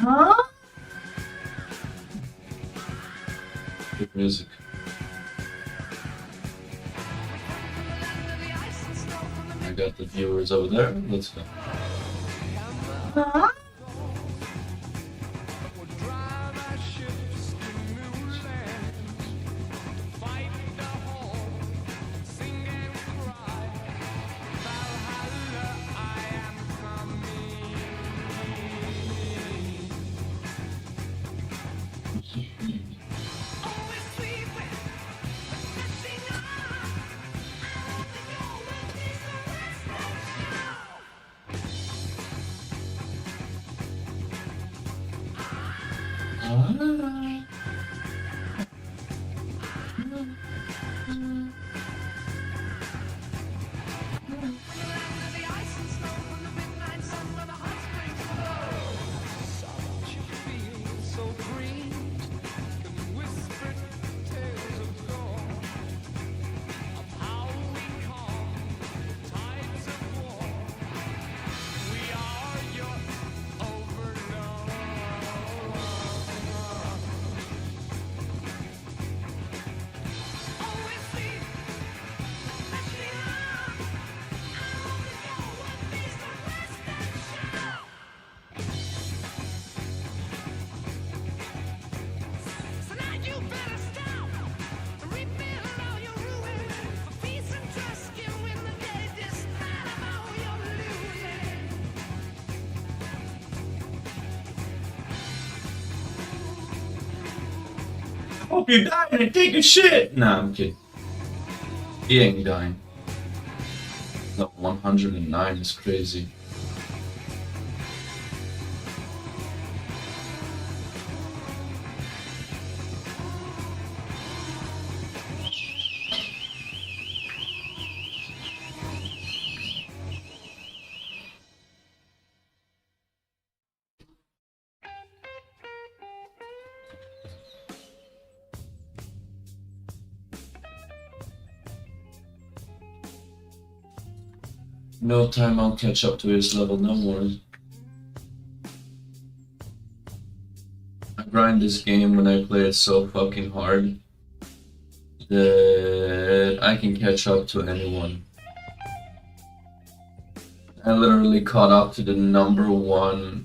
Huh? Good music. I got the viewers over there. Let's go. Huh? Hope you die and take a shit. Nah, I'm kidding. He ain't dying. No, 109 is crazy. No time I'll catch up to his level, no more. I grind this game when I play it so fucking hard that I can catch up to anyone. I literally caught up to the #1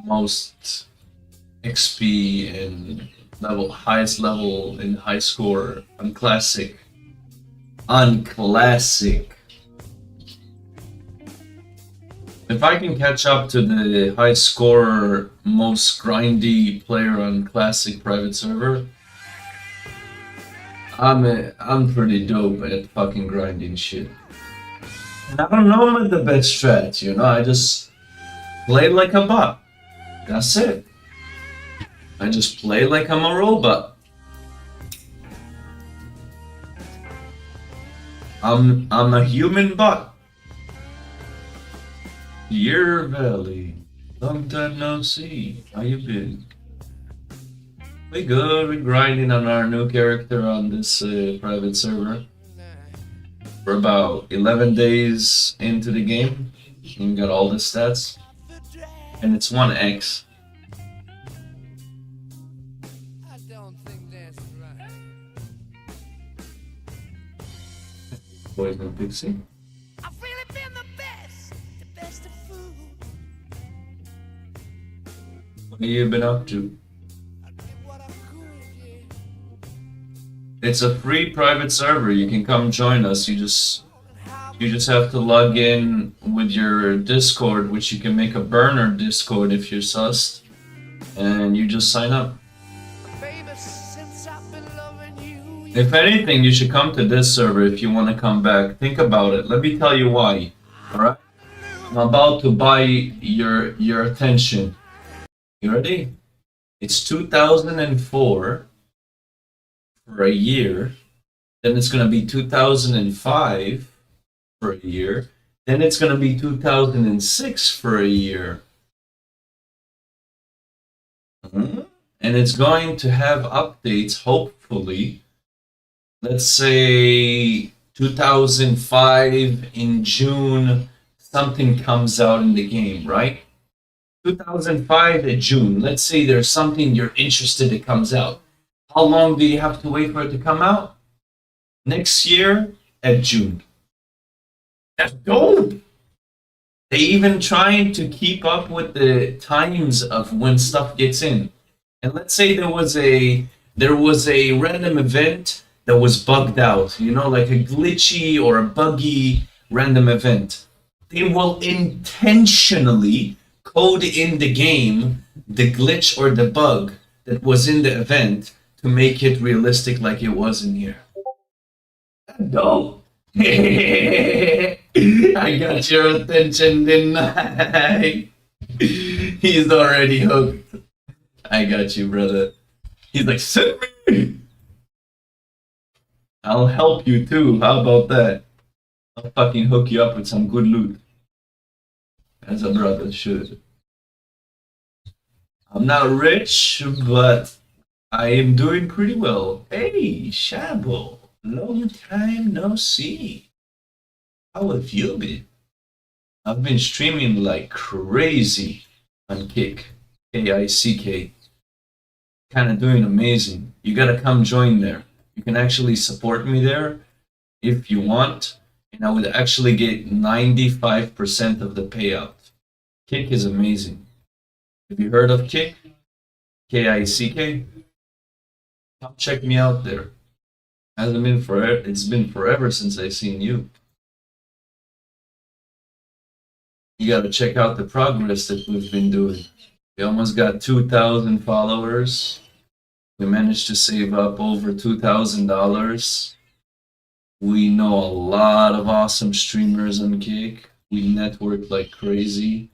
most XP and highest level in high score on Classic. On Classic. If I can catch up to the high score, most grindy player on Classic private server, I'm pretty dope at fucking grinding shit. And I don't know the best strat, you know, I just play like a bot. That's it. I just play like I'm a robot. I'm a human bot. Dear Valley, long time no see. How you been? We good. We're grinding on our new character on this private server. We're about 11 days into the game. We got all the stats, and it's 1x. Poison Pixie. What have you been up to? It's a free private server. You can come join us. You just have to log in with your Discord, which you can make a burner Discord if you're sussed, and you just sign up. If anything, you should come to this server if you want to come back. Think about it. Let me tell you why. Alright? I'm about to buy your attention. You ready? It's 2004 for a year. Then it's going to be 2005 for a year. Then it's going to be 2006 for a year. And it's going to have updates, hopefully. Let's say 2005 in June, something comes out in the game, right? 2005 June. Let's say there's something you're interested it comes out. How long do you have to wait for it to come out? Next year at June. That's dope. They even trying to keep up with the times of when stuff gets in. And let's say there was a random event that was bugged out, you know, like a glitchy or a buggy random event. They will intentionally code in the game the glitch or the bug that was in the event to make it realistic like it was in here. No. I got your attention, didn't I? He's already hooked. I got you, brother. He's like, send me. I'll help you too. How about that? I'll fucking hook you up with some good loot. As a brother should. I'm not rich, but I am doing pretty well. Hey, Shabo. Long time no see. How have you been? I've been streaming like crazy on Kick. Kick. Kind of doing amazing. You gotta come join there. You can actually support me there if you want, and I would actually get 95% of the payout. Kick is amazing. Have you heard of Kick? Kick? Come check me out there. Hasn't been forever. It's been forever since I seen you. You gotta check out the progress that we've been doing. We almost got 2,000 followers. We managed to save up over $2,000. We know a lot of awesome streamers on Kick. We network like crazy.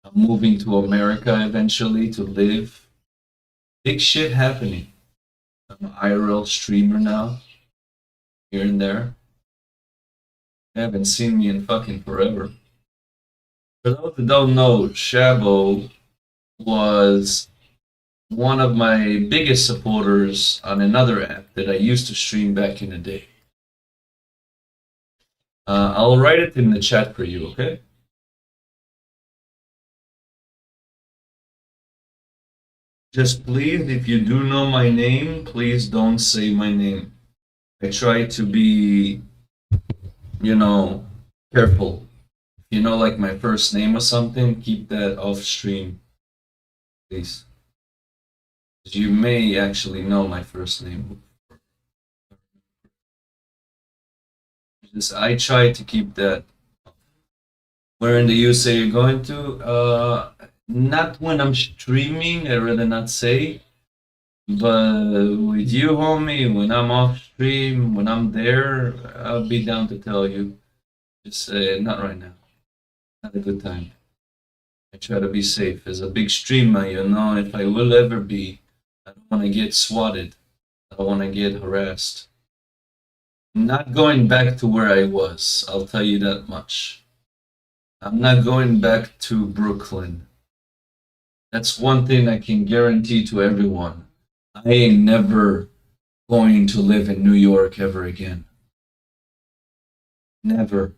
I'm moving to America eventually to live. Big shit happening. I'm an IRL streamer now. Here and there. You haven't seen me in fucking forever. For those that don't know, Shabo was one of my biggest supporters on another app that I used to stream back in the day. I'll write it in the chat for you, okay? Just please, if you do know my name, please don't say my name. I try to be, careful. If you know, like my first name or something, keep that off stream, please. You may actually know my first name. I try to keep that. Where in the USA you're going to? Not when I'm streaming, I'd rather not say. But with you, homie, when I'm off stream, when I'm there, I'll be down to tell you. Just not right now. Not a good time. I try to be safe. As a big streamer, if I will ever be, I don't want to get swatted. I don't want to get harassed. I'm not going back to where I was, I'll tell you that much. I'm not going back to Brooklyn. That's one thing I can guarantee to everyone. I ain't never going to live in New York ever again. Never.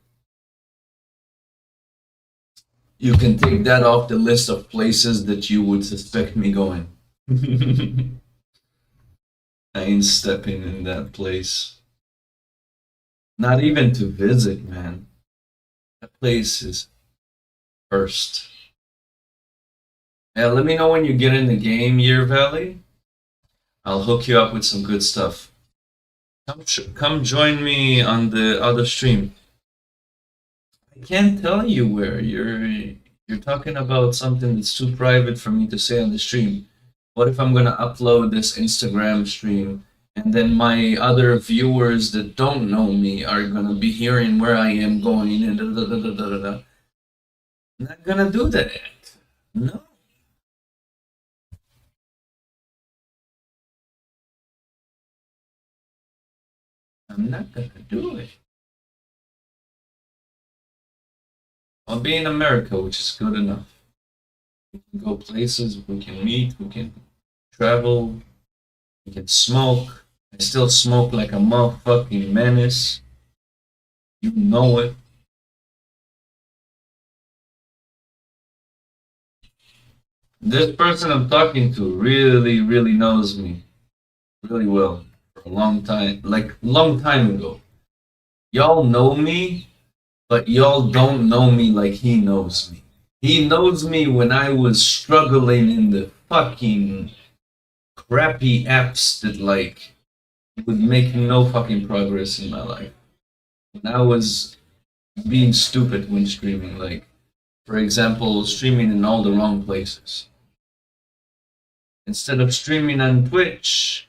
You can take that off the list of places that you would suspect me going. I ain't stepping in that place. Not even to visit, man. That place is cursed. Yeah, let me know when you get in the game, Year Valley. I'll hook you up with some good stuff. Come join me on the other stream. I can't tell you where. You're talking about something that's too private for me to say on the stream. What if I'm gonna upload this Instagram stream and then my other viewers that don't know me are gonna be hearing where I am going and I'm not gonna do that. No. I'm not gonna do it. I'll be in America, which is good enough. We can go places, we can meet, we can travel, we can smoke. I still smoke like a motherfucking menace. You know it. This person I'm talking to really, really knows me really well for a long time, like long time ago. Y'all know me, but y'all don't know me like he knows me. He knows me when I was struggling in the fucking crappy apps that like would make no fucking progress in my life. When I was being stupid when streaming, like for example, streaming in all the wrong places. Instead of streaming on Twitch,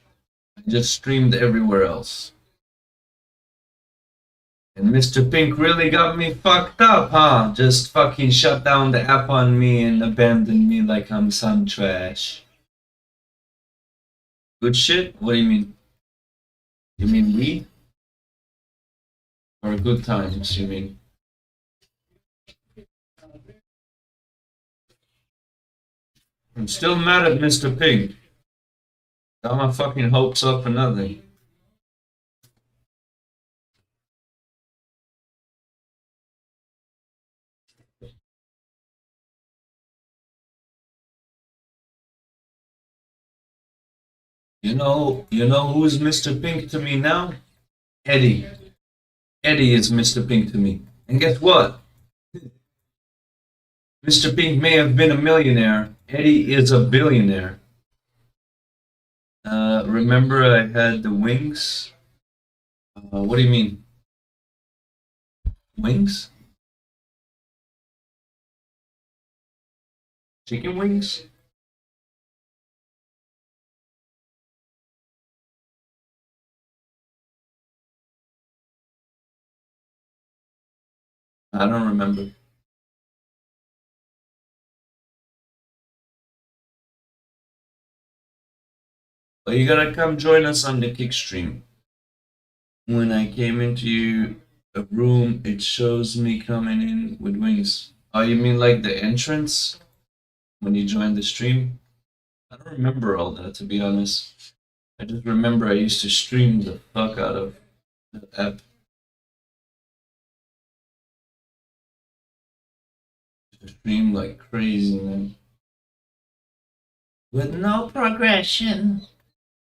I just streamed everywhere else. And Mr. Pink really got me fucked up, huh? Just fucking shut down the app on me and abandoned me like I'm some trash. Good shit? What do you mean? You mean weed? Or good times, you mean? I'm still mad at Mr. Pink. Got my fucking hopes up for nothing. You know who's Mr. Pink to me now? Eddie. Eddie is Mr. Pink to me. And guess what? Mr. Pink may have been a millionaire. Eddie is a billionaire. Remember I had the wings? What do you mean? Wings? Chicken wings? I don't remember. But you gotta come join us on the kick stream. When I came into a room, it shows me coming in with wings. Oh, you mean like the entrance? When you join the stream? I don't remember all that, to be honest. I just remember I used to stream the fuck out of the app. Stream like crazy, man. With no progression.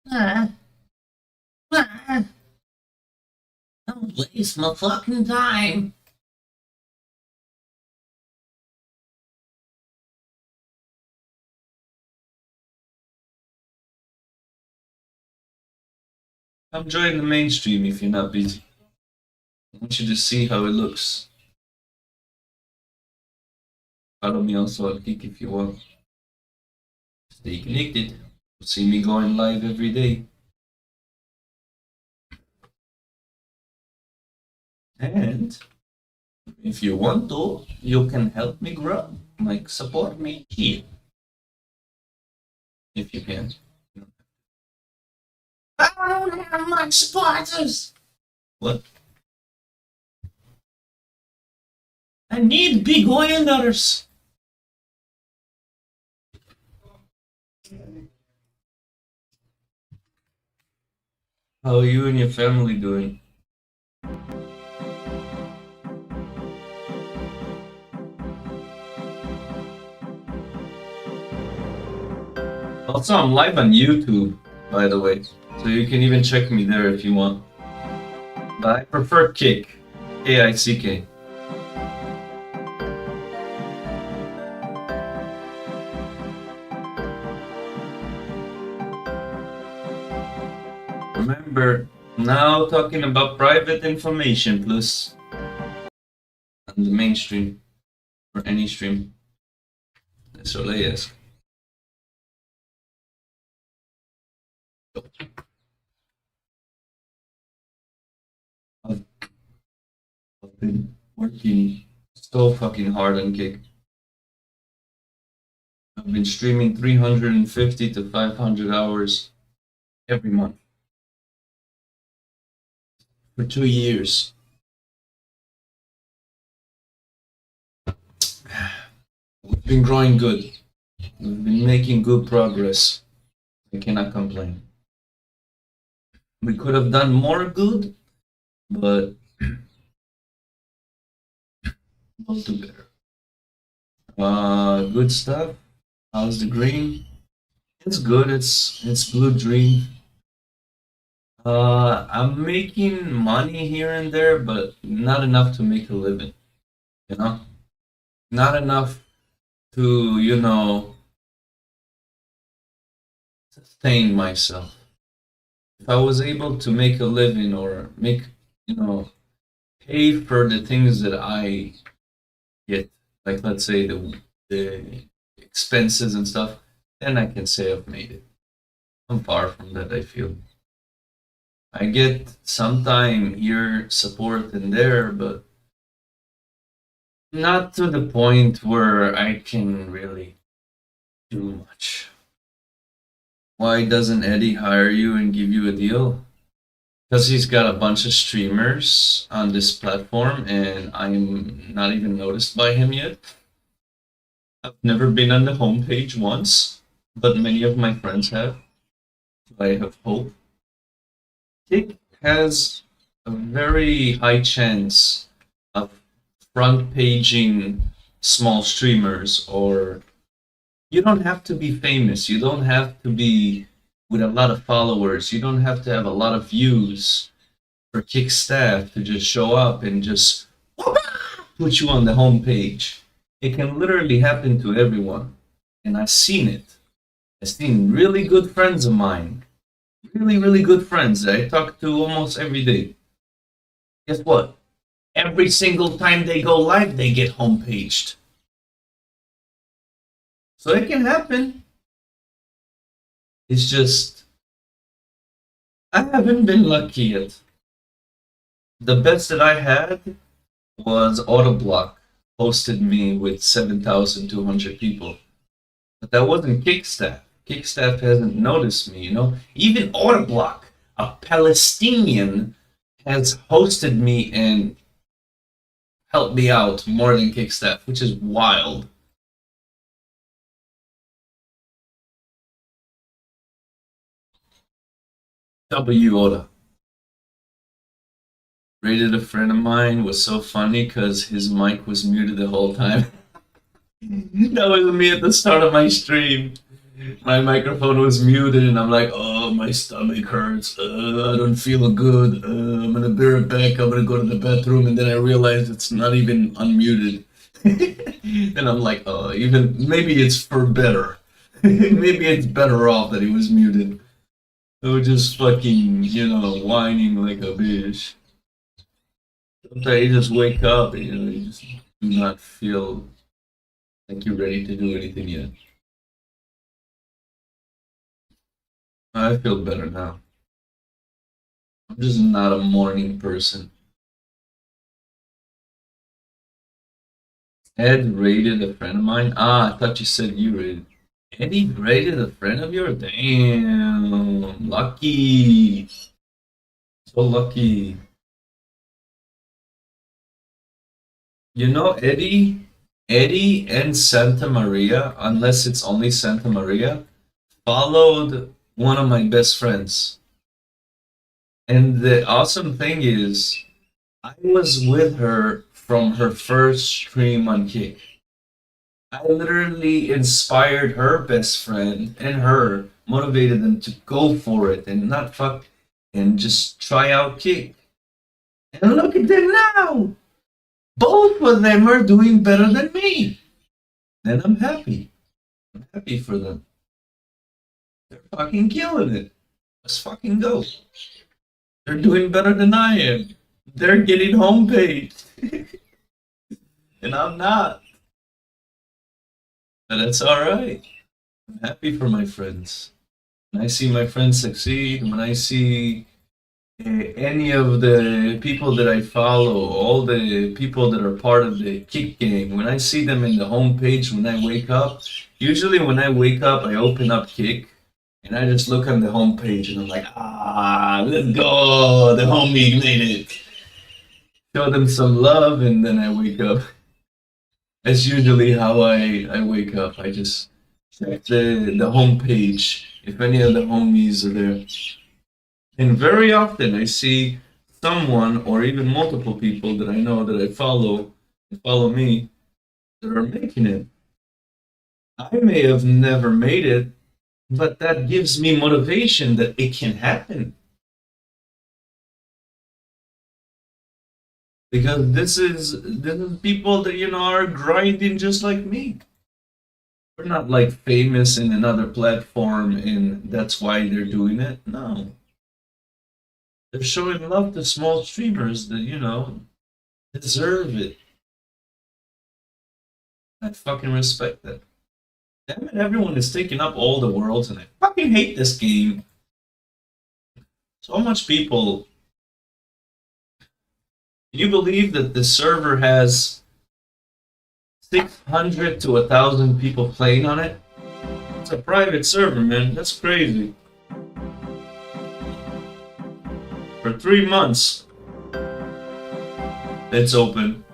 Don't waste my fucking time. Come join the mainstream if you're not busy. I want you to see how it looks. Follow me also on Kik if you want. Stay connected. You'll see me going live every day. And if you want to, you can help me grow. Like support me here. If you can. I don't have much supporters. What? I need big oilers. How are you and your family doing? Also, I'm live on YouTube, by the way, so you can even check me there if you want. But I prefer Kick, K-I-C-K. Remember, now talking about private information plus on the mainstream or any stream. Eso le es. I've been working so fucking hard on Kick. I've been streaming 350 to 500 hours every month for 2 years. We've been growing good. We've been making good progress. I cannot complain. We could have done more good, but we'll do better. Good stuff. How's the green? It's good. It's blue dream. I'm making money here and there, but not enough to make a living. You know, not enough to sustain myself. If I was able to make a living or make you know pay for the things that I get, like let's say the expenses and stuff, then I can say I've made it. I'm far from that. I feel I get sometime here support in there, but not to the point where I can really do much. Why doesn't Eddie hire you and give you a deal? Because he's got a bunch of streamers on this platform, and I'm not even noticed by him yet. I've never been on the homepage once, but many of my friends have. I have hope. Kick has a very high chance of front paging small streamers, or you don't have to be famous. You don't have to be with a lot of followers. You don't have to have a lot of views for Kick staff to just show up and just put you on the homepage. It can literally happen to everyone. And I've seen it. I've seen really good friends of mine, really, really good friends that I talk to almost every day. Guess what? Every single time they go live, they get homepaged. So it can happen. It's just, I haven't been lucky yet. The best that I had was Autoblock posted me with 7,200 people. But that wasn't Kickstaff. Kickstaff hasn't noticed me, Even Autoblock, a Palestinian, has hosted me and helped me out more than Kickstaff, which is wild. W. Oda. Rated a friend of mine was so funny because his mic was muted the whole time. That was me at the start of my stream. My microphone was muted, and I'm like, oh, my stomach hurts. I don't feel good. I'm gonna be right back. I'm gonna go to the bathroom, and then I realized it's not even unmuted. And I'm like, oh, even maybe it's for better. Maybe it's better off that he was muted. So just fucking, whining like a bitch. Sometimes you just wake up and you just do not feel like you're ready to do anything yet. I feel better now. I'm just not a morning person. Ed rated a friend of mine. I thought you said you rated. Eddie rated a friend of yours? Damn, lucky. So lucky. Eddie and Santa Maria, unless it's only Santa Maria, followed one of my best friends. And the awesome thing is, I was with her from her first stream on Kick. I literally inspired her best friend and her, motivated them to go for it and not fuck and just try out Kick. And look at them now! Both of them are doing better than me. And I'm happy. I'm happy for them. They're fucking killing it. Let's fucking go. They're doing better than I am. They're getting homepage. And I'm not. But that's alright. I'm happy for my friends. When I see my friends succeed, when I see any of the people that I follow, all the people that are part of the Kick gang, when I see them in the homepage when I wake up, usually when I wake up, I open up Kick and I just look on the homepage and I'm like, let's go, the homie made it. Show them some love and then I wake up. That's usually how I wake up. I just check the homepage if any of the homies are there. And very often I see someone or even multiple people that I know that I follow me that are making it. I may have never made it, but that gives me motivation that it can happen. Because this is people that are grinding just like me. We're not like famous in another platform and that's why they're doing it. No. They're showing love to small streamers that, deserve it. I fucking respect that. Damn it, everyone is taking up all the worlds and I fucking hate this game. So much people. Can you believe that the server has 600 to 1,000 people playing on it? It's a private server, man. That's crazy. For 3 months, it's open.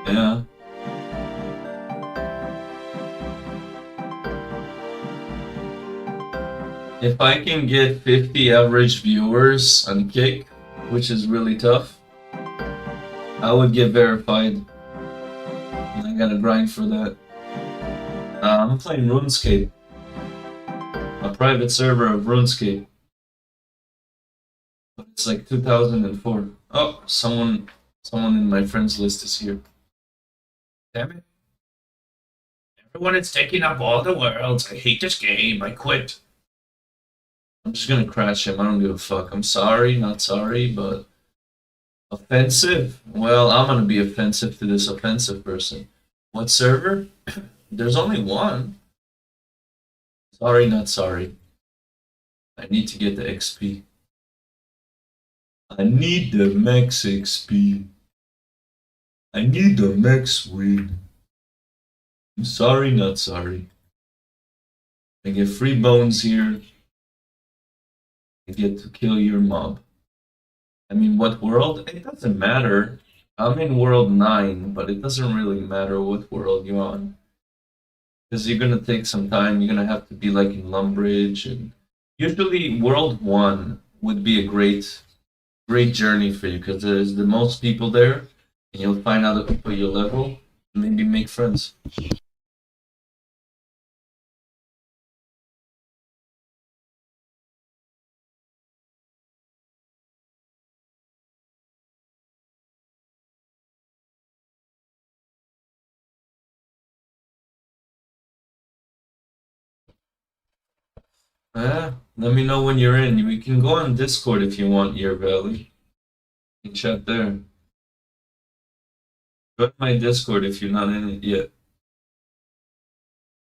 Yeah. If I can get 50 average viewers on Kick, which is really tough, I would get verified. And I gotta grind for that. I'm playing RuneScape. A private server of RuneScape. But it's like 2004. Oh, someone in my friends list is here. Damn it. Everyone is taking up all the worlds. I hate this game. I quit. I'm just gonna crash him. I don't give a fuck. I'm sorry, not sorry, but offensive? Well, I'm gonna be offensive to this offensive person. What server? There's only one. Sorry, not sorry. I need to get the XP. I need the max XP. I need the max win. I'm sorry, not sorry. I get free bones here. I get to kill your mob. I mean, what world? It doesn't matter. I'm in world 9, but it doesn't really matter what world you're on. Because you're gonna take some time, you're gonna have to be like in Lumbridge, and usually world 1 would be a great journey for you, because there's the most people there, and you'll find other people your level, and maybe make friends. Let me know when you're in. We can go on Discord if you want, Year Valley. You can chat there. Go to my Discord if you're not in it yet.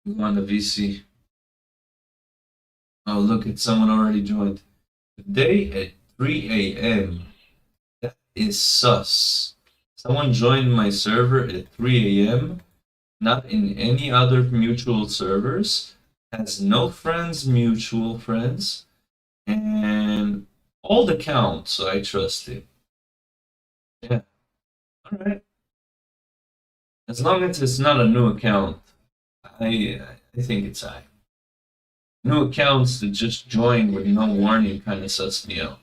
Go on the VC. Oh, look, it's someone already joined. Today at 3 a.m. That is sus. Someone joined my server at 3 a.m. Not in any other mutual servers. Has no friends, mutual friends. And old account, so I trust it. Yeah. Alright. As long as it's not a new account, I think it's I. New accounts that just join with no warning kind of suss me out.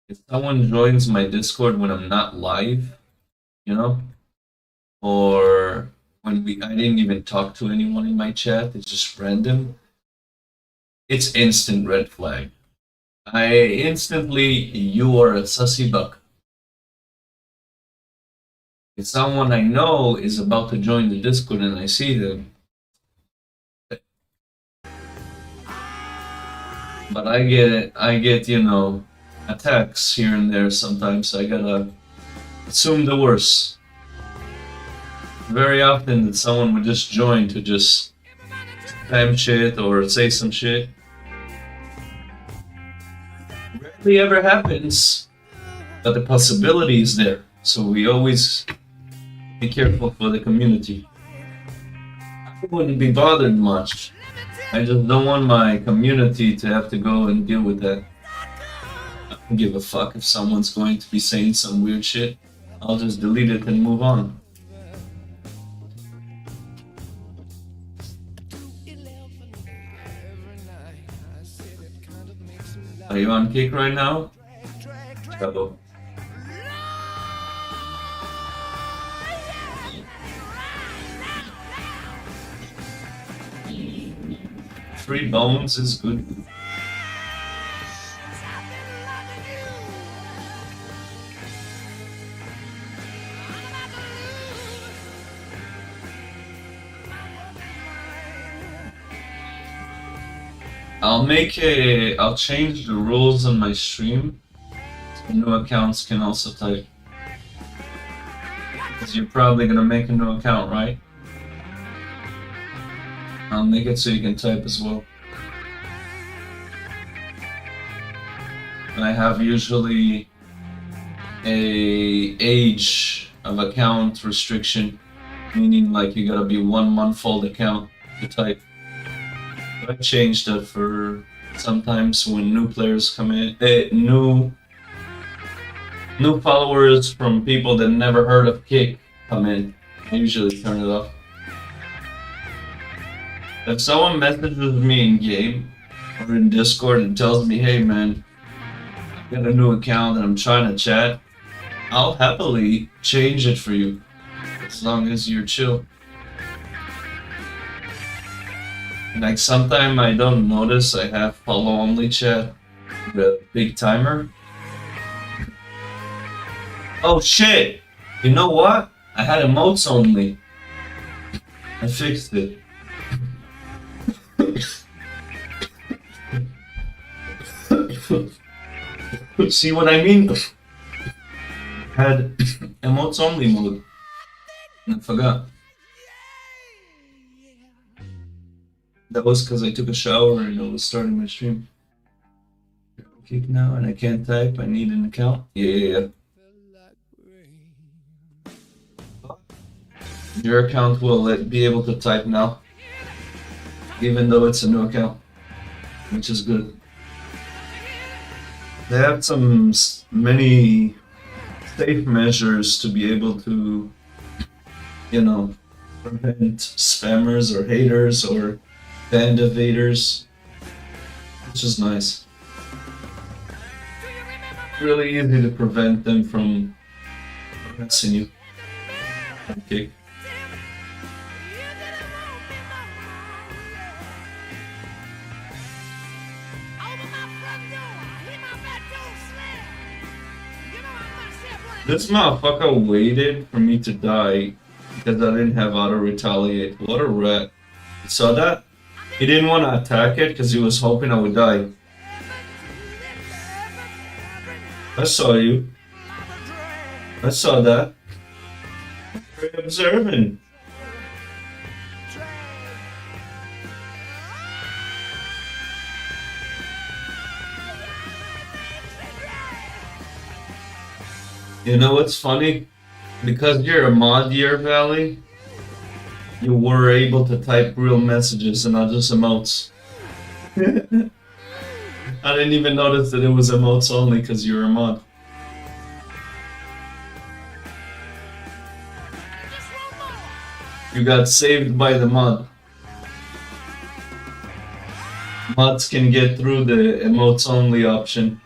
If someone joins my Discord when I'm not live, or when I didn't even talk to anyone in my chat, it's just random, it's instant red flag. You are a sussy buck. If someone I know is about to join the Discord and I see them, but I get attacks here and there sometimes, so I gotta assume the worst. Very often that someone would just join to just spam shit or say some shit. Rarely ever happens, but the possibility is there. So we always be careful for the community. I wouldn't be bothered much. I just don't want my community to have to go and deal with that. I don't give a fuck if someone's going to be saying some weird shit. I'll just delete it and move on. Are you on Kick right now? Trouble. 3 bones is good. I'll change the rules on my stream so new accounts can also type. Because you're probably gonna make a new account, right? I'll make it so you can type as well. And I have usually a age of account restriction, meaning like you gotta be 1 month old account to type. I changed that for sometimes when new players come in, new followers from people that never heard of Kick come in. I usually turn it off. If someone messages me in game or in Discord and tells me, hey man, I got a new account and I'm trying to chat, I'll happily change it for you as long as you're chill. Like sometimes I don't notice I have follow only chat with a big timer. Oh shit! You know what? I had emotes only. I fixed it. See what I mean? I had emotes only mode. I forgot. That was because I took a shower and I was starting my stream. Kick now and I can't type. I need an account. Yeah. Your account will be able to type now, even though it's a new account, which is good. They have many safe measures to be able to, you know, prevent spammers or haters or band evaders, which is nice. Really easy to prevent them from harassing you. Okay. This motherfucker waited for me to die because I didn't have auto retaliate. What a rat. You saw that? He didn't want to attack it because he was hoping I would die. I saw you. I saw that. Very observant. You know what's funny? Because you're a mod year, Valley, you were able to type real messages and not just emotes. I didn't even notice that it was emotes only because you're a mod. You got saved by the mod. Mods can get through the emotes only option.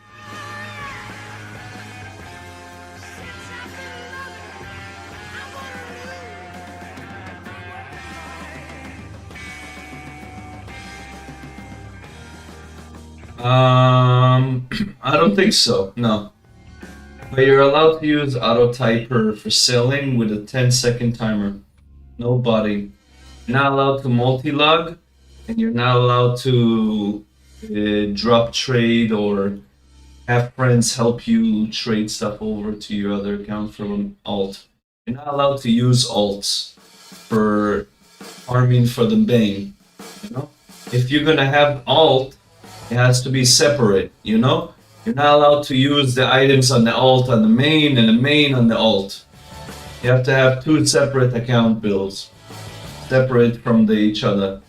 I don't think so, no. But you're allowed to use auto typer for selling with a 10-second timer. No body. You're not allowed to multi-log, and you're not allowed to drop trade or have friends help you trade stuff over to your other account from alt. You're not allowed to use alts for farming for the bane. You know? If you're gonna have alt, it has to be separate, you know? You're not allowed to use the items on the alt on the main and the main on the alt. You have to have 2 separate account builds, separate from each other.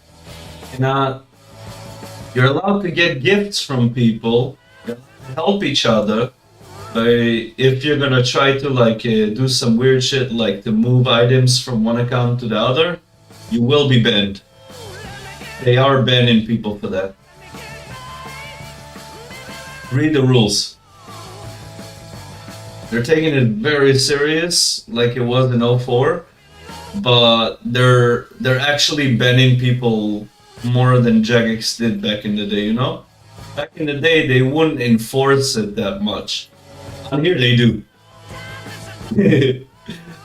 You're allowed to get gifts from people, help each other, but if you're gonna try to like do some weird shit like to move items from one account to the other, you will be banned. They are banning people for that. Read the rules. They're taking it very serious, like it was in 2004, but they're actually banning people more than Jagex did back in the day, you know? Back in the day, they wouldn't enforce it that much. On here, they do.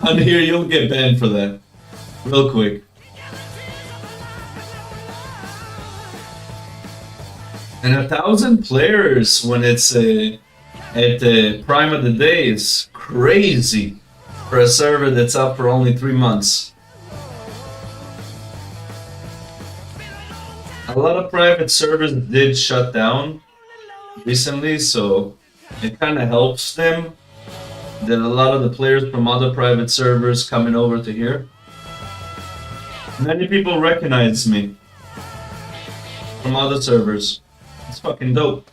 On here, you'll get banned for that. Real quick. And 1,000 players when it's at the prime of the day is crazy for a server that's up for only 3 months. A lot of private servers did shut down recently, so it kind of helps them that a lot of the players from other private servers coming over to here. Many people recognize me from other servers. It's fucking dope.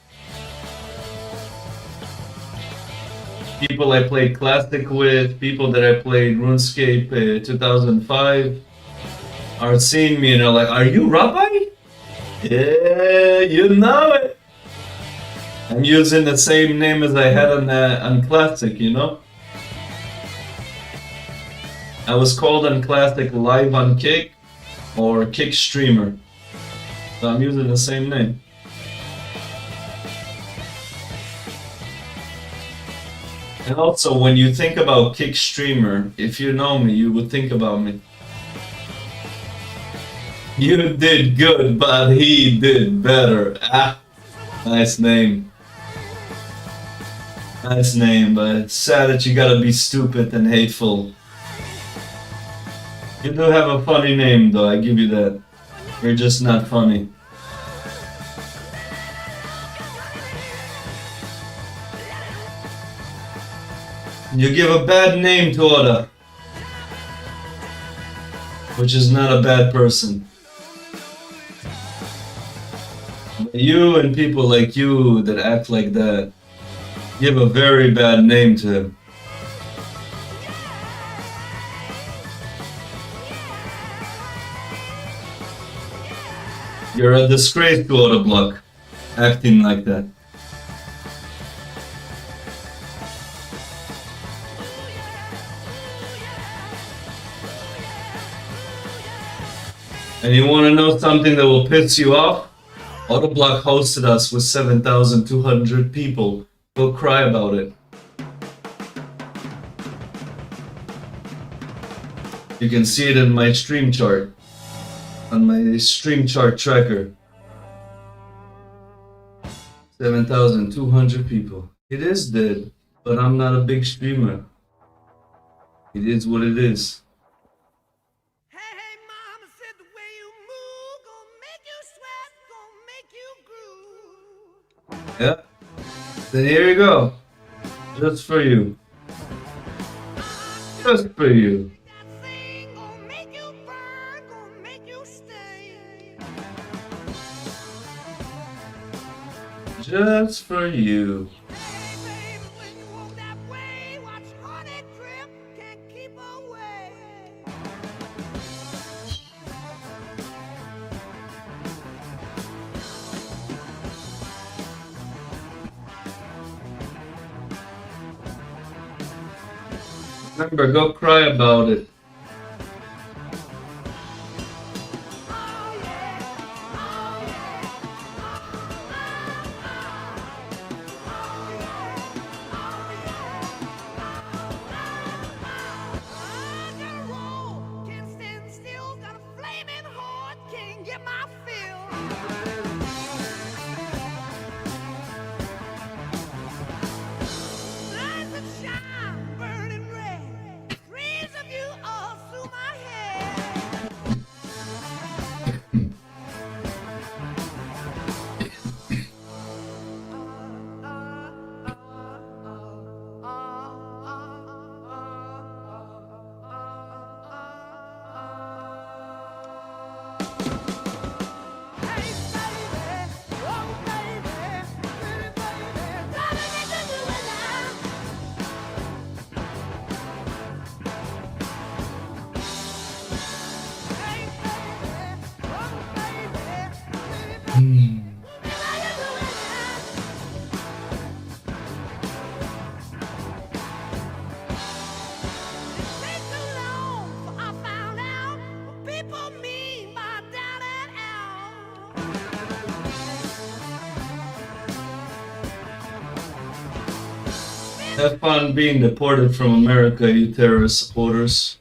People I played Classic with, people that I played RuneScape 2005 are seeing me and they're like, "Are you Rabbi?" Yeah, you know it. I'm using the same name as I had on Classic, you know? I was called on Classic Live on Kick or Kick Streamer. So I'm using the same name. And also, when you think about Kick Streamer, if you know me, you would think about me. You did good, but he did better. Ah, nice name. Nice name, but it's sad that you gotta be stupid and hateful. You do have a funny name, though, I give you that. You're just not funny. You give a bad name to Oda, which is not a bad person. But you and people like you that act like that give a very bad name to him. You're a disgrace to Oda Block, acting like that. And you want to know something that will piss you off? Autoblock hosted us with 7,200 people. Go cry about it. You can see it in my stream chart. On my stream chart tracker. 7,200 people. It is dead, but I'm not a big streamer. It is what it is. Yeah. Then here you go. Just for you. Just for you. Just for you. Remember, go cry about it. Have fun being deported from America, you terrorist supporters.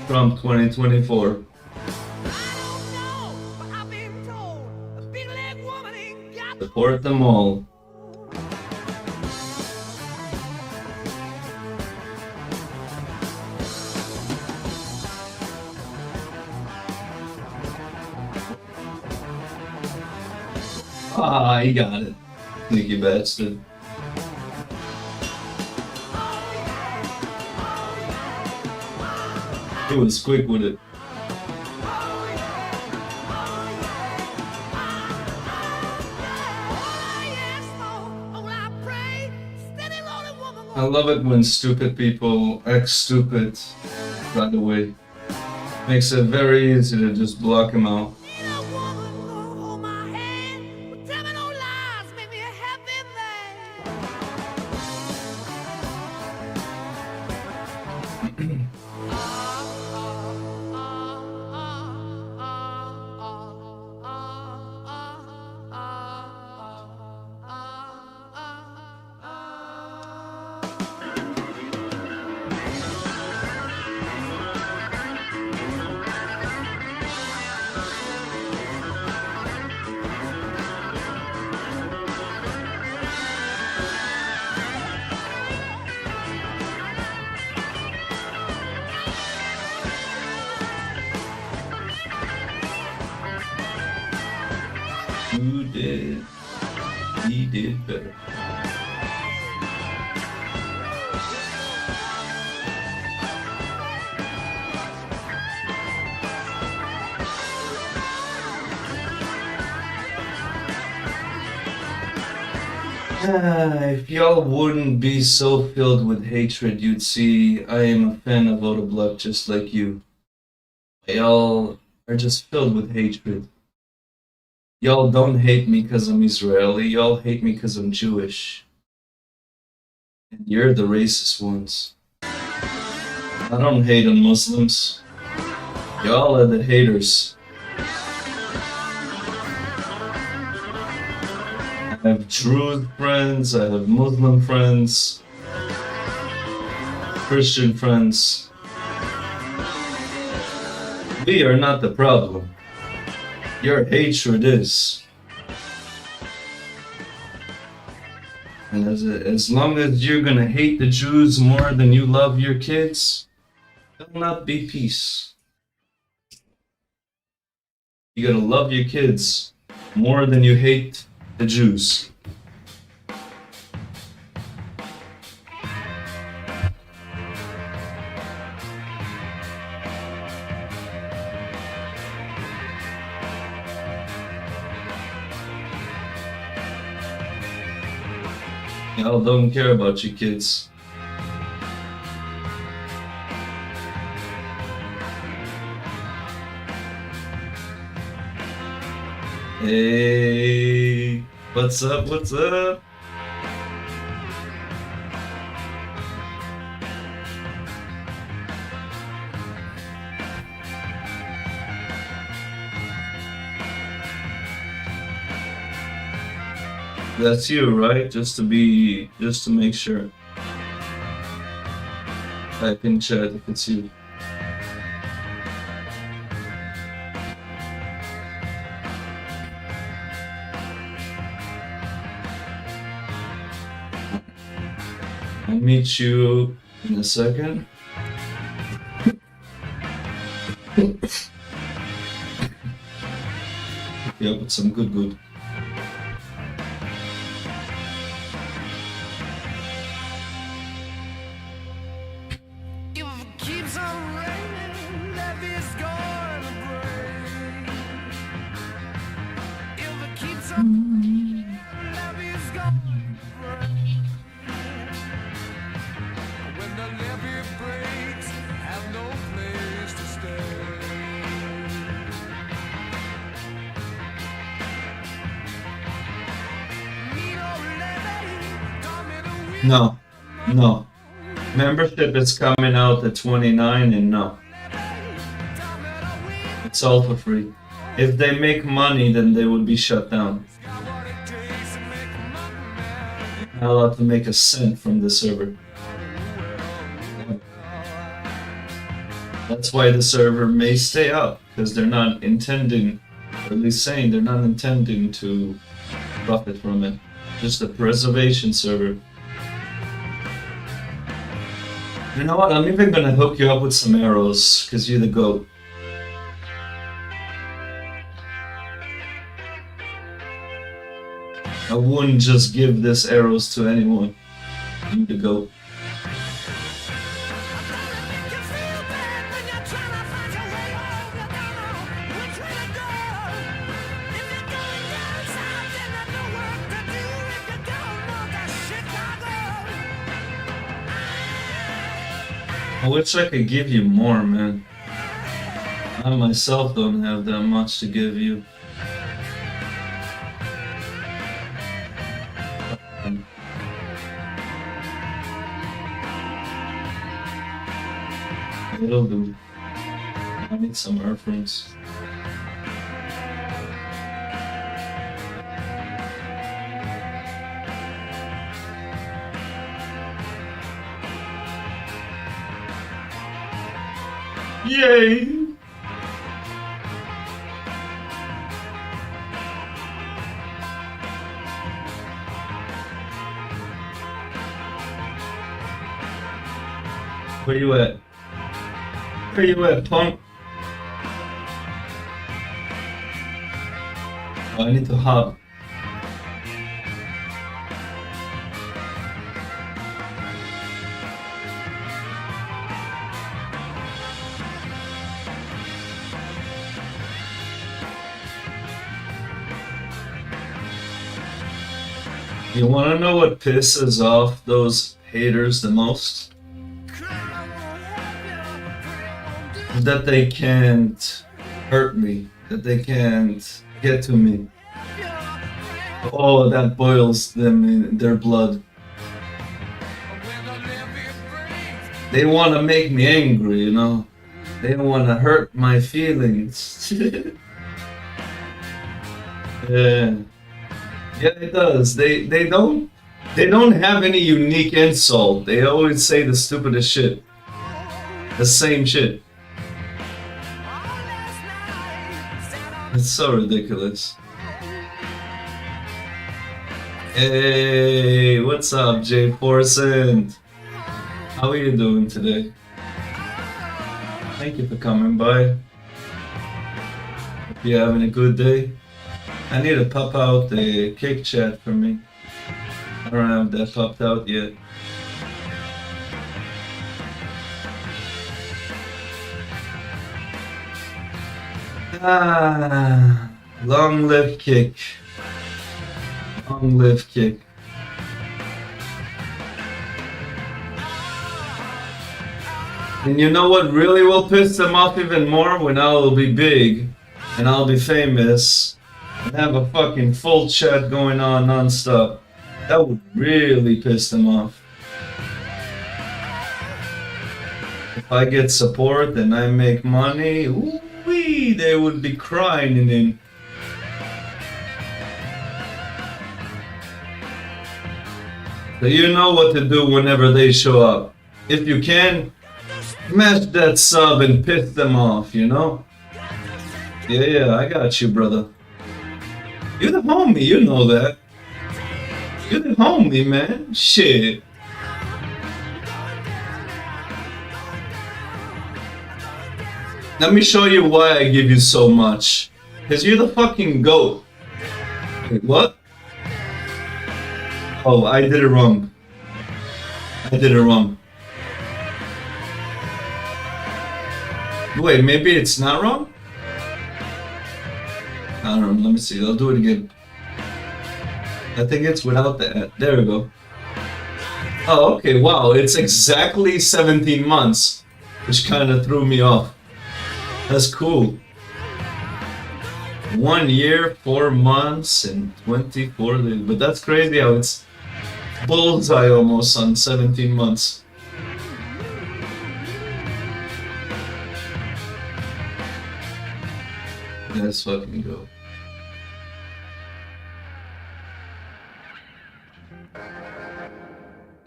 Trump 2024. Support them all. Ah, he got it. Sneaky bastard. He was quick with it. I love it when stupid people act stupid right away. Makes it very easy to just block them out. Who did? He did better. If y'all wouldn't be so filled with hatred, you'd see I am a fan of Oda Block just like you. Y'all are just filled with hatred. Y'all don't hate me because I'm Israeli, y'all hate me because I'm Jewish. And you're the racist ones. I don't hate on Muslims. Y'all are the haters. I have Druze friends, I have Muslim friends, Christian friends. We are not the problem. Your hatred is. And as long as you're gonna hate the Jews more than you love your kids, there'll not be peace. You gotta love your kids more than you hate the Jews. Y'all don't care about your kids. Hey, what's up, what's up? That's you, right? Just to make sure. Type in chat if it's you. I'll meet you in a second. Yeah, but some good. No. Membership is coming out at 29 and no. It's all for free. If they make money, then they would be shut down. Not allowed to make a cent from the server. That's why the server may stay up, because they're not intending, or at least saying they're not intending to profit from it. Just a preservation server. You know what? I'm even gonna hook you up with some arrows, because you're the GOAT. I wouldn't just give this arrows to anyone. You the GOAT. I wish I could give you more, man. I myself don't have that much to give you. It'll do. I need some earth rooms. Yay! Where you at? Where you at, punk? Oh, I need to hop. You wanna know what pisses off those haters the most? That they can't hurt me, that they can't get to me. Oh, that boils them in their blood. They want to make me angry, you know? They want to hurt my feelings. Yeah. Yeah, it does. They don't have any unique insult. They always say the stupidest shit. The same shit. It's so ridiculous. Hey, what's up, J4cent? How are you doing today? Thank you for coming by. Hope you're having a good day. I need to pop out the kick chat for me. I don't have that popped out yet. Ah, long live kick. Long live kick. And you know what really will piss them off even more? When I'll be big and I'll be famous and have a fucking full chat going on non-stop. That would really piss them off. If I get support and I make money, ooh-wee, they would be crying in. So you know what to do whenever they show up. If you can, smash that sub and piss them off, you know? Yeah, I got you, brother. You're the homie, you know that. You're the homie, man. Shit. Let me show you why I give you so much. Because you're the fucking GOAT. Wait, what? Oh, I did it wrong. I did it wrong. Wait, maybe it's not wrong? I don't know, let me see, I'll do it again. I think it's without the, there we go. Oh, okay, wow, it's exactly 17 months, which kind of threw me off. That's cool. 1 year, 4 months, and 24 days. But that's crazy how it's bullseye almost on 17 months. Let's fucking go.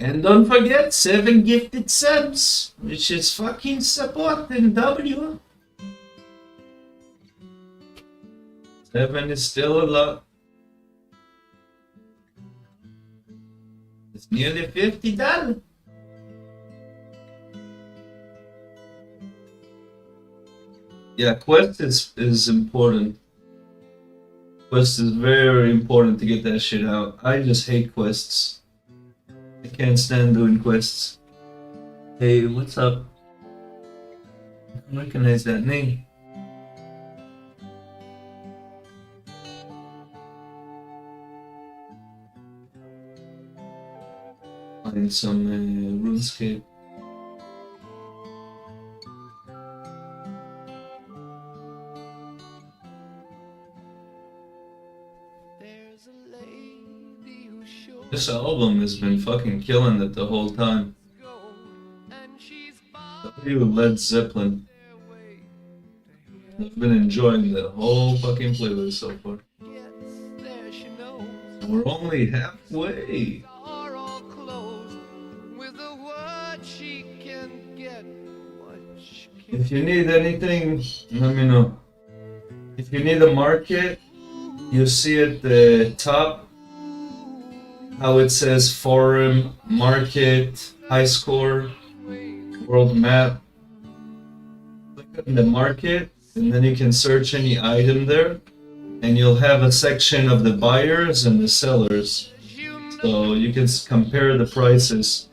And don't forget 7 gifted subs, which is fucking support in W. 7 is still a lot. It's nearly $50. Yeah, quest is important. Quest is very important to get that shit out. I just hate quests. I can't stand doing quests. Hey, what's up? I don't recognize that name. Find some RuneScape. This album has been fucking killing it the whole time. W Led Zeppelin. I've been enjoying the whole fucking playlist so far. We're only halfway. If you need anything, let me know. If you need a market, you see at the top how it says forum, market, high score, world map. Click on the market, and then you can search any item there, and you'll have a section of the buyers and the sellers. So you can compare the prices.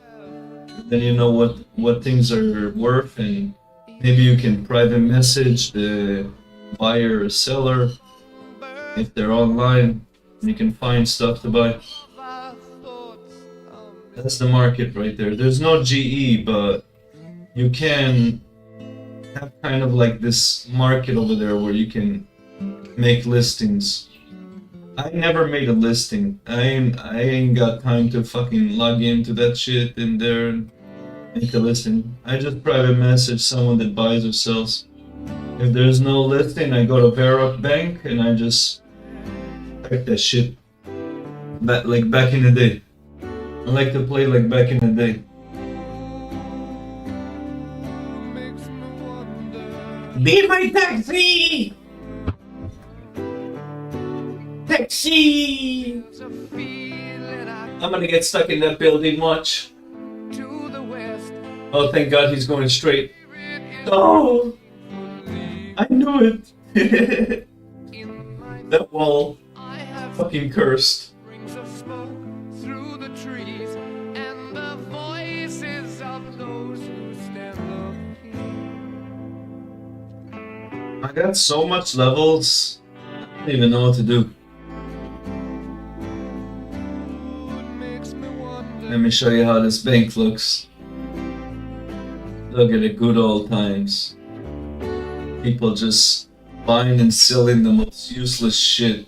Then you know what things are worth, and maybe you can private message the buyer or seller if they're online. You can find stuff to buy. That's the market right there. There's no GE, but you can have kind of like this market over there where you can make listings. I never made a listing. I ain't got time to fucking log into that shit in there and make a listing. I just private message someone that buys or sells. If there's no listing, I go to Verup Bank and I just type that shit. Like back in the day. I like to play like back in the day. Be my taxi! Taxi! I'm gonna get stuck in that building, watch. Oh, thank God he's going straight. Oh! I knew it! That wall. Fucking cursed. I got so much levels, I don't even know what to do. Let me show you how this bank looks. Look at the good old times. People just buying and selling the most useless shit.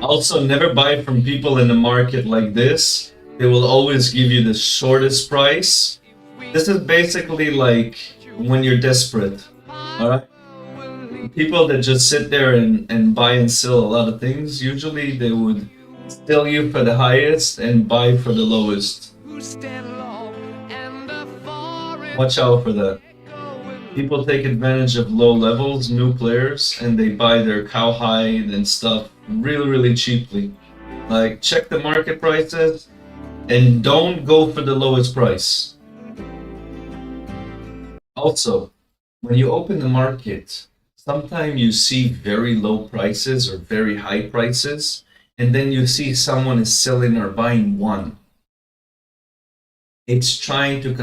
Also, never buy from people in the market like this. They will always give you the shortest price. This is basically like when you're desperate, alright? People that just sit there and buy and sell a lot of things, usually they would sell you for the highest and buy for the lowest. Watch out for that. People take advantage of low levels, new players, and they buy their cowhide and stuff really, really cheaply. Like, check the market prices and don't go for the lowest price. Also, when you open the market, sometimes you see very low prices or very high prices, and then you see someone is selling or buying one. It's trying to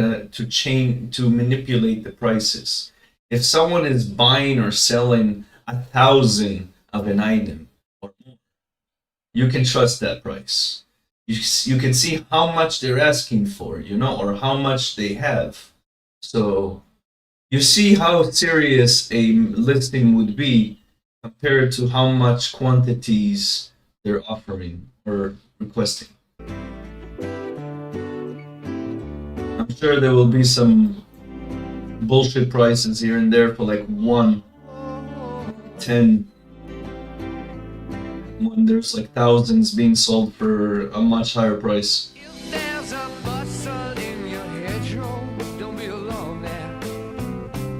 manipulate the prices. If someone is buying or selling 1,000 of an item or more, you can trust that price. You can see how much they're asking for, you know, or how much they have. So you see how serious a listing would be compared to how much quantities they're offering or requesting. I'm sure there will be some bullshit prices here and there for like 1, 10. when there's like thousands being sold for a much higher price. If there's a bustle in your hedgerow, don't be alone there.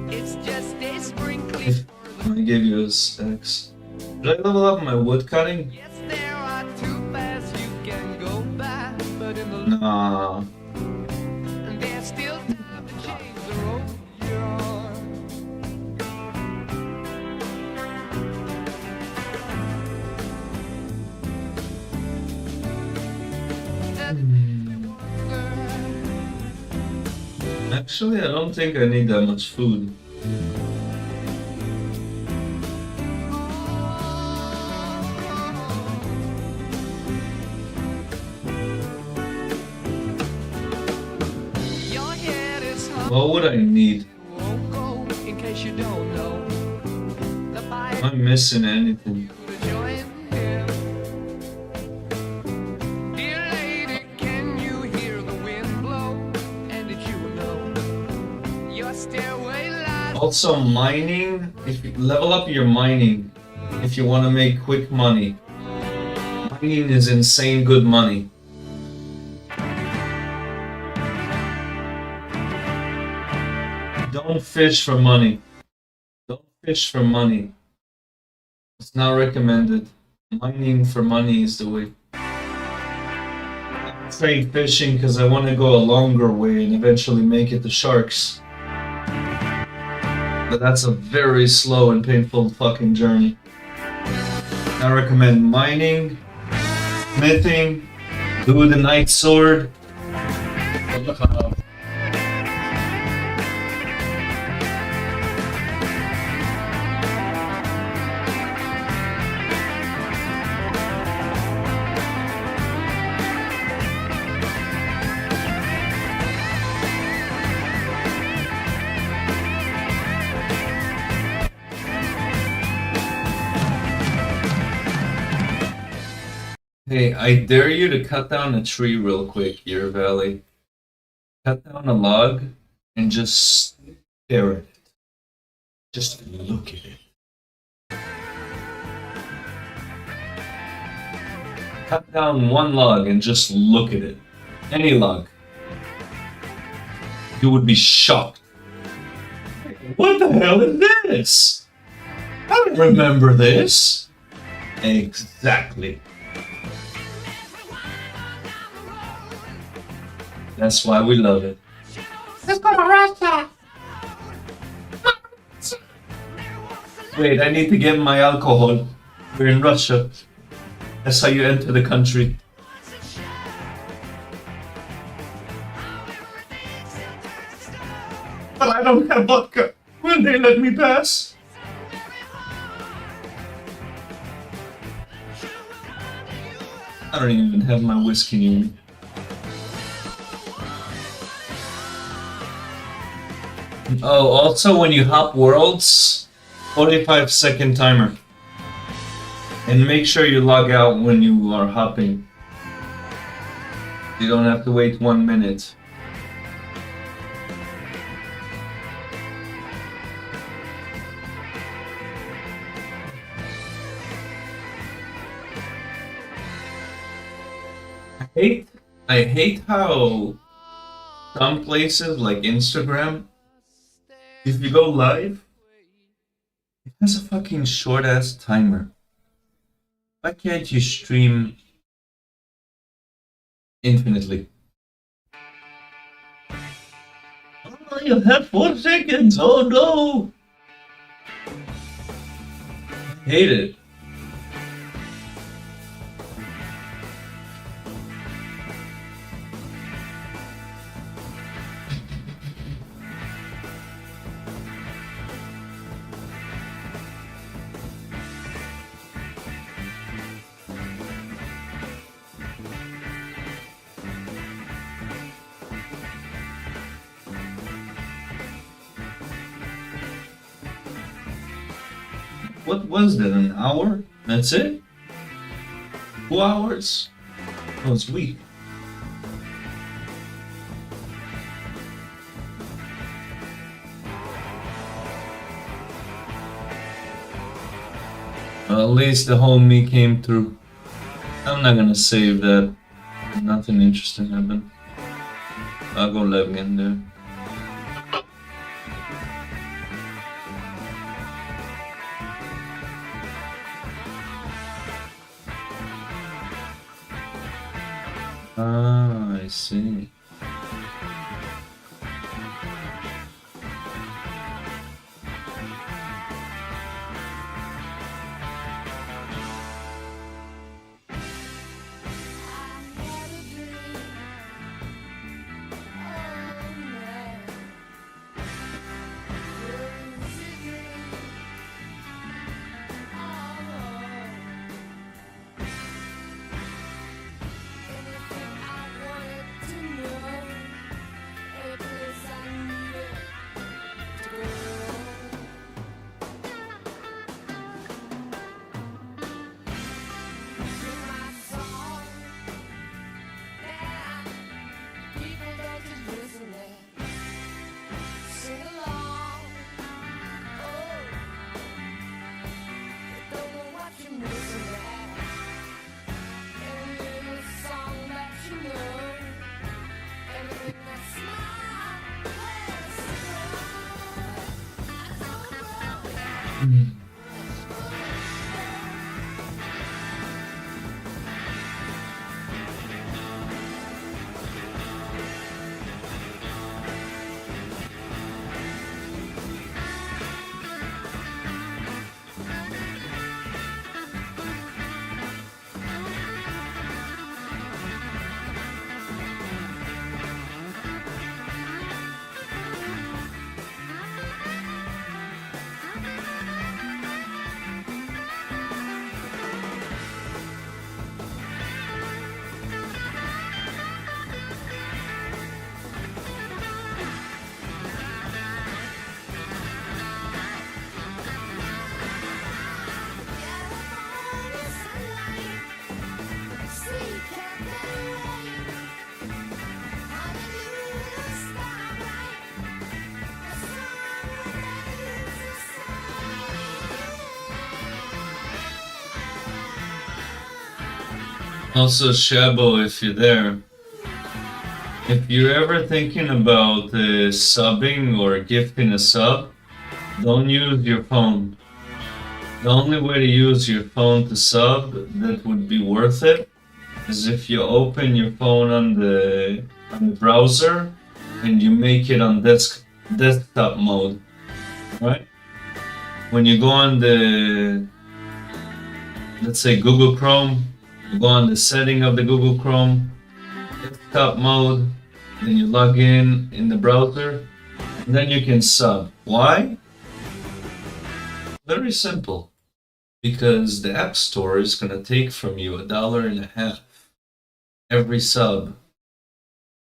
It's just a sprinkling. I gave you a X. Did I level up my wood cutting? Yes, there are two paths you can go by, but in the Nah. and there's still time to change the road you're on. Actually, I don't think I need that much food. Your head is hung. What would I need? Won't go in case you don't know. The Am I missing anything? to join him. Dear lady, can you hear the wind blow? And did you know your stairway lies? Also, mining. If you level up your mining, if you want to make quick money, mining is insane good money. Don't fish for money. Don't fish for money. It's not recommended. Mining for money is the way. I trade fishing because I want to go a longer way and eventually make it to sharks. But that's a very slow and painful fucking journey. I recommend mining, smithing, do the night sword. Hey, I dare you to cut down a tree real quick, Year Valley. Cut down a log and just stare at it. Just look at it. Cut down one log and just look at it. Any log. You would be shocked. What the hell is this? I don't remember this. Exactly. That's why we love it. Let's go to Russia. Wait, I need to get my alcohol. We're in Russia. That's how you enter the country. But I don't have vodka. Will they let me pass? I don't even have my whiskey in me. Oh, also when you hop worlds, 45-second timer. And make sure you log out when you are hopping. You don't have to wait 1 minute. I hate how some places like Instagram, if you go live, it has a fucking short ass timer. Why can't you stream infinitely? Oh, you have 4 seconds. Oh no! I hate it. What was that, an hour? That's it? 2 hours? Oh, it's weak. At least the whole me came through. I'm not gonna save that. Nothing interesting happened. I'll go live again there. Ah, I see. Also, Shabo, if you're there, if you're ever thinking about subbing or gifting a sub, don't use your phone. The only way to use your phone to sub that would be worth it is if you open your phone on the browser and you make it on desktop mode, right? When you go on the, let's say, Google Chrome, you go on the setting of the Google Chrome, desktop mode, then you log in the browser, and then you can sub. Why? Very simple. Because the App Store is going to take from you $1.50 every sub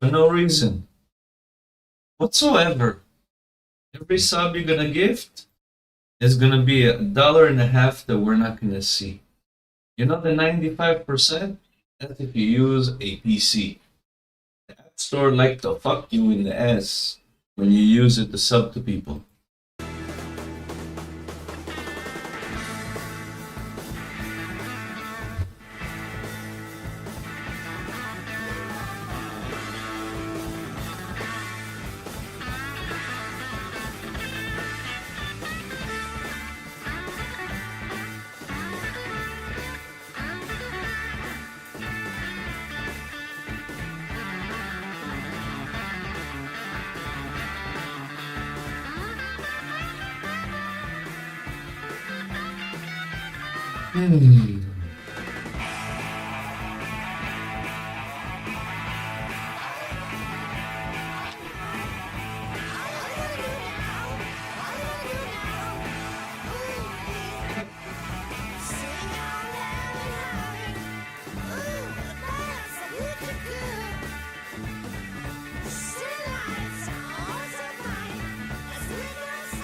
for no reason whatsoever. Every sub you're going to gift is going to be $1.50 that we're not going to see. You know the 95%? That's if you use a PC. The App Store like to fuck you in the ass when you use it to sub to people.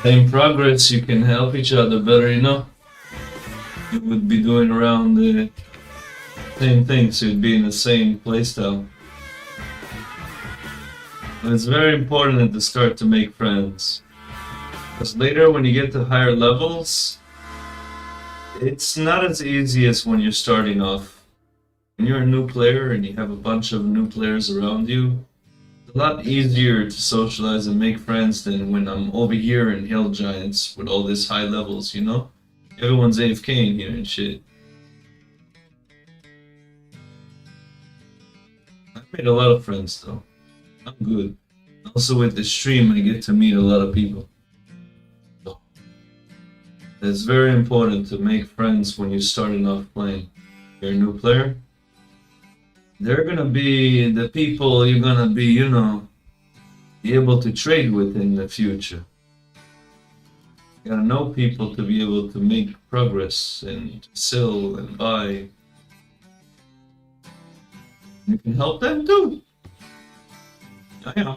In progress, you can help each other better, you know? You would be doing around the same things, so you'd be in the same playstyle. And it's very important to start to make friends. Because later, when you get to higher levels, It's not as easy as when you're starting off. When you're a new player and you have a bunch of new players around you, it's a lot easier to socialize and make friends than when I'm over here in Hill Giants with all these high levels, you know? Everyone's AFK in here and shit. I've made a lot of friends though. I'm good. Also with the stream I get to meet a lot of people. So, it's very important to make friends when you're starting off playing. You're a new player. They're gonna be the people you're gonna be, you know, be able to trade with in the future. You gotta know people to be able to make progress and sell and buy. You can help them too. Yeah.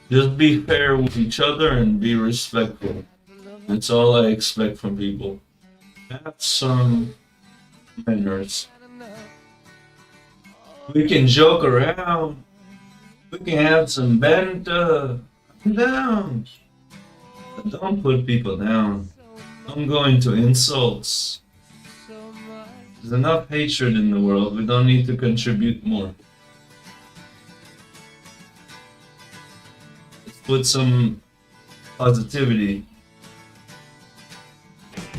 Just be fair with each other and be respectful. That's all I expect from people. Have some manners. We can joke around. We can have some banter. Down. But don't put people down. Don't go into insults. There's enough hatred in the world. We don't need to contribute more. Let's put some positivity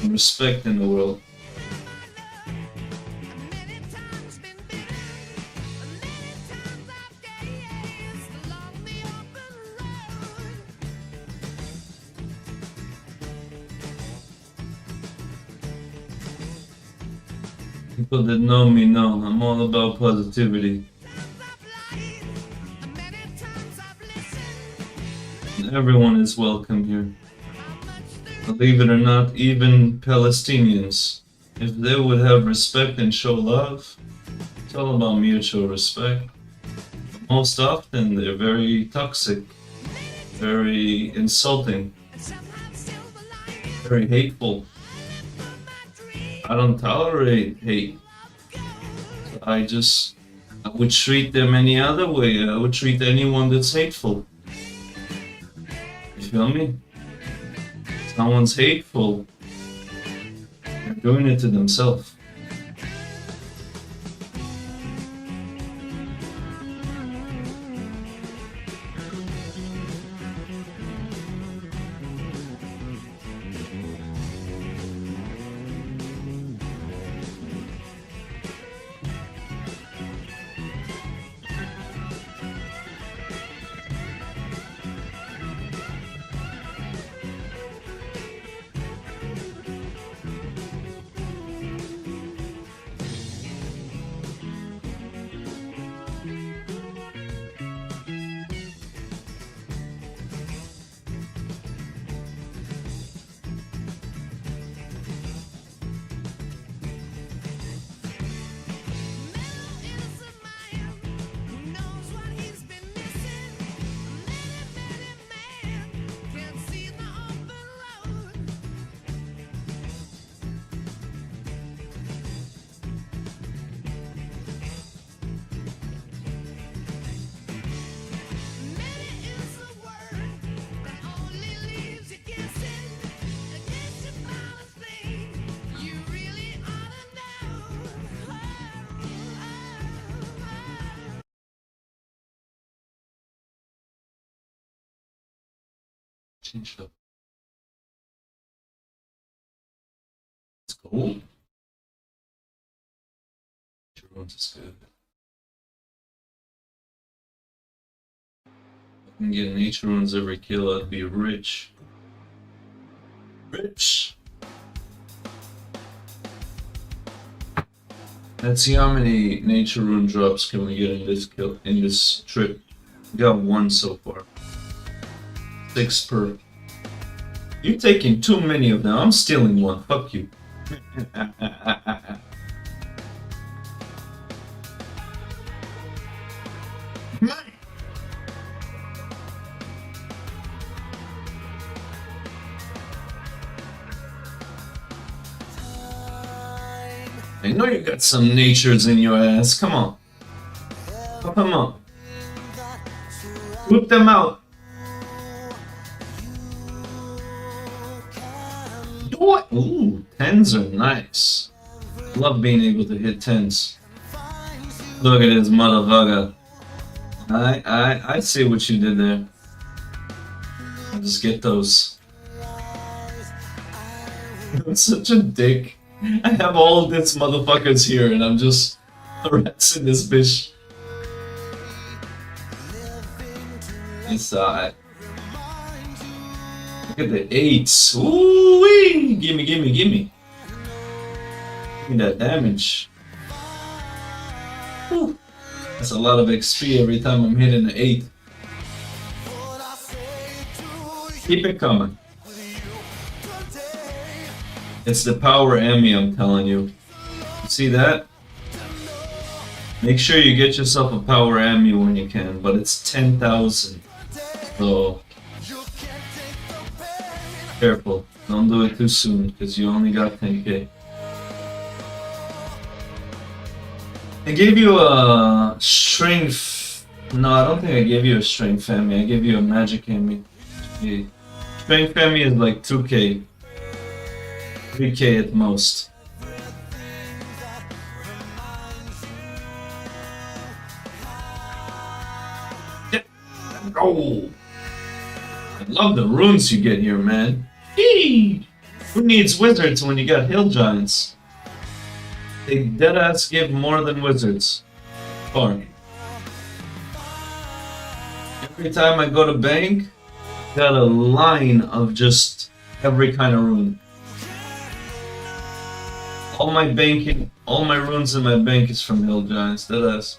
and respect in the world. People that know me know I'm all about positivity. And everyone is welcome here. Believe it or not, even Palestinians, if they would have respect and show love, it's all about mutual respect. But most often they're very toxic, very insulting, very hateful. I don't tolerate hate. I would treat them any other way. I would treat anyone that's hateful. You feel me? If someone's hateful, they're doing it to themselves. Change it up. It's cool. Drones is good. If I can get nature runes every kill, I'd be rich. Rich! Let's see how many nature rune drops can we get in this trip. We got one so far. 6 per. You're taking too many of them. I'm stealing one. Fuck you. I know you got some natures in your ass. Come on. Come on. Put them out. Tens are nice. Love being able to hit tens. Look at this motherfucker. I see what you did there. I'll just get those. I'm such a dick. I have all these motherfuckers here and I'm just harassing this bitch. It's alright. Look at the 8s. Ooh-wee! Gimme, gimme, gimme. Give me that damage. Whew. That's a lot of XP every time I'm hitting the 8. Keep it coming. It's the power Emmy, I'm telling you. You see that? Make sure you get yourself a power Emmy when you can, but it's 10,000. So careful. Don't do it too soon, because you only got 10k. I gave you a strength. No, I don't think I gave you a strength Emmy. I gave you a magic Emmy. Strength Emmy is like 2k. 3k at most. Oh, I love the runes you get here, man. Eee! Who needs wizards when you got hill giants? They deadass give more than wizards. Far. Every time I go to bank, got a line of just every kind of rune. All my runes in my bank is from hill giants. Deadass.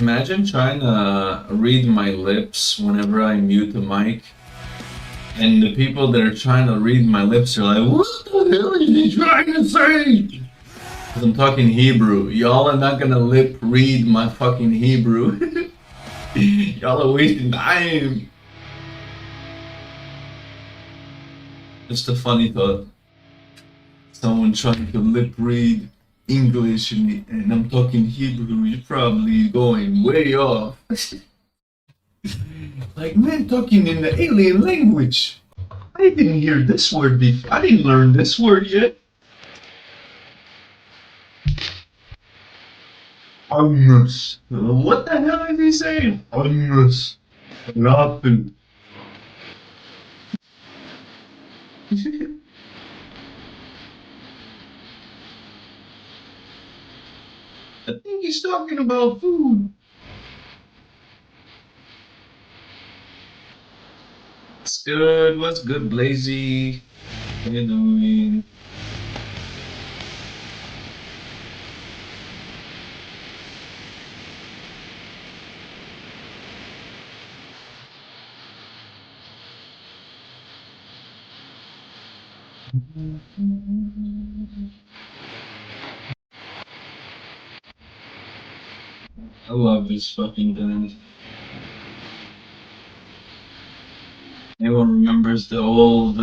Imagine trying to read my lips whenever I mute the mic, and the people that are trying to read my lips are like, what the hell is he trying to say? Because I'm talking Hebrew. Y'all are not gonna lip read my fucking Hebrew. Y'all are wasting time. Just a funny thought. Someone trying to lip read English and I'm talking Hebrew, you're probably going way off. Like, man, talking in the alien language. I didn't hear this word before. I didn't learn this word yet. Angus. What the hell is he saying? Angus. Laughing. I think he's talking about food. What's good? What's good, Blazy? How you doing? I love this fucking band. Anyone remembers the old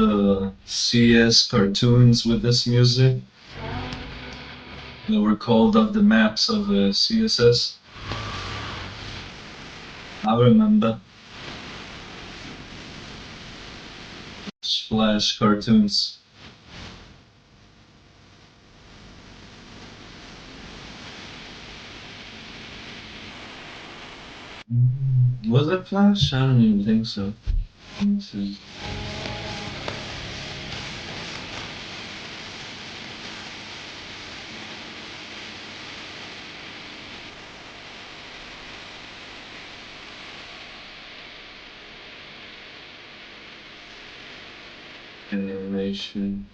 CS cartoons with this music? They were called up the maps of the CSS. I remember. Flash cartoons. Was it Flash? I don't even think so. Let's see. Animation.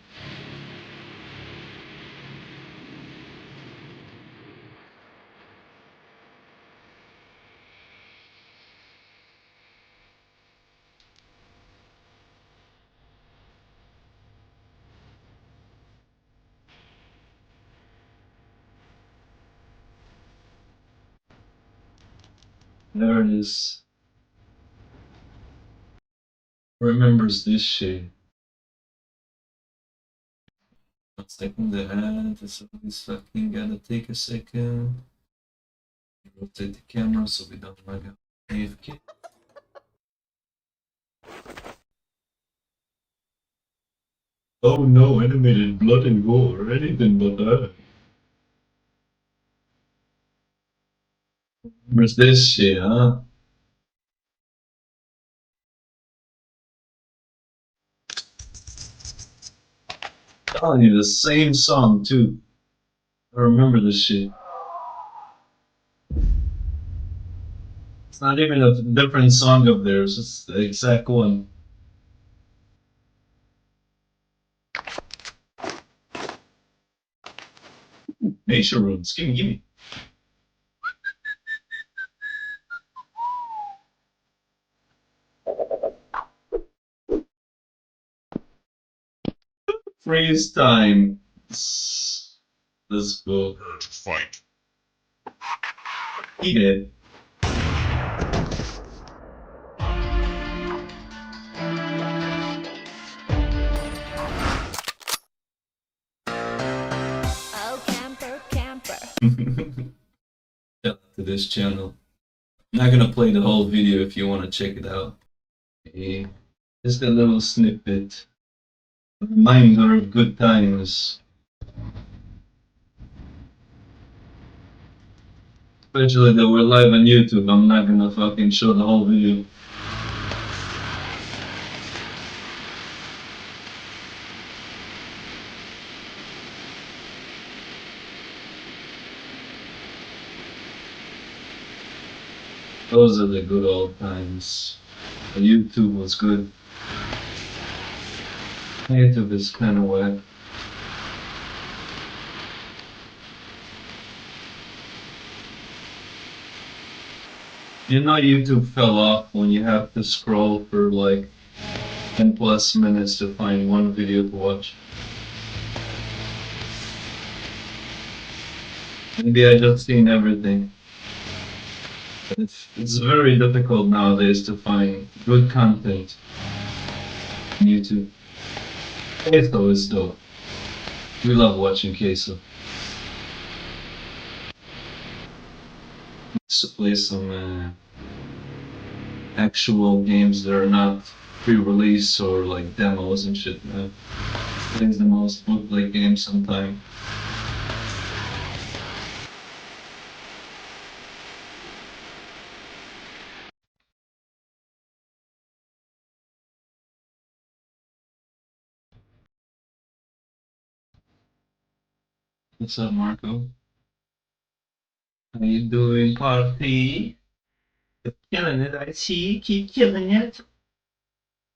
There it is. Remembers this shit. 1 second ahead. This fucking gotta take a second. Rotate the camera so we don't lag out. AFK. Oh no, animated blood and gore, anything but that. Where's this shit, huh? Telling you the same song too. I remember this shit. It's not even a different song of theirs, it's the exact one. Nature runes, gimme. Freeze time. Let's go. To fight. Eat it. Oh, camper, camper. Shout out to this channel. I'm not gonna play the whole video if you want to check it out. Okay. Just a little snippet. A reminder of good times. Especially that we're live on YouTube, I'm not gonna fucking show the whole video. Those are the good old times. YouTube was good. YouTube is kind of whack. You know YouTube fell off when you have to scroll for like 10 plus minutes to find one video to watch. Maybe I just seen everything. But it's very difficult nowadays to find good content on YouTube. Queso is dope. We love watching Queso. Used to play some actual games that are not pre-release or like demos and shit, man. Plays the most bootleg games sometime. What's up, Marco? How you doing, party? Keep killing it, I see. Keep killing it.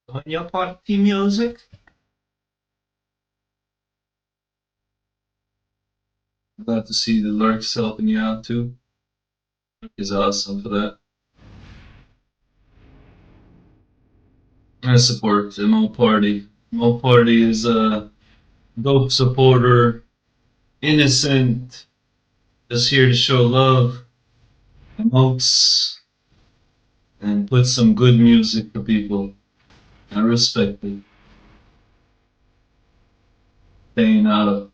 On your party music. Glad to see the lurks helping you out too. Is awesome for that. I support the Mo Party. Mo Party is a dope supporter, innocent, just here to show love, emotes, and put some good music for people. I respect it. Staying out of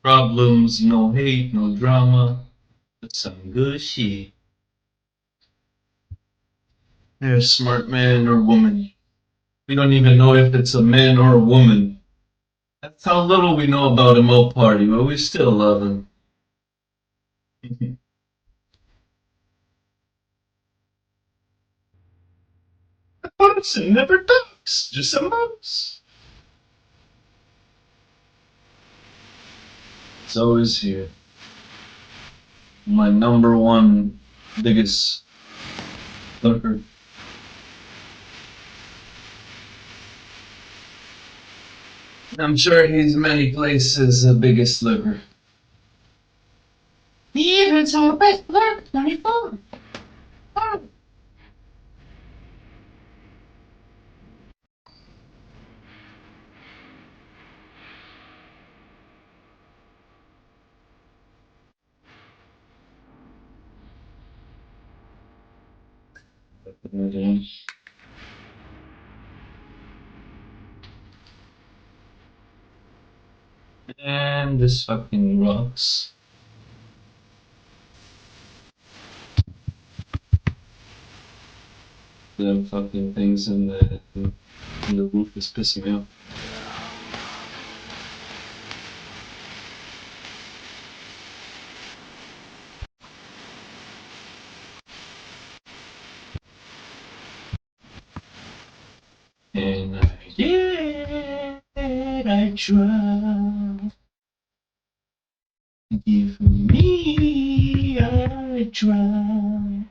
problems, no hate, no drama. That's some good shit. You're a smart man or woman. We don't even know if it's a man or a woman. That's how little we know about him, old party, but we still love him. A person never talks, just a mouse. It's always here. My number one biggest lurker. I'm sure he's many places the biggest lurker. Yeah, it's our best lurk, 24. Oh, And this fucking rocks. The fucking things in the roof is pissing me off. And I try. Give me a try.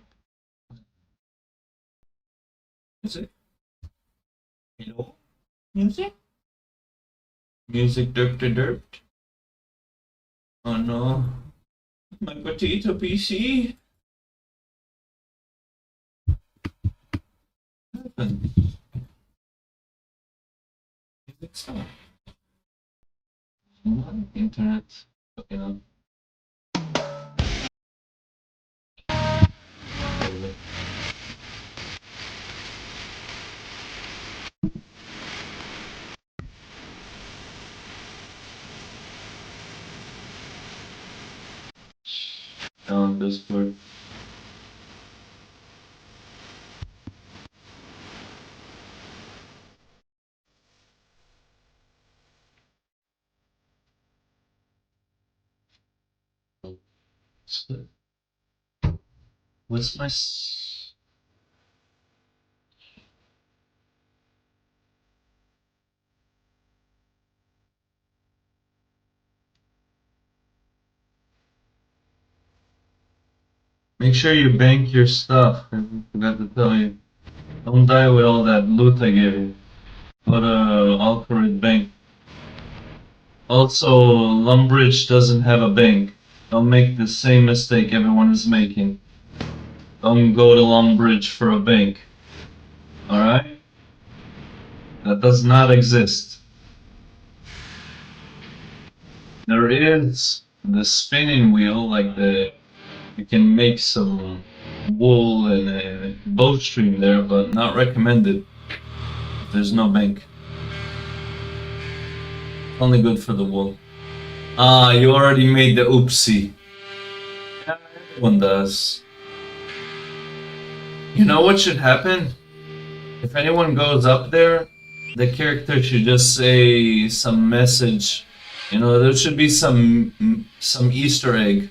Music? Hello? Music? Music Dr. Dirt? Oh no. My potato PC? What happened? Music stop. Internet. Fucking up. Down Discord. What's my Make sure you bank your stuff. I forgot to tell you. Don't die with all that loot I gave you. Go to Alcarid Bank. Also, Lumbridge doesn't have a bank. Don't make the same mistake everyone is making. Don't go to Lumbridge for a bank. Alright? That does not exist. There is the spinning wheel, like you can make some wool and a bowstring there, but not recommended. There's no bank. Only good for the wool. Ah, you already made the oopsie. Yeah, everyone does. You know what should happen? If anyone goes up there, the character should just say some message. You know, there should be some Easter egg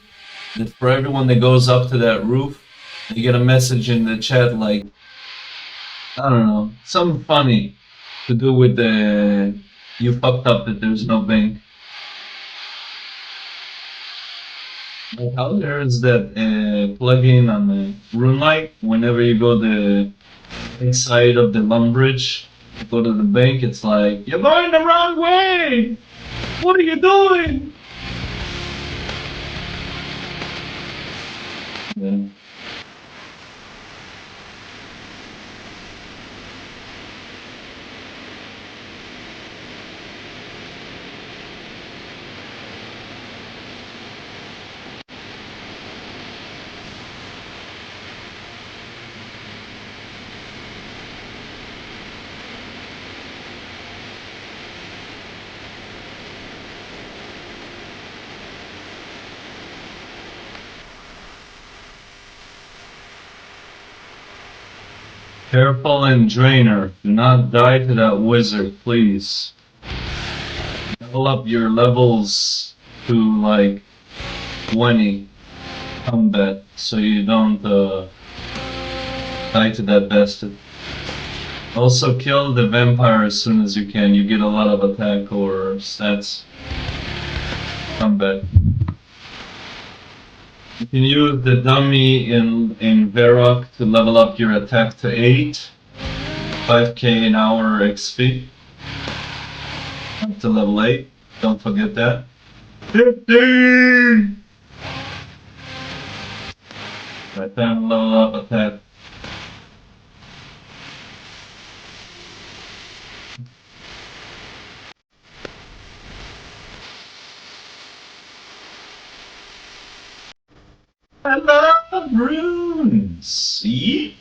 that for everyone that goes up to that roof, they get a message in the chat like, I don't know, something funny to do with the you fucked up that there's no bank. Like how there is that plugin on the RuneLight, whenever you go the inside of the Lumbridge, go to the bank, it's like, you're going the wrong way! What are you doing? Yeah. Careful and Drainer. Do not die to that wizard, please. Level up your levels to like 20 combat so you don't die to that bastard. Also kill the vampire as soon as you can. You get a lot of attack or stats. Combat. You can use the dummy in Varrock to level up your attack to 8. 5k an hour XP. Up to level 8. Don't forget that. 15! Right, time to level up attack. I love runes! See?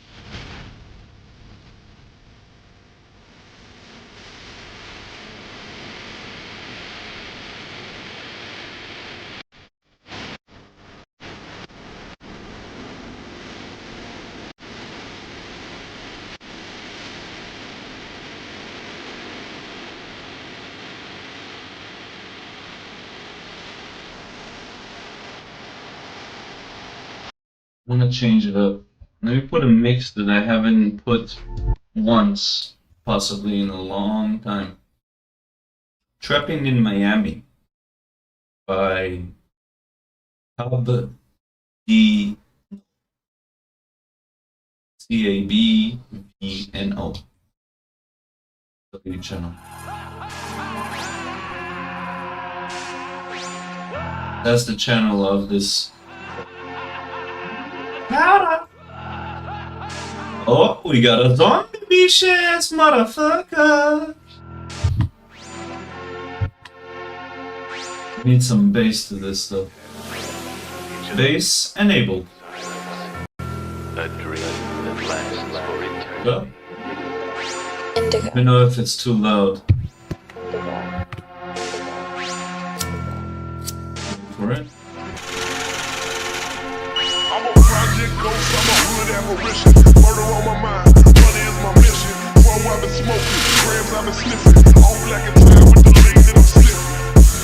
I'm gonna change it up. Let me put a mix that I haven't put once, possibly in a long time. Trapping in Miami by CABVNO. W channel. That's the channel of this. Oh, we got a zombie bitch-ass motherfucker. Need some bass to this stuff. Bass enabled. A dream that lasts for eternity. Go. Let me know if it's too loud. For it. I'm a project ghost, I'm a hood apparition. Murder on my mind, money is my mission. While I've been smoking, grams I've been sniffing. All black and tan with the lean that I'm slipping.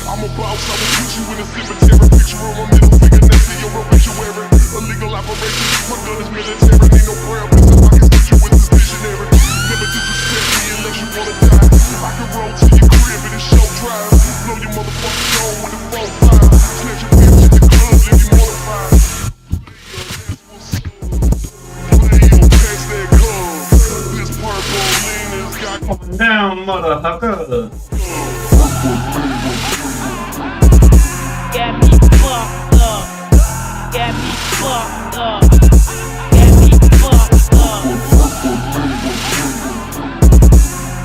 I'm a boss, I will put you in a cemetery. Picture on my middle finger next to your obituary. Illegal operation, my gun is military. Need no prayer, bitch, if I can split you with suspicionary. Never disrespect me unless you wanna die. I can roll to your crib and it's show drive. Blow your motherfucking dome with the 4-5. Snatch your bitch at the club, leave you mortified. Calm down, motherfucker. Get me fucked up. Get me fucked up. Get me fucked up.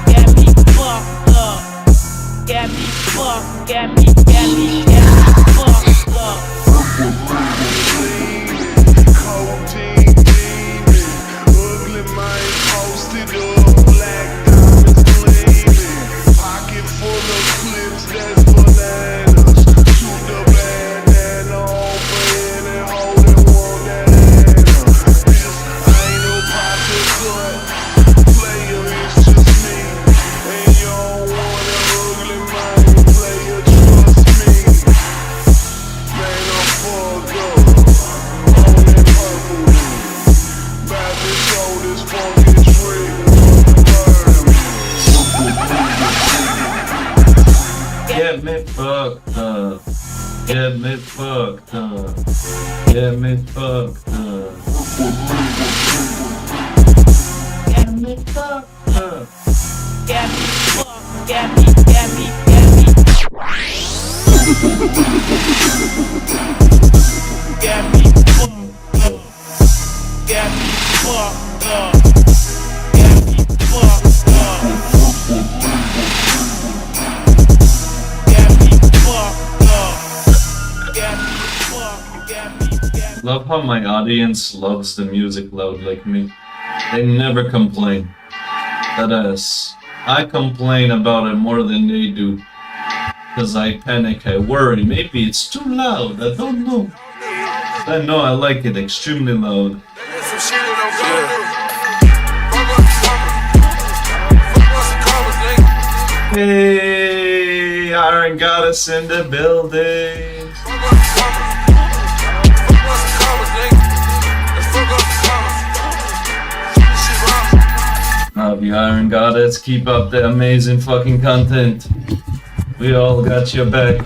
Get me fucked up. Get me fucked. Get me fucked up. Codeine demon, ugly mind posted up, black diamonds gleaming, pocket full of clips that's bananas, shoot the bandana over any hoe that want that Anna. This ain't no pocket cut, player, it's just me, and you don't want an ugly mind player, trust me, man, I'm fucked up. Get me fucked up. Get me fucked up. Get me fucked up. Get me fucked up. Get me fucked. Get me. Get me fucked up. Get me fucked up. Get me fucked up. Get me fucked up. Get me fucked. Love how my audience loves the music loud like me. They never complain. That is, I complain about it more than they do. Cause I panic, I worry, maybe it's too loud, I don't know. I know I like it extremely loud. Some shit that I'm gonna do. Hey, Iron Goddess in the building. Love you, Iron Goddess. Keep up the amazing fucking content. We all got your back.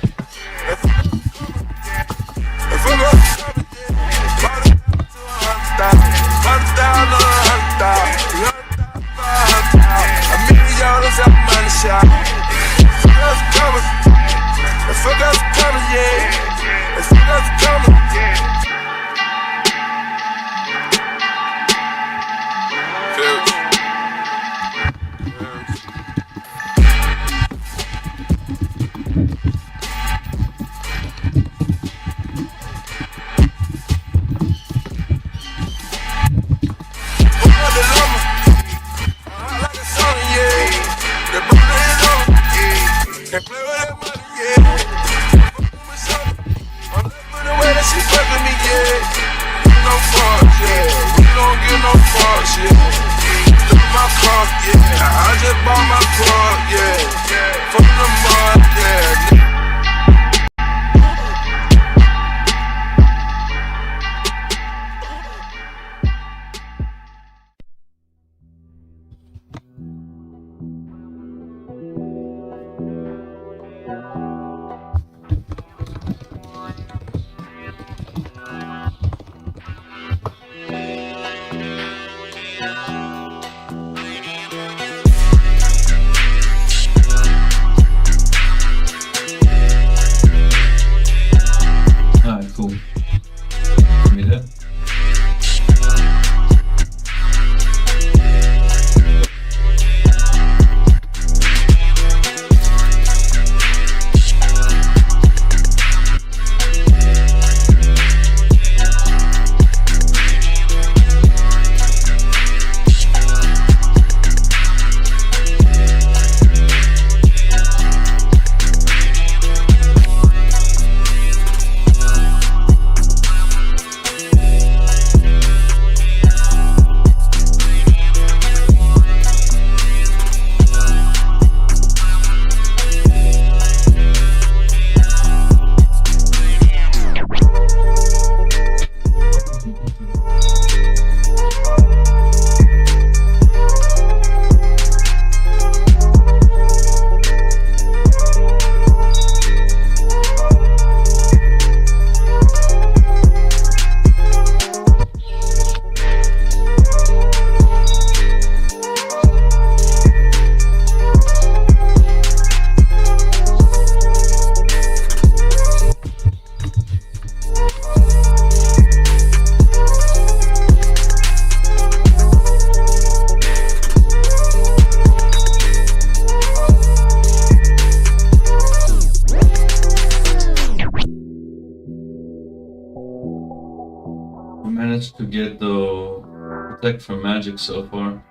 To get the protect from magic so far.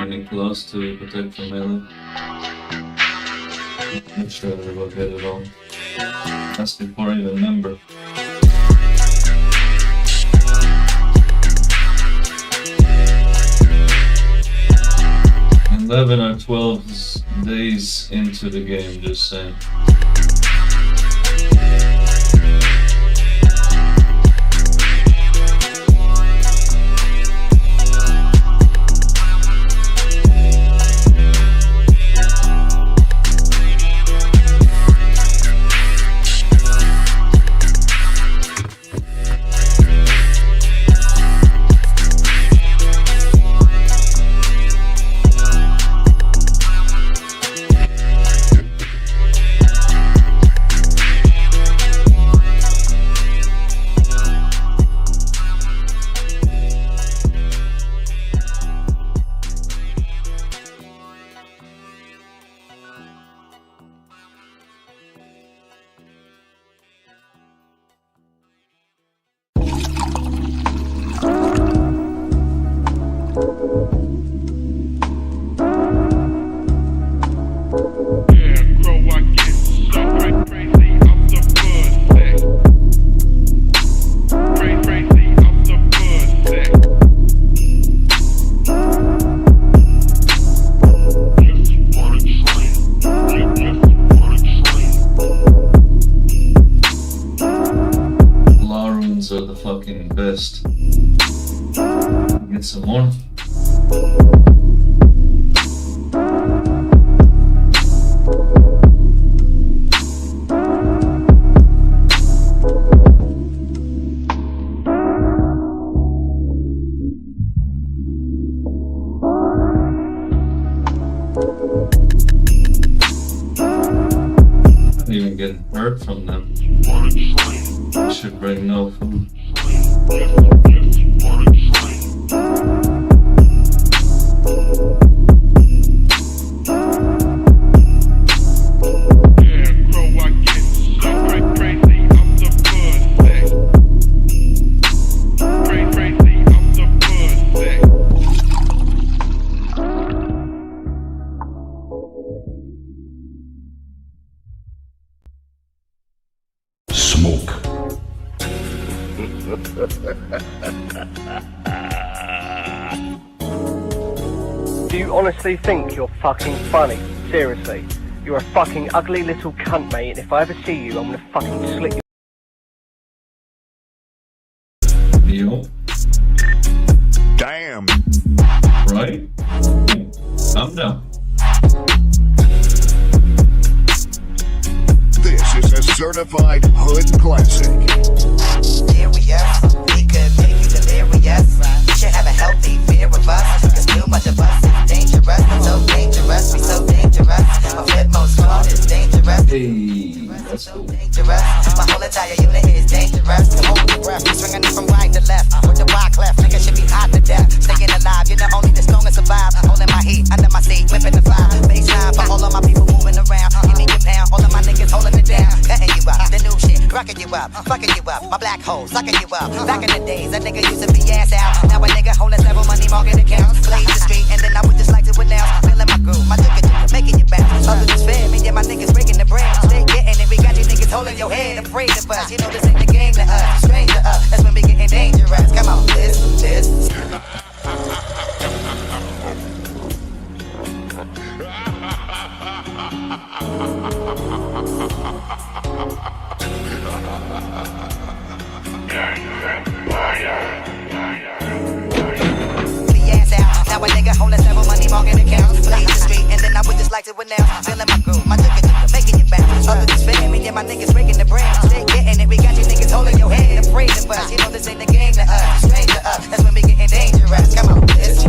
Getting close to protect from melee. I'm not sure we'll get it all. That's before I even remember. And 11 or 12 days into the game, just saying. fucking best. Get some more. Even getting hurt from them. Should bring no food. Smoke. Do you honestly think you're fucking funny? Seriously. You're a fucking ugly little cunt, mate, and if I ever see you, I'm gonna fucking slit you. Yo. Damn. Right? Calm down. This is a certified hood classic. Serious, we could make you delirious. You should have a healthy fear of us, cause too much of us is dangerous. So dangerous, we so dangerous. My flipmost squad is dangerous. Hey, that's So cool. dangerous. My whole entire unit is dangerous. Hold your breath, swinging it from right to left. With the wide clef, nigga should be hot to death. Staying alive, you're the only the strongest survive. Holding my heat under my seat, whipping the fire. Baseline for all of my people moving around. Give me your pound, all of my niggas holding it down. Cutting you up, the new shit, rocking you up, fucking you up. My black hole, sucking you up. Back in the days, a nigga used to be ass out. Now a nigga holding several money market accounts. Blaze the street, and then I would just like to announce. Feeling my groove, my jigger, making you bounce. Others is fair, me and my niggas breaking the bread. Stay getting it, we got you niggas holding your head. Afraid of us, you know this ain't the game to us. Strange to us, that's when we getting dangerous. Come on, this. Now a nigga holding several money market accounts. Blaze the street, and then I would just like to announce. Feeling my groove, my jigger, making you bounce. Others is feeling me and my niggas breaking the brand. Stay getting it, we got you niggas holding your head. Afraid of us, you know this ain't the game to us. Strange to us, that's when we getting dangerous. Come on, this.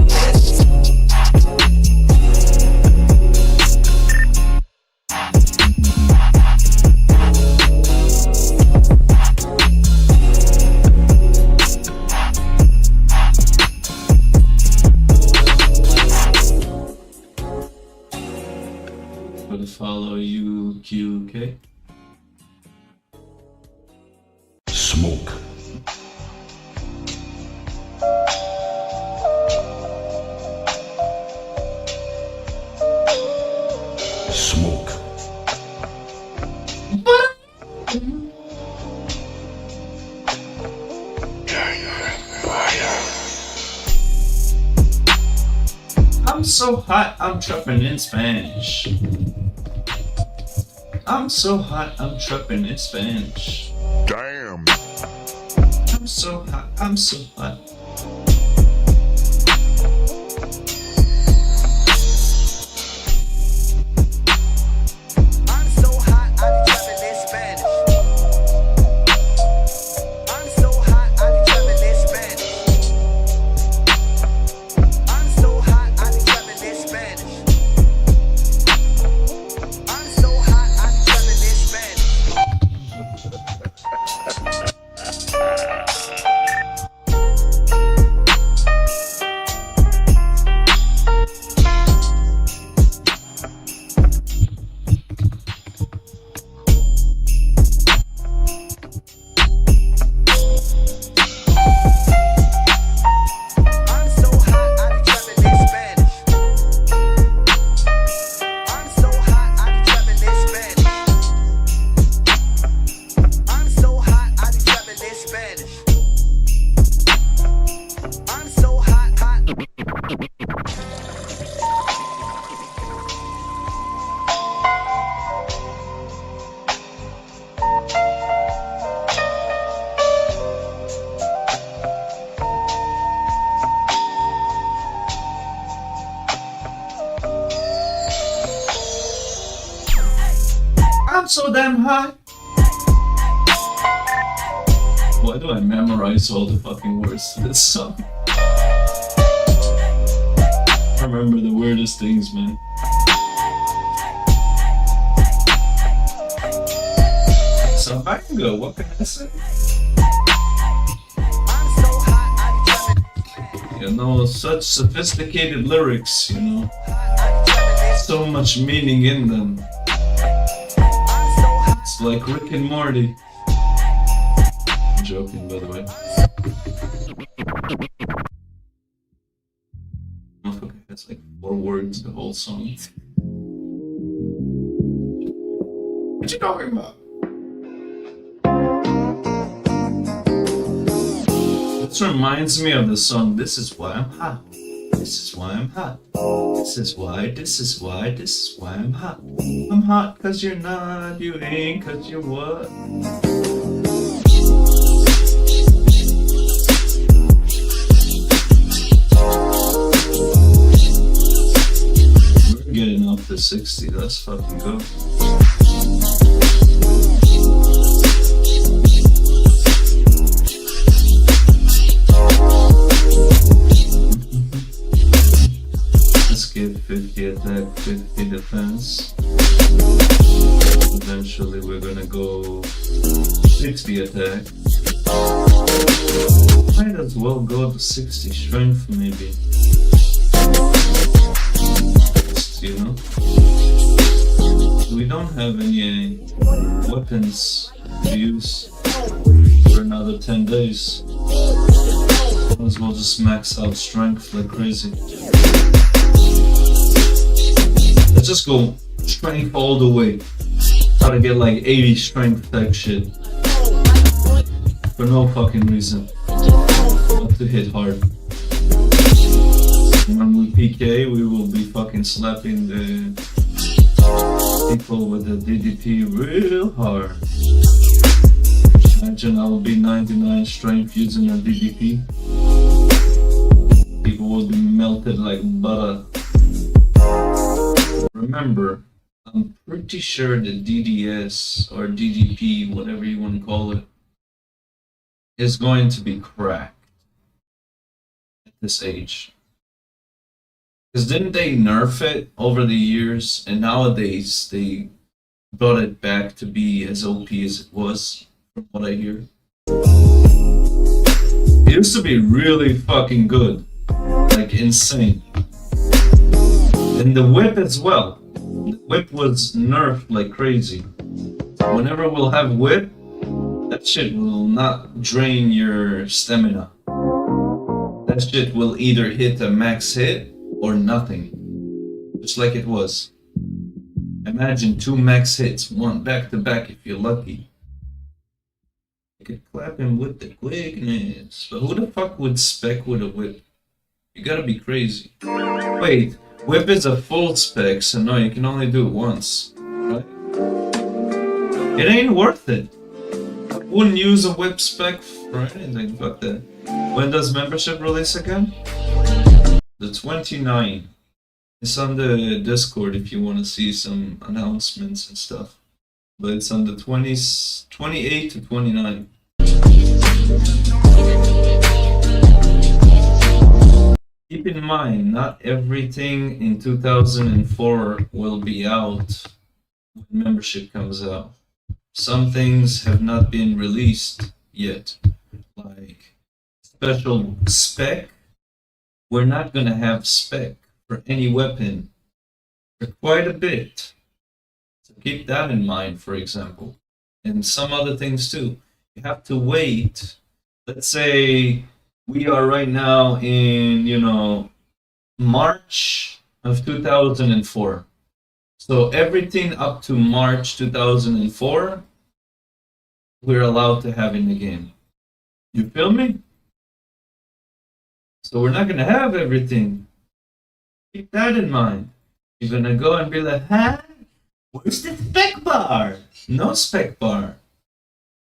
Gonna follow you, QK. Smoke. Smoke. I'm so hot, I'm tripping in Spanish. I'm so hot, I'm tripping in Spanish. Damn. I'm so hot, I'm so hot. I'm so hot, I be trapping in Spanish. I'm so hot, I be trapping in Spanish. I'm so hot, I be trapping in Spanish. I'm so hot, I be trapping in Spanish. I'm so damn high. Why do I memorize all the fucking words to this song? I remember the weirdest things, man. Sabango, what can I say? You know, such sophisticated lyrics, you know. So much meaning in them. It's like Rick and Morty. I'm joking, by the way. Motherfucker has like 4 words the whole song. What you talking about? This reminds me of the song This Is Why I'm Hot. This is why I'm hot. This is why I'm hot. I'm hot cause you're not, you ain't cause you're what? We're getting up to 60, let's fucking go. Give 50 attack, 50 defense. Eventually we're gonna go 60 attack. Might as well go to 60 strength maybe. Just, you know. We don't have any weapons to use for another 10 days. Might as well just max out strength like crazy. Let's just go strength all the way. Try to get like 80 strength type shit. For no fucking reason. Not to hit hard. When we PK, we will be fucking slapping the people with the DDP real hard. Imagine I will be 99 strength using a DDP. People will be melted like butter. Remember, I'm pretty sure the DDS or DDP, whatever you want to call it, is going to be cracked at this age. Because didn't they nerf it over the years, and nowadays they brought it back to be as OP as it was, from what I hear. It used to be really fucking good, like insane. And the whip as well. The whip was nerfed like crazy. Whenever we'll have whip, that shit will not drain your stamina. That shit will either hit a max hit or nothing. Just like it was. Imagine 2 max hits, 1 back to back if you're lucky. You could clap him with the quickness. But who the fuck would spec with a whip? You gotta be crazy. Wait. Whip is a full spec, so no, you can only do it once, right? It ain't worth it. I wouldn't use a whip spec for anything, fuck that. When does membership release again? The 29th. It's on the Discord if you want to see some announcements and stuff. But it's on the 28th to 29th. Keep in mind, not everything in 2004 will be out when membership comes out. Some things have not been released yet, like special spec. We're not gonna have spec for any weapon for quite a bit. So keep that in mind, for example. And some other things too. You have to wait. Let's say we are right now in, you know, March of 2004. So everything up to March 2004, we're allowed to have in the game. You feel me? So we're not gonna have everything. Keep that in mind. You're gonna go and be like, huh? Where's the spec bar? No spec bar.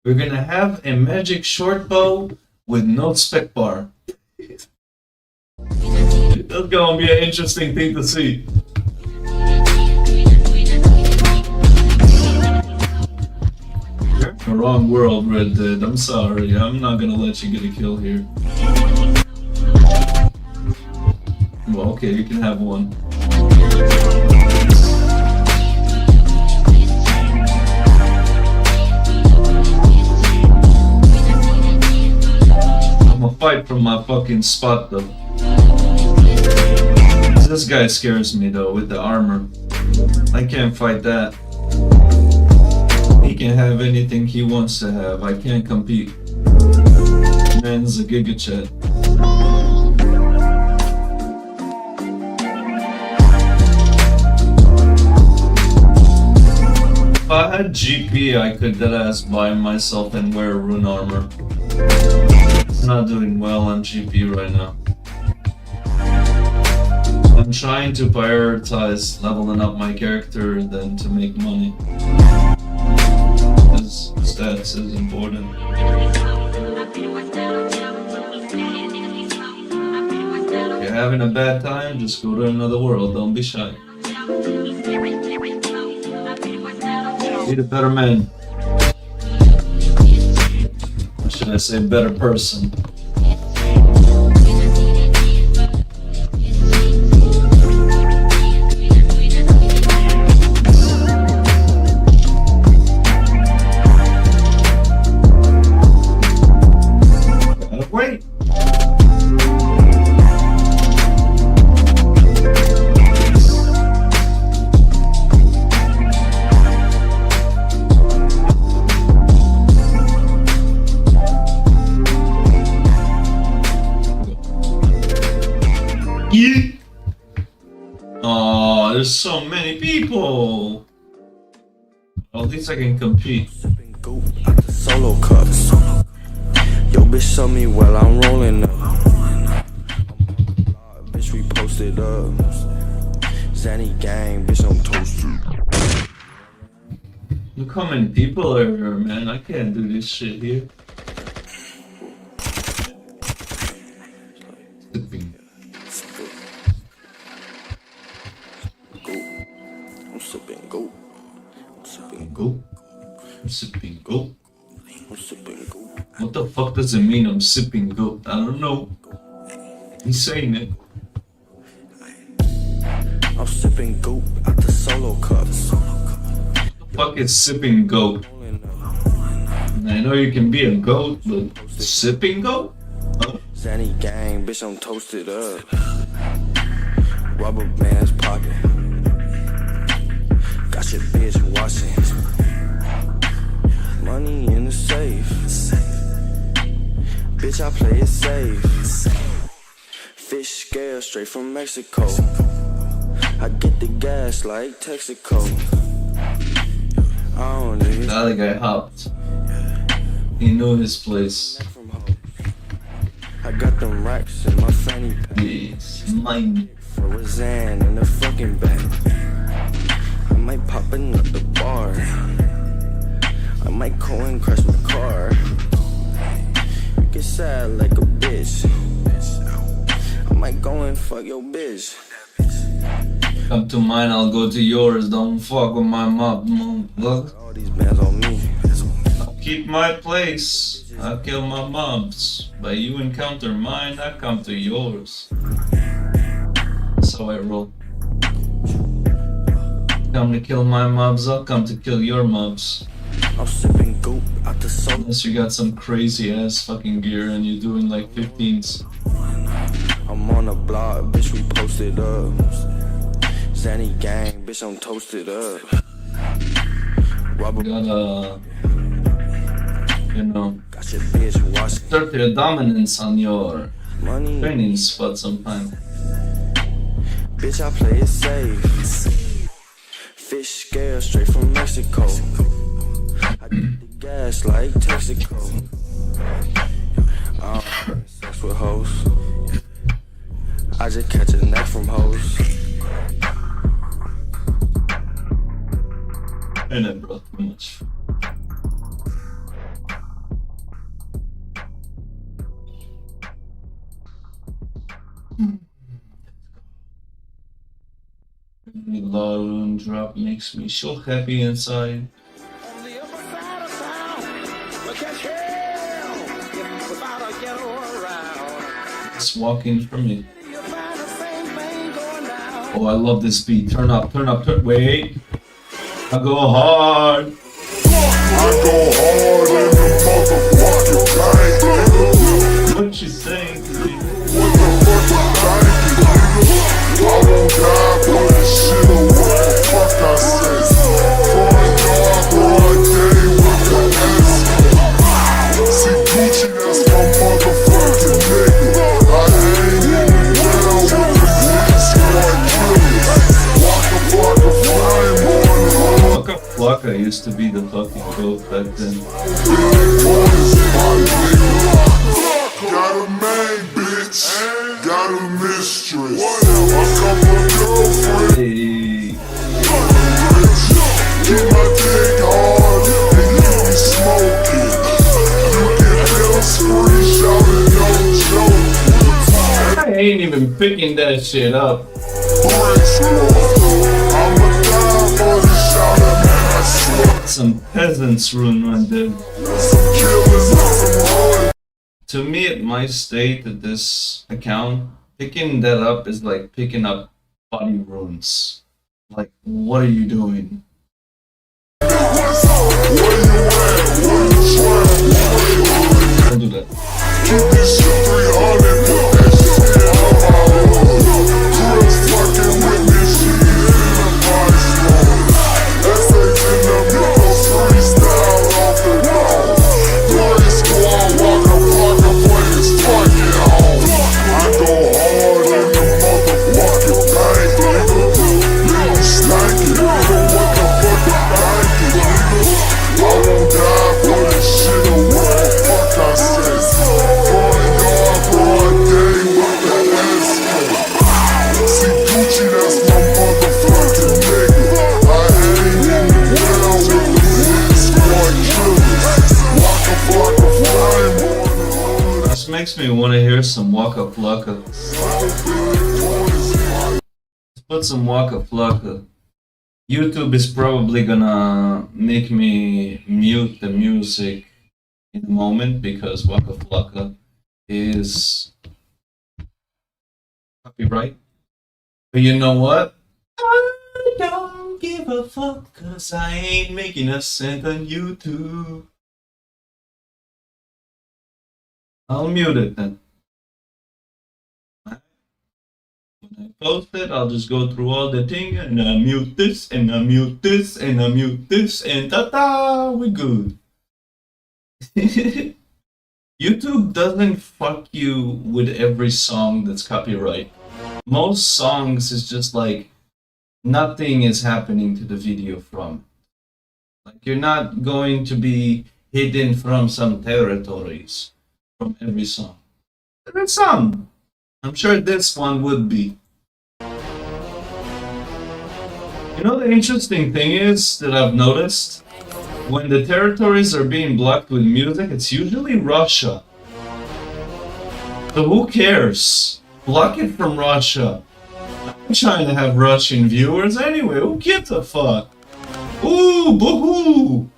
We're gonna have a magic short bow with no spec bar. That's gonna be an interesting thing to see. wrong world, Red Dead. I'm sorry. I'm not gonna let you get a kill here. Well, okay, you can have one. I'm gonna fight from my fucking spot though. This guy scares me though with the armor. I can't fight that. He can have anything he wants to have. I can't compete. Man's a giga chat. If I had GP, I could deadass buy myself and wear rune armor. I'm not doing well on GP right now. I'm trying to prioritize leveling up my character than to make money. Because stats is important. If you're having a bad time, just go to another world. Don't be shy. Be the better man. Or should I say better person? Gotta wait. Oh, there's so many people. Well, at least I can compete. Solo cups. Yo, bitch, show me while I'm rolling up. Bitch, we posted up. Zanny gang, bitch, I'm toasted. Look how many people are here, man. I can't do this shit here. I'm sipping goat. I'm sipping Go. I'm sipping goat. I'm sipping goat. What the fuck does it mean I'm sipping goat? I don't know. He's saying it. I'm sipping goat out the solo cups. What the fuck is sipping goat? I know you can be a goat, but sipping goat? Oh. Zanny gang, bitch, I'm toasted up. Rubber bands popping. Got your bitch washing. Money in the safe. Bitch, I play it safe. Fish scale straight from Mexico. I get the gas like Texaco. I don't need The other guy hopped. He knew his place. I got them racks in my fanny pack. Yes, mine. For a Zan in the fucking back. I might pop another the bar. I might go and crash my car. Get sad like a bitch. I might go and fuck your bitch. Come to mine, I'll go to yours. Don't fuck with my mob. Look, All these bands on me. I'll keep my place. I'll kill my mobs. But you encounter mine, I come to yours. That's how I roll. Come to kill my mobs, I'll come to kill your mobs. I'm sipping goop out the soul. Unless you got some crazy ass fucking gear and you're doing like 15s. I'm on a block, bitch, we posted up. Zanny gang, bitch, I'm toasted up. Rubber Gotta, you know, got your bitch washing. assert your dominance on your Money, training spot sometime. bitch, I play it safe. Fish scale straight from Mexico. I get the gas like Texaco. I don't have sex with hoes. I just catch a neck from hoes. And I brought too much. Every Laroon drop makes me so happy inside. On the other side of town, It's walking for me. Oh, I love this beat. Turn up, turn up, turn. Wait. I go hard. What you saying? Waka used to be the fucking goat back then. Got a main bitch, got a mistress, a couple of girlfriends. Hey. Keep my dick hard and you be smoking. You get pills free, shouting no joke. I ain't even picking that shit up. I'ma die for this shouting, man, I swear. Some peasants run right there. Some killers and some hoes. To me, at my state at this account, picking that up is like picking up body runes. Like, what are you doing? Don't do that. Keep this shit 300, put that shit on my hood. Girls fucking with me, she in the vice mode. Essays in the middle, freestyle off the dome. Dirty squad, walker, play this fucking home. I go hard in the motherfucking bank, nigga. Leave stanky, nigga, what the fuck you thinking, nigga? I won't die for this shit, or what the fuck I say. Front yard, broad day with the escort. See Gucci, that's my motherfucking nigga. I ain't in the ground with the big squad killers. Waka flocka flame on the hood. This makes me want to hear some Waka Flocka. Let's put some Waka Flocka. YouTube is probably gonna make me mute the music in a moment because Waka Flocka is copyright. But you know what? I don't give a fuck cause I ain't making a cent on YouTube. I'll mute it then. When I post it, I'll just go through all the thing and I mute this and I mute this and I mute this and ta-da, we're good. YouTube doesn't fuck you with every song that's copyright. Most songs is just like nothing is happening to the video from. Like you're not going to be hidden from some territories from every song. There are some. I'm sure this one would be. You know, the interesting thing is that I've noticed when the territories are being blocked with music, it's usually Russia. So who cares? Block it from Russia. I'm trying to have Russian viewers anyway. Who gives a fuck? Ooh, boo-hoo!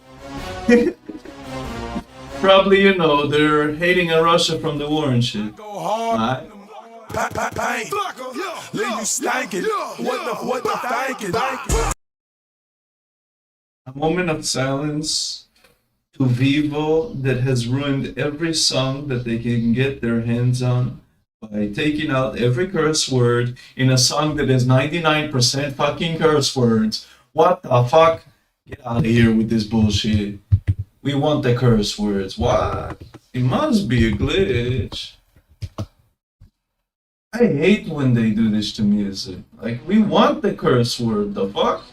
Probably, you know, they're hating on Russia from the war and shit. Alright. Leave you stankin'. What the thinking? A moment of silence to Vivo that has ruined every song that they can get their hands on by taking out every curse word in a song that is 99% fucking curse words. What the fuck? Get out of here with this bullshit. We want the curse words. What? It must be a glitch. I hate when they do this to music. Like, we want the curse word. The fuck?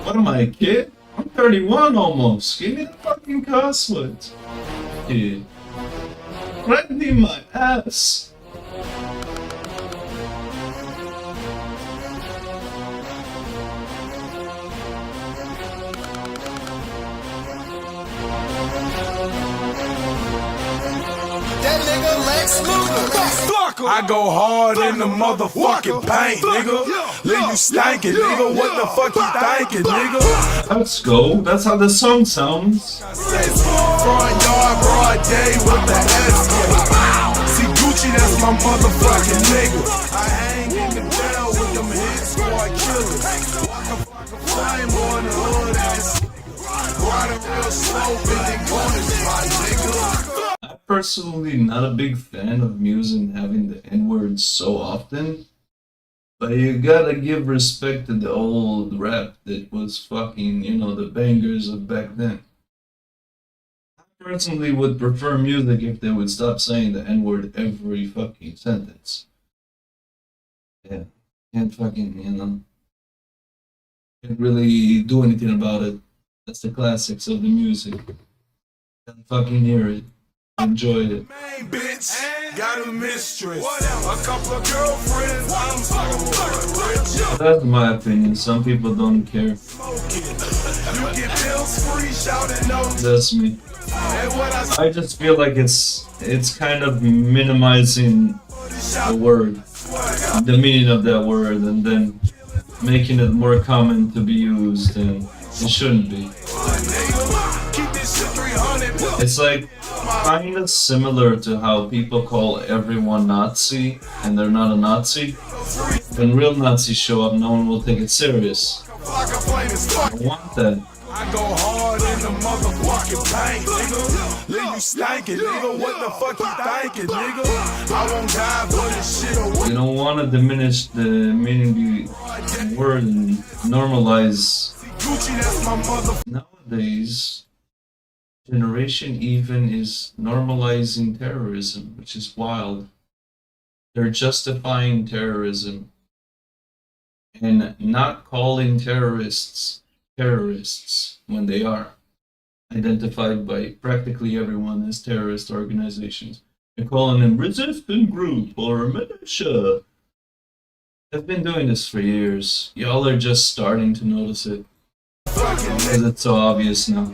What am I, a kid? I'm 31 almost. Give me the fucking curse words. Kid. Right in my ass. I go hard in the motherfucking paint, nigga. Leave you stankin', nigga. What the fuck you thinking, nigga? Let's go. That's how the song sounds. Front yard, broad day with the SK. See Gucci, that's my motherfucking nigga. I hang in the jail with them hit squad killers. Walk a flame on the hood ass. Riding real slow, bending corners, my nigga. I'm personally not a big fan of music having the N-word so often. But you gotta give respect to the old rap that was fucking, you know, the bangers of back then. I personally would prefer music if they would stop saying the N-word every fucking sentence. Yeah, can't fucking, you know, can't really do anything about it. That's the classics of the music. Can't fucking hear it. Enjoy it. Main bitch, got a mistress. A couple of girlfriends, I'm so rich. That's my opinion. Some people don't care. You get bills free, shouting no. That's me. I just feel like it's kind of minimizing the word, the meaning of that word, and then making it more common to be used, and it shouldn't be. It's like kind of similar to how people call everyone Nazi and they're not a Nazi. When real Nazis show up, no one will take it serious. I don't want that. I go hard in the motherfucking paint, nigga. Leave you stankin', nigga. What the fuck you thinking, nigga? I won't die for this shit away. You don't want to diminish the meaning of the word and normalize. Gucci, that's my motherfucker. Nowadays, generation even is normalizing terrorism, which is wild. They're justifying terrorism and not calling terrorists when they are identified by practically everyone as terrorist organizations. They're calling them resistant group or militia. They've been doing this for years. Y'all are just starting to notice it because it's so obvious now.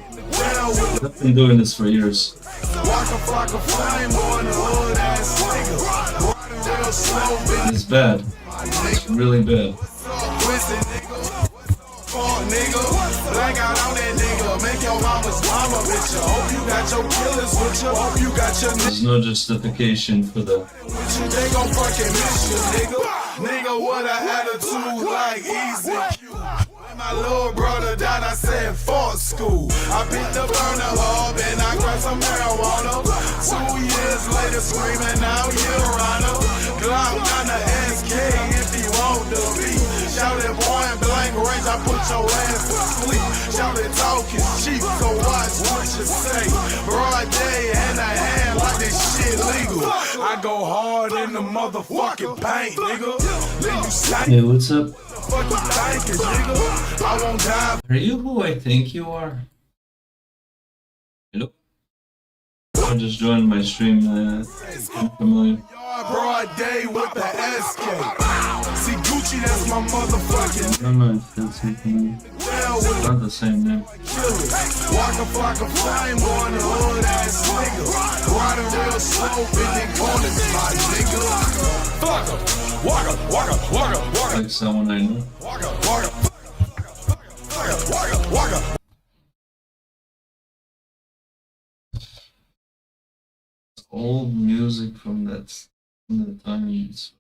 They've been doing this for years. It's bad. It's really bad. Black out on that nigga, make your mama's mama bitch. Hope you got your killers with you. Hope you got your. There's no justification for that. They gon' fucking miss you, nigga. Nigga, what a attitude like easy. When my little brother died, I said fuck school. I picked up on the hub and I grabbed some marijuana. 2 years later, screaming out, you're on Glock on the SK if you want to be. Shout it point blank range, I put your ass to sleep. Shout it talk is cheap, so watch what you say. Broad day and a hand like this shit legal. I go hard in the motherfucking paint, nigga. Hey, what's up? Are you who I think you are? Hello? I just joined my stream, I'm familiar. Broad day with the SK. See Gucci, that's my motherfucking. I don't know if that's something. It's not the same name. Walk a flock of flame on the hood ass nigga. Riding real slow, bending corners, my nigga. Fuck em. Walk em. Like someone I know. Walk em. Old music from the times.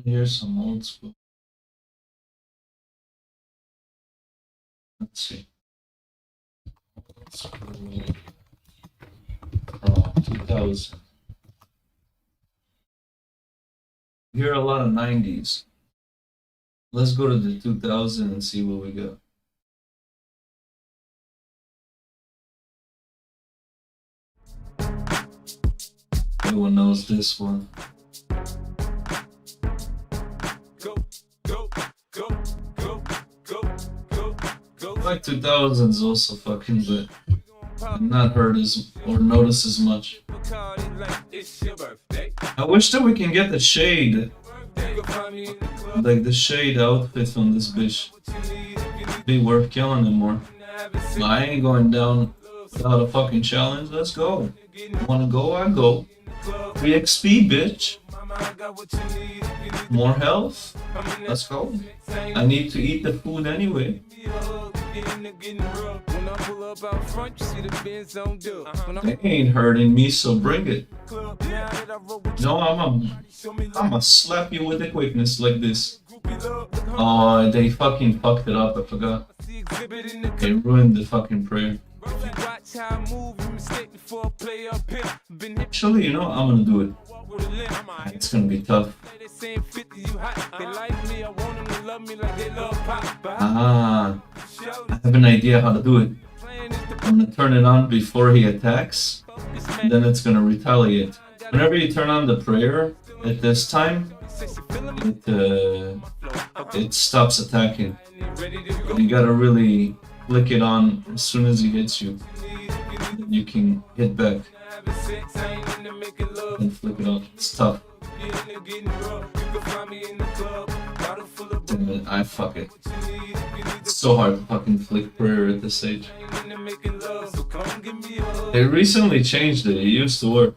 Here's some old school. Let's see. Old school. 2000. We hear a lot of 90s. Let's go to the 2000s and see what we got. Everyone knows this one. Like 2000s also fucking, but not heard as or noticed as much. I wish that we can get the shade, like the shade outfit on this bitch. Be worth killing him more. I ain't going down without a fucking challenge. Let's go. Wanna go? I go. 3 XP, bitch. More health? Let's go. I need to eat the food anyway. They ain't hurting me, so bring it. No, I'ma slap you with the quickness like this. Oh, they fucking fucked it up, I forgot. They ruined the fucking prayer. Actually, you know, I'm gonna do it. It's gonna be tough. Ah, I have an idea how to do it. I'm gonna turn it on before he attacks, then it's gonna retaliate. Whenever you turn on the prayer at this time, it stops attacking. You gotta really flick it on as soon as he hits you. You can hit back and flick it off. It's tough. Damn it, I fuck it. It's so hard to fucking flick prayer at this age. They recently changed it. It used to work.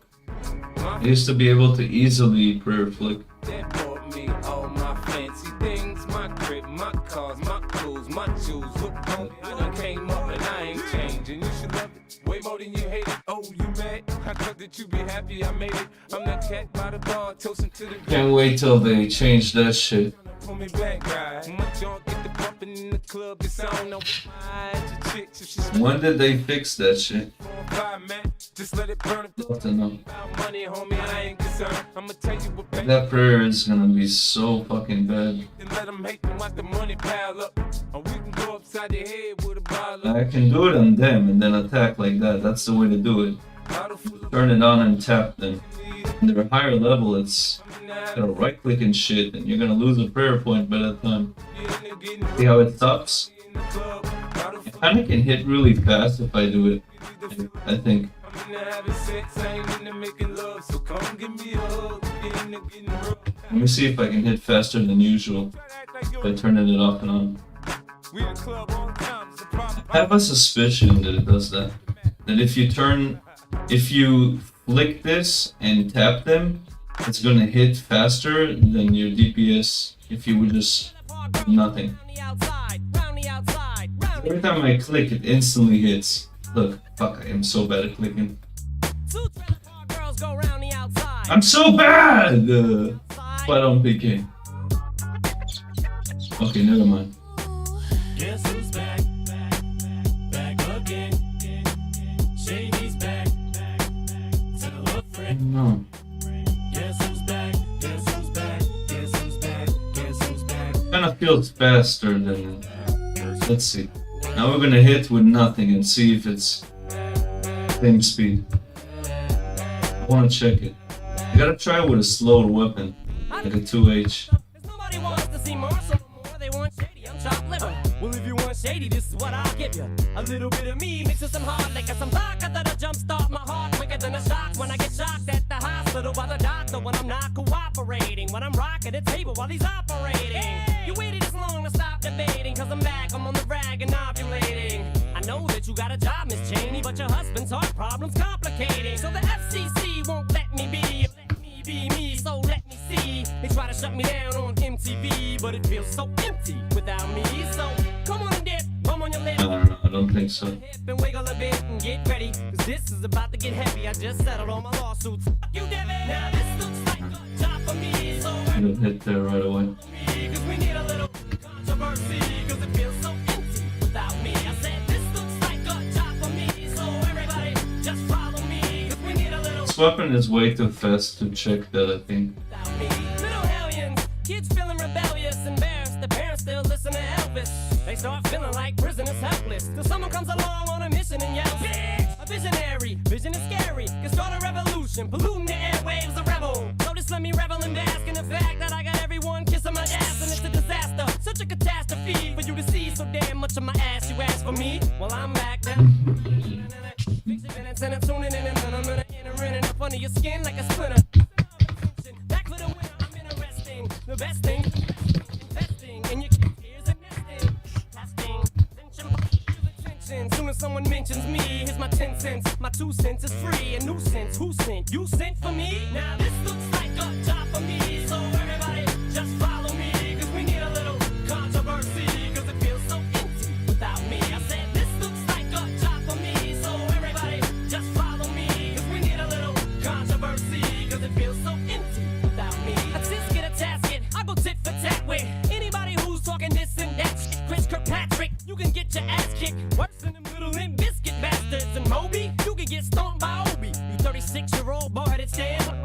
I used to be able to easily prayer flick. Can't wait till they change that shit. When did they fix that shit? Love to know. That prayer is gonna be so fucking bad. I can do it on them and then attack like that. That's the way to do it. Turn it on and tap them. When they're higher level, it's gonna right click and shit, and you're gonna lose a prayer point by that time. See how it stops? I kinda can hit really fast if I do it, I think. Let me see if I can hit faster than usual by turning it off and on. I have a suspicion that it does that. That if you flick this and tap them, it's gonna hit faster than your DPS if you would just do nothing. Every time I click, it instantly hits. Look, fuck, I am so bad at clicking. I'm so bad! But I'm picking. Okay, never mind. Guess who's back? Back again. Shady's back. Tell a friend. No. Guess who's back? Guess who's back? Guess who's back? Guess who's back? Kinda feels faster than. Let's see. Now we're gonna hit with nothing and see if it's same speed. I wanna check it. I gotta try with a slower weapon, like a 2H. Nobody wants to see more, so more they want shady. I'm chopped liver. Well, if you want shady, this is what I'll give you. A little bit of me mixed with some hard liquor, some vodka that'll jumpstart my heart quicker than a shock when I get shocked at the hospital by the doctor when I'm not cooperating. When I'm rocking the table while he's operating. You waited this long to stop debating, cause I'm back, I'm on the rag and ovulating. I know that you got a job, Miss Cheney, but your husband's heart problem's complicating. So the FCC won't let me be me, so let me see. They try to shut me down on MTV, but it feels so empty without me. So come on and dip, bum on your lip. I don't think so. And wiggle a bit and get ready, cause this is about to get heavy. I just settled all my lawsuits. Fuck you, Devin. Now this looks like a job for me, so It'll hit there right away. cause we need a little controversy, cause it feels so empty without me. I said this looks like a job for me, so everybody just follow me, cause we need a little. This weapon is way too fast to check that, I think. Little hellions, kids feeling rebellious, embarrassed. The parents still listen to Elvis. They start feeling like prisoners helpless. Till someone comes along on a mission and yells, bitch! A visionary, vision is scary. Can start a revolution, polluting the airwaves, a rebel. So just let me revel and bask in the fact that I got everyone kissing my ass and it's a disaster. Such a catastrophe for you to see so damn much of my ass. You ask for me? Well, I'm back now. And I'm tuning in and I'm gonna enter in and up under your skin like a splinter. Back for the winner, I'm interesting. The best thing, investing in your ears and nesting. Testing, attention. Soon as someone mentions me, here's my 10 cents. My 2 cents is free, a nuisance. Who sent? You sent for me? Now this looks like a job for me. So everybody just follow me, cause we need a little controversy, cause it feels so empty without me. I said this looks like a job for me. So everybody just follow me, cause we need a little controversy, cause it feels so empty without me. A tisket, a tasket, I go tit for tat with anybody who's talking this and that shit. Chris Kirkpatrick, you can get your ass kicked worse than them little Limp Biscuit bastards. And Moby, you can get stomped by Obi. You 36-year-old boy that stands up.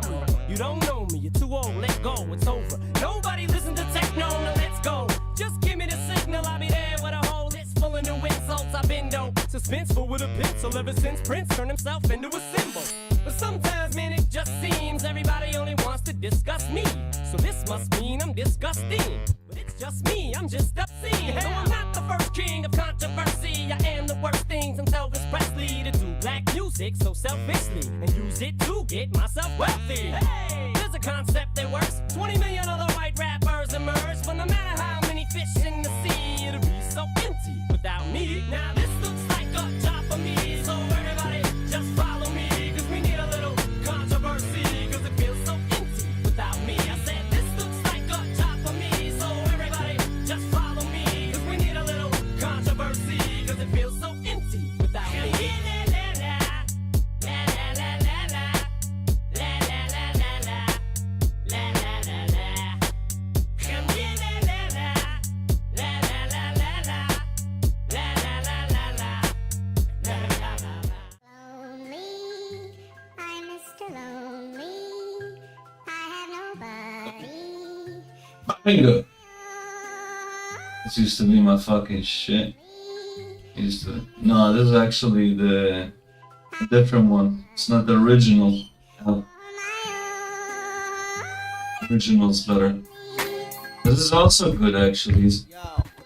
You don't know me, you're too old, let go, it's over. Nobody listen to techno, now let's go. Just give me the signal, I'll be there with a whole list full of new insults. I've been dope, suspenseful with a pencil ever since Prince turned himself into a symbol. But sometimes, man, it just seems everybody only wants to discuss me. So this must mean I'm disgusting. But it's just me, I'm just obscene. Though I'm not the first king of controversy, I am the worst things I'm Elvis Presley to do black music so selfishly and use it to get myself wealthy. Hey, there's a concept that works. 20 million other white rappers emerge, but no matter how many fish in the sea, it'll be so empty without me. Now this looks like a job for me, so everybody just follow me, cause we need a little controversy, cause it feels so empty without me. I said this looks like a job for me, so everybody just follow me, cause we need a little controversy, cause it feels so empty without me. Bingo. This used to be my fucking shit. No, this is actually the different one. It's not the original. Original's better. This is also good, actually.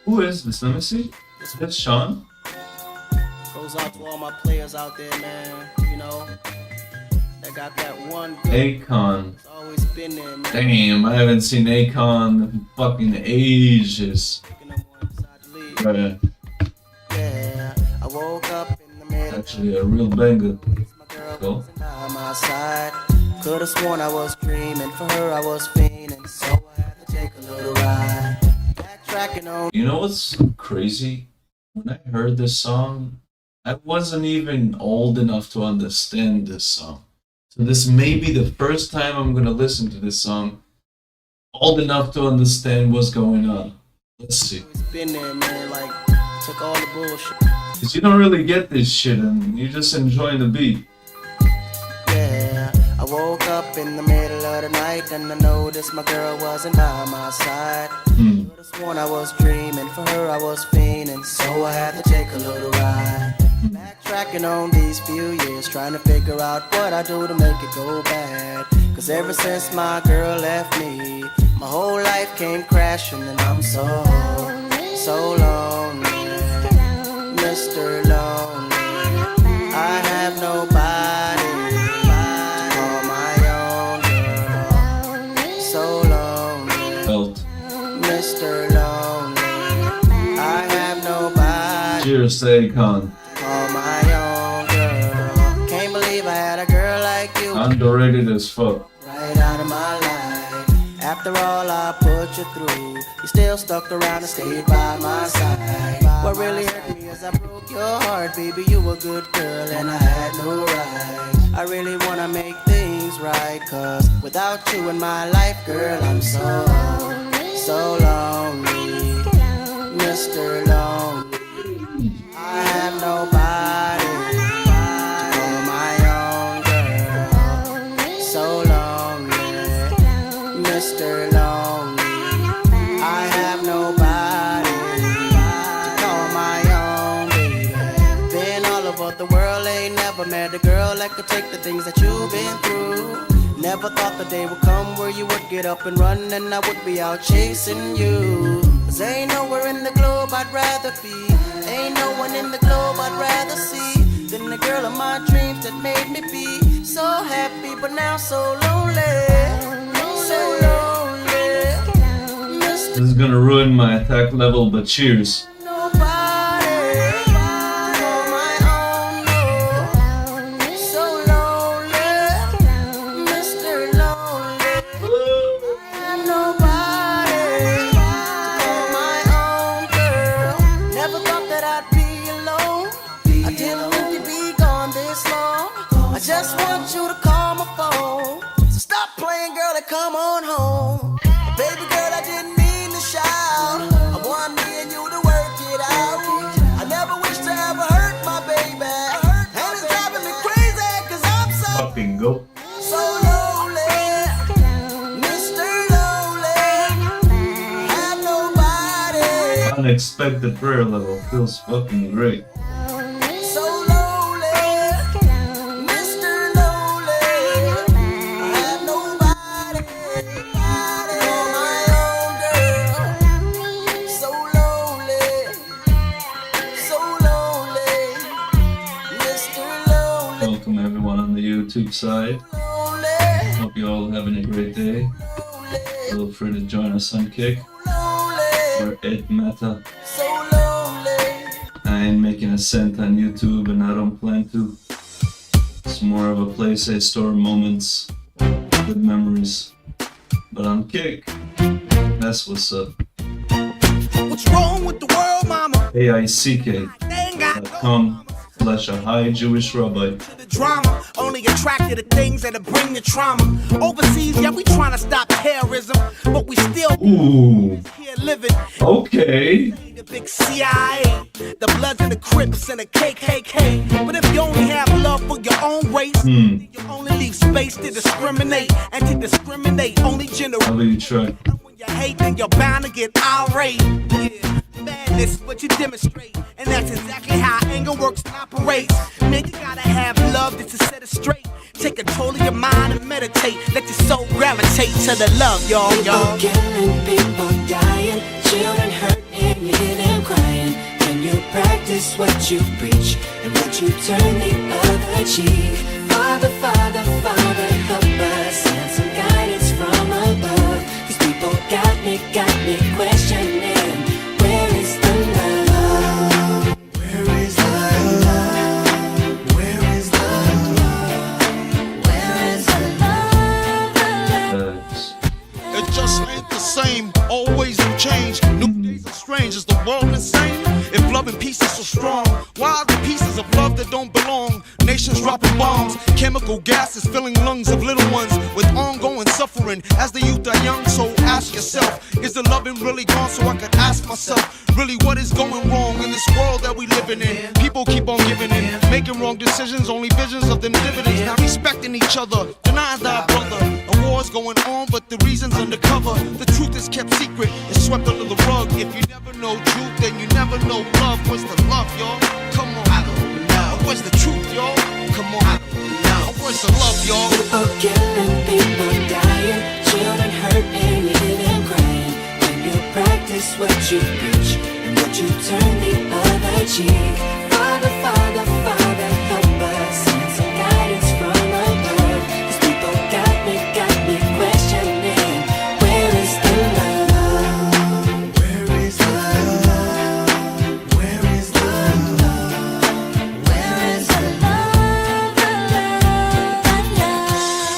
Who is this? Let me see. Is this Sean? Goes out to all my players out there, man. You know, that got that one good. Akon. It's always been there, man. Damn, I haven't seen Akon in fucking ages. Right. Yeah, I woke up in the middle. Actually, a real banger. Cool. By my side. Could have sworn I was dreaming. For her, I was fiending. So I had to take a little ride. Backtracking on. You know what's crazy? When I heard this song, I wasn't even old enough to understand this song. So this may be the first time I'm gonna listen to this song old enough to understand what's going on. Let's see. It's been there, man. Like, took all the bullshit. Cause you don't really get this shit and you just enjoy the beat. Yeah, I woke up in the middle of the night and I noticed my girl wasn't by my side. Could have sworn I was dreaming. For her, I was fiending. So I had to take a little ride. Backtracking on these few years, trying to figure out what I do to make it go bad. Cause ever since my girl left me, my whole life came crashing and I'm so lonely, Mr. Lonely. I have nobody to call my own girl. So lonely, Felt. Mr. Lonely. I have nobody. Cheers to Akon. Call my own girl. Can't believe I had a girl like you. Underrated as fuck. Right out of my life. After all I put you through, you still stuck around and stayed by my side. What really hurt me is I broke your heart, baby. You were a good girl and I had no right. I really wanna make things right, cause without you in my life, girl, I'm so lonely, Mr. Lonely. I have nobody to call my own girl. So lonely, Mr. Lonely. I have nobody to call my own baby. Been all over the world, ain't never met a girl that could take the things that you've been through. Never thought the day would come where you would get up and run and I would be out chasing you. Cause ain't nowhere in the globe I'd rather be. Ain't no one in the globe I'd rather see than the girl of my dreams that made me be so happy but now so lonely. So lonely. This is gonna ruin my attack level, but cheers. Nobody call my unexpected prayer level. Feels fucking great. So lonely, Mr. Lonely. I have nobody on my own, girl. So lonely, Mr. Lonely. Welcome everyone on the YouTube side. Hope you all having a great day. Feel free to join us on Kick. We're 8 Meta. I ain't making a cent on YouTube and I don't plan to. It's more of a place I store moments, good memories. But on Kick, that's what's up. What's wrong with the world, mama? AHighCK.com/AHighJewishRabbi. Drama, only attracted to things that'll bring the trauma. Overseas, yeah, we trying to stop terrorism, but we still Ooh. here living. Okay. The big CIA, the Bloods and the Crips and the KKK. But if you only have love for your own race, then you only leave space to discriminate. And to discriminate only generate. I'll leave you track. When you hate, then you're bound to get irate. Yeah, madness is what you demonstrate. And that's exactly how anger works and operates. Man, you gotta have love just to set it straight. Take control of your mind and meditate. Let your soul gravitate to the love, y'all. People killing, people dying, children hurt and you hear them crying. When you practice what you preach and what you turn the other cheek. Father, Father, Father, help us. Send some guidance from above. These people got me questioning. Where is the love? Where is the love? Where is the love? Where is the love? It just ain't the same, always new change. New days are strange, is the world insane? If love and peace is so strong, why are the pieces of love that don't belong? Nations dropping bombs, chemical gases filling lungs of little ones with ongoing suffering as the youth are young. So ask yourself, is the loving really gone? So I could ask myself, really what is going wrong in this world that we living in? People keep on giving in, making wrong decisions, only visions of them dividends. Not respecting each other, denying thy brother. A war's going on, but the reason's undercover. The truth is kept secret, it's swept under the rug. If you never know truth, then you never know love. Where's the love, y'all? Come on, I don't know. Where's the truth, y'all? Come on, I don't know. Where's the love, y'all? People killing, people dying, children hurt and you hear them crying. When you practice what you preach and what you turn the other cheek. Father, Father, Father, help us. Send some guidance from above. These people got me questioning. Where is the love? Where is the love? Where is the love? Where is the love?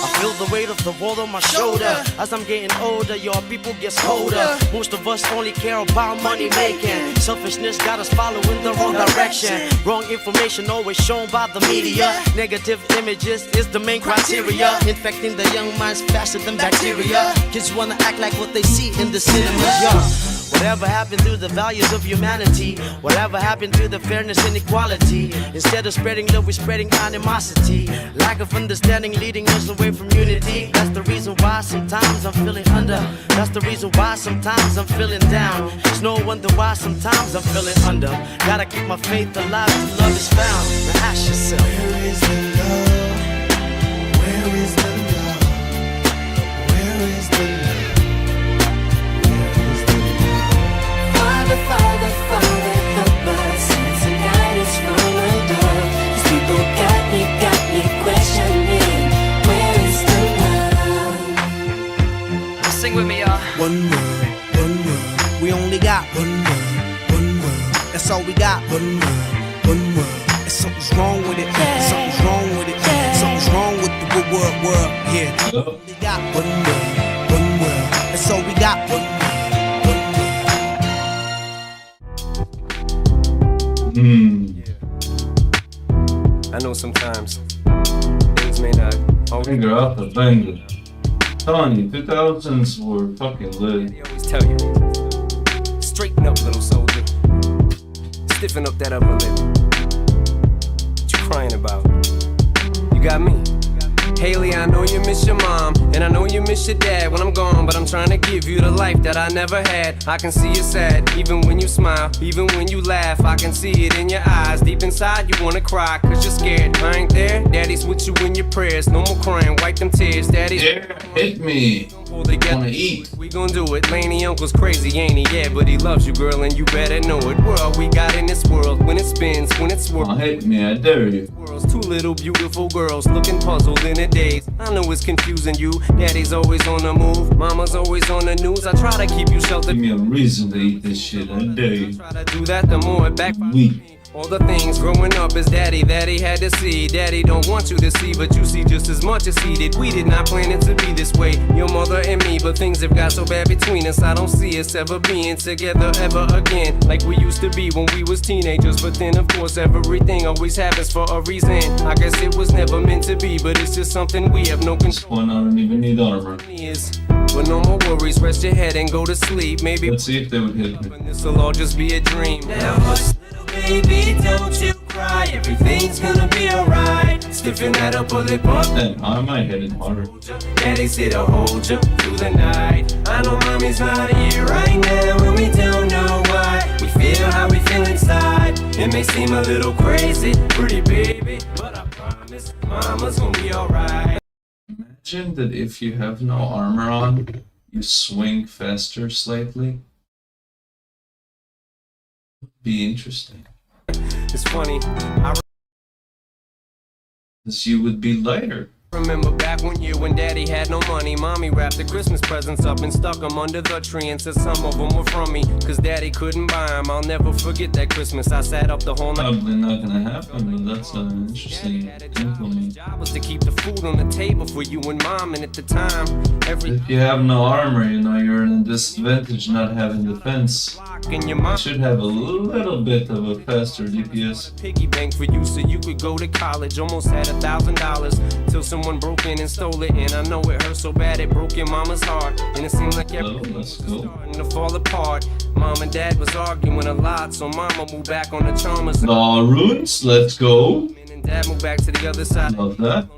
I feel the weight of the world on my shoulder. As I'm getting older, your people get colder. Most of us only care about money making. Selfishness got us following the wrong direction. Wrong information always shown by the media. Negative images is the main criteria. Infecting the young minds faster than bacteria. Kids wanna act like what they see in the cinemas, yeah. Whatever happened to the values of humanity? Whatever happened to the fairness and equality? Instead of spreading love, we're spreading animosity. Lack of understanding leading us away from unity. That's the reason why sometimes I'm feeling under. That's the reason why sometimes I'm feeling down. It's no wonder why sometimes I'm feeling under. Gotta keep my faith alive till love is found. Now ask yourself, Where is the love? Where is the love? Where is the love? Father, Father, Father, help us. Send some guidance from above. These people got me questioning. Where is the love? sing with me, y'all. One word, we only got one word. That's all we got. One word. And something's wrong with it. Something's wrong with it. Something's wrong with the world. Yeah. We only got one word. That's all we got. One word. I know sometimes things may not always Banger after banger. Telling you, 2000s were fucking lit. They always tell you, straighten up, little soldier. Stiffen up that upper lip. What you crying about? You got me. Haley, I know you miss your mom, and I know you miss your dad when I'm gone, but I'm trying to give you the life that I never had. I can see you sad, even when you smile, even when you laugh. I can see it in your eyes, deep inside you wanna cry, cause you're scared. I ain't there, daddy's with you in your prayers. No more crying, wipe them tears, daddy's hit me. Wanna eat. We gon' do it. Laney uncle's crazy, ain't he? Yeah, but he loves you, girl, and you better know it. We're all we got in this world. When it spins, when it's swirls. Hit me, I dare you. Two little beautiful girls looking puzzled in a daze. I know it's confusing you. Daddy's always on the move. Mama's always on the news. I try to keep you sheltered. Give me a reason to eat this shit, I dare you. Try to do that, the more it backfires. Weak. All the things growing up as daddy that he had to see. Daddy don't want you to see, but you see just as much as he did. We did not plan it to be this way, your mother and me, but things have got so bad between us. I don't see us ever being together ever again, like we used to be when we was teenagers. But then of course everything always happens for a reason. I guess it was never meant to be, but it's just something we have no control. One, I don't even need armor. But no more worries, rest your head and go to sleep. Maybe let's see if they would hit me. This'll all just be a dream. Now hush, little baby, don't you cry. Everything's gonna be alright. Stiffen that up, pull it up. Then I might hit it harder. Daddy's here to hold you through the night. I know mommy's not here right now, and we don't know why. We feel how we feel inside. It may seem a little crazy, pretty baby, but I promise mama's gonna be alright. Imagine that if you have no armor on, you swing faster slightly. Be interesting. It's funny. Because you would be lighter. Remember back one year when daddy had no money, mommy wrapped the Christmas presents up and stuck them under the tree and said some of them were from me, cause daddy couldn't buy them. I'll never forget that Christmas. I sat up the whole night. Probably not gonna happen, but that's an interesting thing for me. Job was to keep the food on the table for you and mom, and at the time, if you have no armor, you know, you're in a disadvantage not having defense. You should have a little bit of a faster DPS. Piggy bank for you so you could go to college. Almost had $1,000 till someone broke in and stole it. And I know it hurt so bad it broke your mama's heart. And it seemed like everything was starting to fall apart. Mom and dad was arguing a lot, so mama moved back on the Chalmers. Nah, runes, let's go. And dad moved back to the other side. Love that.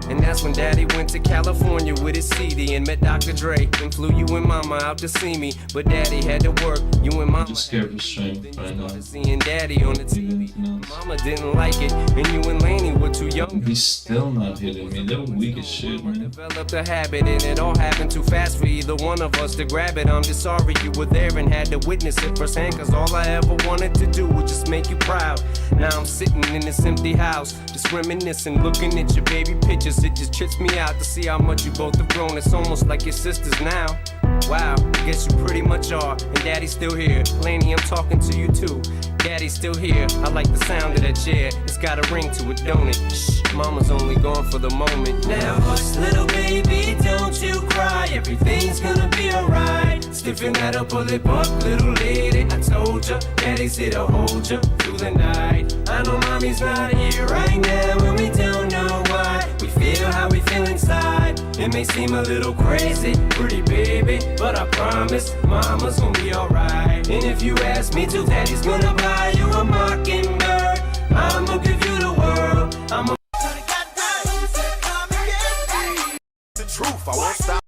And that's when daddy went to California with his CD and met Dr. Dre and flew you and mama out to see me. But daddy had to work, you and mama just scared of strength right now. Seeing daddy on the TV. Mama didn't like it, and you and Laney were too young. He's still not hitting me, they're weak as shit, man. Developed a habit, and it all happened too fast for either one of us to grab it. I'm just sorry you were there and had to witness it firsthand, cause all I ever wanted to do was just make you proud. Now I'm sitting in this empty house, just reminiscing, looking at your baby pictures. It just trips me out to see how much you both have grown. It's almost like your sisters now. Wow, I guess you pretty much are. And daddy's still here. Laney, I'm talking to you too. Daddy's still here. I like the sound of that chair. It's got a ring to it, don't it? Shh, mama's only gone for the moment. Now hush, little baby, don't you cry. Everything's gonna be alright. Stiffen that up, pull it up, little lady. I told ya, daddy's here to hold ya through the night. I know mommy's not here right now, and we don't know why. We feel how we feel inside. It may seem a little crazy, pretty baby, but I promise mama's gonna be alright. And if you ask me to, daddy's gonna buy you a mockingbird. I'ma give you the world. I'ma the truth, I won't stop.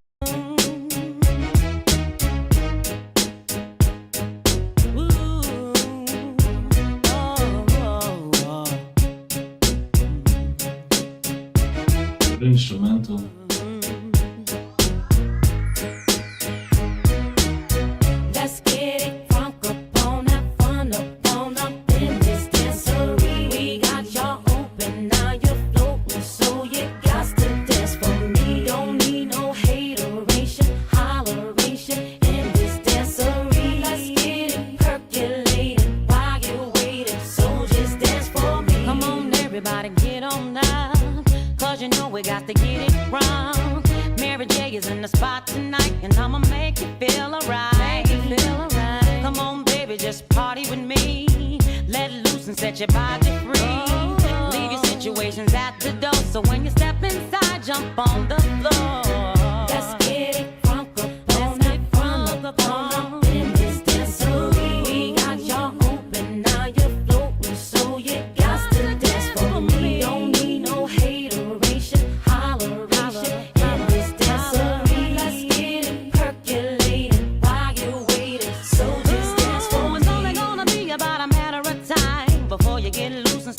Instrumental. Let's get it crunk up on that fun up in this dancery. We got y'all open, now you're floating, so you got to dance for me. Don't need no hateration, holleration in this dancery. Let's get it percolated while you're waiting, so just dance for me. Come on, everybody, get on now. Cause you know we got to get it wrong. Mary J is in the spot tonight, and I'ma make you feel alright. Come on, baby, just party with me. Let loose and set your body free. Leave your situations at the door, so when you step inside, jump on the floor. Let's get it crunk up on in this dancery. We got y'all open, now you're floating, so you got to dance for me. Don't need no hateration, holler.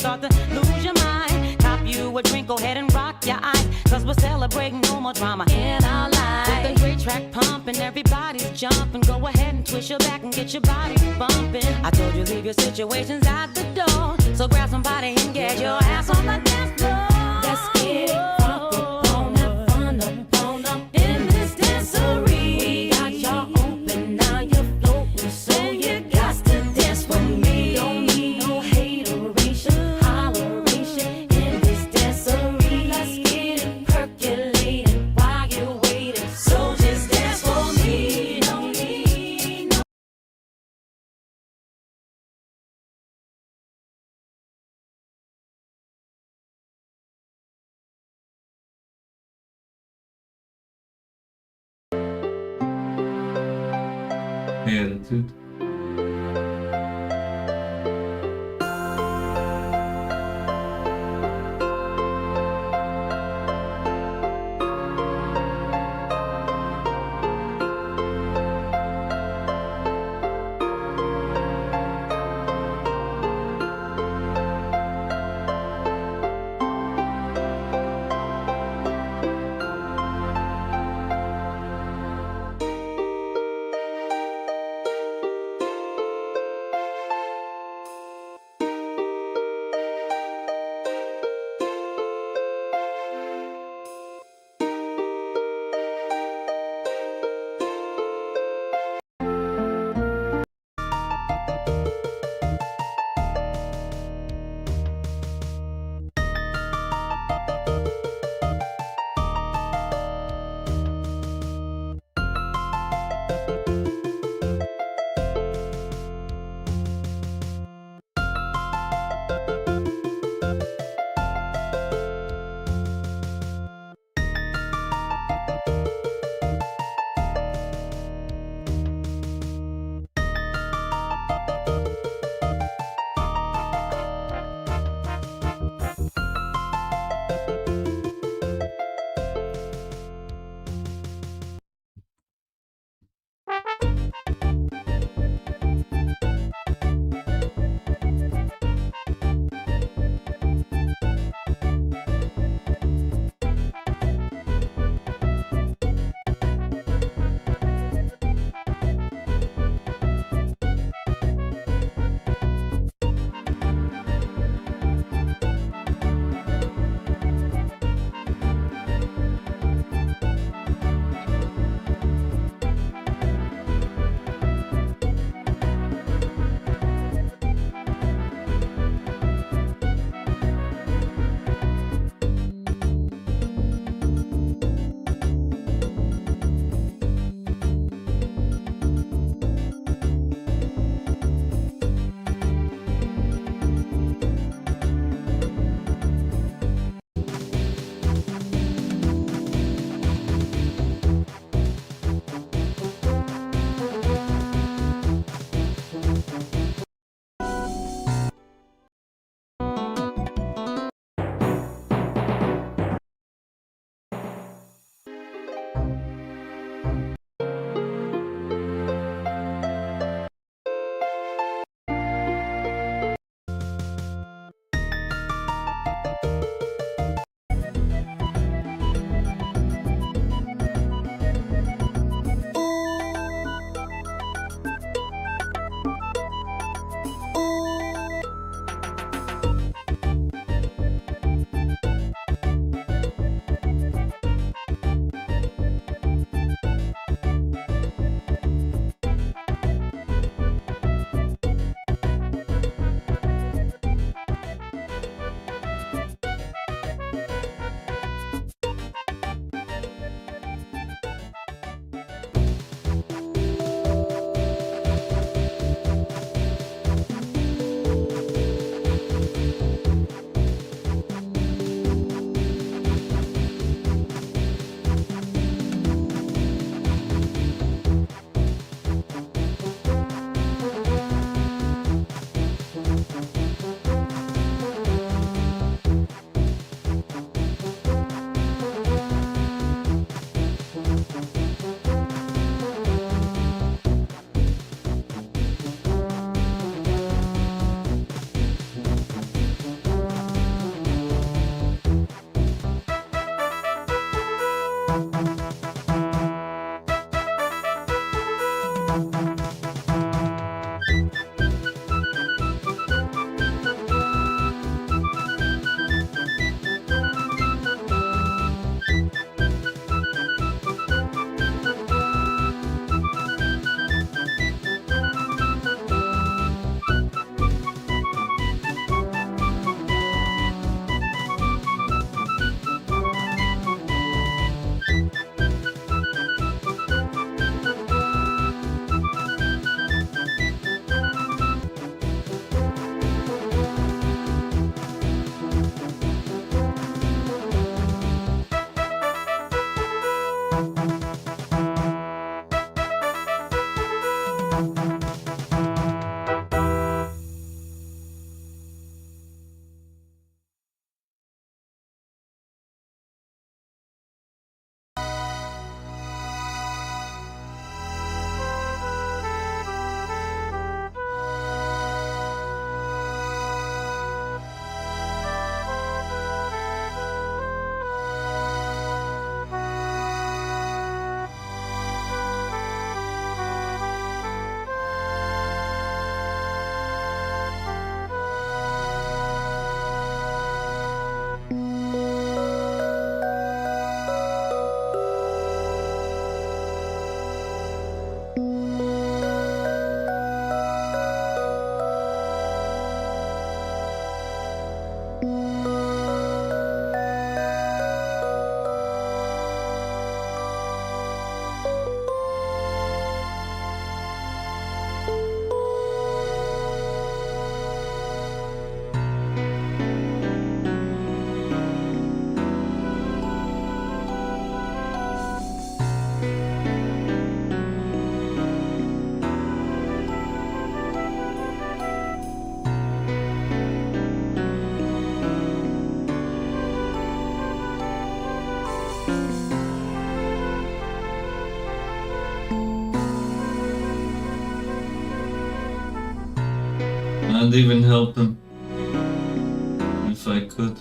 start to lose your mind. Cop you a drink, go ahead and rock your eyes. Cause we're celebrating no more drama in our lives. With a great track pumping, everybody's jumping. Go ahead and twist your back and get your body bumping. I told you leave your situations at the door. So grab somebody and get your ass on the dance floor. Let's get it crunk up on up, fun up in this dancery. We got y'all open, now you're floating, so you got to dance with me. Don't need no hateration, holleration in this dancery. Let's get it percolating while you're waiting, so just dance for me. Don't need no attitude. I'd even help him if I could.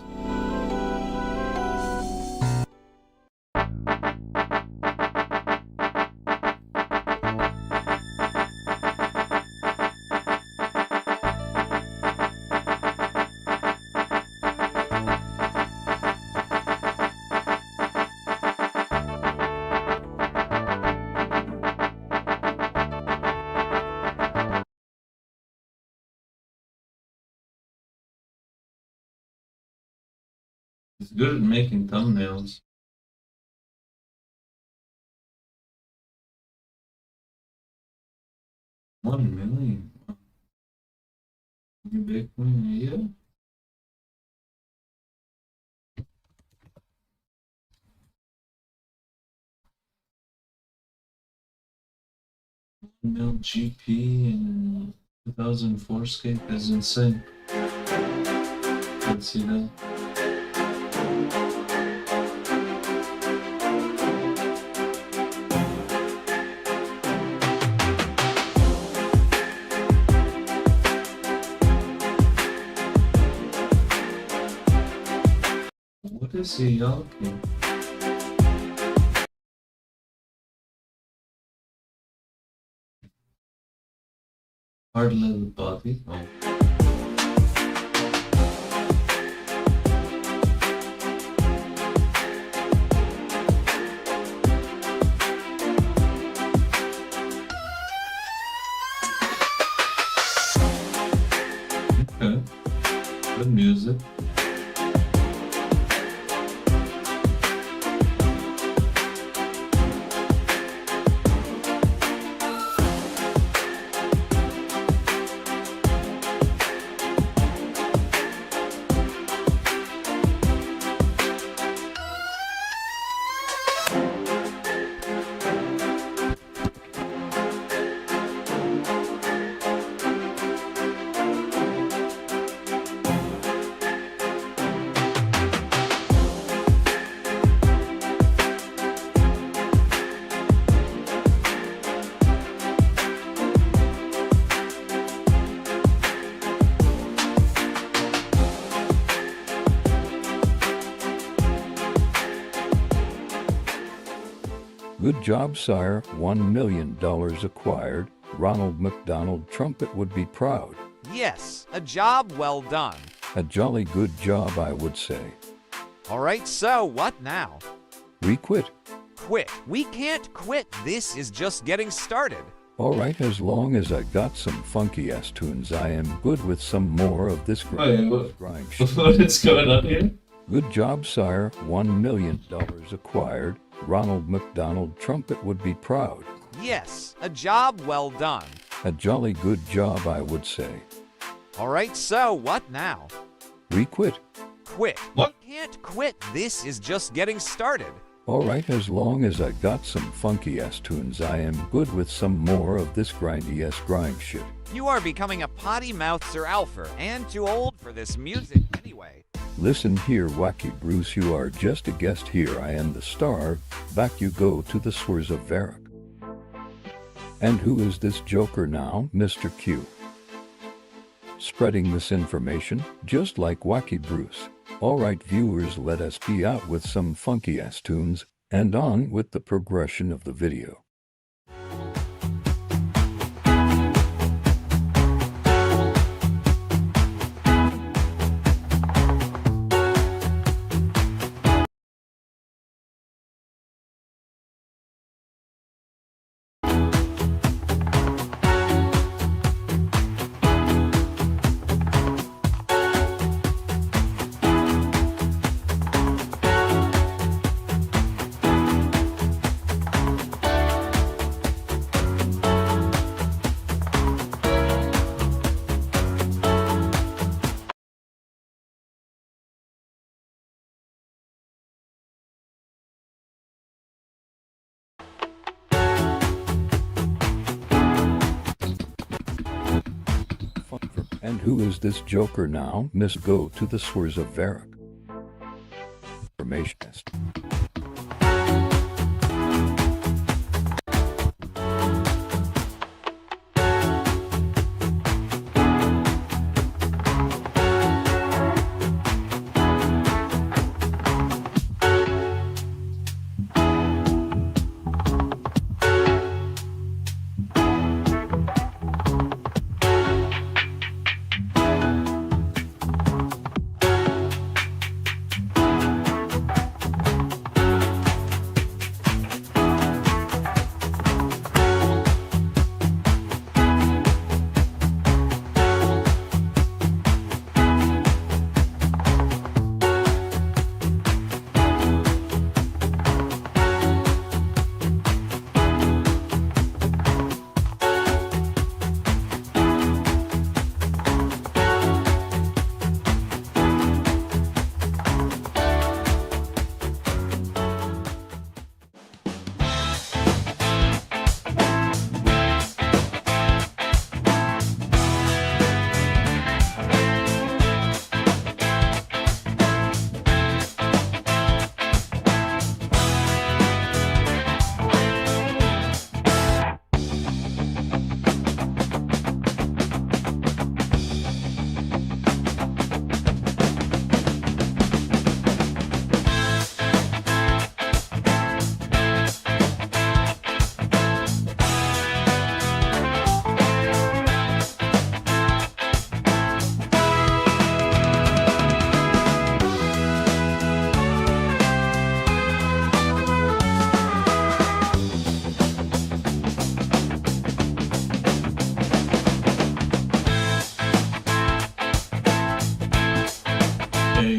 He's good at making thumbnails. $1 million. You big one, yeah. Mil GP and 2004scape is insane. Let's see that. What is he yelking? Hard leather body. Oh. Okay. Good music. Good job, sire. $1 million acquired. Ronald McDonald Trumpet would be proud. Yes, a job well done. A jolly good job, I would say. All right, so what now? We quit. Quit. We can't quit. This is just getting started. All right, as long as I got some funky-ass tunes, I am good with some more of this grind shit. What is going on here? Good job, sire. $1 million acquired. Ronald McDonald Trumpet would be proud. Yes, a job well done. A jolly good job, I would say. All right, so what now? We quit. Quit. What? We can't quit. This is just getting started. All right, as long as I got some funky-ass tunes, I am good with some more of this grindy-ass grind shit. You are becoming a potty-mouthed Sir Alfred, and too old for this music anyway. Listen here, Wacky Bruce, you are just a guest here. I am the star. Back you go to the Swears of Varrock. And who is this joker now, Mr. Q? Spreading misinformation, just like Wacky Bruce. Alright viewers, let us be out with some funky-ass tunes, and on with the progression of the video. And who is this joker now? Miss go to the source of Varrock. Informationist.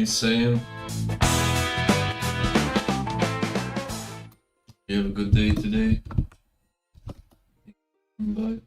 Same. You have a good day today. Bye.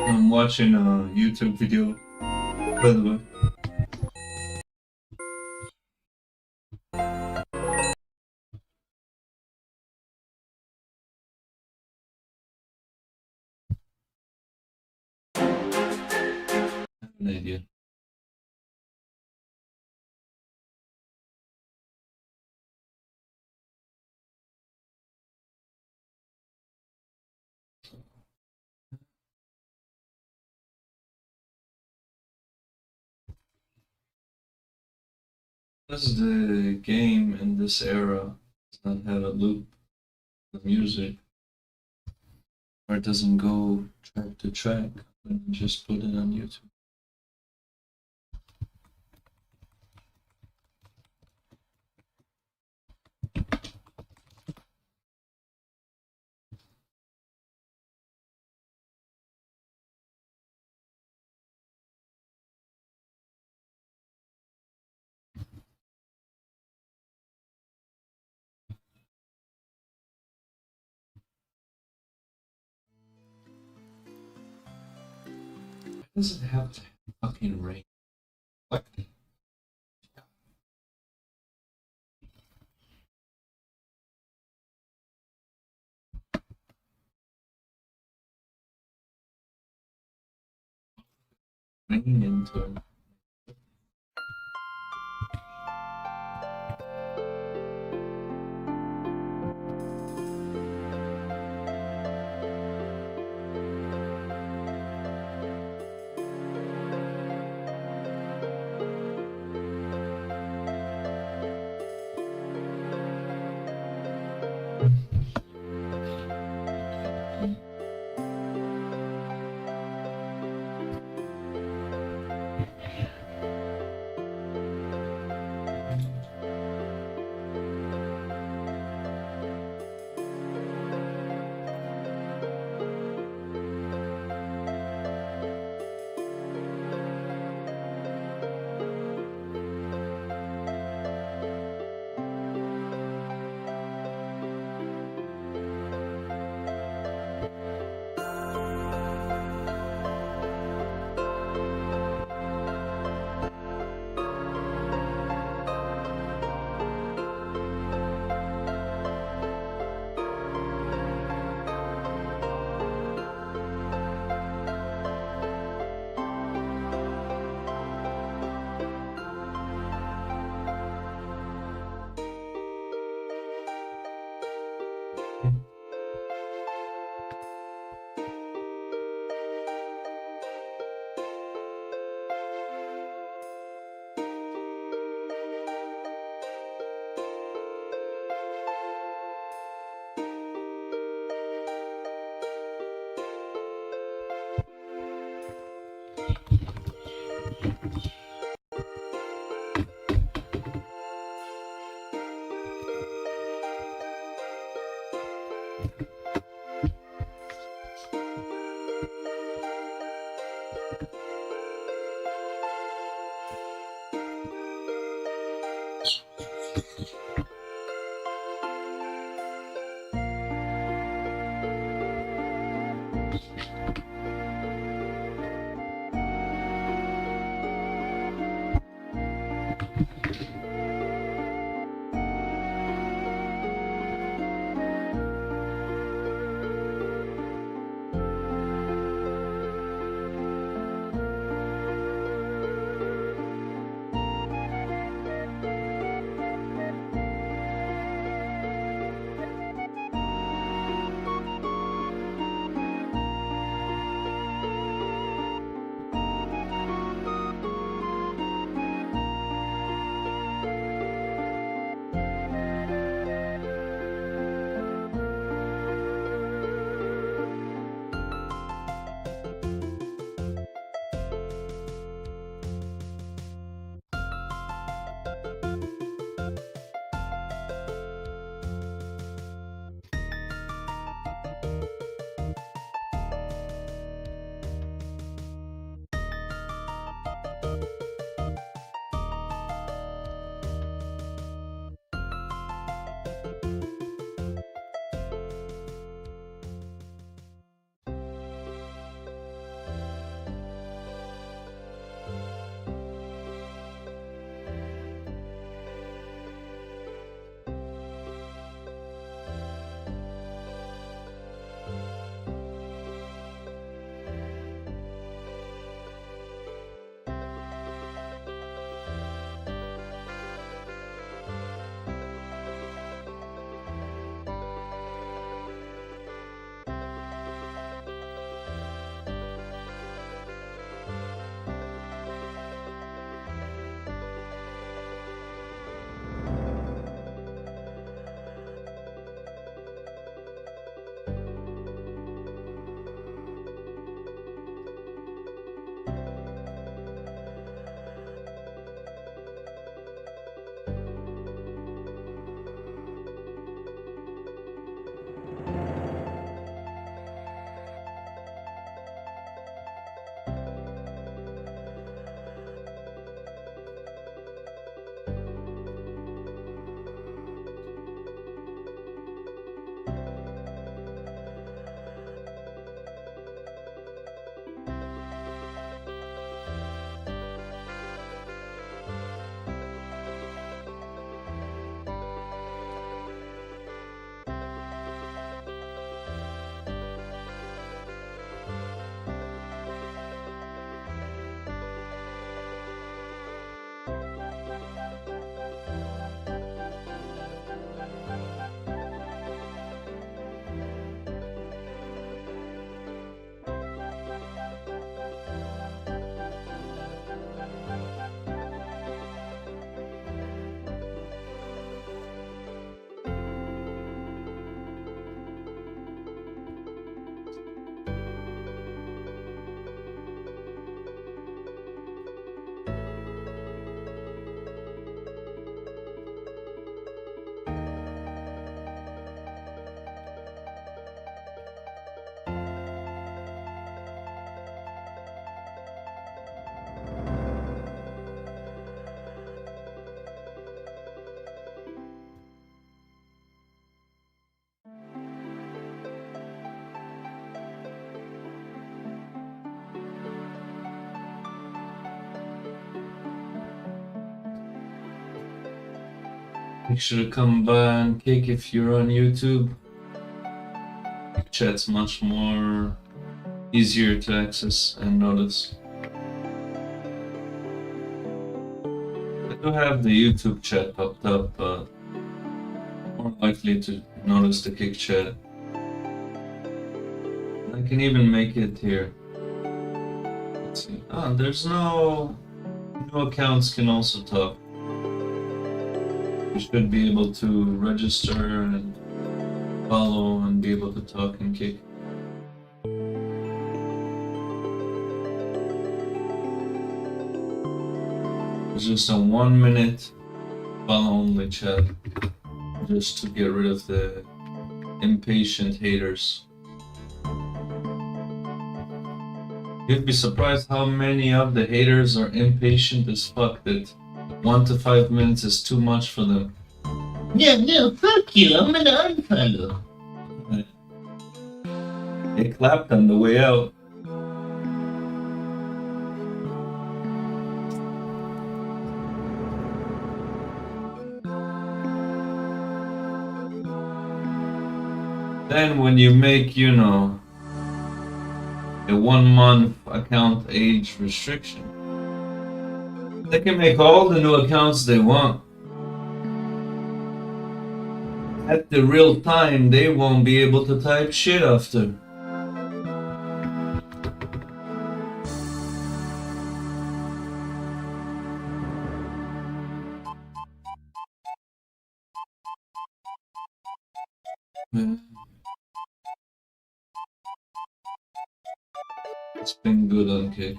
I'm watching a YouTube video, by the way. I have an idea. Because the game in this era does not have a loop, the music, or it doesn't go track to track, and just put it on YouTube. Why does it have to fucking rain? What? Rain into it. Make sure to come by and kick if you're on YouTube. Chat's much more easier to access and notice. I do have the YouTube chat popped up, but more likely to notice the kick chat. I can even make it here. Let's see. Ah, there's no new accounts can also talk. You should be able to register and follow and be able to talk and kick. It's just a 1 minute follow only chat, just to get rid of the impatient haters. You'd be surprised how many of the haters are impatient as fuck that 1 to 5 minutes is too much for them. Yeah, no, fuck you. I'm gonna unfollow. They clapped on the way out. Then when you make, you know, a 1 month account age restriction, they can make all the new accounts they want. At the real time, they won't be able to type shit after. It's been good on Kick.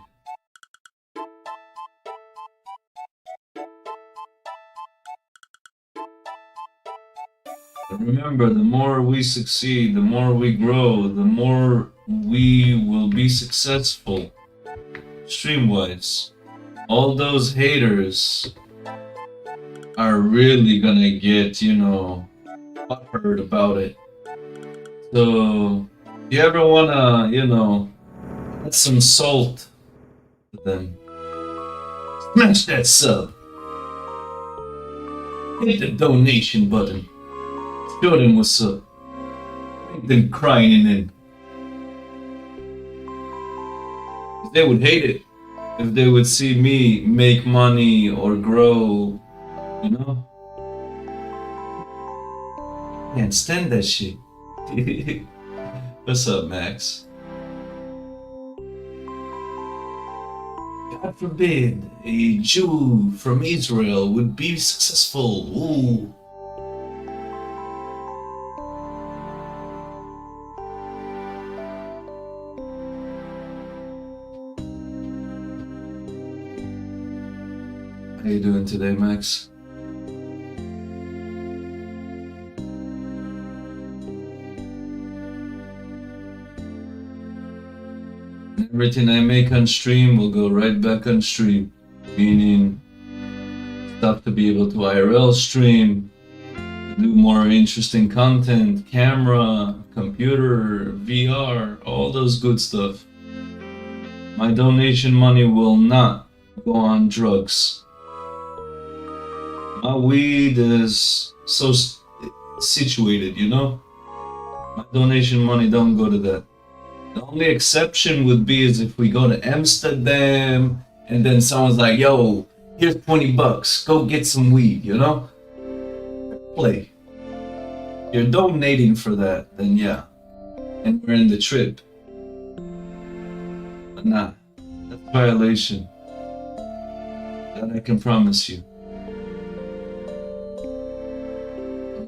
But remember, the more we succeed, the more we grow, the more we will be successful stream-wise. All those haters are really gonna get, you know, butthurt about it. So, if you ever wanna, you know, add some salt to them, smash that sub. Hit the donation button. Show them what's up. Make them crying in. They would hate it if they would see me make money or grow, you know? Can't stand that shit. What's up, Max? God forbid a Jew from Israel would be successful. Ooh. How you doing today, Max? Everything I make on stream will go right back on stream, meaning stuff to be able to IRL stream, do more interesting content, camera, computer, VR, all those good stuff. My donation money will not go on drugs. My weed is so situated, you know? My donation money don't go to that. The only exception would be is if we go to Amsterdam and then someone's like, yo, here's $20, go get some weed, you know? Play. You're donating for that, then yeah. And we're in the trip. But nah, that's violation. That I can promise you.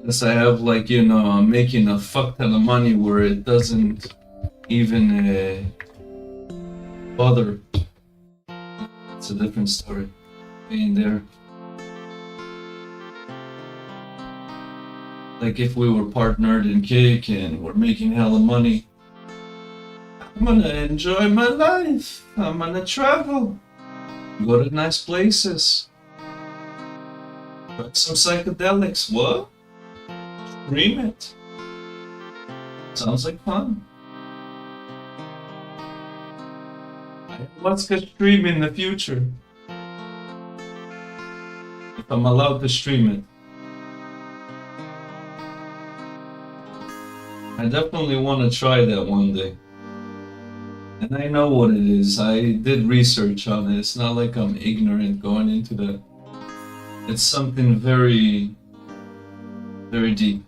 Unless I have, like, you know, I'm making a fuck ton of money where it doesn't even bother. It's a different story. Being there. Like if we were partnered in Cake and we're making hella money, I'm gonna enjoy my life. I'm gonna travel. Go to nice places. Try some psychedelics. What? Stream it. Sounds like fun. Let's get stream in the future. If I'm allowed to stream it. I definitely want to try that one day. And I know what it is. I did research on it. It's not like I'm ignorant going into that. It's something very, very deep.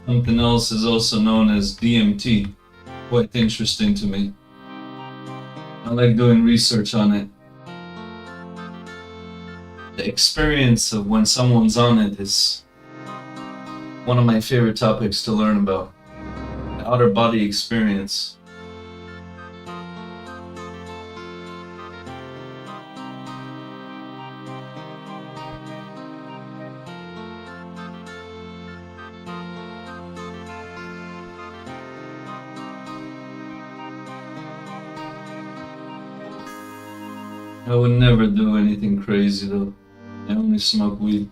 Something else is also known as DMT. Quite interesting to me. I like doing research on it. The experience of when someone's on it is one of my favorite topics to learn about. The outer body experience. I would never do anything crazy though. I only smoke weed.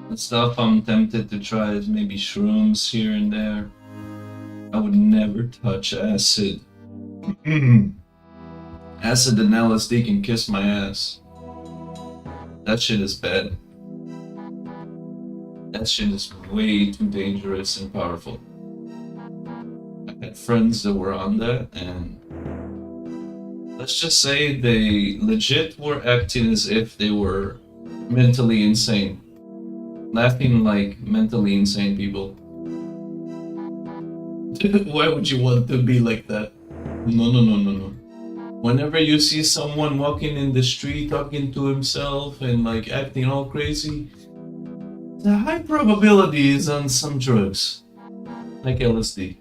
The stuff I'm tempted to try is maybe shrooms here and there. I would never touch acid. Acid and LSD can kiss my ass. That shit is bad. That shit is way too dangerous and powerful. I had friends that were on that, and let's just say they legit were acting as if they were mentally insane. Laughing like mentally insane people. Why would you want to be like that? No, no, no, no, no. Whenever you see someone walking in the street talking to himself and like acting all crazy, the high probability is on some drugs, like LSD.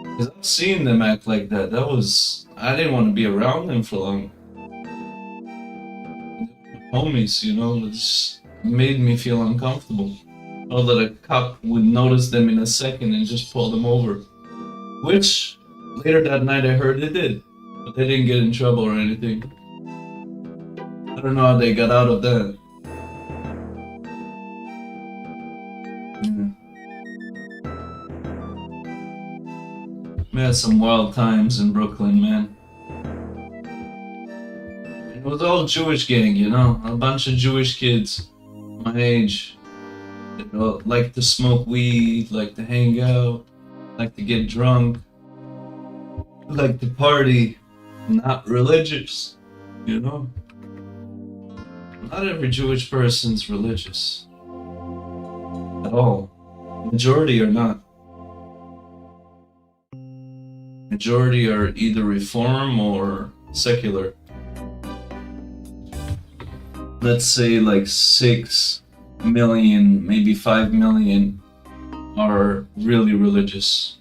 Because I've seen them act like that. I didn't want to be around them for long. Homies, you know, it just made me feel uncomfortable. Or that a cop would notice them in a second and just pull them over. Which, later that night I heard they did. But they didn't get in trouble or anything. I don't know how they got out of that. We had some wild times in Brooklyn, man. It was all Jewish gang, you know? A bunch of Jewish kids my age. They like to smoke weed, like to hang out, like to get drunk, like to party. Not religious, you know? Not every Jewish person's religious. At all. Majority are not. Majority are either Reform or secular. Let's say like 6 million, maybe 5 million are really religious.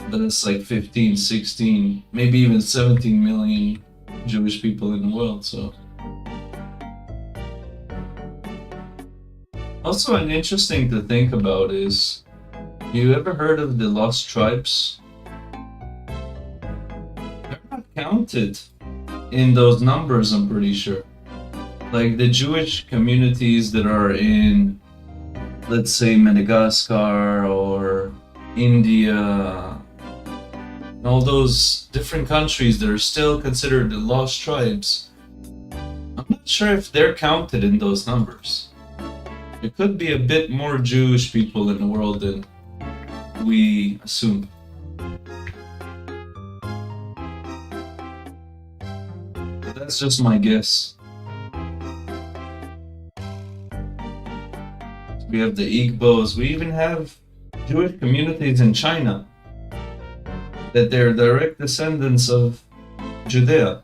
That's like 15, 16, maybe even 17 million Jewish people in the world, so. Also, an interesting to think about is, you ever heard of the Lost Tribes? They're not counted in those numbers, I'm pretty sure. Like the Jewish communities that are in, let's say, Madagascar or India, all those different countries that are still considered the Lost Tribes, I'm not sure if they're counted in those numbers. There could be a bit more Jewish people in the world than we assume. But that's just my guess. We have the Igbos. We even have Jewish communities in China that they're direct descendants of Judea.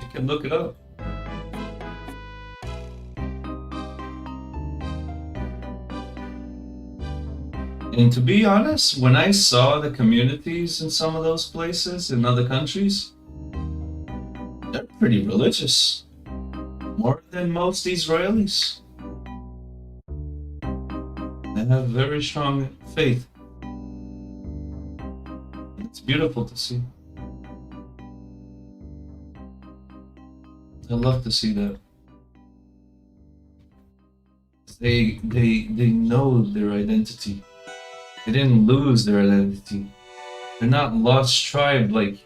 You can look it up. And to be honest, when I saw the communities in some of those places in other countries, they're pretty religious. More than most Israelis. They have very strong faith. It's beautiful to see. I love to see that. They know their identity. They didn't lose their identity. They're not lost tribe like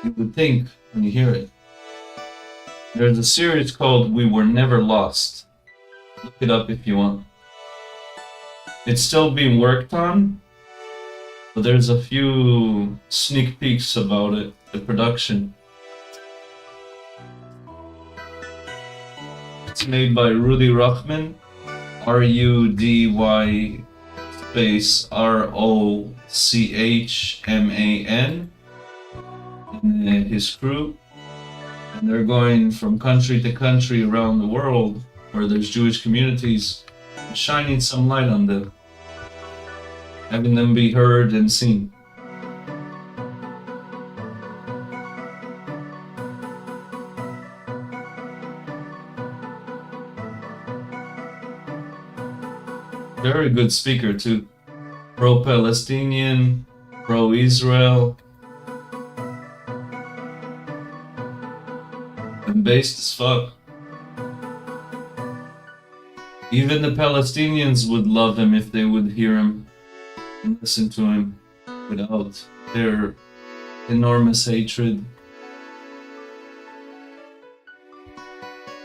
you would think when you hear it. There's a series called We Were Never Lost. Look it up if you want. It's still being worked on, but there's a few sneak peeks about it, the production. It's made by Rudy Ruchman, R-U-D-Y space R-O-C-H-M-A-N, and his crew. And they're going from country to country around the world where there's Jewish communities, shining some light on them, having them be heard and seen. Very good speaker too. Pro-Palestinian, pro-Israel. And based as fuck. Even the Palestinians would love him if they would hear him and listen to him without their enormous hatred.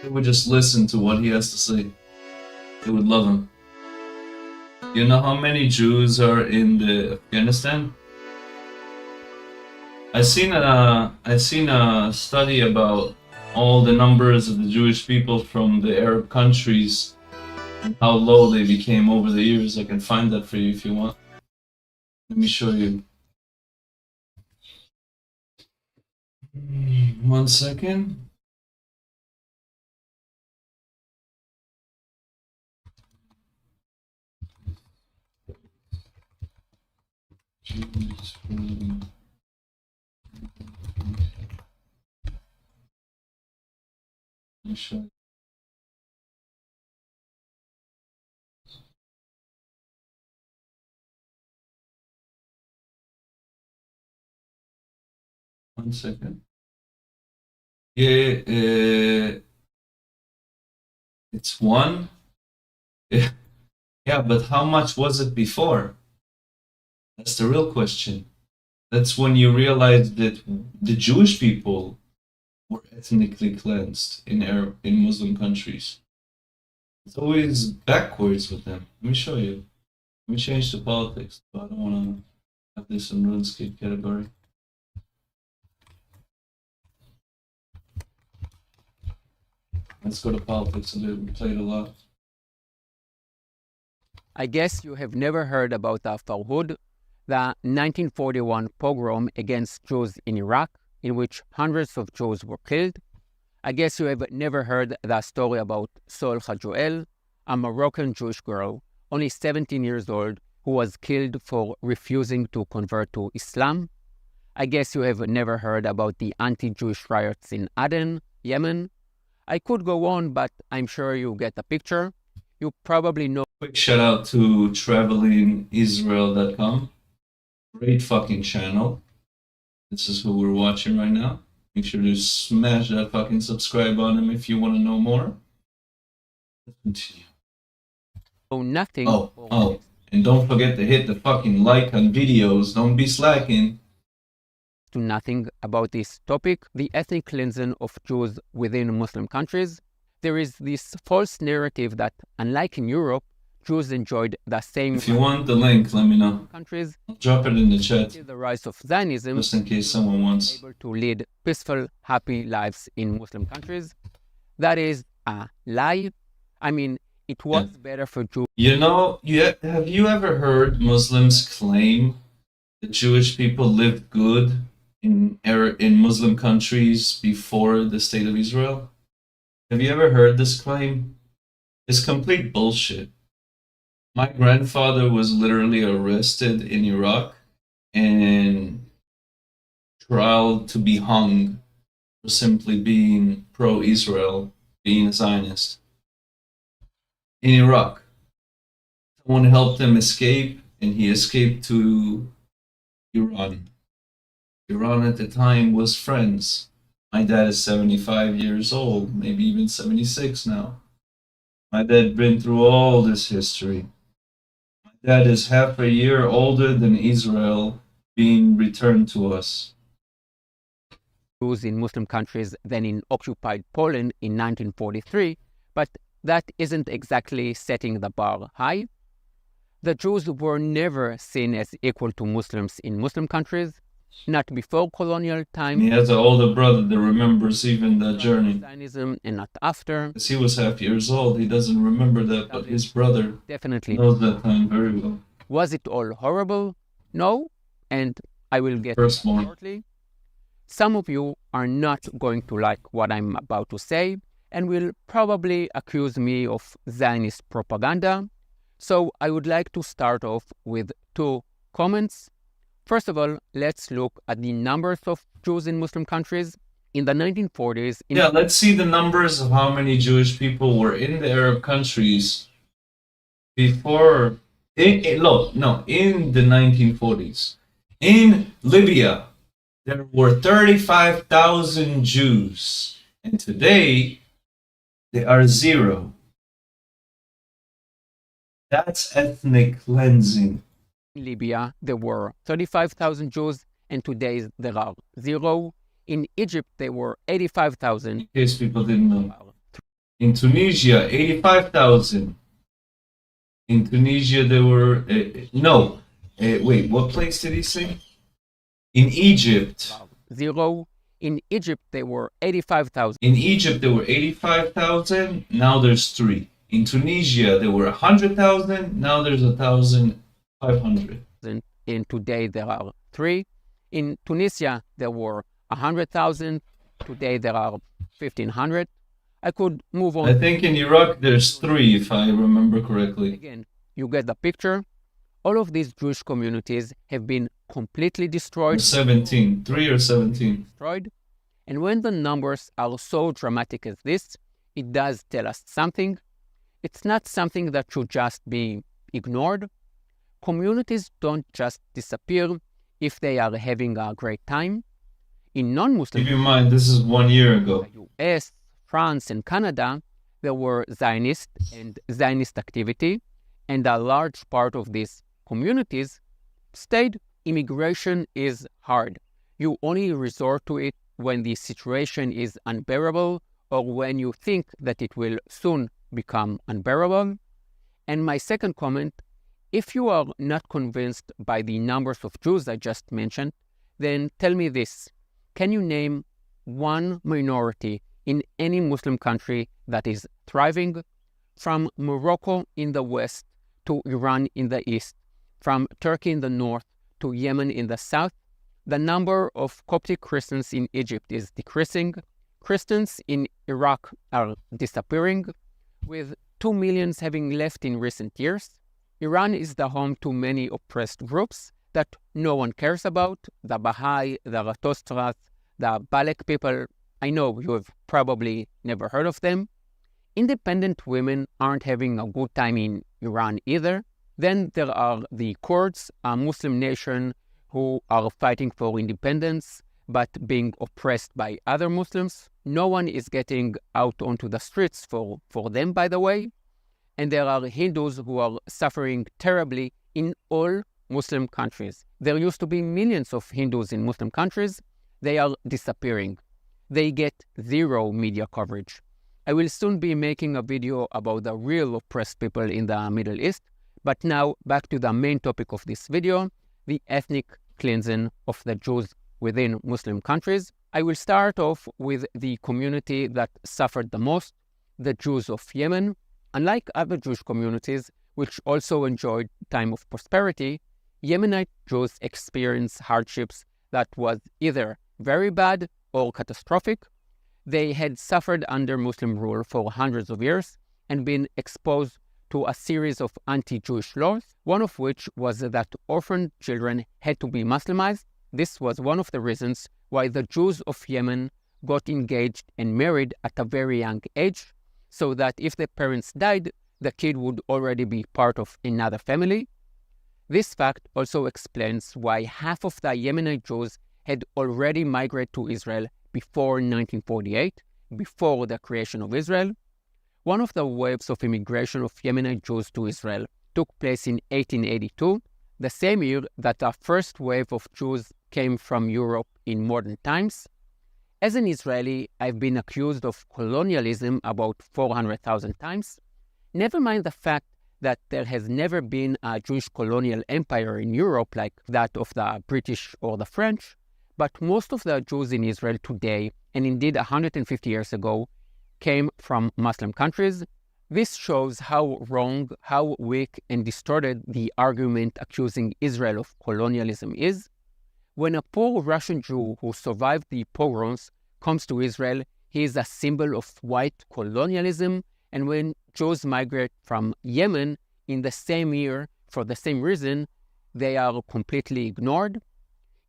They would just listen to what he has to say. They would love him. You know how many Jews are in the Afghanistan? I seen a study about all the numbers of the Jewish people from the Arab countries and how low they became over the years. I can find that for you if you want. Let me show you. 1 second. Jews from... Let me show you. One second. Yeah, it's one. Yeah, but how much was it before? That's the real question. That's when you realize that the Jewish people were ethnically cleansed in Muslim countries. It's always backwards with them. Let me show you. Let me change the politics. I don't want to have this in RuneScape category. Let's go to politics. We played a lot. I guess you have never heard about the Farhud, the 1941 pogrom against Jews in Iraq, in which hundreds of Jews were killed. I guess you have never heard the story about Sol Hajoel, a Moroccan Jewish girl, only 17 years old, who was killed for refusing to convert to Islam. I guess you have never heard about the anti-Jewish riots in Aden, Yemen. I could go on, but I'm sure you get the picture. You probably know. Quick shout out to travelingisrael.com. Great fucking channel. This is who we're watching right now. Make sure to smash that fucking subscribe button if you want to know more. Let's continue. Nothing. Oh, and don't forget to hit the fucking like on videos. Don't be slacking. To nothing about this topic, the ethnic cleansing of Jews within Muslim countries. There is this false narrative that, unlike in Europe, Jews enjoyed the same. If you want the link, let me know. Countries. I'll drop it in the chat. The rise of Zionism, just in case someone wants. Able to lead peaceful, happy lives in Muslim countries. That is a lie. I mean, it was better for Jews. You know, have you ever heard Muslims claim that Jewish people lived good in Muslim countries before the state of Israel? Have you ever heard this claim? It's complete bullshit. My grandfather was literally arrested in Iraq and tried to be hung for simply being pro-Israel, being a Zionist. In Iraq, someone helped him escape, and he escaped to Iran. Iran at the time was friends. My dad is 75 years old, maybe even 76 now. My dad been through all this history. My dad is half a year older than Israel being returned to us. Jews in Muslim countries than in occupied Poland in 1943, but that isn't exactly setting the bar high. The Jews were never seen as equal to Muslims in Muslim countries, not before colonial time. He has an older brother that remembers even the journey. Zionism, and not after. Because he was half years old, he doesn't remember that, but his brother definitely knows that time very well. Was it all horrible? No, and I will get to that shortly. Some of you are not going to like what I'm about to say, and will probably accuse me of Zionist propaganda. So I would like to start off with two comments. First of all, let's look at the numbers of Jews in Muslim countries. In the 1940s... let's see the numbers of how many Jewish people were in the Arab countries before, look, no, in the 1940s, in Libya, there were 35,000 Jews, and today they are 0. That's ethnic cleansing. In Libya, there were 35,000 Jews, and today there are 0. In Egypt, there were 85,000. In case people didn't know. In Tunisia, 85,000. In Tunisia, there were... wait, what place did he say? In Egypt. 0. In Egypt, there were 85,000. In Egypt, there were 85,000. Now there's 3. In Tunisia, there were 100,000. Now there's 1,500. And today there are 3. In Tunisia, there were 100,000. Today there are 1,500. I could move on. I think in Iraq there's 3, if I remember correctly. Again, you get the picture. All of these Jewish communities have been completely destroyed. 17, 3 or 17. Destroyed. And when the numbers are so dramatic as this, it does tell us something. It's not something that should just be ignored. Communities don't just disappear if they are having a great time. In non-Muslim Keep in mind, this is 1 year ago. US, France, and Canada, there were Zionist and Zionist activity, and a large part of these communities stayed. Immigration is hard. You only resort to it when the situation is unbearable or when you think that it will soon become unbearable. And my second comment, if you are not convinced by the numbers of Jews I just mentioned, then tell me this. Can you name one minority in any Muslim country that is thriving? From Morocco in the west to Iran in the east, from Turkey in the north to Yemen in the south, the number of Coptic Christians in Egypt is decreasing. Christians in Iraq are disappearing, with 2 million having left in recent years. Iran is the home to many oppressed groups that no one cares about, the Baha'i, the Ratostras, the Balek people. I know you have probably never heard of them. Independent women aren't having a good time in Iran either. Then there are the Kurds, a Muslim nation who are fighting for independence but being oppressed by other Muslims. No one is getting out onto the streets for them, by the way. And there are Hindus who are suffering terribly in all Muslim countries. There used to be millions of Hindus in Muslim countries. They are disappearing. They get 0 media coverage. I will soon be making a video about the real oppressed people in the Middle East. But now, back to the main topic of this video, the ethnic cleansing of the Jews within Muslim countries. I will start off with the community that suffered the most, the Jews of Yemen. Unlike other Jewish communities, which also enjoyed time of prosperity, Yemenite Jews experienced hardships that was either very bad or catastrophic. They had suffered under Muslim rule for hundreds of years and been exposed to a series of anti-Jewish laws, one of which was that orphaned children had to be Muslimized. This was one of the reasons why the Jews of Yemen got engaged and married at a very young age, so that if the parents died, the kid would already be part of another family. This fact also explains why half of the Yemenite Jews had already migrated to Israel before 1948, before the creation of Israel. One of the waves of immigration of Yemenite Jews to Israel took place in 1882, the same year that the first wave of Jews came from Europe in modern times. As an Israeli, I've been accused of colonialism about 400,000 times. Never mind the fact that there has never been a Jewish colonial empire in Europe like that of the British or the French, but most of the Jews in Israel today, and indeed 150 years ago, came from Muslim countries. This shows how wrong, how weak and distorted the argument accusing Israel of colonialism is. When a poor Russian Jew who survived the pogroms comes to Israel, he is a symbol of white colonialism, and when Jews migrate from Yemen in the same year for the same reason, they are completely ignored.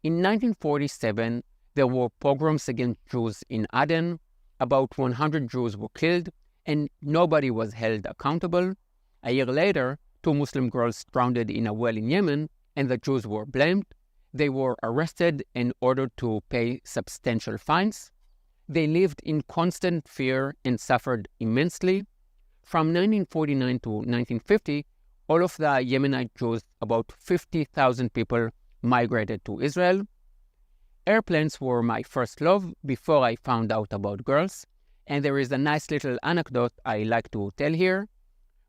In 1947, there were pogroms against Jews in Aden. About 100 Jews were killed, and nobody was held accountable. A year later, 2 Muslim girls drowned in a well in Yemen, and the Jews were blamed. They were arrested and ordered to pay substantial fines. They lived in constant fear and suffered immensely. From 1949 to 1950, all of the Yemenite Jews, about 50,000 people, migrated to Israel. Airplanes were my first love before I found out about girls, and there is a nice little anecdote I like to tell here.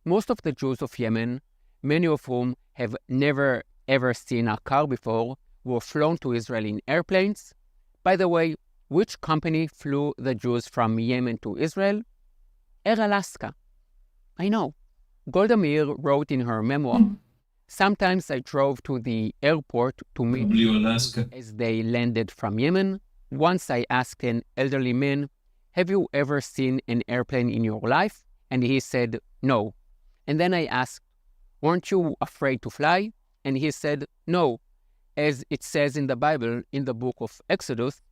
Most of the Jews of Yemen, many of whom have never ever seen a car before, were flown to Israel in airplanes. By the way, which company flew the Jews from Yemen to Israel? Air Alaska. I know. Golda Meir wrote in her memoir, "Sometimes I drove to the airport to meet Jews as they landed from Yemen. Once I asked an elderly man, 'Have you ever seen an airplane in your life?' And he said, 'No.' And then I asked, 'Weren't you afraid to fly?' And he said, 'No. As it says in the Bible, in the book of Exodus,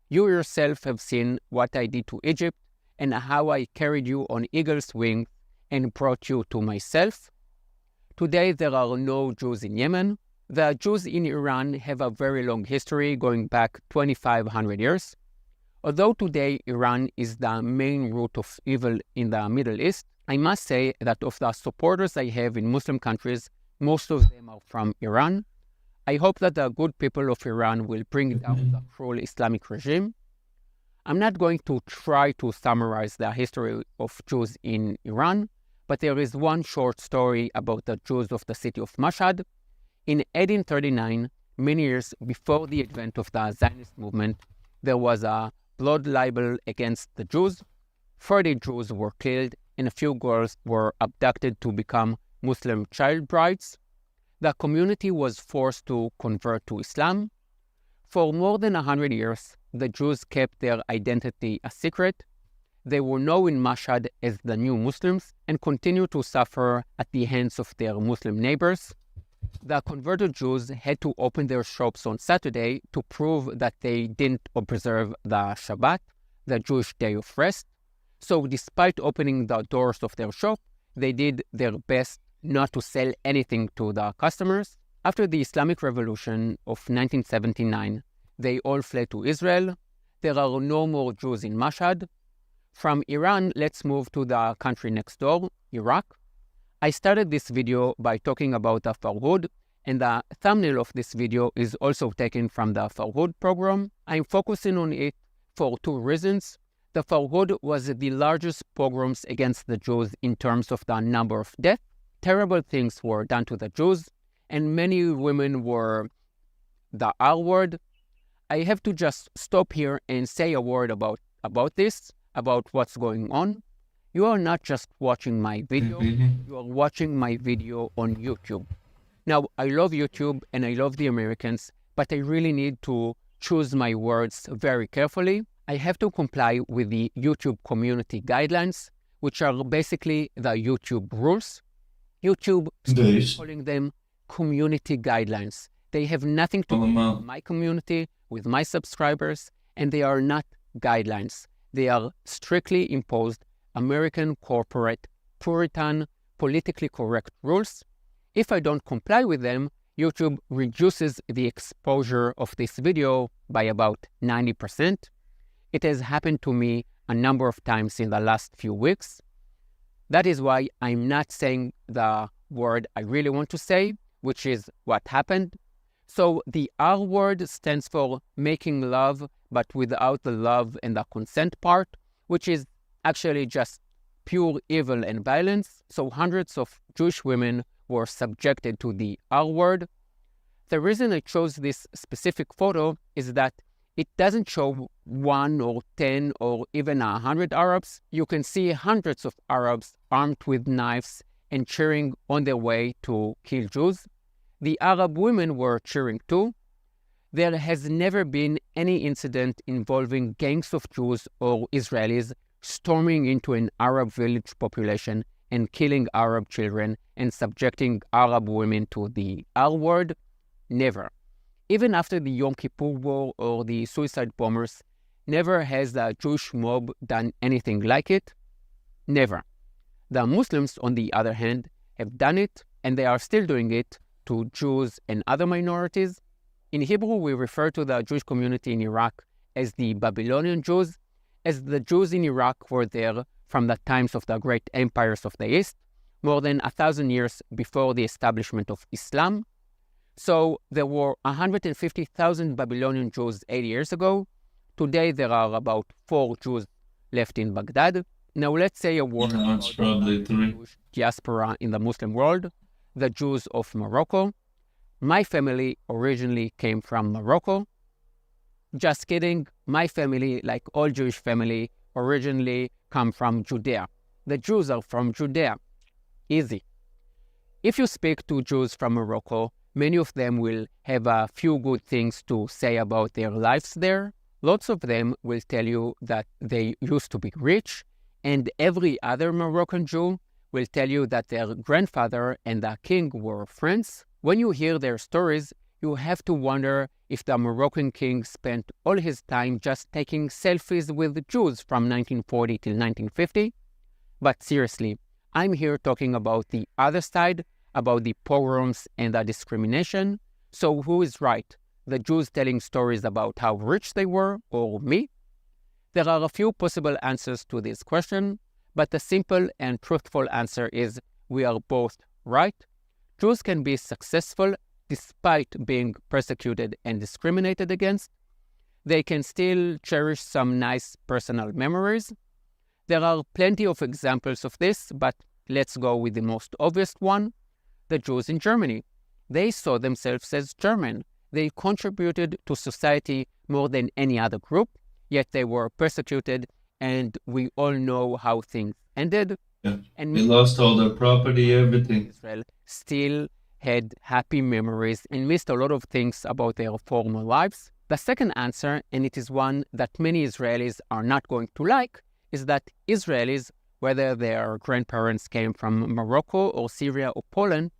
you yourself have seen what I did to Egypt and how I carried you on eagle's wings and brought you to myself.' Today, there are no Jews in Yemen. The Jews in Iran have a very long history going back 2,500 years. Although today Iran is the main root of evil in the Middle East, I must say that of the supporters I have in Muslim countries, most of them are from Iran. I hope that the good people of Iran will bring down the cruel Islamic regime. I'm not going to try to summarize the history of Jews in Iran, but there is one short story about the Jews of the city of Mashhad. In 1839, many years before the advent of the Zionist movement, there was a blood libel against the Jews. 30 Jews were killed and a few girls were abducted to become Muslim child brides. The community was forced to convert to Islam. For more than 100 years, the Jews kept their identity a secret. They were known in Mashhad as the New Muslims and continued to suffer at the hands of their Muslim neighbors. The converted Jews had to open their shops on Saturday to prove that they didn't observe the Shabbat, the Jewish day of rest. So despite opening the doors of their shop, they did their best not to sell anything to the customers. After the Islamic Revolution of 1979, they all fled to Israel. There are no more Jews in Mashhad. From Iran, let's move to the country next door, Iraq. I started this video by talking about the Farhud, and the thumbnail of this video is also taken from the Farhud program. I'm focusing on it for 2 reasons. The Farhud was the largest pogroms against the Jews in terms of the number of deaths. Terrible things were done to the Jews, and many women were the R word. I have to just stop here and say a word about this, about what's going on. You are not just watching my video, you are watching my video on YouTube. Now, I love YouTube and I love the Americans, but I really need to choose my words very carefully. I have to comply with the YouTube community guidelines, which are basically the YouTube rules. YouTube is calling them community guidelines. They have nothing to do with my community, with my subscribers, and they are not guidelines. They are strictly imposed American corporate, Puritan, politically correct rules. If I don't comply with them, YouTube reduces the exposure of this video by about 90%. It has happened to me a number of times in the last few weeks. That is why I'm not saying the word I really want to say, which is what happened. So the R word stands for making love, but without the love and the consent part, which is actually just pure evil and violence. So hundreds of Jewish women were subjected to the R word. The reason I chose this specific photo is that it doesn't show 1 or 10 or even 100 Arabs. You can see hundreds of Arabs armed with knives and cheering on their way to kill Jews. The Arab women were cheering too. There has never been any incident involving gangs of Jews or Israelis storming into an Arab village population and killing Arab children and subjecting Arab women to the R word. Never. Even after the Yom Kippur War or the suicide bombers, never has the Jewish mob done anything like it. Never. The Muslims, on the other hand, have done it and they are still doing it to Jews and other minorities. In Hebrew, we refer to the Jewish community in Iraq as the Babylonian Jews, as the Jews in Iraq were there from the times of the great empires of the East, more than 1,000 years before the establishment of Islam. So there were 150,000 Babylonian Jews 80 years ago. Today there are about 4 Jews left in Baghdad. Now let's say a word No, it's probably 3. Jewish diaspora in the Muslim world, the Jews of Morocco. My family originally came from Morocco. Just kidding. My family, like all Jewish family, originally come from Judea. The Jews are from Judea. Easy. If you speak to Jews from Morocco, many of them will have a few good things to say about their lives there. Lots of them will tell you that they used to be rich, and every other Moroccan Jew will tell you that their grandfather and the king were friends. When you hear their stories, you have to wonder if the Moroccan king spent all his time just taking selfies with Jews from 1940 till 1950. But seriously, I'm here talking about the other side, about the pogroms and the discrimination. So who is right? The Jews telling stories about how rich they were, or me? There are a few possible answers to this question, but the simple and truthful answer is we are both right. Jews can be successful despite being persecuted and discriminated against. They can still cherish some nice personal memories. There are plenty of examples of this, but let's go with the most obvious one, the Jews in Germany. They saw themselves as German. They contributed to society more than any other group, yet they were persecuted, and we all know how things ended. Yeah. And They lost all their property, everything. Israel still had happy memories and missed a lot of things about their former lives. The second answer, and it is one that many Israelis are not going to like, is that Israelis, whether their grandparents came from Morocco or Syria or Poland,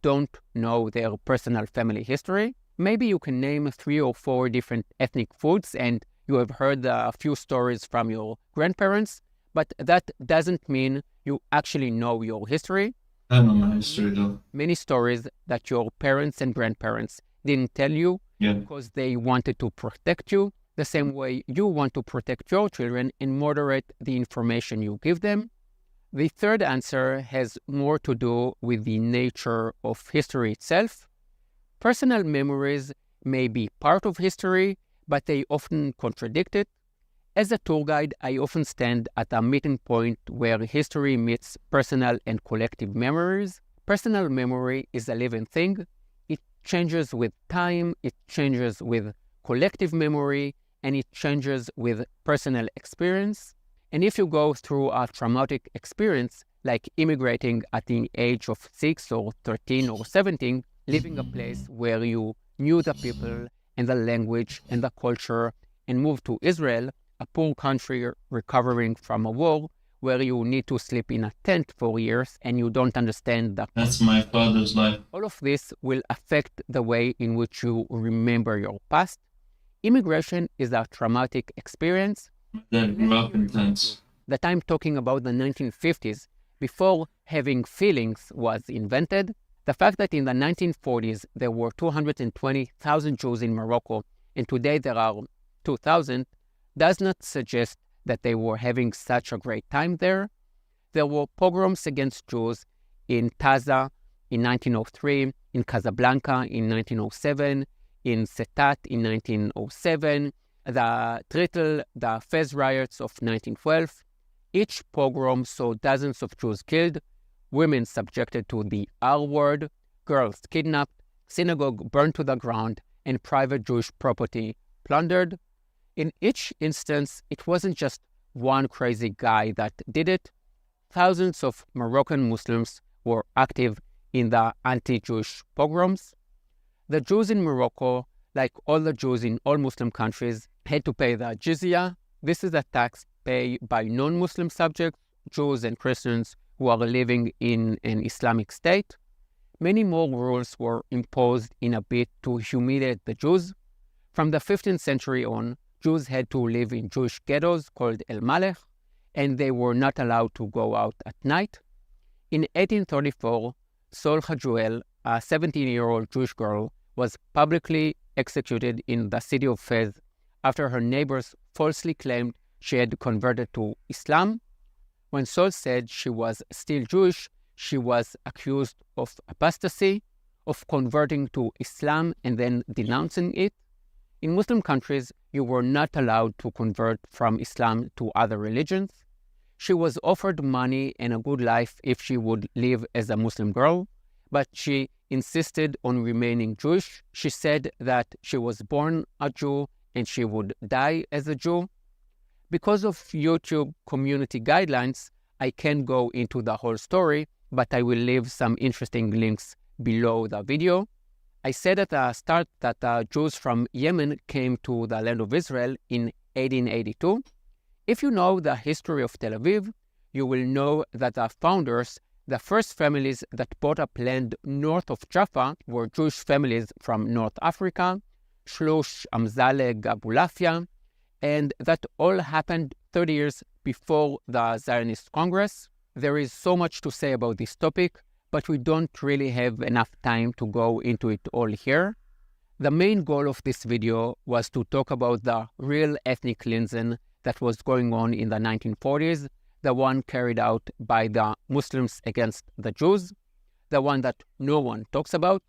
don't know their personal family history. Maybe you can name 3 or 4 different ethnic foods and you have heard a few stories from your grandparents, but that doesn't mean you actually know your history. I know my history though. Many stories that your parents and grandparents didn't tell you because they wanted to protect you, the same way you want to protect your children and moderate the information you give them. The third answer has more to do with the nature of history itself. Personal memories may be part of history, but they often contradict it. As a tour guide, I often stand at a meeting point where history meets personal and collective memories. Personal memory is a living thing. It changes with time, it changes with collective memory, and it changes with personal experience. And if you go through a traumatic experience, like immigrating at the age of 6 or 13 or 17, leaving a place where you knew the people and the language and the culture, and moved to Israel, a poor country recovering from a war where you need to sleep in a tent for years and you don't understand the... That's my father's life. All of this will affect the way in which you remember your past. Immigration is a traumatic experience. Dad grew up in tents. That I'm talking about the 1950s, before having feelings was invented. The fact that in the 1940s there were 220,000 Jews in Morocco and today there are 2,000 does not suggest that they were having such a great time there. There were pogroms against Jews in Taza in 1903, in Casablanca in 1907, in Setat in 1907, the Tritel, the Fez riots of 1912. Each pogrom saw dozens of Jews killed, women subjected to the R word, girls kidnapped, synagogue burned to the ground, and private Jewish property plundered. In each instance, it wasn't just one crazy guy that did it. Thousands of Moroccan Muslims were active in the anti-Jewish pogroms. The Jews in Morocco, like all the Jews in all Muslim countries, had to pay the jizya. This is a tax paid by non-Muslim subjects, Jews and Christians who are living in an Islamic state. Many more rules were imposed in a bid to humiliate the Jews. From the 15th century on, Jews had to live in Jewish ghettos called El Malech, and they were not allowed to go out at night. In 1834, Sol Hajuel, a 17-year-old Jewish girl, was publicly executed in the city of Fez after her neighbors falsely claimed she had converted to Islam. When Sol said she was still Jewish, she was accused of apostasy, of converting to Islam and then denouncing it. In Muslim countries, you were not allowed to convert from Islam to other religions. She was offered money and a good life if she would live as a Muslim girl, but she insisted on remaining Jewish. She said that she was born a Jew and she would die as a Jew. Because of YouTube community guidelines, I can't go into the whole story, but I will leave some interesting links below the video. I said at the start that Jews from Yemen came to the land of Israel in 1882. If you know the history of Tel Aviv, you will know that the founders, the first families that bought up land north of Jaffa, were Jewish families from North Africa, Shlush, Amzaleg, Abulafia, and that all happened 30 years before the Zionist Congress. There is so much to say about this topic, but we don't really have enough time to go into it all here. The main goal of this video was to talk about the real ethnic cleansing that was going on in the 1940s, the one carried out by the Muslims against the Jews, the one that no one talks about.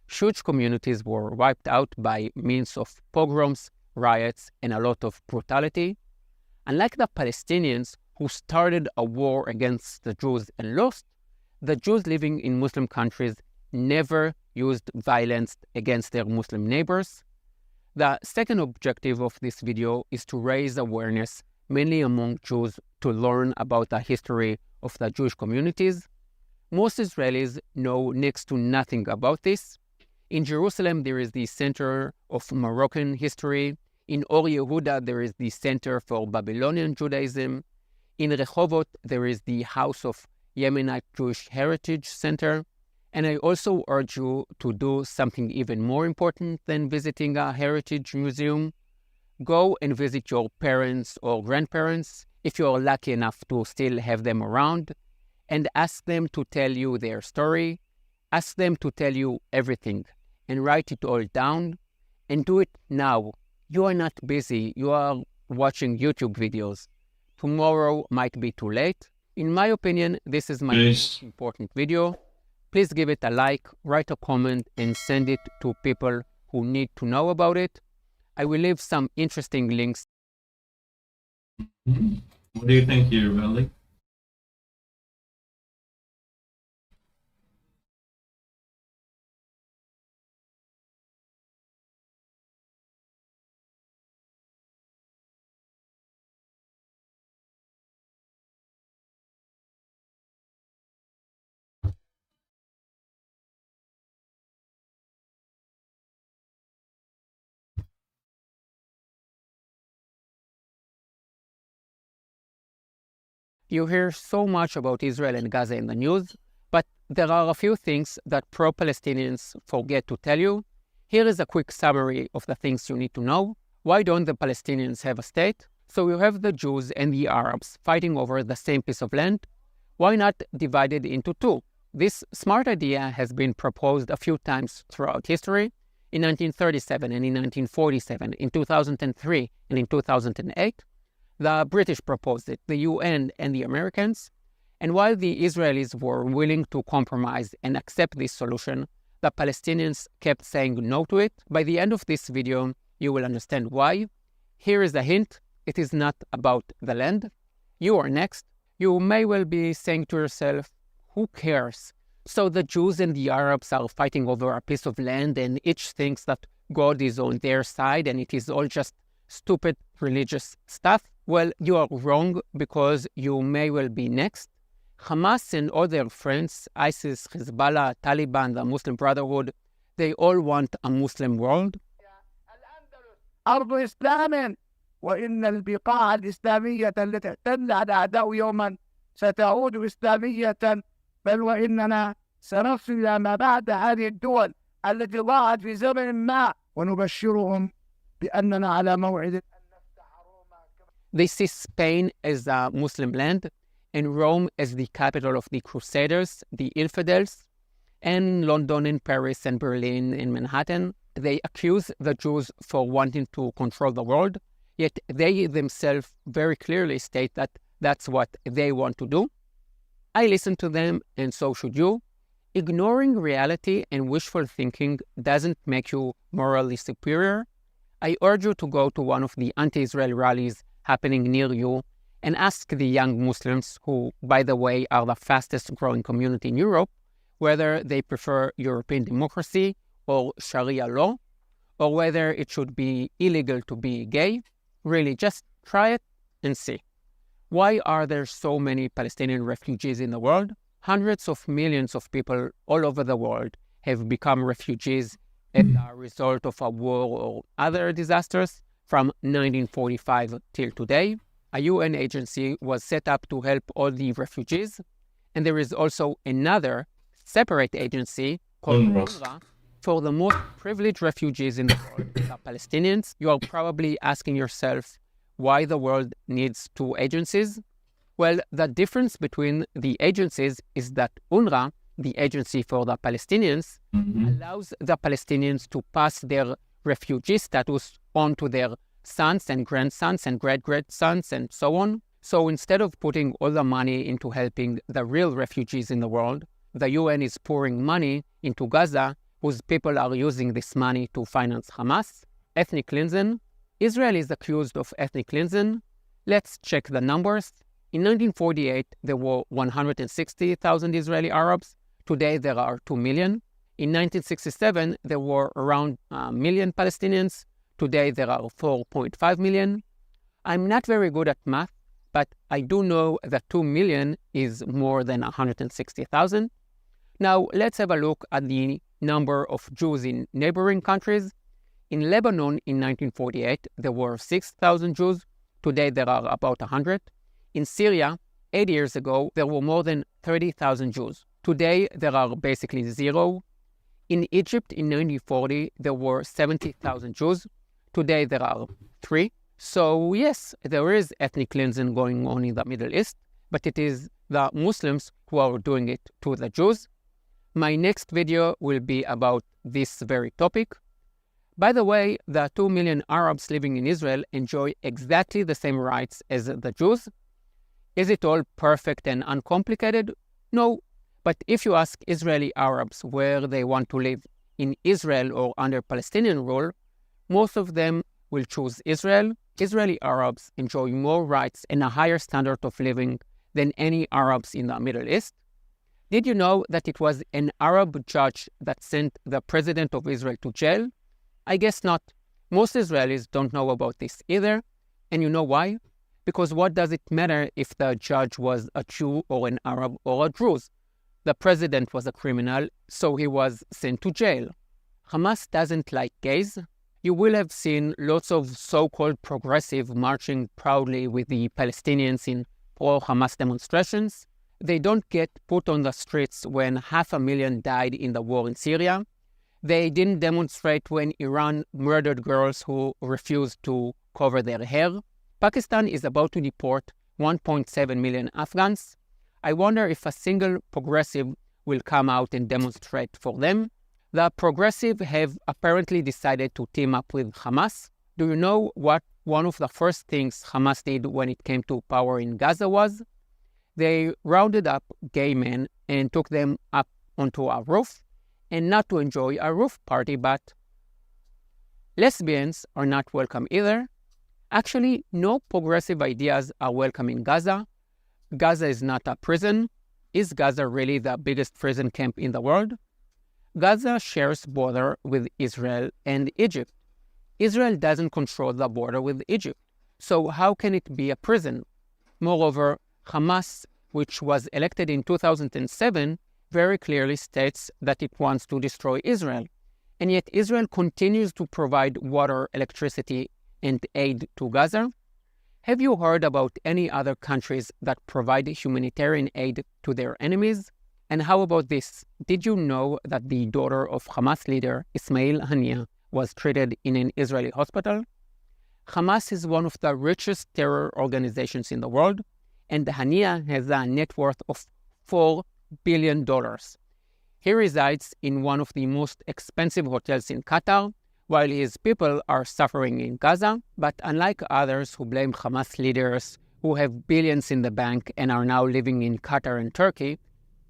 Huge communities were wiped out by means of pogroms, riots, and a lot of brutality. Unlike the Palestinians who started a war against the Jews and lost, the Jews living in Muslim countries never used violence against their Muslim neighbors. The second objective of this video is to raise awareness, mainly among Jews, to learn about the history of the Jewish communities. Most Israelis know next to nothing about this. In Jerusalem, there is the Center of Moroccan History. In Or Yehuda, there is the Center for Babylonian Judaism. In Rehovot, there is the House of Yemenite Jewish Heritage Center. And I also urge you to do something even more important than visiting a heritage museum. Go and visit your parents or grandparents, if you are lucky enough to still have them around, and ask them to tell you their story. Ask them to tell you everything, and write it all down, and do it now. You are not busy, you are watching YouTube videos. Tomorrow might be too late. In my opinion, this is my most important video. Please give it a like, write a comment, and send it to people who need to know about it. I will leave some interesting links. What do you think here, Valley? You hear so much about Israel and Gaza in the news, but there are a few things that pro-Palestinians forget to tell you. Here is a quick summary of the things you need to know. Why don't the Palestinians have a state? So you have the Jews and the Arabs fighting over the same piece of land. Why not divide it into two? This smart idea has been proposed a few times throughout history. In 1937 and in 1947, in 2003 and in 2008. The British proposed it, the UN and the Americans. And while the Israelis were willing to compromise and accept this solution, the Palestinians kept saying no to it. By the end of this video, you will understand why. Here is a hint. It is not about the land. You are next. You may well be saying to yourself, who cares? So the Jews and the Arabs are fighting over a piece of land and each thinks that God is on their side and it is all just stupid religious stuff. Well, you are wrong because you may well be next. Hamas and all their friends, ISIS, Hezbollah, Taliban, the Muslim Brotherhood, they all want a Muslim world. أرض إسلام وإن البقاع الإسلامية التي احتلها الأعداء يوما ستعود إسلامية بل وإننا سنصل إلى ما بعد هذه الدول التي ضاعت في زمن ما ونبشرهم بأننا على موعد. They see Spain as a Muslim land and Rome as the capital of the Crusaders, the infidels. and London and Paris and Berlin and Manhattan. They accuse the Jews for wanting to control the world, yet they themselves very clearly state that that's what they want to do. I listen to them, and so should you. Ignoring reality and wishful thinking doesn't make you morally superior. I urge you to go to one of the anti-Israel rallies happening near you and ask the young Muslims, who, by the way, are the fastest growing community in Europe, whether they prefer European democracy or Sharia law, or whether it should be illegal to be gay. Really, just try it and see. Why are there so many Palestinian refugees in the world? Hundreds of millions of people all over the world have become refugees as a result of a war or other disasters from 1945 till today. A UN agency was set up to help all the refugees, and there is also another separate agency called UNRWA for the most privileged refugees in the world, the Palestinians. You are probably asking yourself why the world needs two agencies. Well, the difference between the agencies is that UNRWA, the agency for the Palestinians, allows the Palestinians to pass their refugee status on to their sons and grandsons and great-grandsons and so on. So instead of putting all the money into helping the real refugees in the world, the UN is pouring money into Gaza, whose people are using this money to finance Hamas. Ethnic cleansing. Israel is accused of ethnic cleansing. Let's check the numbers. In 1948, there were 160,000 Israeli Arabs. Today, there are 2 million. In 1967, there were around a million Palestinians. Today, there are 4.5 million. I'm not very good at math, but I do know that 2 million is more than 160,000. Now, let's have a look at the number of Jews in neighboring countries. In Lebanon, in 1948, there were 6,000 Jews. Today, there are about 100. In Syria, 8 years ago, there were more than 30,000 Jews. Today, there are basically zero. In Egypt, in 1940, there were 70,000 Jews. Today, there are 3. So yes, there is ethnic cleansing going on in the Middle East, but it is the Muslims who are doing it to the Jews. My next video will be about this very topic. By the way, the 2 million Arabs living in Israel enjoy exactly the same rights as the Jews. Is it all perfect and uncomplicated? No. But if you ask Israeli Arabs where they want to live, in Israel or under Palestinian rule, most of them will choose Israel. Israeli Arabs enjoy more rights and a higher standard of living than any Arabs in the Middle East. Did you know that it was an Arab judge that sent the president of Israel to jail? I guess not. Most Israelis don't know about this either. And you know why? Because what does it matter if the judge was a Jew or an Arab or a Druze? The president was a criminal, so he was sent to jail. Hamas doesn't like gays. You will have seen lots of so-called progressive marching proudly with the Palestinians in pro-Hamas demonstrations. They don't get put on the streets when 500,000 died in the war in Syria. They didn't demonstrate when Iran murdered girls who refused to cover their hair. Pakistan is about to deport 1.7 million Afghans. I wonder if a single progressive will come out and demonstrate for them. The progressive have apparently decided to team up with Hamas. Do you know what one of the first things Hamas did when it came to power in Gaza was? They rounded up gay men and took them up onto a roof, and not to enjoy a roof party, but lesbians are not welcome either. Actually, no progressive ideas are welcome in Gaza. Gaza is not a prison. Is Gaza really the biggest prison camp in the world? Gaza shares border with Israel and Egypt. Israel doesn't control the border with Egypt, so how can it be a prison? Moreover, Hamas, which was elected in 2007, very clearly states that it wants to destroy Israel. And yet Israel continues to provide water, electricity, and aid to Gaza. Have you heard about any other countries that provide humanitarian aid to their enemies? And how about this? Did you know that the daughter of Hamas leader Ismail Haniyeh was treated in an Israeli hospital? Hamas is one of the richest terror organizations in the world, and Haniyeh has a net worth of $4 billion. He resides in one of the most expensive hotels in Qatar, while his people are suffering in Gaza. But unlike others who blame Hamas leaders who have billions in the bank and are now living in Qatar and Turkey,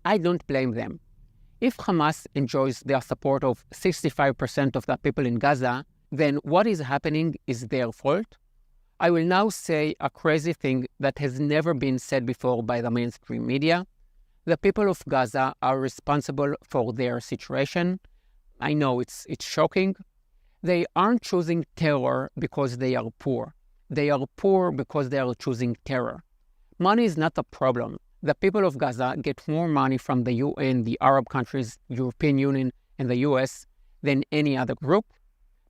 I don't blame them. If Hamas enjoys the support of 65% of the people in Gaza, then what is happening is their fault. I will now say a crazy thing that has never been said before by the mainstream media. The people of Gaza are responsible for their situation. I know it's shocking. They aren't choosing terror because they are poor. They are poor because they are choosing terror. Money is not a problem. The people of Gaza get more money from the UN, the Arab countries, European Union, and the US than any other group.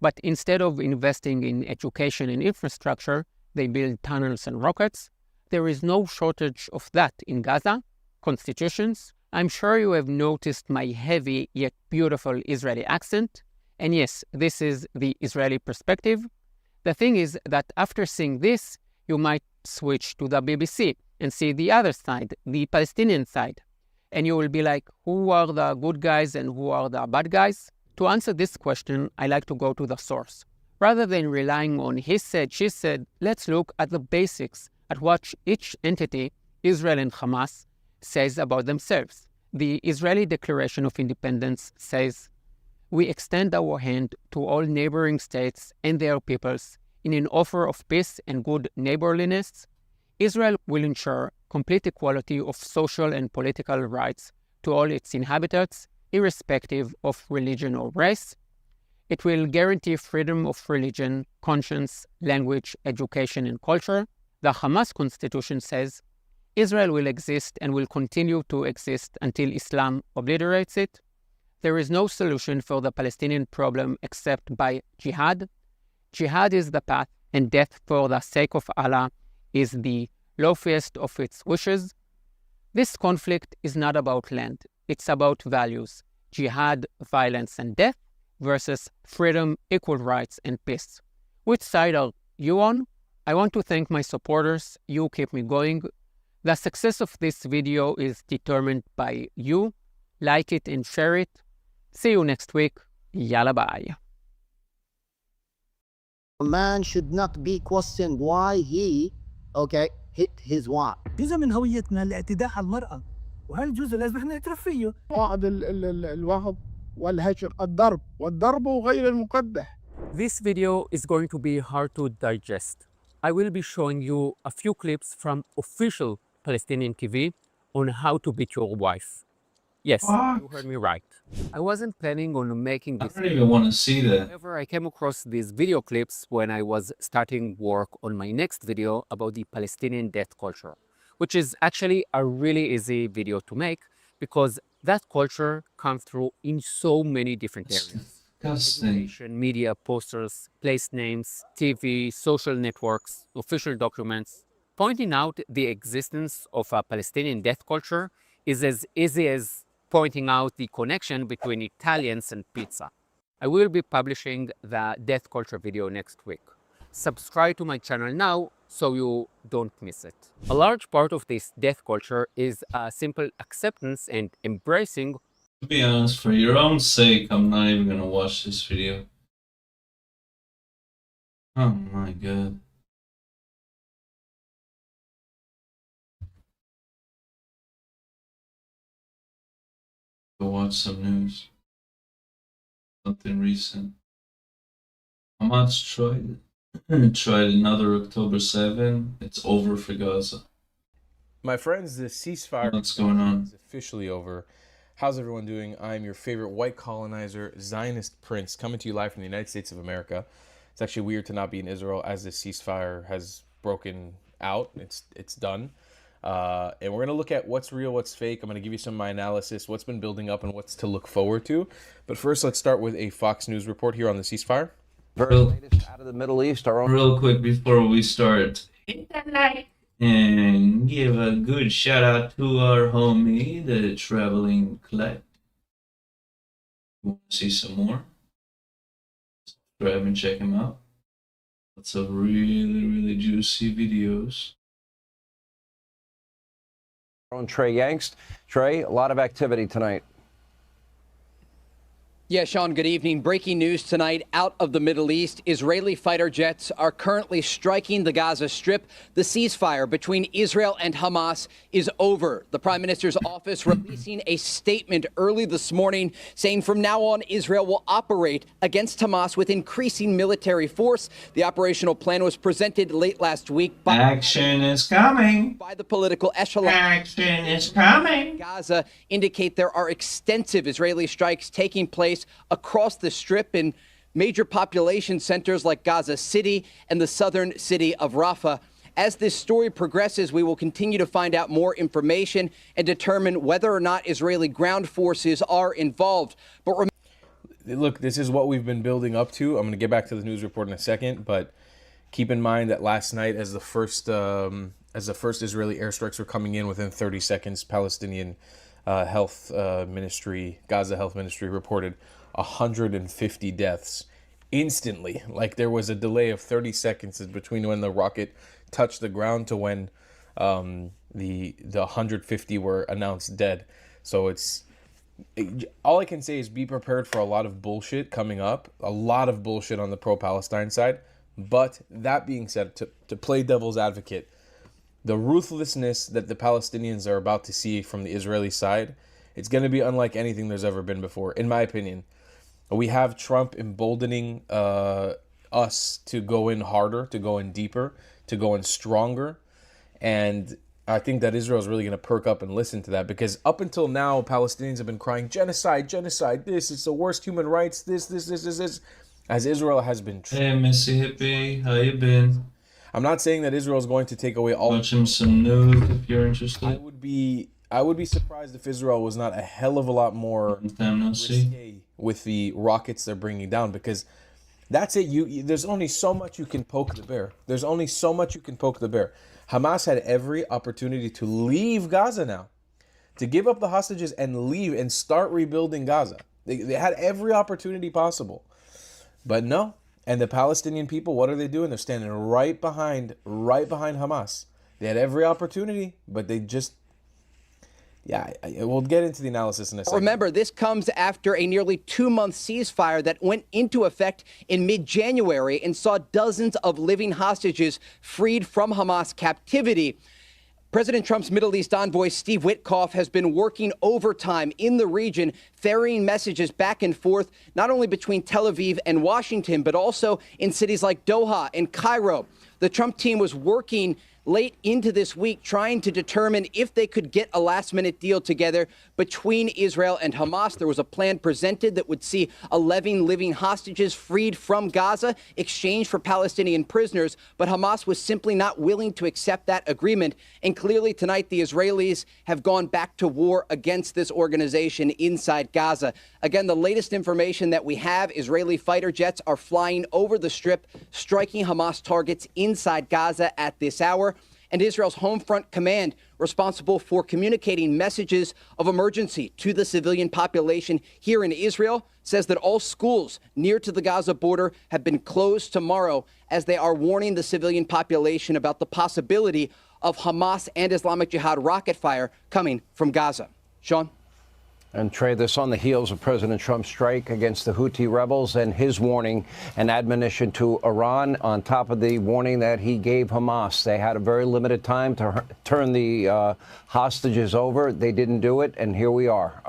But instead of investing in education and infrastructure, they build tunnels and rockets. There is no shortage of that in Gaza. Constitutions. I'm sure you have noticed my heavy yet beautiful Israeli accent. And yes, this is the Israeli perspective. The thing is that after seeing this, you might switch to the BBC and see the other side, the Palestinian side. And you will be like, who are the good guys and who are the bad guys? To answer this question, I like to go to the source. Rather than relying on he said, she said, let's look at the basics, at what each entity, Israel and Hamas, says about themselves. The Israeli Declaration of Independence says, we extend our hand to all neighboring states and their peoples in an offer of peace and good neighborliness. Israel will ensure complete equality of social and political rights to all its inhabitants, irrespective of religion or race. It will guarantee freedom of religion, conscience, language, education, and culture. The Hamas constitution says Israel will exist and will continue to exist until Islam obliterates it. There is no solution for the Palestinian problem except by jihad. Jihad is the path, and death for the sake of Allah is the lowest of its wishes. This conflict is not about land, it's about values. Jihad, violence, and death versus freedom, equal rights, and peace. Which side are you on? I want to thank my supporters. You keep me going. The success of this video is determined by you. Like it and share it. See you next week. Yalla bye. A man should not be questioned why he, hit his wife. جزء من هويتنا الاعتداء على المرأة، وهذا الجزء لازم احنا نعترف فيه. وعد الوهب والهجر والضرب غير المقدح. This video is going to be hard to digest. I will be showing you a few clips from official Palestinian TV on how to beat your wife. Yes, you heard me right. I wasn't planning on making this. I don't even want to see that. However, I came across these video clips when I was starting work on my next video about the Palestinian death culture, which is actually a really easy video to make because that culture comes through in so many different areas. Education, media, posters, place names, TV, social networks, official documents. Pointing out the existence of a Palestinian death culture is as easy as pointing out the connection between Italians and pizza. I will be publishing the death culture video next week. Subscribe to my channel now so you don't miss it. A large part of this death culture is a simple acceptance and embracing. To be honest, for your own sake, I'm not even gonna watch this video. Oh my god. Go watch some news. Something recent. Hamas tried another October 7. It's over for Gaza. My friends, the ceasefire What's going on? is officially over. How's everyone doing? I'm your favorite white colonizer, Zionist prince, coming to you live from the United States of America. It's actually weird to not be in Israel as the ceasefire has broken out. It's done. And we're going to look at what's real, what's fake. I'm going to give you some of my analysis, what's been building up, and what's to look forward to. But first, let's start with a Fox News report here on the ceasefire. Out of the Middle East, real quick before we start, and give a good shout out to our homie, the Traveling Collect. You want to see some more? Subscribe and check him out. Lots of really juicy videos. on Trey Yangst. Trey, a lot of activity tonight. Yeah, Sean, good evening. Breaking news tonight out of the Middle East. Israeli fighter jets are currently striking the Gaza Strip. The ceasefire between Israel and Hamas is over. The Prime Minister's office releasing a statement early this morning saying from now on, Israel will operate against Hamas with increasing military force. The operational plan was presented late last week by Action is coming. By the political echelon. Action is coming. Gaza indicate there are extensive Israeli strikes taking place across the Strip in major population centers like Gaza City and the southern city of Rafah. As this story progresses, we will continue to find out more information and determine whether or not Israeli ground forces are involved. But look, this is what we've been building up to. I'm going to get back to the news report in a second, but keep in mind that last night, as the first Israeli airstrikes were coming in, within 30 seconds, Palestinian health ministry, Gaza Health Ministry, reported 150 deaths instantly. Like, there was a delay of 30 seconds between when the rocket touched the ground to when the 150 were announced dead. So all I can say is be prepared for a lot of bullshit coming up, a lot of bullshit on the pro-Palestine side. But that being said, to play devil's advocate, the ruthlessness that the Palestinians are about to see from the Israeli side, it's going to be unlike anything there's ever been before, in my opinion. We have Trump emboldening us to go in harder, to go in deeper, to go in stronger. And I think that Israel is really going to perk up and listen to that, because up until now, Palestinians have been crying, genocide, genocide, this, it's the worst human rights, this. As Israel has been... Hey, Missy Hippie, how you been? I'm not saying that Israel is going to take away all... Watch him some nude if you're interested. I would be surprised if Israel was not a hell of a lot more risque with the rockets they're bringing down, because that's it. There's only so much you can poke the bear. Hamas had every opportunity to leave Gaza now, to give up the hostages and leave and start rebuilding Gaza. They had every opportunity possible, but no. And the Palestinian people, what are they doing? They're standing right behind Hamas. They had every opportunity, but they just... Yeah, we'll get into the analysis in a second. Remember, this comes after a nearly 2-month ceasefire that went into effect in mid-January and saw dozens of living hostages freed from Hamas captivity. President Trump's Middle East envoy, Steve Witkoff, has been working overtime in the region, ferrying messages back and forth, not only between Tel Aviv and Washington, but also in cities like Doha and Cairo. The Trump team was working late into this week trying to determine if they could get a last-minute deal together between Israel and Hamas. There was a plan presented that would see 11 living hostages freed from Gaza, exchanged for Palestinian prisoners, but Hamas was simply not willing to accept that agreement. And clearly tonight, the Israelis have gone back to war against this organization inside Gaza. Again, the latest information that we have, Israeli fighter jets are flying over the Strip, striking Hamas targets inside Gaza at this hour. And Israel's Home Front Command, responsible for communicating messages of emergency to the civilian population here in Israel, says that all schools near to the Gaza border have been closed tomorrow as they are warning the civilian population about the possibility of Hamas and Islamic Jihad rocket fire coming from Gaza. Sean? And Trey, this on the heels of President Trump's strike against the Houthi rebels and his warning and admonition to Iran, on top of the warning that he gave Hamas. They had a very limited time to turn the hostages over. They didn't do it, and here we are.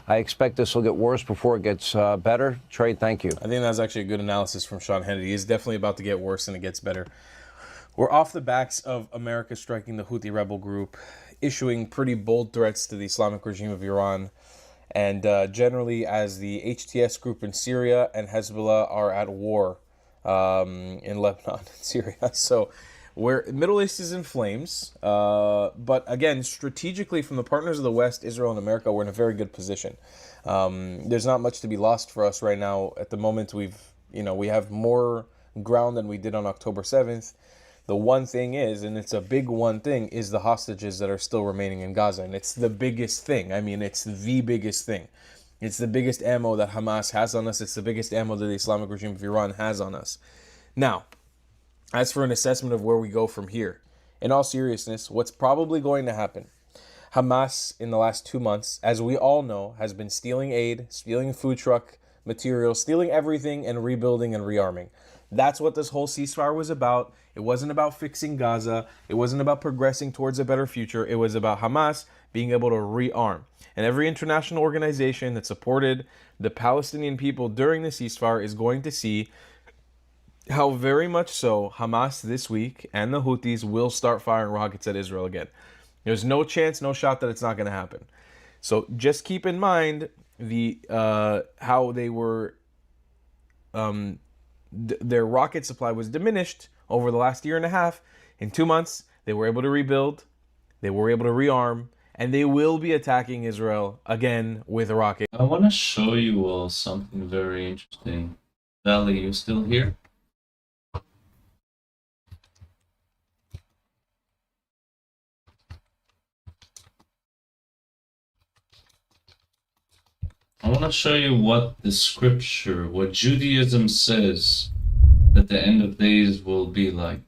I expect this will get worse before it gets better. Trey, thank you. I think that's actually a good analysis from Sean Hannity. It's definitely about to get worse and it gets better. We're off the backs of America striking the Houthi rebel group, issuing pretty bold threats to the Islamic regime of Iran, and generally as the HTS group in Syria and Hezbollah are at war in Lebanon and Syria. So Middle East is in flames, but again, strategically from the partners of the West, Israel and America, we're in a very good position. There's not much to be lost for us right now. At the moment, we have more ground than we did on October 7th. The one thing is, and it's a big one thing, is the hostages that are still remaining in Gaza. And it's the biggest thing. I mean, it's the biggest thing. It's the biggest ammo that Hamas has on us. It's the biggest ammo that the Islamic regime of Iran has on us. Now, as for an assessment of where we go from here, in all seriousness, what's probably going to happen, Hamas, in the last 2 months, as we all know, has been stealing aid, stealing food truck material, stealing everything, and rebuilding and rearming. That's what this whole ceasefire was about. It wasn't about fixing Gaza. It wasn't about progressing towards a better future. It was about Hamas being able to rearm. And every international organization that supported the Palestinian people during the ceasefire is going to see how very much so Hamas this week and the Houthis will start firing rockets at Israel again. There's no chance, no shot that it's not going to happen. So just keep in mind the how they were their rocket supply was diminished over the last year and a half. In 2 months, they were able to rebuild, they were able to rearm, and they will be attacking Israel again with a rocket. I want to show you all something very interesting. Valley, you still here? I want to show you what the scripture, what Judaism says that the end of days will be like.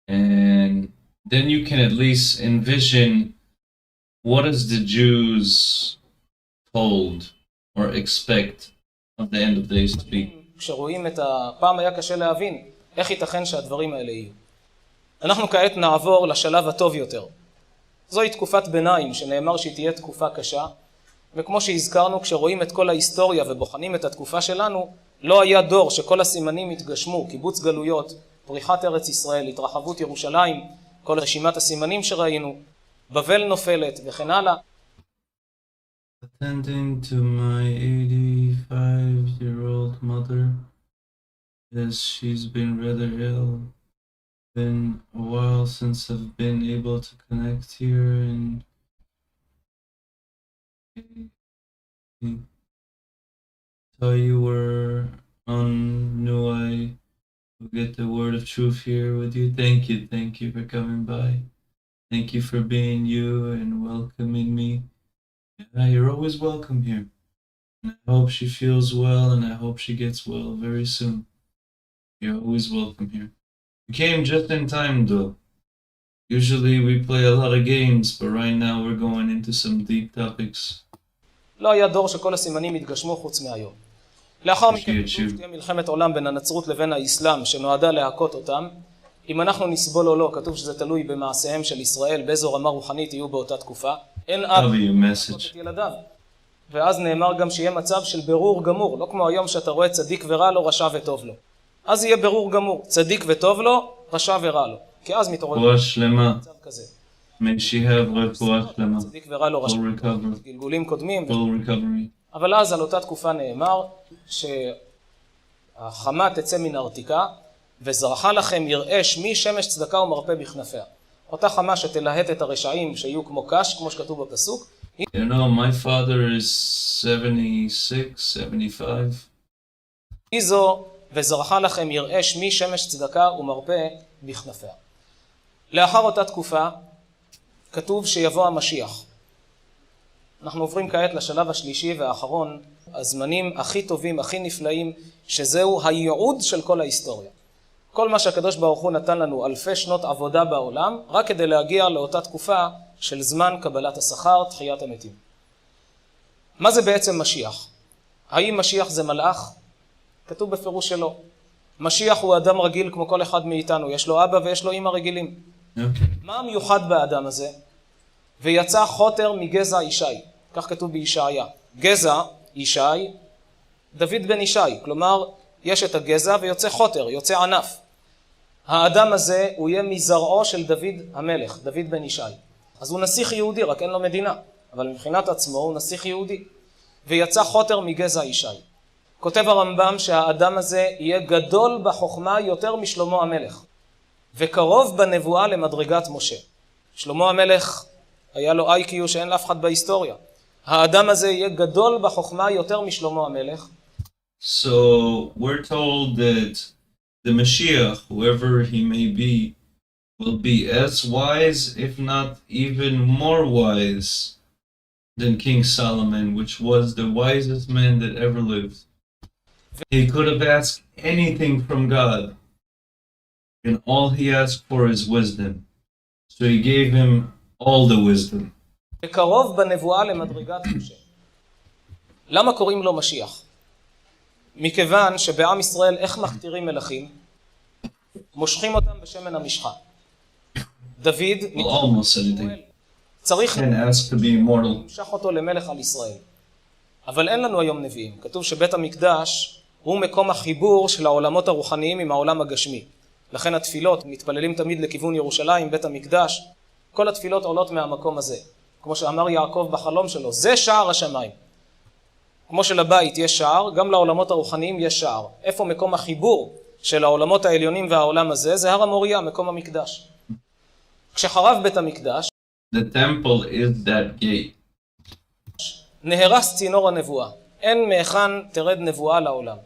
And then you can at least envision what is the Jews told or expect of the end of days to be. כשרואים את הפעם היה קשה להבין איך ייתכן שהדברים האלה יהיו. אנחנו כעת נעבור לשלב הטוב יותר. זוהי תקופת ביניים שנאמר שהיא תהיה תקופה קשה. וכמו שהזכרנו, כשרואים את כל ההיסטוריה ובוחנים את התקופה שלנו, לא היה דור שכל הסימנים התגשמו, קיבוץ גלויות, פריחת ארץ ישראל, התרחבות ירושלים, כל רשימת הסימנים שראינו, בבל נופלת וכן הלאה. Attending to my 85-year-old mother, as she's been rather ill. Been a while since I've been able to connect here and tell you where knew I would get the word of truth here with you. Thank you for coming by. Thank you for being you and welcoming me. Yeah, you're always welcome here. And I hope she feels well and I hope she gets well very soon. You're always welcome here. You came just in time though. Usually we play a lot of games, but right now we're going into some deep topics. לא היה דור שכל הסימנים התגשמו חוץ מהיום. לאחר מכן תהיה מלחמת עולם בין הנצרות לבין האסלאם שנועדה להכות אותם. אם אנחנו נסבול או לא, כתוב שזה תלוי במעשיהם של ישראל, באיזו רמה רוחנית יהיו באותה תקופה. אין אב להכות את ילדיו. ואז נאמר גם שיהיה מצב של ברור גמור, לא כמו היום שאתה רואה צדיק ורע לו, רשע וטוב לו. אז יהיה ברור גמור, צדיק וטוב לו, רשע ורע לו. כי אז מתעורר מצב כזה. May she have רפואה שלמה. צדיק ורע לו, רשע וטוב. גלגולים קודמים. Full recovery. אבל אז על אותה תקופה נאמר שהחמה תצא מן הארתיקה וזרחה לכם ירעש משמש צדקה ומרפא בכנפיה. אותה חמה שתלהט את הרשעים שיהיו כמו קש, כמו שכתוב בפסוק. You know, my father is 76, 75. היא זו וזרחה לכם ירעש משמש צדקה ומרפא בכנפיה. לאחר אותה תקופה כתוב שיבוא המשיח. אנחנו עוברים כעת לשלב השלישי והאחרון, הזמנים הכי טובים, הכי נפלאים, שזהו הייעוד של כל ההיסטוריה. כל מה שהקדוש ברוך הוא נתן לנו אלפי שנות עבודה בעולם, רק כדי להגיע לאותה תקופה של זמן קבלת השכר, תחיית המתים. מה זה בעצם משיח? האם משיח זה מלאך? כתוב בפירוש שלו. משיח הוא אדם רגיל כמו כל אחד מאיתנו, יש לו אבא ויש לו אמא רגילים. מה המיוחד באדם הזה? ויצא חוטר מגזע ישי, כך כתוב בישעיה. גזע ישי, דוד בן ישי, כלומר יש את הגזע ויוצא חוטר, יוצא ענף. האדם הזה הוא יהיה מזרעו של דוד המלך, דוד בן ישי. אז הוא נסיך יהודי, רק אין לו מדינה, אבל מבחינת עצמו הוא נסיך יהודי. ויצא חוטר מגזע ישי. כותב הרמב"ם שהאדם הזה יהיה גדול בחוכמה יותר משלמה המלך, וקרוב בנבואה למדרגת משה. שלמה המלך היה לו IQ שאין לאף אחד בהיסטוריה. האדם הזה יהיה גדול בחוכמה יותר משלמה המלך. So we're told that the Mashiach, whoever he may be, will be as wise, if not even more wise, than King Solomon, which was the wisest man that ever lived. He could have asked anything from God, and all he asked for is wisdom. So he gave him all the wisdom. וקרוב בנבואה למדרגת משה. למה קוראים לו משיח? מכיוון שבעם ישראל איך מכתירים מלכים? מושכים אותם בשמן המשחה. דוד Almost anything. צריך And ask to be immortal. למשך אותו למלך על ישראל. אבל אין לנו היום נביאים. כתוב שבית המקדש הוא מקום החיבור של העולמות הרוחניים עם העולם הגשמי. לכן התפילות, מתפללים תמיד לכיוון ירושלים, בית המקדש, כל התפילות עולות מהמקום הזה. כמו שאמר יעקב בחלום שלו, זה שער השמיים. כמו שלבית יש שער, גם לעולמות הרוחניים יש שער. איפה מקום החיבור של העולמות העליונים והעולם הזה? זה הר המוריה, מקום המקדש. כשחרב בית המקדש, The temple is that gate. נהרס צינור הנבואה. אין מהיכן תרד נבואה לעולם.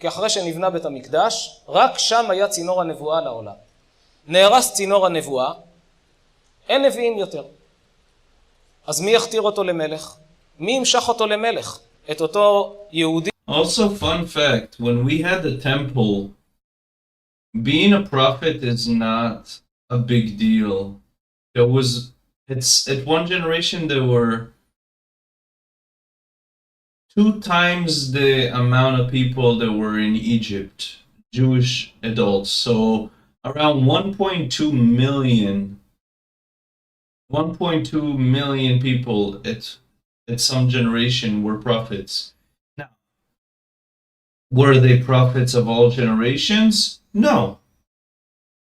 כי אחרי שנבנה בית המקדש, רק שם היה צינור הנבואה לעולם. נהרס צינור הנבואה, אין נביאים יותר. אז מי יכתיר אותו למלך? מי ימשך אותו למלך? את אותו יהודי. Also, fun fact, when we had the temple, being a prophet is not a big deal. At one generation there were 2 times the amount of people that were in Egypt, Jewish adults. So around 1.2 million people at some generation were prophets. Now, were they prophets of all generations? No.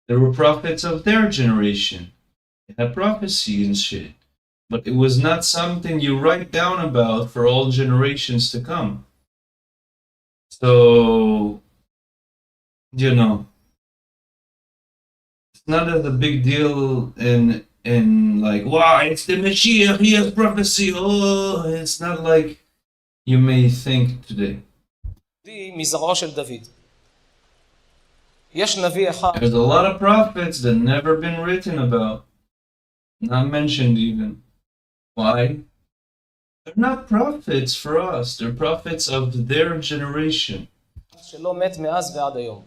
There were prophets of their generation. They had prophecy and shit. But it was not something you write down about for all generations to come. So, you know, it's not as a big deal in like, wow, it's the Mashiach, he has prophecy. Oh, it's not like you may think today. מזרעו של דוד. יש נביא אחד. There's a lot of prophets that never been written about. Not mentioned even. Why? They're not prophets for us. They're prophets of their generation. שלא מת מאז ועד היום.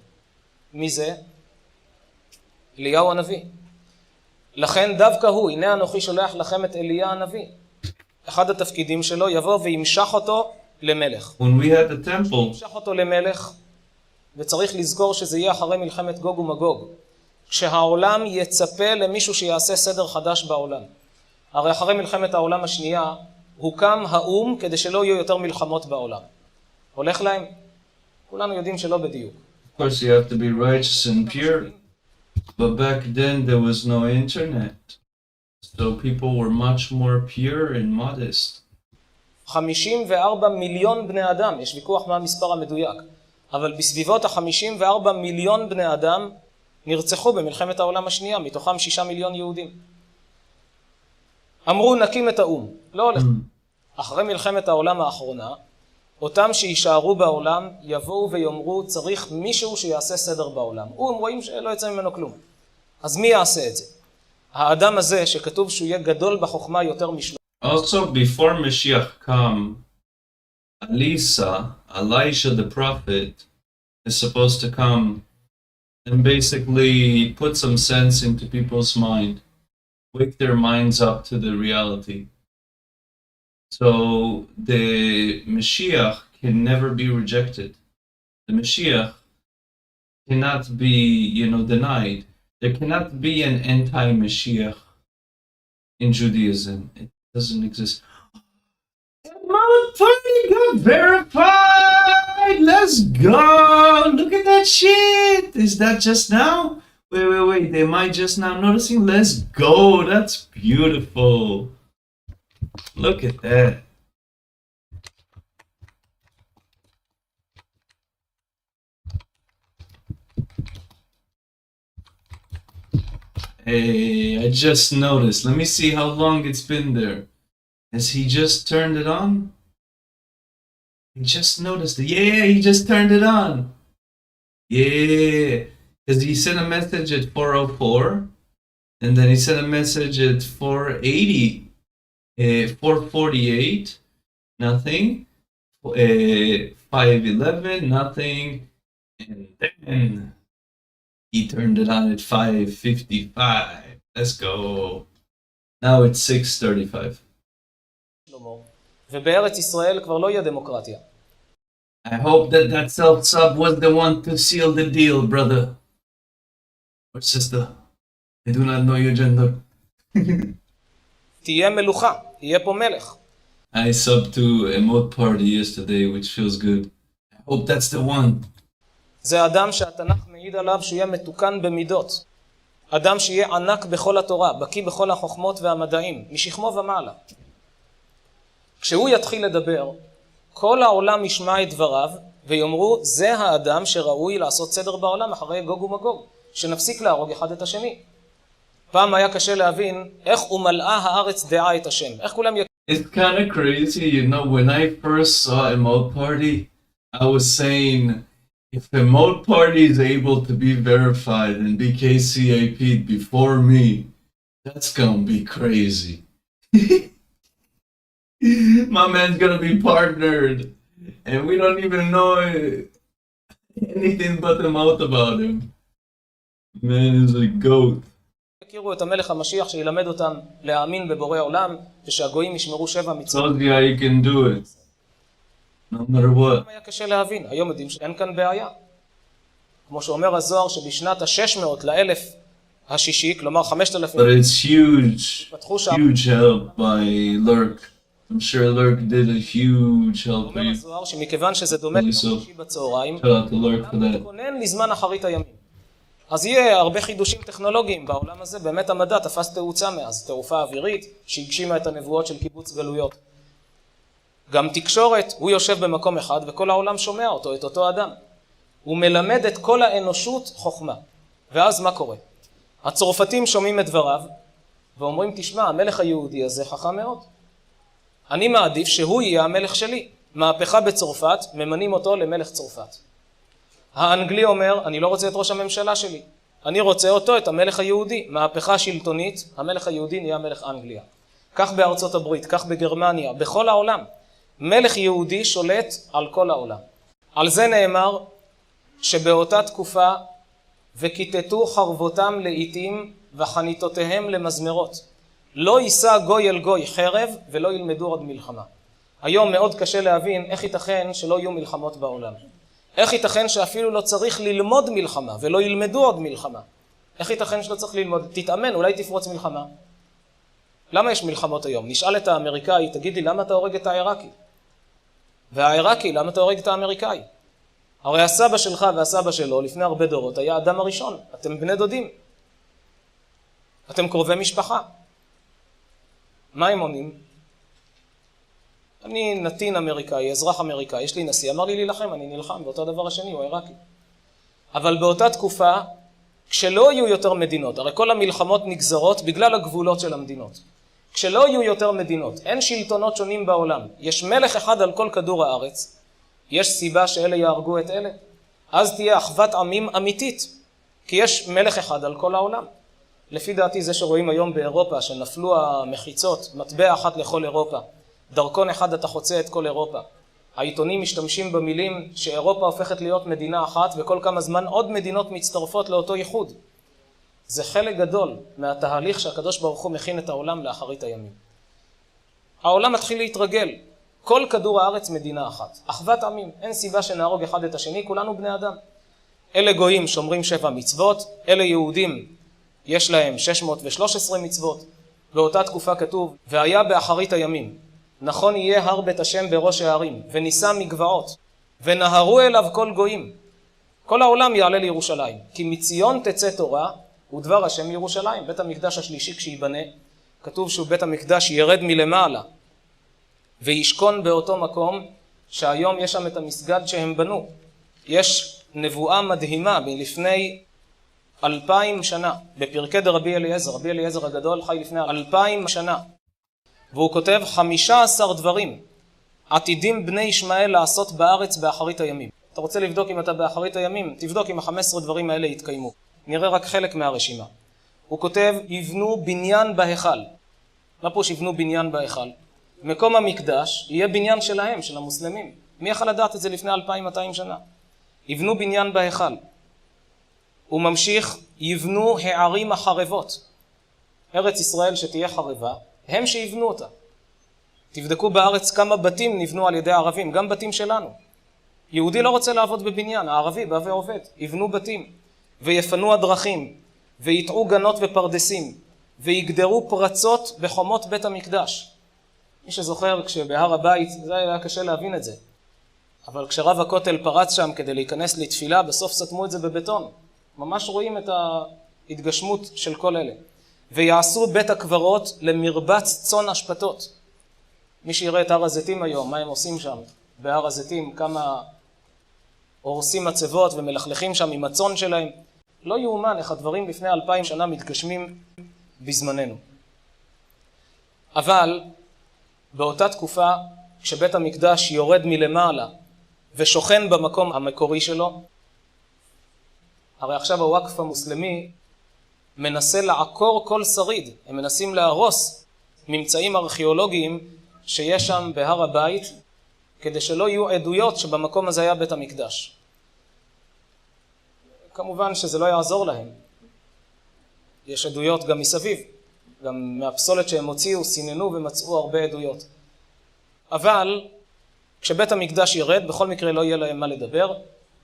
מי זה? אליהו הנביא. לכן דווקא הוא, הנה אנוכי שולח לכם את אליה הנביא. אחד התפקידים שלו יבוא וימשך אותו למלך. When we had the temple, ימשך אותו למלך, וצריך לזכור שזה יהיה אחרי מלחמת גוג ומגוג. כשהעולם יצפה למישהו שיעשה סדר חדש בעולם. הרי אחרי מלחמת העולם השנייה, הוקם האום כדי שלא יהיו יותר מלחמות בעולם. הולך להם? כולנו יודעים שלא בדיוק. of course you have to be righteous and pure. But back then there was no internet. So people were much more pure and modest. 54 מיליון בני אדם, יש ויכוח מה המספר המדויק, אבל בסביבות ה-54 מיליון בני אדם נרצחו במלחמת העולם השנייה, מתוכם 6 מיליון יהודים. אמרו נקים את האום, לא הולך. אחרי מלחמת העולם האחרונה, אותם שישארו בעולם יבואו ויאמרו צריך מישהו שיעשה סדר בעולם. הם רואים שלא יצא ממנו כלום. אז מי יעשה את זה? האדם הזה שכתוב שהוא יהיה גדול בחוכמה יותר משלו. Also, before Mashiach come, Elisha the prophet, is supposed to come and basically put some sense into people's mind, wake their minds up to the reality. So the Mashiach can never be rejected. The Mashiach cannot be, denied. There cannot be an anti-Mashiach in Judaism. It doesn't exist. Motherfucker got verified! Let's go! Look at that shit! Is that just now? Wait. Am I just now noticing? Let's go! That's beautiful. Look at that. Hey, I just noticed. Let me see how long it's been there. Has he just turned it on? He just noticed it. Yeah, he just turned it on. Yeah. Because he sent a message at 4:04. And then he sent a message at 4:80. 4:48. Nothing. 5:11. Nothing. And then he turned it on at 5:55. Let's go. Now it's 6:35. ובארץ ישראל כבר לא יהיה דמוקרטיה. I hope that that self-sub was the one to seal the deal, brother. Or sister. I do not know your gender. תהיה מלוכה, יהיה פה מלך. I subbed to a mode party yesterday, which feels good. I hope that's the one. זה אדם שהתנ"ך מעיד עליו שיהיה מתוקן במידות. אדם שיהיה ענק בכל התורה, בקיא בכל החוכמות והמדעים, משכמו ומעלה. כשהוא יתחיל לדבר, כל העולם ישמע את דבריו, ויאמרו, זה האדם שראוי לעשות סדר בעולם אחרי גוג ומגוג, שנפסיק להרוג אחד את השני. פעם היה קשה להבין איך ומלאה הארץ דעה את השם. איך כולם It's kind of crazy, you know, when I first saw a mode party, I was saying, if a mode party is able to be verified and be KCAP'd before me, that's gonna be crazy. My man's gonna be partnered, and we don't even know anything but the mouth about him. Man is a goat. הכירו את המלך המשיח שילמד אותם להאמין בבורא עולם ושהגויים ישמרו 7 מצוות. Told you how you can do it. No matter what. היה קשה להבין, היום יודעים שאין כאן בעיה. כמו שאומר הזוהר שבשנת ה-600 ל-1000 השישי, כלומר 5,000. But it's huge help by Lurk. I'm sure Lurk did a huge help for אומר you. הזוהר שמכיוון שזה דומה ליום שישי בצהריים, Shout out to Lurk for that. כונן לזמן אחרית הימים. אז יהיה הרבה חידושים טכנולוגיים בעולם הזה, באמת המדע תפס תאוצה מאז, תעופה אווירית שהגשימה את הנבואות של קיבוץ גלויות. גם תקשורת, הוא יושב במקום אחד וכל העולם שומע אותו, את אותו אדם. הוא מלמד את כל האנושות חוכמה. ואז מה קורה? הצרפתים שומעים את דבריו ואומרים, תשמע, המלך היהודי הזה חכם מאוד. אני מעדיף שהוא יהיה המלך שלי. מהפכה בצרפת, ממנים אותו למלך צרפת. האנגלי אומר, אני לא רוצה את ראש הממשלה שלי. אני רוצה אותו, את המלך היהודי. מהפכה שלטונית, המלך היהודי נהיה מלך אנגליה. כך בארצות הברית, כך בגרמניה, בכל העולם. מלך יהודי שולט על כל העולם. על זה נאמר שבאותה תקופה וכיתתו חרבותם לעיתים וחניתותיהם למזמרות. לא יישא גוי אל גוי חרב ולא ילמדו עוד מלחמה. היום מאוד קשה להבין איך ייתכן שלא יהיו מלחמות בעולם. איך ייתכן שאפילו לא צריך ללמוד מלחמה ולא ילמדו עוד מלחמה. איך ייתכן שלא צריך ללמוד? תתאמן, אולי תפרוץ מלחמה. למה יש מלחמות היום? נשאל את האמריקאי, תגיד לי, למה אתה הורג את העיראקי? והעיראקי, למה אתה הורג את האמריקאי? הרי הסבא שלך והסבא שלו לפני הרבה דורות היה האדם הראשון. אתם בני דודים. אתם קרובי משפחה. מה הם עונים? אני נתין אמריקאי, אזרח אמריקאי, יש לי נשיא, אמר לי להילחם, אני נלחם, ואותו דבר השני הוא עיראקי. אבל באותה תקופה, כשלא יהיו יותר מדינות, הרי כל המלחמות נגזרות בגלל הגבולות של המדינות. כשלא יהיו יותר מדינות, אין שלטונות שונים בעולם, יש מלך אחד על כל כדור הארץ, יש סיבה שאלה יהרגו את אלה, אז תהיה אחוות עמים אמיתית, כי יש מלך אחד על כל העולם. לפי דעתי זה שרואים היום באירופה, שנפלו המחיצות, מטבע אחת לכל אירופה, דרכון אחד אתה חוצה את כל אירופה. העיתונים משתמשים במילים שאירופה הופכת להיות מדינה אחת, וכל כמה זמן עוד מדינות מצטרפות לאותו ייחוד. זה חלק גדול מהתהליך שהקדוש ברוך הוא מכין את העולם לאחרית הימים. העולם מתחיל להתרגל. כל כדור הארץ מדינה אחת. אחוות עמים. אין סיבה שנהרוג אחד את השני, כולנו בני אדם. אלה גויים שומרים 7 מצוות, אלה יהודים יש להם 613 מצוות. באותה תקופה כתוב, והיה באחרית הימים. נכון יהיה הר בית השם בראש הערים, ונישא מגבעות, ונהרו אליו כל גויים. כל העולם יעלה לירושלים, כי מציון תצא תורה, ודבר השם ירושלים. בית המקדש השלישי כשיבנה, כתוב שהוא בית המקדש ירד מלמעלה, וישכון באותו מקום, שהיום יש שם את המסגד שהם בנו. יש נבואה מדהימה מלפני 2000 שנה, בפרקי דרבי אליעזר. רבי אליעזר הגדול חי לפני 2000 שנה. והוא כותב 15 דברים עתידים בני ישמעאל לעשות בארץ באחרית הימים. אתה רוצה לבדוק אם אתה באחרית הימים? תבדוק אם 15 דברים האלה יתקיימו. נראה רק חלק מהרשימה. הוא כותב, יבנו בניין בהיכל. מה פה שיבנו בניין בהיכל? מקום המקדש יהיה בניין שלהם, של המוסלמים. מי יכול לדעת את זה לפני 2200 שנה? יבנו בניין בהיכל. הוא ממשיך, יבנו הערים החרבות. ארץ ישראל שתהיה חרבה, הם שיבנו אותה. תבדקו בארץ כמה בתים נבנו על ידי הערבים, גם בתים שלנו. יהודי לא רוצה לעבוד בבניין, הערבי בא ועובד. יבנו בתים, ויפנו הדרכים, ויטעו גנות ופרדסים, ויגדרו פרצות בחומות בית המקדש. מי שזוכר, כשבהר הבית, זה היה קשה להבין את זה. אבל כשרב הכותל פרץ שם כדי להיכנס לתפילה, בסוף סתמו את זה בבטון. ממש רואים את ההתגשמות של כל אלה. ויעשו בית הקברות למרבץ צאן אשפתות. מי שיראה את הר הזיתים היום, מה הם עושים שם בהר הזיתים, כמה הורסים מצבות ומלכלכים שם עם הצאן שלהם. לא יאומן איך הדברים לפני 2000 שנה מתגשמים בזמננו. אבל באותה תקופה, כשבית המקדש יורד מלמעלה ושוכן במקום המקורי שלו, הרי עכשיו הוואקף המוסלמי מנסה לעקור כל שריד, הם מנסים להרוס ממצאים ארכיאולוגיים שיש שם בהר הבית, כדי שלא יהיו עדויות שבמקום הזה היה בית המקדש. כמובן שזה לא יעזור להם. יש עדויות גם מסביב, גם מהפסולת שהם הוציאו, סיננו ומצאו הרבה עדויות. אבל כשבית המקדש ירד, בכל מקרה לא יהיה להם מה לדבר,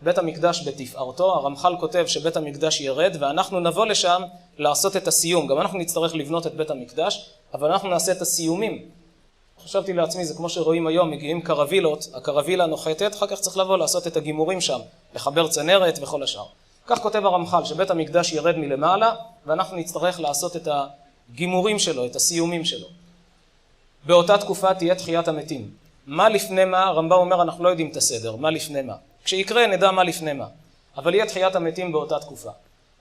בית המקדש בתפארתו, הרמח"ל כותב שבית המקדש ירד ואנחנו נבוא לשם לעשות את הסיום. גם אנחנו נצטרך לבנות את בית המקדש, אבל אנחנו נעשה את הסיומים. חשבתי לעצמי, זה כמו שרואים היום, מגיעים קרווילות, הקרווילה נוחתת, אחר כך צריך לבוא לעשות את הגימורים שם, לחבר צנרת וכל השאר. כך כותב הרמח"ל, שבית המקדש ירד מלמעלה, ואנחנו נצטרך לעשות את הגימורים שלו, את הסיומים שלו. באותה תקופה תהיה תחיית המתים. מה לפני מה? הרמב"ם אומר, אנחנו לא יודעים את הסדר, מה לפני מה. כשיקרה נדע מה לפני מה. אבל יהיה תחיית המתים באותה תקופה.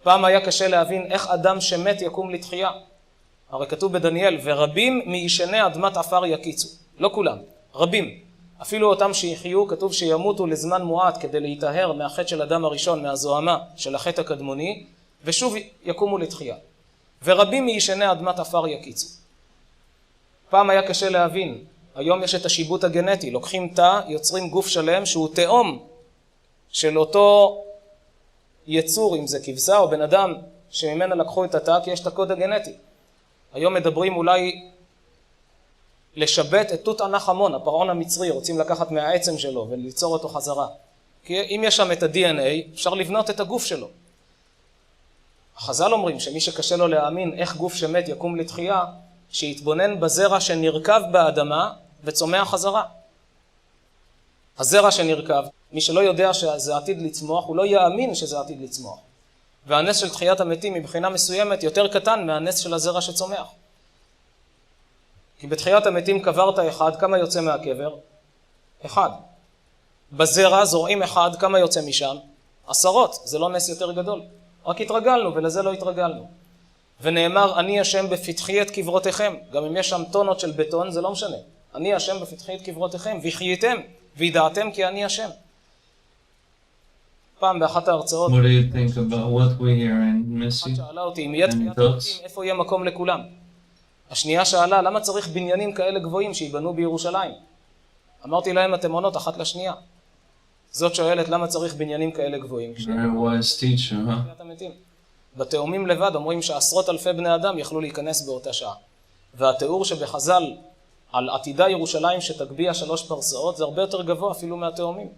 פעם היה קשה להבין איך אדם שמת יקום לתחייה. הרי כתוב בדניאל, ורבים מישני אדמת עפר יקיצו. לא כולם, רבים. אפילו אותם שיחיו, כתוב שימותו לזמן מועט כדי להיטהר מהחטא של אדם הראשון, מהזוהמה של החטא הקדמוני, ושוב יקומו לתחייה. ורבים מישני אדמת עפר יקיצו. פעם היה קשה להבין, היום יש את השיבוט הגנטי, לוקחים תא, יוצרים גוף שלם שהוא תאום של אותו יצור, אם זה כבשה או בן אדם, שממנה לקחו את התא, כי יש את הקוד הגנטי. היום מדברים אולי לשבת את תות ענך המון, הפרעון המצרי, רוצים לקחת מהעצם שלו וליצור אותו חזרה. כי אם יש שם את ה-DNA, אפשר לבנות את הגוף שלו. החז"ל אומרים שמי שקשה לו להאמין איך גוף שמת יקום לתחייה, שיתבונן בזרע שנרכב באדמה וצומח חזרה. הזרע שנרכב, מי שלא יודע שזה עתיד לצמוח, הוא לא יאמין שזה עתיד לצמוח. והנס של תחיית המתים מבחינה מסוימת יותר קטן מהנס של הזרע שצומח. כי בתחיית המתים קברת אחד, כמה יוצא מהקבר? אחד. בזרע זורעים אחד, כמה יוצא משם? 10, זה לא נס יותר גדול. רק התרגלנו ולזה לא התרגלנו. ונאמר, אני השם בפתחי את קברותיכם. גם אם יש שם טונות של בטון, זה לא משנה. אני השם בפתחי את קברותיכם, וחייתם, וידעתם כי אני השם. פעם באחת ההרצאות, What do you think about what we hear in Missy? שאלה אותי, אם יהיה Any תחיית thoughts? המתים, איפה יהיה מקום לכולם? השנייה שאלה, למה צריך בניינים כאלה גבוהים שיבנו בירושלים? אמרתי להם, אתם עונות אחת לשנייה. זאת שואלת, למה צריך בניינים כאלה גבוהים? Very wise teacher, huh? תחיית המתים. בתאומים לבד אומרים שעשרות אלפי בני אדם יכלו להיכנס באותה שעה. והתיאור שבחז"ל על עתידה ירושלים שתגביה 3 פרסאות, זה הרבה יותר גבוה אפילו מהתאומים.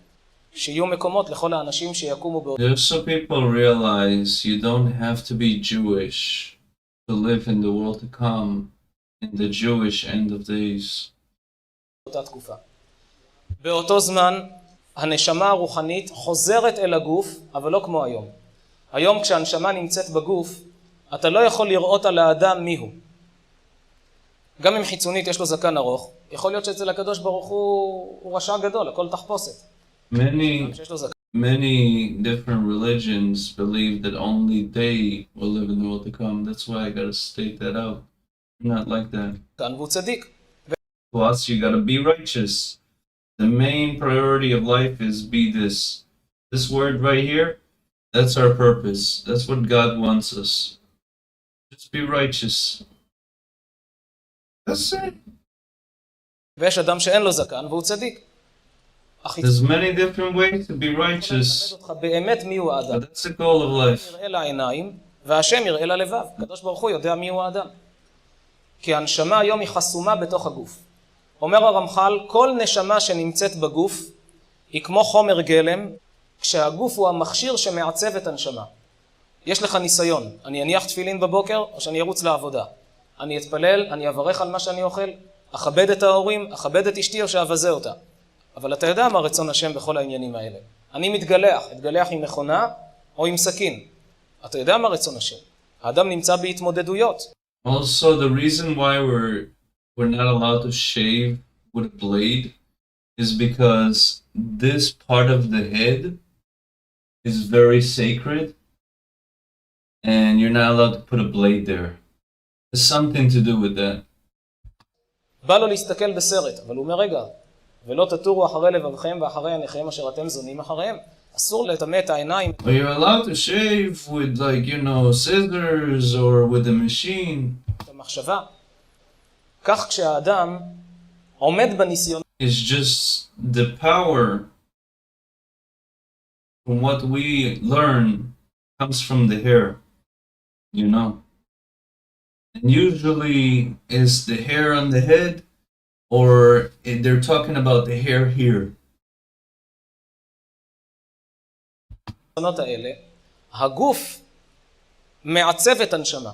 שיהיו מקומות לכל האנשים שיקומו באותה. Just so people realize you don't have to be Jewish to live in the world to come, in the Jewish end of days. באותה תקופה. באותו זמן, הנשמה הרוחנית חוזרת אל הגוף, אבל לא כמו היום. היום כשהנשמה נמצאת בגוף, אתה לא יכול לראות על האדם מיהו. גם אם חיצונית יש לו זקן ארוך, יכול להיות שאצל הקדוש ברוך הוא רשע גדול, הכל תחפושת. Many different religions believe that only they will live in the world to come. That's why I gotta state that out. I'm not like that. כאן והוא צדיק. Plus, you gotta be righteous. The main priority of life is be this. This word right here, that's our purpose. That's what God wants us. Just be righteous. That's it. ויש אדם שאין לו זקן והוא צדיק. There's many different ways to be righteous. באמת מי הוא האדם. That's the goal of life. יראה לעיניים והשם יראה ללבב. הקדוש ברוך הוא יודע מי הוא האדם. כי הנשמה היום היא חסומה בתוך הגוף. אומר הרמח"ל, כל נשמה שנמצאת בגוף היא כמו חומר גלם, כשהגוף הוא המכשיר שמעצב את הנשמה. יש לך ניסיון, אני אניח תפילין בבוקר או שאני ארוץ לעבודה. אני אתפלל, אני אברך על מה שאני אוכל, אכבד את ההורים, אכבד את אשתי או שאבזה אותה. אבל אתה יודע מה רצון השם בכל העניינים האלה. אני מתגלח, אתגלח עם מכונה או עם סכין. אתה יודע מה רצון השם. האדם נמצא בהתמודדויות. Also, the reason why we're not allowed to shave with a blade is because this part of the head is very sacred and you're not allowed to put a blade there. There's something to do with that. בא לו להסתכל בסרט, אבל הוא אומר רגע, ולא תטורו אחרי לבבכם ואחרי עיניכם אשר אתם זונים אחריהם. אסור לטמא את העיניים. But you're allowed to shave with, like, you know, scissors or with a machine. את המחשבה. כך כשהאדם עומד בניסיון. It's just the power from what we learn comes from the hair, you know. And usually it's the hair on the head or they're talking about the hair here. האלה, הגוף מעצב את הנשמה,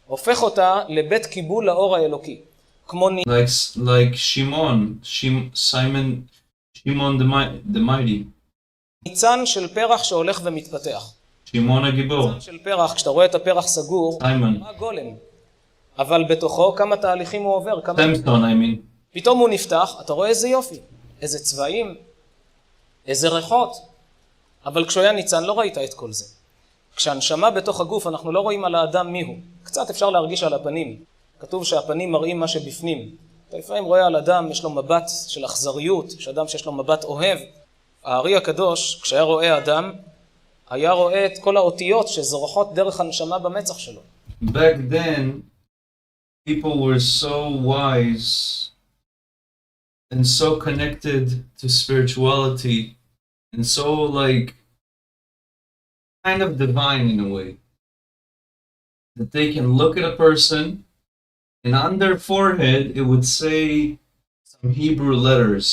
הופך אותה לבית קיבול לאור האלוקי. כמו like Shimon the mighty. ניצן של פרח שהולך ומתפתח. שמעון הגיבור. ניצן של פרח, כשאתה רואה את הפרח סגור, נראה גולם. אבל בתוכו כמה תהליכים הוא עובר. פתאום הוא נפתח, אתה רואה איזה יופי, איזה צבעים, איזה ריחות. אבל כשהוא היה ניצן לא ראית את כל זה. כשהנשמה בתוך הגוף אנחנו לא רואים על האדם מיהו. קצת אפשר להרגיש על הפנים. כתוב שהפנים מראים מה שבפנים. אתה לפעמים רואה על אדם, יש לו מבט של אכזריות, יש אדם שיש לו מבט אוהב. הארי הקדוש, כשהיה רואה אדם, היה רואה את כל האותיות שזורחות דרך הנשמה במצח שלו. Back then, people were so wise and so connected to spirituality and so, like, kind of divine in a way, that they can look at a person and on their forehead it would say some Hebrew letters.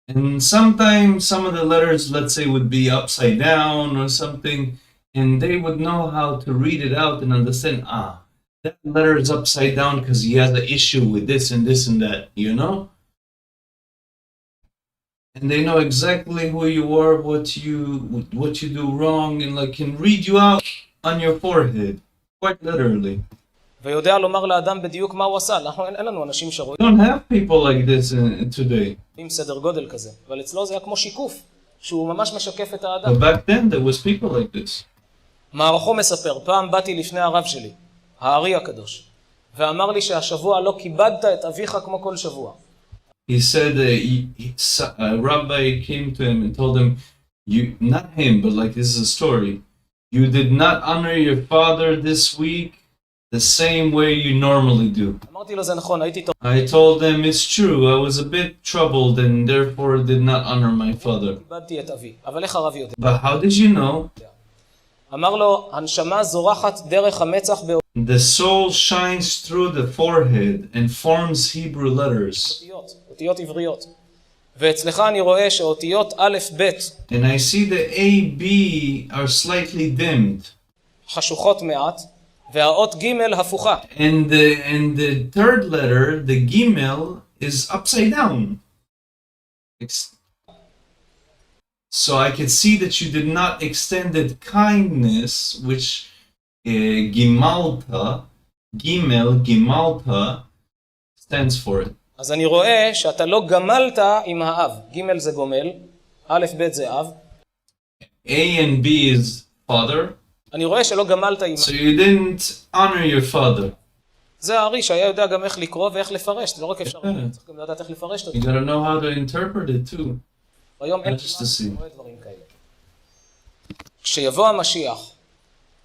And sometimes some of the letters, let's say, would be upside down or something, and they would know how to read it out and understand, that letter is upside down because he has an issue with this and this and that, you know? And they know exactly who you are, what you do wrong, and like can read you out on your forehead, quite literally. ויודע לומר לאדם בדיוק מה הוא עשה. אין לנו אנשים שרואים. We don't have people like this today. עם סדר גודל כזה. אבל אצלו זה היה כמו שיקוף, שהוא ממש משקף את האדם. But back then there was people like this. מערכו מספר, פעם באתי לפני הרב שלי, הארי הקדוש, ואמר לי שהשבוע לא כיבדת את אביך כמו כל שבוע. He said a rabbi came to him and told him, not him, but like this is a story, you did not honor your father this week the same way you normally do. I told them it's true, I was a bit troubled and therefore did not honor my father. But how did you know? The soul shines through the forehead and forms Hebrew letters. אותיות עבריות. ואצלך אני רואה שאותיות א' ב' And I see the A, B are slightly dimmed. חשוכות מעט, והאות ג' הפוכה. And the third letter, the Gimel, is upside down. So I can see that you did not extended kindness, which Gimalta, Gimalta stands for it. אז אני רואה שאתה לא גמלת עם האב. ג' זה גומל, א' ב' זה אב. A and B is father. אני רואה שלא גמלת עם... So you didn't honor your father. זה הארי שהיה יודע גם איך לקרוא ואיך לפרש. זה לא רק אפשר, צריך גם לדעת איך לפרש את זה. You gotta know how to interpret it too. היום אין דברים כאלה. כשיבוא המשיח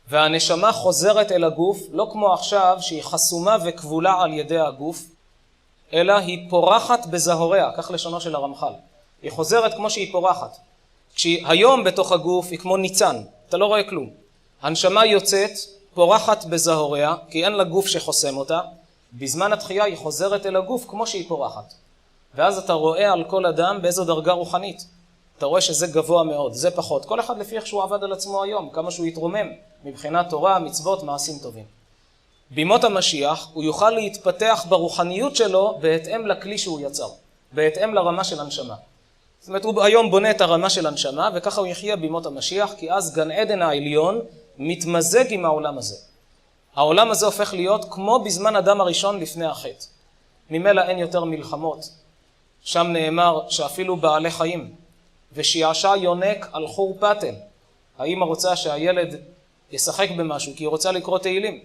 והנשמה חוזרת אל הגוף, לא כמו עכשיו שהיא חסומה וכבולה על ידי הגוף, אלא היא פורחת בזהוריה, כך לשונו של הרמח"ל. היא חוזרת כמו שהיא פורחת. כשהיא היום בתוך הגוף היא כמו ניצן, אתה לא רואה כלום. הנשמה יוצאת, פורחת בזהוריה, כי אין לה גוף שחוסם אותה, בזמן התחייה היא חוזרת אל הגוף כמו שהיא פורחת. ואז אתה רואה על כל אדם באיזו דרגה רוחנית. אתה רואה שזה גבוה מאוד, זה פחות. כל אחד לפי איך שהוא עבד על עצמו היום, כמה שהוא יתרומם מבחינת תורה, מצוות, מעשים טובים. בימות המשיח הוא יוכל להתפתח ברוחניות שלו בהתאם לכלי שהוא יצר, בהתאם לרמה של הנשמה. זאת אומרת, הוא היום בונה את הרמה של הנשמה, וככה הוא יחיה בימות המשיח, כי אז גן עדן העליון מתמזג עם העולם הזה. העולם הזה הופך להיות כמו בזמן אדם הראשון לפני החטא. ממילא אין יותר מלחמות. שם נאמר שאפילו בעלי חיים, ושיעשע יונק על חור פתל. האמא רוצה שהילד ישחק במשהו, כי היא רוצה לקרוא תהילים,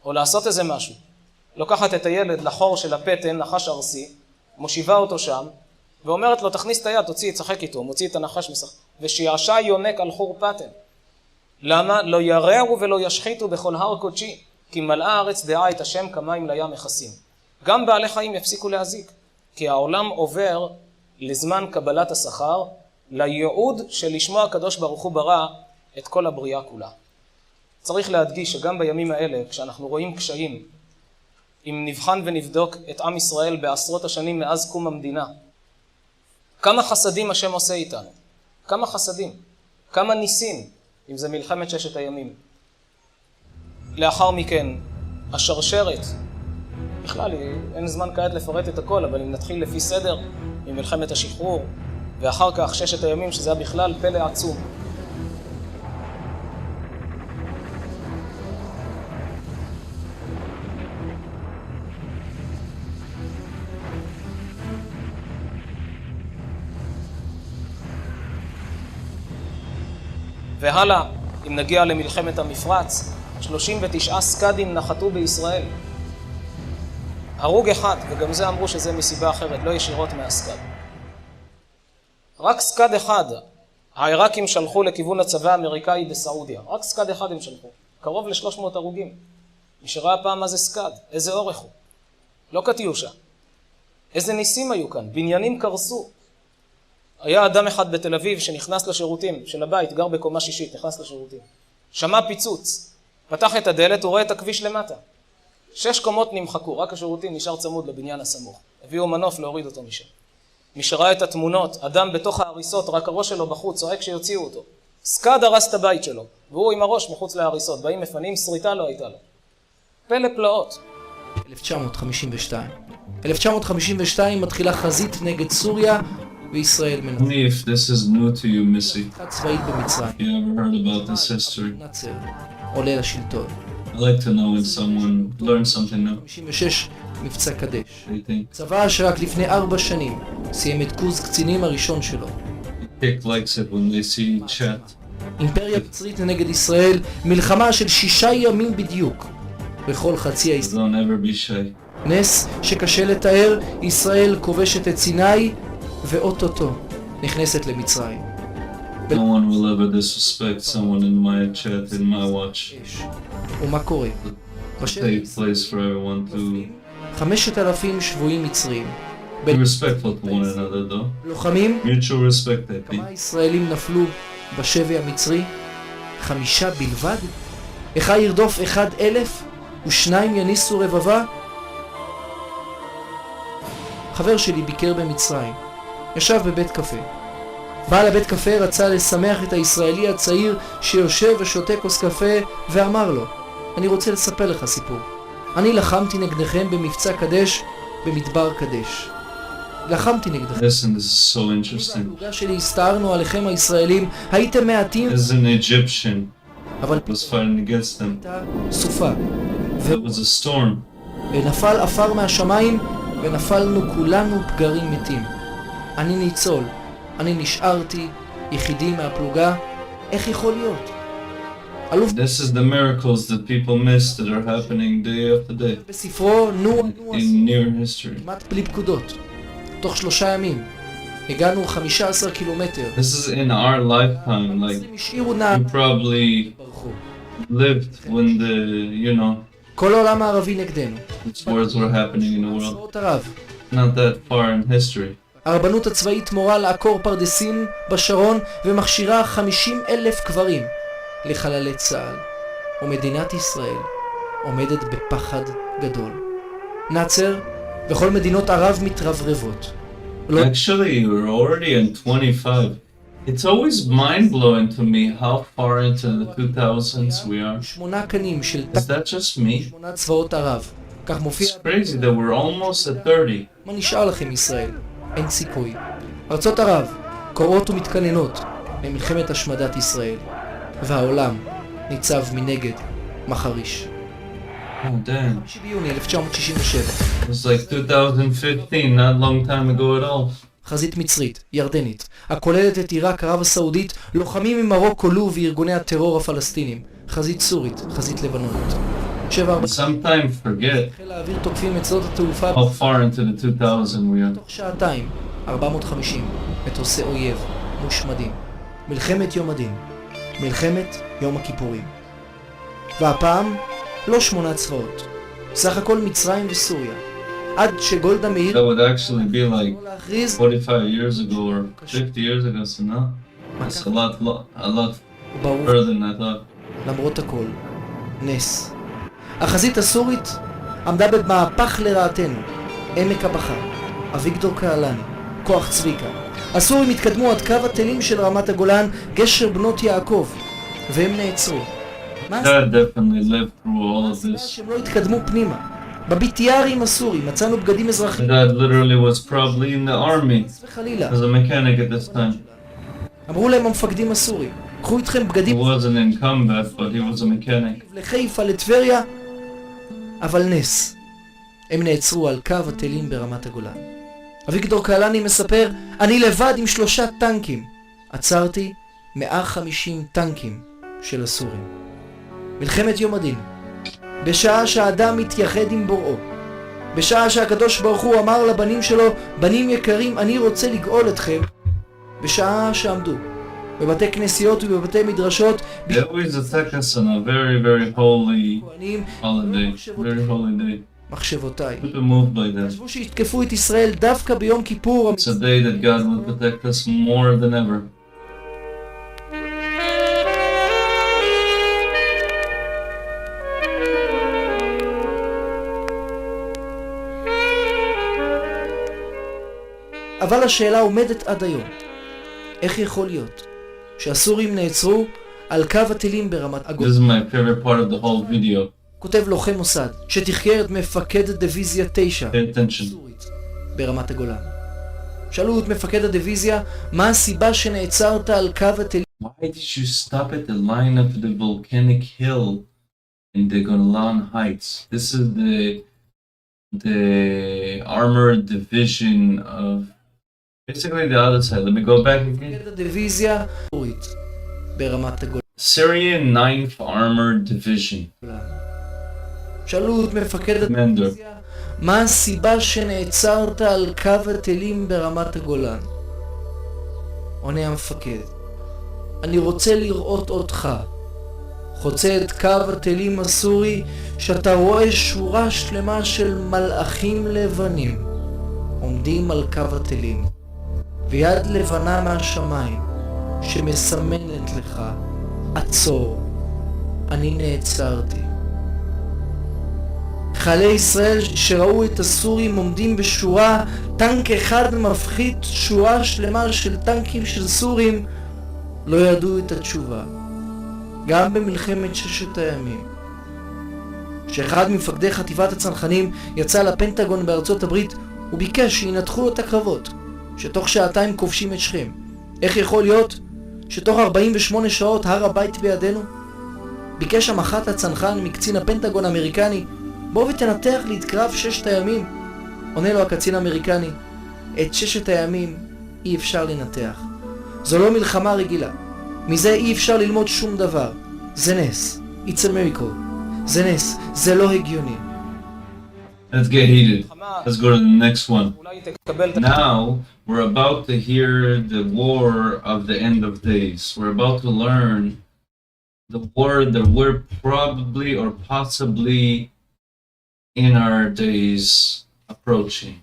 או לעשות איזה משהו. לוקחת את הילד לחור של הפתן, נחש ארסי, מושיבה אותו שם, ואומרת לו, תכניס את היד, תוציא, תשחק איתו, מוציא את הנחש משחק. ושיעשע יונק על חור פתן. למה? לא ירעו ולא ישחיתו בכל הר קודשי, כי מלאה הארץ דעה את השם כמים לים מכסים. גם בעלי חיים יפסיקו להזיק, כי העולם עובר לזמן קבלת השכר, לייעוד של לשמוע הקדוש ברוך הוא ברא את כל הבריאה כולה. צריך להדגיש שגם בימים האלה, כשאנחנו רואים קשיים, אם נבחן ונבדוק את עם ישראל בעשרות השנים מאז קום המדינה, כמה חסדים השם עושה איתנו? כמה חסדים? כמה ניסים? אם זה מלחמת ששת הימים. לאחר מכן, השרשרת, בכלל אין זמן כעת לפרט את הכל, אבל אם נתחיל לפי סדר, ממלחמת השחרור, ואחר כך ששת הימים, שזה היה בכלל פלא עצום. והלאה, אם נגיע למלחמת המפרץ, 39 סקדים נחתו בישראל. הרוג אחד, וגם זה אמרו שזה מסיבה אחרת, לא ישירות מהסקד. רק סקד אחד, העיראקים שלחו לכיוון הצבא האמריקאי בסעודיה. רק סקד אחד הם שלחו. קרוב ל-300 הרוגים. מי שראה פעם מה זה סקד, איזה אורך הוא. לא קטיושה. איזה ניסים היו כאן, בניינים קרסו. היה אדם אחד בתל אביב שנכנס לשירותים של הבית, גר בקומה שישית, נכנס לשירותים. שמע פיצוץ, פתח את הדלת, הוא רואה את הכביש למטה. 6 קומות נמחקו, רק השירותים נשאר צמוד לבניין הסמוך. הביאו מנוף להוריד אותו משם. מי שראה את התמונות, אדם בתוך ההריסות, רק הראש שלו בחוץ, צועק שיוציאו אותו. סקד הרס את הבית שלו, והוא עם הראש מחוץ להריסות. באים מפנים, שריטה לא הייתה לו. פלא פלאות. 1952. 1952 מתחילה חזית נגד סוריה וישראל מנצחת. Only if this is new to you, Missy. צבאית במצרים. You ever heard about this history? נאצר עולה לשלטון. I like to know when someone learns something new. 56 מבצע קדש. They think צבא שרק לפני 4 שנים סיים את קורס קצינים הראשון שלו. Dick likes it when they see chat. אימפריה מצרית נגד ישראל, מלחמה של 6 ימים בדיוק. בכל חצי האי. Don't ever be shy. נס שקשה לתאר, ישראל כובשת את סיני ואוטוטו נכנסת למצרים. No one will ever disrespect someone in my chat, in my watch. ומה קורה? Take place for everyone to 5,000 שבויים מצרים. be respectful to one another though. לוחמים? Mutual respect, I think. כמה ישראלים נפלו בשבי המצרי? 5 בלבד? אחד ירדוף 1,000 ו2 יניסו רבבה? חבר שלי ביקר במצרים. ישב בבית קפה. בעל הבית קפה רצה לשמח את הישראלי הצעיר שיושב ושותה כוס קפה ואמר לו, אני רוצה לספר לך סיפור. אני לחמתי נגדכם במבצע קדש במדבר קדש. לחמתי נגדכם. Listen, this is so interesting. בהלוגה שלי הסתערנו עליכם הישראלים, הייתם מעטים. As an Egyptian אבל was fighting against them. סופה. It was a storm. ונפל אפר מהשמיים ונפלנו כולנו פגרים מתים. אני ניצול. אני נשארתי יחידי מהפלוגה. איך יכול להיות? This is the miracles that people miss that are happening day after day. בספרו in near history. כמעט בלי פקודות. תוך 3 ימים. הגענו 15 קילומטר. This is in our lifetime, like you probably lived when כל העולם הערבי נגדנו. wars were happening in the world. Not that far in history. הרבנות הצבאית מורה לעקור פרדסים בשרון ומכשירה 50,000 קברים לחללי צה"ל. ומדינת ישראל עומדת בפחד גדול. נאצר וכל מדינות ערב מתרברבות. Actually, we're already in 25. It's always mind-blowing to me how far into the 2000s we are. 8 קנים של Is that just me? 8 צבאות ערב. כך מופיע... It's crazy that we're almost at 30. מה נשאר לכם ישראל? אין סיכוי. ארצות ערב קוראות ומתכננות למלחמת השמדת ישראל. והעולם ניצב מנגד מחריש. Oh, damn. 5 ביוני 1967. It was like 2015, not a long time ago at all. חזית מצרית, ירדנית, הכוללת את עיראק, ערב הסעודית, לוחמים ממרוקו, לוב וארגוני הטרור הפלסטינים, חזית סורית, חזית לבנונית. Sometimes forget חיל האוויר תוקפים את שדות התעופה how far into the 2000 we are. תוך שעתיים, 450 מטוסי אויב מושמדים. מלחמת יום הדין, מלחמת יום הכיפורים. והפעם לא 8 צבאות, סך הכל מצרים וסוריה. עד שגולדה מאיר... That would actually be like 45 years ago or 50 years ago, so no. It's a lot further than I thought. למרות הכל, נס. החזית הסורית עמדה במהפך לרעתנו. עמק הבכר, אביגדור קהלני, כוח צביקה. הסורים התקדמו עד קו התלים של רמת הגולן, גשר בנות יעקב, והם נעצרו. Dad definitely lived through all of this. שהם לא התקדמו פנימה. בביטיארים הסורים מצאנו בגדים אזרחיים. Dad literally was probably in the army as a mechanic at this time. אמרו להם המפקדים הסורים, קחו איתכם בגדים... He wasn't in combat, but he was a mechanic. לחיפה, לטבריה, אבל נס. הם נעצרו על קו התלים ברמת הגולן. אביגדור קהלני מספר, אני לבד עם 3 טנקים. עצרתי 150 טנקים של הסורים. מלחמת יום הדין. בשעה שהאדם מתייחד עם בוראו. בשעה שהקדוש ברוך הוא אמר לבנים שלו, בנים יקרים, אני רוצה לגאול אתכם. בשעה שעמדו בבתי כנסיות ובבתי מדרשות. They always attack us on a very, very holy holiday. Very holy day. מחשבותיי. People moved by that. חשבו שיתקפו את ישראל דווקא ביום כיפור. It's a day that God will protect us more than ever. אבל השאלה עומדת עד היום. איך יכול להיות שהסורים נעצרו על קו הטילים ברמת הגולן? This is my favorite part of the whole video. כותב לוחם מוסד שתחקר את מפקד דיוויזיה 9 סורית ברמת הגולן. שאלו את מפקד הדיוויזיה, מה הסיבה שנעצרת על קו הטילים? Why did you stop at the line of the volcanic hill in the Golan Heights? This is the armored division of basically the other side. Let me go back again. דיוויזיה סורית ברמת הגולן. Syrian 9th Armored Division. שאלו את מפקד הדיוויזיה, מה הסיבה שנעצרת על קו הטילים ברמת הגולן? עונה המפקד, אני רוצה לראות אותך חוצה את קו הטילים הסורי, שאתה רואה שורה שלמה של מלאכים לבנים עומדים על קו הטילים, ויד לבנה מהשמיים שמסמנת לך, עצור, אני נעצרתי. חיילי ישראל שראו את הסורים עומדים בשורה, טנק אחד מפחית שורה שלמה של טנקים של סורים, לא ידעו את התשובה. גם במלחמת 6 הימים, שאחד ממפקדי חטיבת הצנחנים יצא לפנטגון בארצות הברית וביקש שינתחו את הקרבות, שתוך 2 שעתיים כובשים את שכם. איך יכול להיות שתוך 48 שעות הר הבית בידינו? ביקש המח"ט הצנחן מקצין הפנטגון האמריקני, בוא ותנתח לי את קרב 6 הימים. עונה לו הקצין האמריקני, את 6 הימים אי אפשר לנתח. זו לא מלחמה רגילה. מזה אי אפשר ללמוד שום דבר. זה נס. It's a miracle. זה נס. זה לא הגיוני. Let's get heated. Let's go to the next one. Now, we're about to hear the war of the end of days. We're about to learn the war that we're probably or possibly in our days approaching.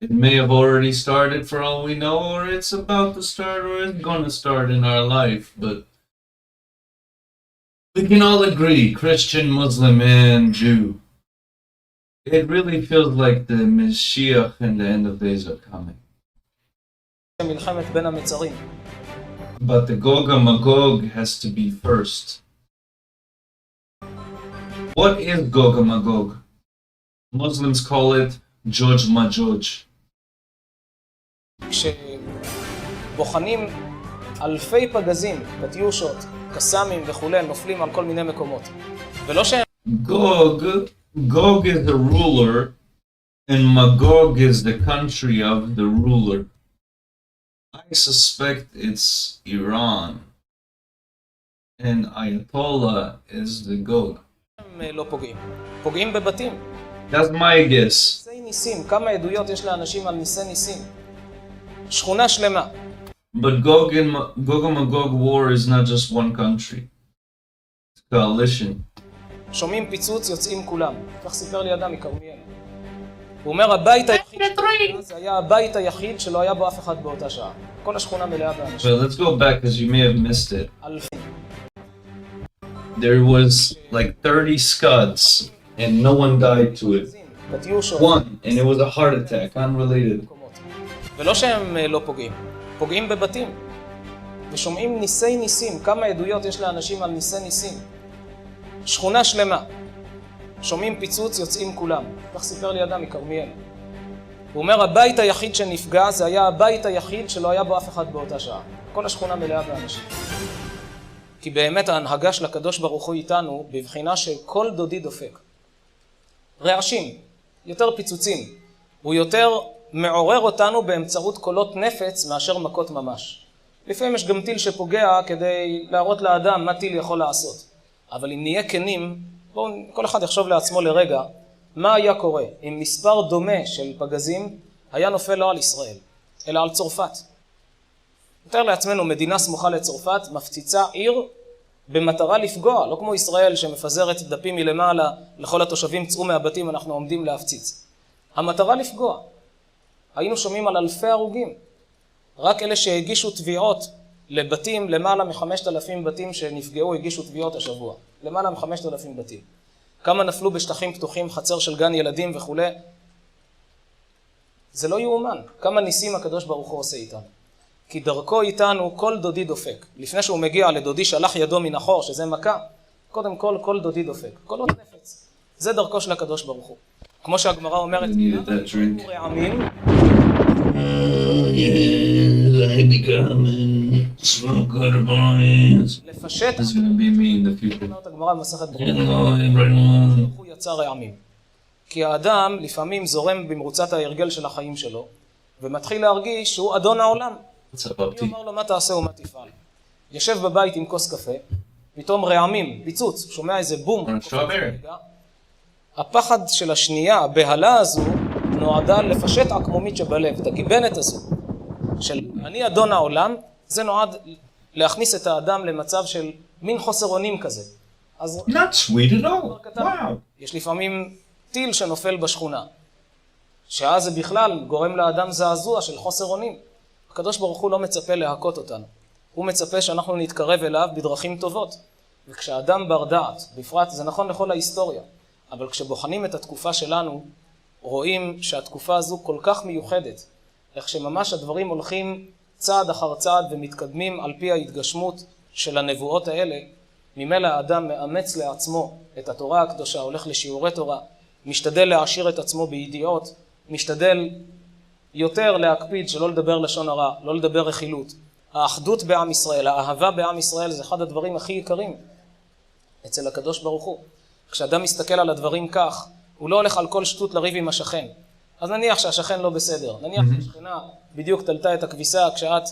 It may have already started for all we know, or it's about to start, or it's gonna start in our life, but we can all agree, Christian, Muslim, and Jew, It really feels like the Mashiach and the end of days are coming. מלחמת בין המצרים. But the Gog and Magog has to be first. What is Gog and Magog? Muslims call it Joj Majoj. כשבוחנים אלפי פגזים, קטיושות, קסאמים וכולי, נופלים על כל מיני מקומות. ולא שהם... Gog is the ruler, and Magog is the country of the ruler. I suspect it's Iran, and Ayatollah is the Gog. הם לא פוגעים. פוגעים בבתים. That's my guess. ניסי ניסים, כמה עדויות יש לאנשים על ניסי ניסים? שכונה שלמה. But Gog and Magog war is not just one country. It's a coalition. שומעים פיצוץ, יוצאים כולם. כך סיפר לי אדם מכרמיאל. הוא אומר, הבית היחיד זה היה הבית היחיד שלא היה בו אף אחד באותה שעה. כל השכונה מלאה באנשים. Well, let's go back because you may have missed it. אלפים. There was like 30 scuds and no one died to it. One, and it was a heart attack, unrelated. ולא שהם לא פוגעים, פוגעים בבתים. ושומעים ניסי ניסים, כמה עדויות יש לאנשים על ניסי ניסים. שכונה שלמה. שומעים פיצוץ, יוצאים כולם. כך סיפר לי אדם מכרמיאל. הוא אומר, הבית היחיד שנפגע זה היה הבית היחיד שלא היה בו אף אחד באותה שעה. כל השכונה מלאה באנשים. כי באמת ההנהגה של הקדוש ברוך הוא איתנו בבחינה שכל דודי דופק. רעשים, יותר פיצוצים. הוא יותר מעורר אותנו באמצעות קולות נפץ מאשר מכות ממש. לפעמים יש גם טיל שפוגע כדי להראות לאדם מה טיל יכול לעשות. אבל אם נהיה כנים, בואו כל אחד יחשוב לעצמו לרגע, מה היה קורה אם מספר דומה של פגזים היה נופל לא על ישראל, אלא על צרפת. נתאר לעצמנו מדינה סמוכה לצרפת, מפציצה עיר במטרה לפגוע, לא כמו ישראל שמפזרת דפים מלמעלה לכל התושבים, צאו מהבתים, אנחנו עומדים להפציץ. המטרה לפגוע. היינו שומעים על אלפי הרוגים. רק אלה שהגישו תביעות לבתים, למעלה מ-5,000 בתים שנפגעו, הגישו תביעות השבוע. למעלה מ-5,000 בתים. כמה נפלו בשטחים פתוחים, חצר של גן ילדים וכו'. זה לא יאומן. כמה ניסים הקדוש ברוך הוא עושה איתנו. כי דרכו איתנו כל דודי דופק. לפני שהוא מגיע לדודי שלח ידו מן החור, שזה מכה, קודם כל דודי דופק. כל עוד נפץ. זה דרכו של הקדוש ברוך הוא. כמו שהגמרא אומרת, רעמים. לפשט. It's going to be me in the future. הגמרא במסכת הוא יצא רעמים. כי האדם לפעמים זורם במרוצת ההרגל של החיים שלו, ומתחיל להרגיש שהוא אדון העולם. אני אומר לו מה תעשה ומה תפעל. יושב בבית עם כוס קפה, פתאום רעמים, פיצוץ, שומע איזה בום. הפחד של השנייה, הבהלה הזו, נועדה לפשט עקמומית שבלב, את הגיבנת הזו. של אני אדון העולם, זה נועד להכניס את האדם למצב של מין חוסר אונים כזה. אז Not sweet at all. Wow. יש לפעמים טיל שנופל בשכונה. שאז זה בכלל גורם לאדם זעזוע של חוסר אונים. הקדוש ברוך הוא לא מצפה להכות אותנו. הוא מצפה שאנחנו נתקרב אליו בדרכים טובות. וכשאדם בר דעת, בפרט זה נכון לכל ההיסטוריה, אבל כשבוחנים את התקופה שלנו, רואים שהתקופה הזו כל כך מיוחדת, איך שממש הדברים הולכים צעד אחר צעד ומתקדמים על פי ההתגשמות של הנבואות האלה. ממילא האדם מאמץ לעצמו את התורה הקדושה, הולך לשיעורי תורה, משתדל להעשיר את עצמו בידיעות, משתדל יותר להקפיד שלא לדבר לשון הרע, לא לדבר רכילות. האחדות בעם ישראל, האהבה בעם ישראל זה אחד הדברים הכי יקרים אצל הקדוש ברוך הוא. כשאדם מסתכל על הדברים כך, הוא לא הולך על כל שטות לריב עם השכן. אז נניח שהשכן לא בסדר, נניח שהשכנה בדיוק תלתה את הכביסה כשאת,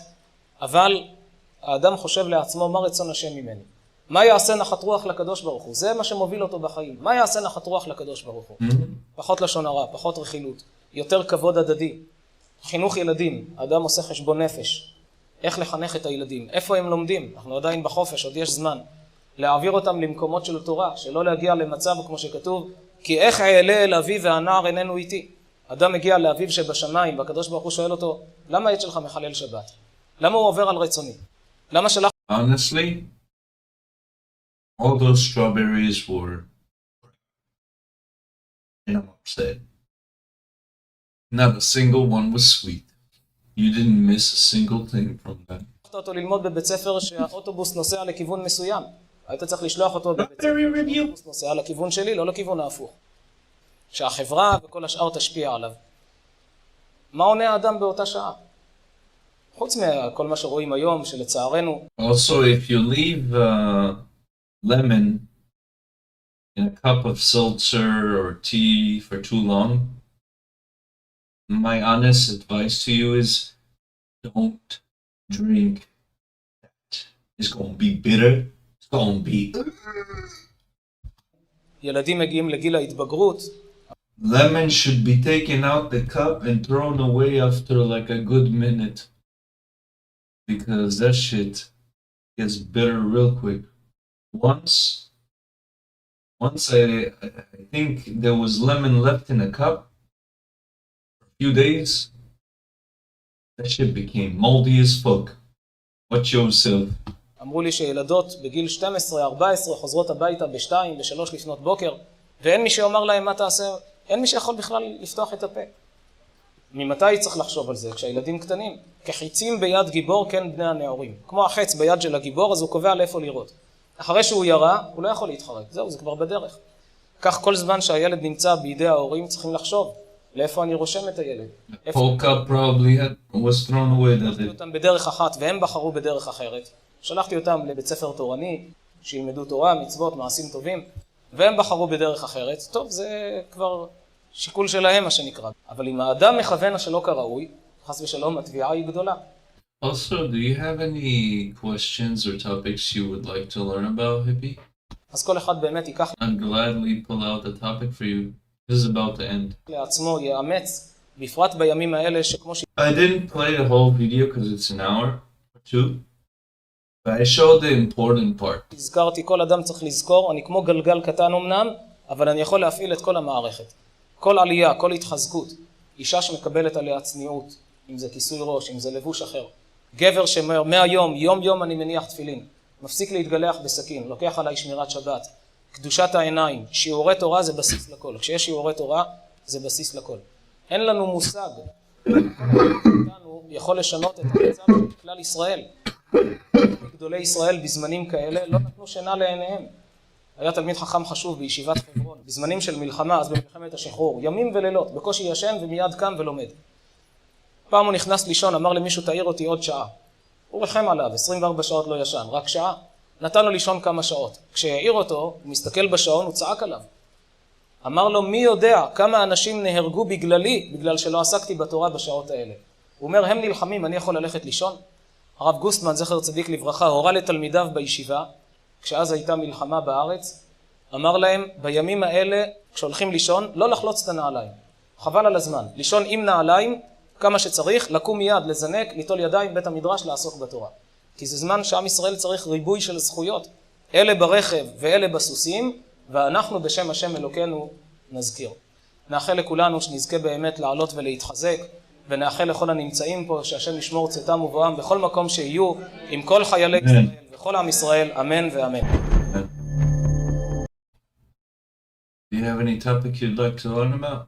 אבל האדם חושב לעצמו מה רצון השם ממני. מה יעשה נחת רוח לקדוש ברוך הוא? זה מה שמוביל אותו בחיים. מה יעשה נחת רוח לקדוש ברוך הוא? פחות לשון הרע, פחות רכילות, יותר כבוד הדדי. חינוך ילדים, האדם עושה חשבון נפש. איך לחנך את הילדים? איפה הם לומדים? אנחנו עדיין בחופש, עוד יש זמן. להעביר אותם למקומות של תורה, שלא להגיע למצב כמו שכתוב, כי איך אעלה אל אבי והנער איננו איתי. אדם מגיע לאביו שבשמיים, והקדוש ברוך הוא שואל אותו, למה הילד שלך מחלל שבת? למה הוא עובר על רצוני? למה שלח... Honestly, all those strawberries were and I'm upset. Not a single one was sweet. You didn't miss a single thing from that. אותו ללמוד בבית ספר שהאוטובוס נוסע לכיוון מסוים. היית צריך לשלוח אותו בבית ספר שהאוטובוס נוסע לכיוון שלי, לא לכיוון ההפוך. שהחברה וכל השאר תשפיע עליו. מה עונה האדם באותה שעה? חוץ מכל מה שרואים היום, שלצערנו... Also, if you leave lemon in a cup of seltzer or tea for too long, my honest advice to you is don't drink that. It's going to be bitter. It's going to be... ילדים מגיעים לגיל ההתבגרות. Lemon should be taken out the cup and thrown away after like a good minute. Because that shit gets bitter real quick. Once I think there was lemon left in a cup for a few days, that shit became moldy as fuck. Watch yourself. אמרו לי שילדות בגיל 12-14 חוזרות הביתה ב-2, ב-3 לפנות בוקר, ואין מי שאומר להם מה תעשה, אין מי שיכול בכלל לפתוח את הפה. ממתי צריך לחשוב על זה? כשהילדים קטנים, כחיצים ביד גיבור כן בני הנעורים. כמו החץ ביד של הגיבור, אז הוא קובע לאיפה לראות. אחרי שהוא ירה, הוא לא יכול להתחרק. זהו, זה כבר בדרך. כך כל זמן שהילד נמצא בידי ההורים, צריכים לחשוב לאיפה אני רושם את הילד. Polka probably was thrown away that שלחתי אותם בדרך אחת, והם בחרו בדרך אחרת. שלחתי אותם לבית ספר תורני, שילמדו תורה, מצוות, מעשים טובים, והם בחרו בדרך אחרת. טוב, זה כבר שיקול שלהם, מה שנקרא. אבל אם האדם מכוון שלא כראוי, חס ושלום, התביעה היא גדולה. Also, do you have any questions or topics you would like to learn about, Hippie? אז כל אחד באמת ייקח... I'd gladly pull out a topic for you. This is about to end. לעצמו יאמץ, בפרט בימים האלה שכמו ש... I didn't play the whole video because it's an hour or two, but I showed the important part. הזכרתי, כל אדם צריך לזכור, אני כמו גלגל קטן אמנם, אבל אני יכול להפעיל את כל המערכת. כל עלייה, כל התחזקות, אישה שמקבלת עליה צניעות, אם זה כיסוי ראש, אם זה לבוש אחר. גבר שאומר, מהיום, יום אני מניח תפילין, מפסיק להתגלח בסכין, לוקח עליי שמירת שבת, קדושת העיניים, שיעורי תורה זה בסיס לכל. כשיש שיעורי תורה זה בסיס לכל. אין לנו מושג, יכול לשנות את המצב של כלל ישראל. גדולי ישראל בזמנים כאלה לא נתנו שינה לעיניהם. היה תלמיד חכם חשוב בישיבת חברון, בזמנים של מלחמה, אז במלחמת השחרור, ימים ולילות, בקושי ישן ומיד קם ולומד. פעם הוא נכנס לישון, אמר למישהו, תעיר אותי עוד שעה. הוא רחם עליו, 24 שעות לא ישן, רק שעה. נתן לו לישון כמה שעות. כשהעיר אותו, הוא מסתכל בשעון, הוא צעק עליו. אמר לו, מי יודע כמה אנשים נהרגו בגללי, בגלל שלא עסקתי בתורה בשעות האלה. הוא אומר, הם נלחמים, אני יכול ללכת לישון? הרב גוסטמן, זכר צדיק לברכה, הורה לתלמידיו בישיבה, כשאז הייתה מלחמה בארץ, אמר להם, בימים האלה, כשהולכים לישון, לא לחלוץ את הנעליים. חבל על הזמן. לישון עם נעליים, כמה שצריך, לקום מיד, לזנק, ליטול ידיים, בית המדרש, לעסוק בתורה. כי זה זמן שעם ישראל צריך ריבוי של זכויות. אלה ברכב ואלה בסוסים, ואנחנו בשם השם אלוקינו נזכיר. נאחל לכולנו שנזכה באמת לעלות ולהתחזק, ונאחל לכל הנמצאים פה שהשם ישמור צאתם ובואם בכל מקום שיהיו, עם כל חיילי ישראל וכל עם ישראל, אמן ואמן. Do you have any topic you'd like to learn about?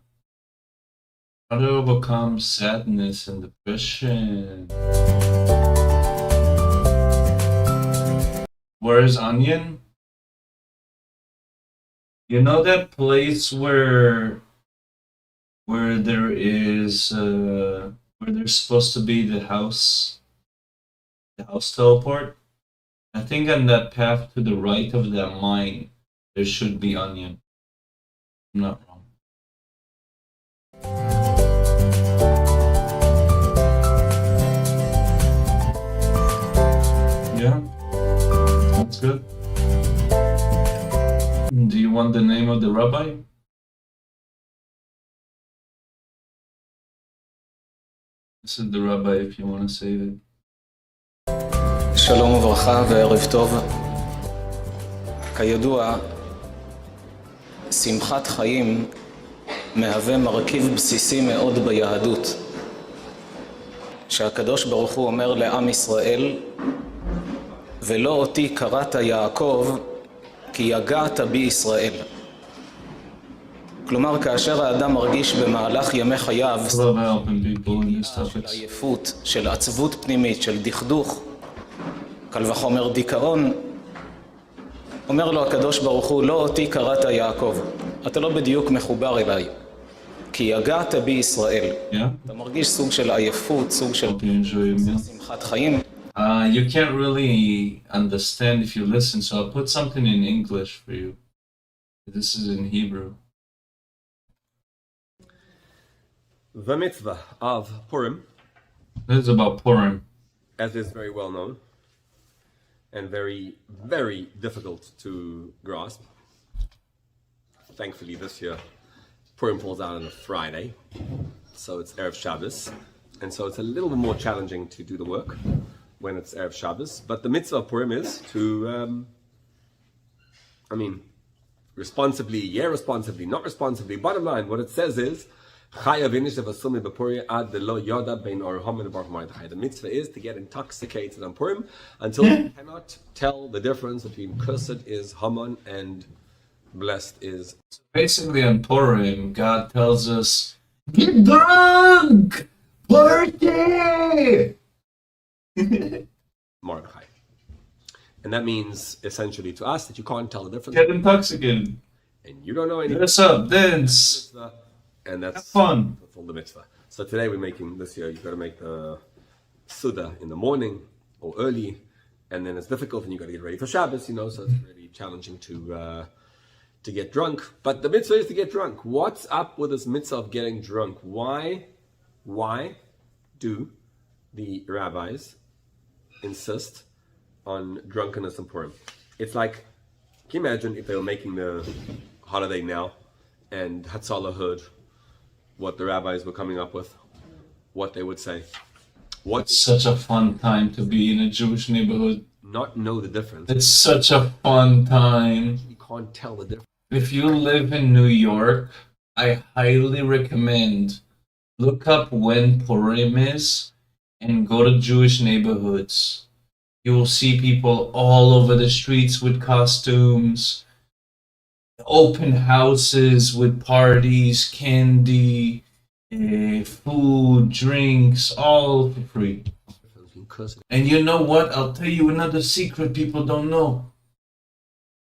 How to overcome sadness and depression? Where is Onion? You know that place where there is where there's supposed to be the house teleport? I think on that path to the right of that mine there should be Onion. I'm not wrong. Yeah, that's good. Do you want the name of the rabbi? This is the rabbi if you want to save it. שלום וברכה וערב טוב. כידוע, שמחת חיים מהווה מרכיב בסיסי מאוד ביהדות. שהקדוש ברוך הוא אומר לעם ישראל, ולא אותי קראת יעקב, כי יגעת בי ישראל. כלומר, כאשר האדם מרגיש במהלך ימי חייו I love helping people in these של topics. עייפות, של עצבות פנימית, של דכדוך, קל וחומר דיכאון, אומר לו הקדוש ברוך הוא, לא אותי קראת יעקב, אתה לא בדיוק מחובר אליי, כי יגעת בי ישראל. אתה מרגיש סוג של עייפות, סוג של שמחת חיים. You can't really understand if you listen, so I'll put something in English for you. This is in Hebrew. The mitzvah of Purim. This is about Purim. As is very well known and very, very difficult to grasp. Thankfully this year Purim falls out on a Friday, so it's Erev Shabbos, and so it's a little bit more challenging to do the work when it's Erev Shabbos. But the mitzvah of Purim is to, responsibly, not responsibly. Bottom line, what it says is, the mitzvah is to get intoxicated on Purim until you cannot tell the difference between cursed is Haman and blessed is. Basically on Purim, God tells us, get drunk! Party! Mordechai. And that means essentially to us that you can't tell the difference. Get intoxicated. And you don't know anything. Dress up, dance. And that's have fun. That's all the mitzvah. So today we're making, this year, you've got to make the Suda in the morning or early. And then it's difficult and you've got to get ready for Shabbos, so it's really challenging to get drunk. But the mitzvah is to get drunk. What's up with this mitzvah of getting drunk? Why do the rabbis insist on drunkenness in Purim? It's like, can you imagine if they were making the holiday now and Hatzalah heard what the rabbis were coming up with, what they would say? It's such a fun time to be in a Jewish neighborhood. Not know the difference. It's such a fun time. You can't tell the difference. If you live in New York, I highly recommend look up when Purim is and go to Jewish neighborhoods. You will see people all over the streets with costumes, open houses with parties, candy, food, drinks, all for free. And you know what? I'll tell you another secret people don't know.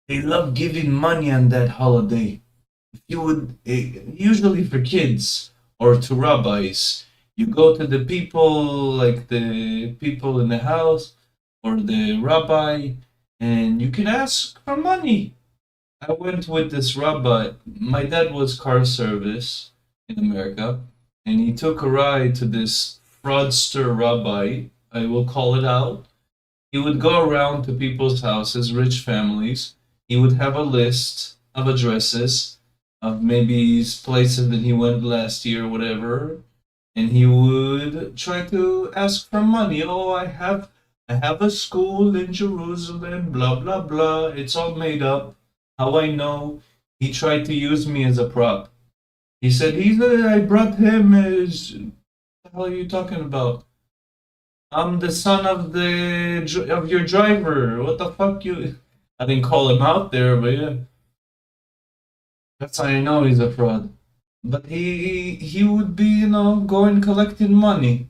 They love giving money on that holiday. If you would, usually for kids or to rabbis, you go to the people, like the people in the house or the rabbi, and you can ask for money. I went with this rabbi. My dad was car service in America, and he took a ride to this fraudster rabbi. I will call it out. He would go around to people's houses, rich families. He would have a list of addresses of maybe places that he went last year or whatever, and he would try to ask for money. Oh, I have a school in Jerusalem, blah, blah, blah. It's all made up. How I know? He tried to use me as a prop. He said, I brought him as... What the hell are you talking about? I'm the son of your driver. What the fuck you... I didn't call him out there, but yeah. That's how I know he's a fraud. But he would be, going collecting money.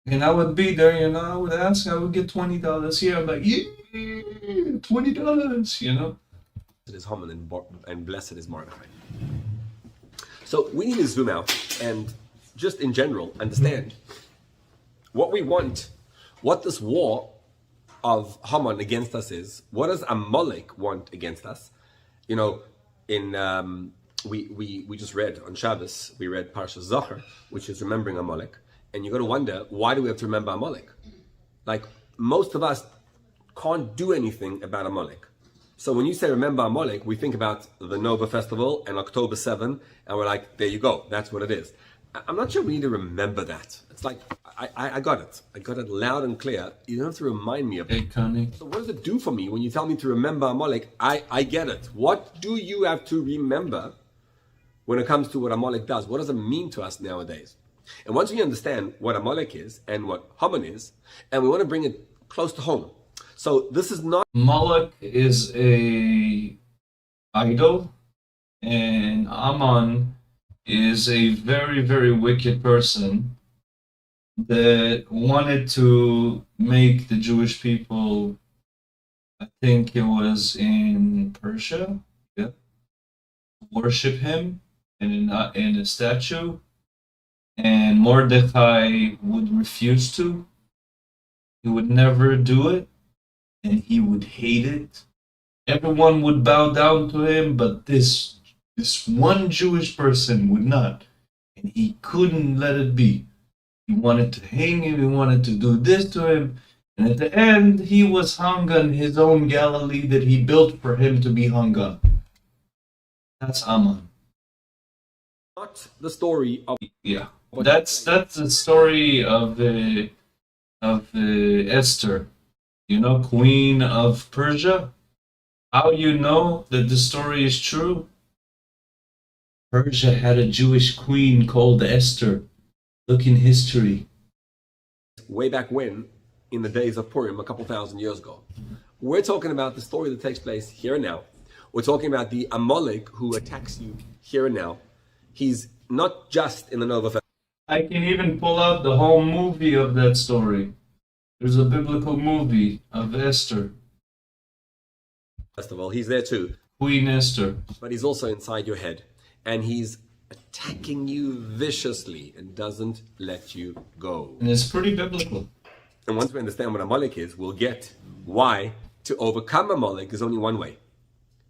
And I would be there, I would ask, I would get $20 here. I'm like, yeah, $20, It is Haman and blessed is Mordechai. So we need to zoom out and just in general understand what we want, what this war of Haman against us is. What does Amalek want against us? We just read on Shabbos, we read Parsha Zachar, which is remembering Amalek. And you got to wonder, why do we have to remember Amalek? Like, most of us can't do anything about Amalek. So when you say remember Amalek, we think about the Nova Festival and October 7, and we're like, there you go, that's what it is. I'm not sure we need to remember that. It's like, I got it. I got it loud and clear. You don't have to remind me of it. So what does it do for me when you tell me to remember Amalek? I get it. What do you have to remember when it comes to what Amalek does? What does it mean to us nowadays? And once we understand what Amalek is and what Haman is, and we want to bring it close to home. So this is not... Moloch is a idol And Aman is a very, very wicked person that wanted to make the Jewish people, I think it was in Persia, yeah, worship him in a statue. And Mordecai would refuse to. He would never do it, and he would hate it. Everyone would bow down to him, but this one Jewish person would not, and he couldn't let it be. He wanted to hang him, he wanted to do this to him, and at the end, he was hung on his own Galilee that he built for him to be hung on. That's Aman. Not the story of... Yeah, that's the story of Esther, you know, Queen of Persia. How you know that the story is true? Persia had a Jewish queen called Esther. Look in history. Way back when, in the days of Purim, a couple thousand years ago. We're talking about the story that takes place here and now. We're talking about the Amalek who attacks you here and now. He's not just in the Nova. I can even pull out the whole movie of that story. There's a biblical movie of Esther. First of all, he's there too. Queen Esther. But he's also inside your head. And he's attacking you viciously and doesn't let you go. And it's pretty biblical. And once we understand what Amalek is, we'll get why to overcome Amalek is only one way.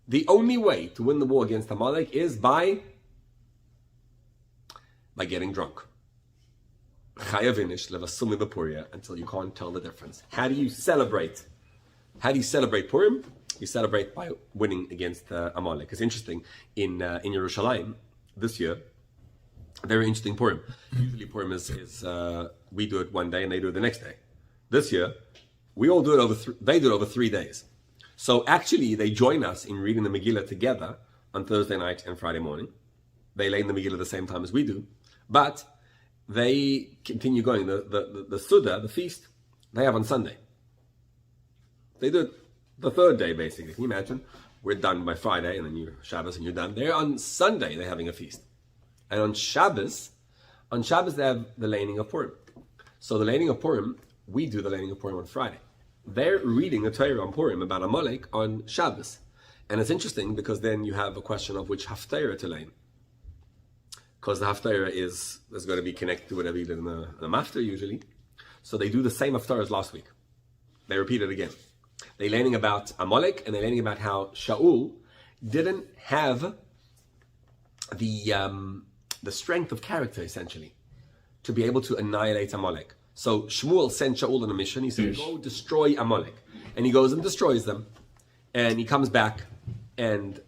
The only way to win the war against Amalek is by getting drunk. Chayavinish levasumi b'puria until you can't tell the difference. How do you celebrate? How do you celebrate Purim? You celebrate by winning against Amalek. It's interesting in Yerushalayim this year. Very interesting Purim. Usually Purim is we do it one day and they do it the next day. This year we all do it over. They do it over 3 days. So actually they join us in reading the Megillah together on Thursday night and Friday morning. They lay in the Megillah at the same time as we do, but they continue going. The Suda, the feast, they have on Sunday. They do it the third day, basically. Can you imagine? We're done by Friday, and then you're Shabbos, and you're done. They're on Sunday, they're having a feast. And on Shabbos they have the laning of Purim. So the laning of Purim, we do the laning of Purim on Friday. They're reading the Torah on Purim about Amalek on Shabbos. And it's interesting because then you have a question of which Haftarah to lane. Because the Haftarah is going to be connected to whatever you did in the Maftar usually. So they do the same Haftarah as last week. They repeat it again. They're learning about Amalek, and they're learning about how Shaul didn't have the strength of character, essentially, to be able to annihilate Amalek. So Shmuel sent Shaul on a mission. He said, go destroy Amalek. And he goes and destroys them. And he comes back, and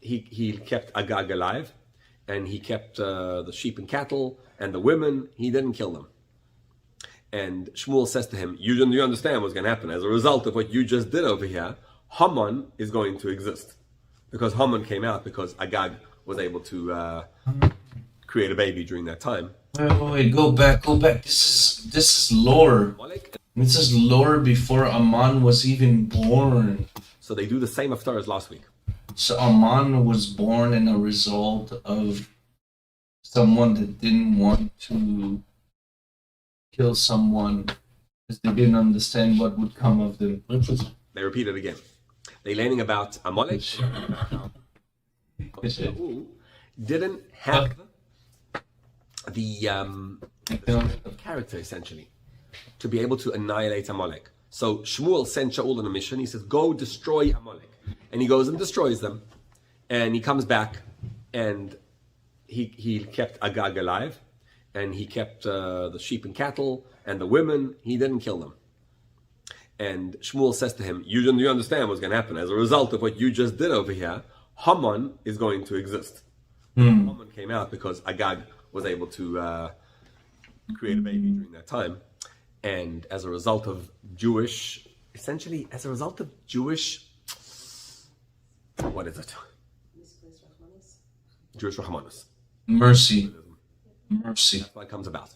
he kept Agag alive, and he kept the sheep and cattle, and the women. He didn't kill them. And Shmuel says to him, you understand what's going to happen. As a result of what you just did over here, Haman is going to exist. Because Haman came out because Agag was able to create a baby during that time. Wait, go back. This is lore. This is lore before Aman was even born. So they do the same Haftarah as last week. So Aman was born in a result of someone that didn't want to kill someone because they didn't understand what would come of them. They repeat it again. They're learning about Amalek. Didn't have the character, essentially, to be able to annihilate Amalek. So Shmuel sent Shaul on a mission. He says, go destroy Amalek. And he goes and destroys them. And he comes back, and he kept Agag alive. And he kept the sheep and cattle and the women. He didn't kill them. And Shmuel says to him, you understand what's going to happen. As a result of what you just did over here, Haman is going to exist. Haman came out because Agag was able to create a baby during that time. And as a result of Jewish, what is it? Jewish Rahmanis. Mercy. That's what comes about.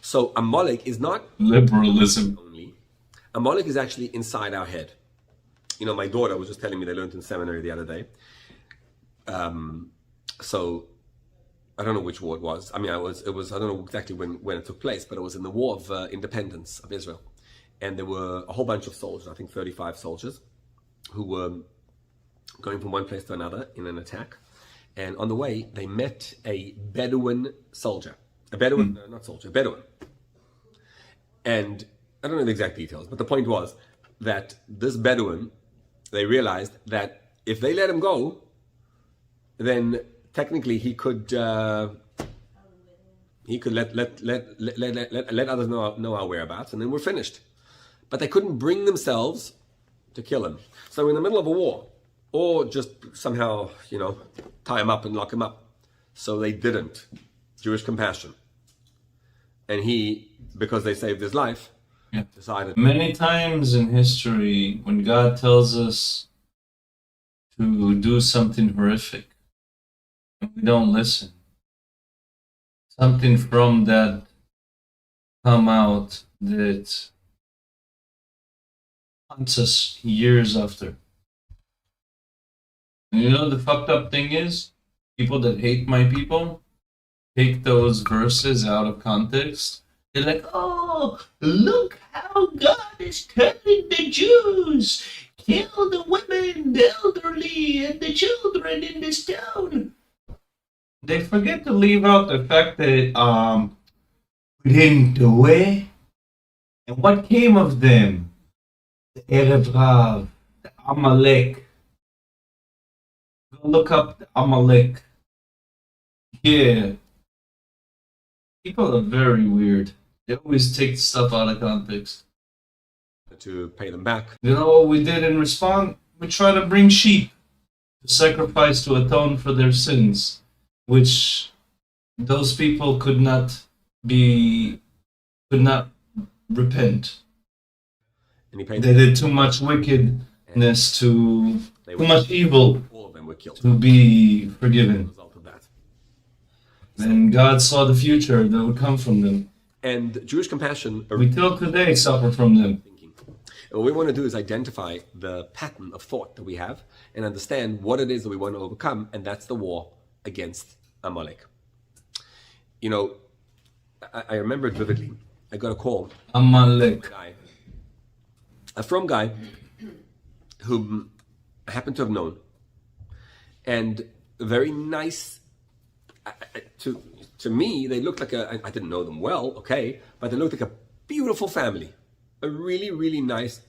So Amalek is not liberalism only. Amalek is actually inside our head. You know, my daughter was just telling me they learned in seminary the other day. So I don't know which war it was. I mean, it was I don't know exactly when it took place, but it was in the War of Independence of Israel. And there were a whole bunch of soldiers, I think 35 soldiers, who were going from one place to another in an attack. And on the way, they met a Bedouin soldier. A Bedouin, not soldier, a Bedouin. And I don't know the exact details, but the point was that this Bedouin, they realized that if they let him go, then technically he could let others know our whereabouts, and then we're finished. But they couldn't bring themselves to kill him. So in the middle of a war, or just somehow, tie him up and lock him up. So they didn't. Jewish compassion. And he, because they saved his life, decided. Many times in history, when God tells us to do something horrific, and we don't listen, something from that come out that haunts us years after. And the fucked up thing is, people that hate my people take those verses out of context. They're like, oh, look how God is telling the Jews, kill the women, the elderly, and the children in this town. They forget to leave out the fact that we didn't do it. And what came of them? The Erev Rav, the Amalek. Go look up the Amalek. Yeah. People are very weird. They always take stuff out of context. To pay them back. You know what we did in response? We try to bring sheep to sacrifice to atone for their sins, which those people could not repent. And he paid they did too much wickedness, too much evil all of them were killed. to be forgiven. And God saw the future that would come from them. And Jewish compassion. We till today suffer from them. And what we want to do is identify the pattern of thought that we have and understand what it is that we want to overcome, and that's the war against Amalek. I remember it vividly. I got a call. Amalek. From a guy whom I happen to have known. And very nice. To me, they looked like I didn't know them well, okay, but they looked like a beautiful family. A really, really nice,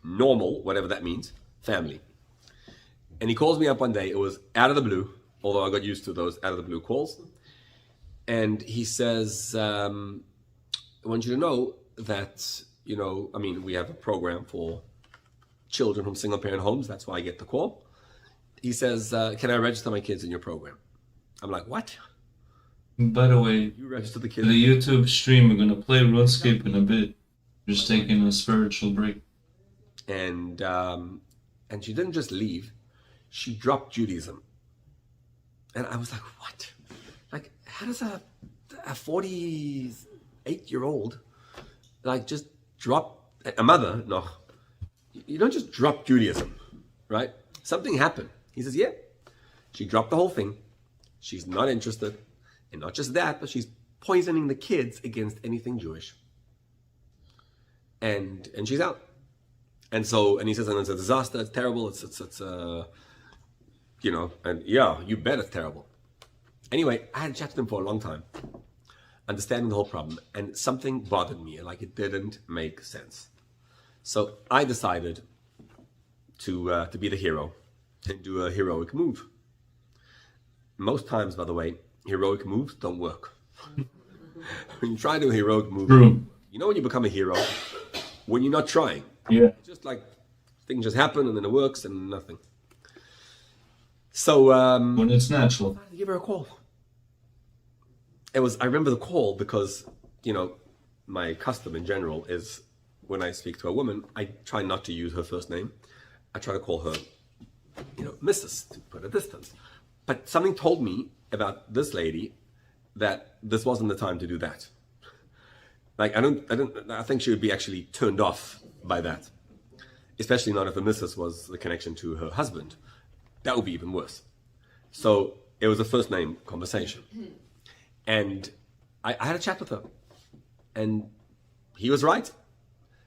normal, whatever that means, family. And he calls me up one day. It was out of the blue, although I got used to those out of the blue calls. And he says, I want you to know that, we have a program for children from single-parent homes. That's why I get the call. He says, can I register my kids in your program? I'm like, what? By the way, you register the kids. The YouTube stream, we're going to play RuneScape in a bit. Just taking a spiritual break. And she didn't just leave. She dropped Judaism. And I was like, what? Like, how does a 48-year-old just drop a mother? No, you don't just drop Judaism, right? Something happened. He says, yeah. She dropped the whole thing. She's not interested. And not just that, but she's poisoning the kids against anything Jewish. And she's out. And he says, and it's a disaster, it's terrible, it's and yeah, you bet it's terrible. Anyway, I had chatted to him for a long time, understanding the whole problem, and something bothered me, like it didn't make sense. So I decided to be the hero and do a heroic move. Most times, by the way, heroic moves don't work. When you try to do a heroic move, True. When you become a hero? When you're not trying. Yeah. It's just like things just happen and then it works and nothing. So when it's natural. I give her a call. I remember the call because, my custom in general is when I speak to a woman, I try not to use her first name. I try to call her, Mrs. to put a distance. But something told me about this lady that this wasn't the time to do that. I think she would be actually turned off by that. Especially not if the Mrs. was the connection to her husband. That would be even worse. So it was a first name conversation. And I had a chat with her. And he was right.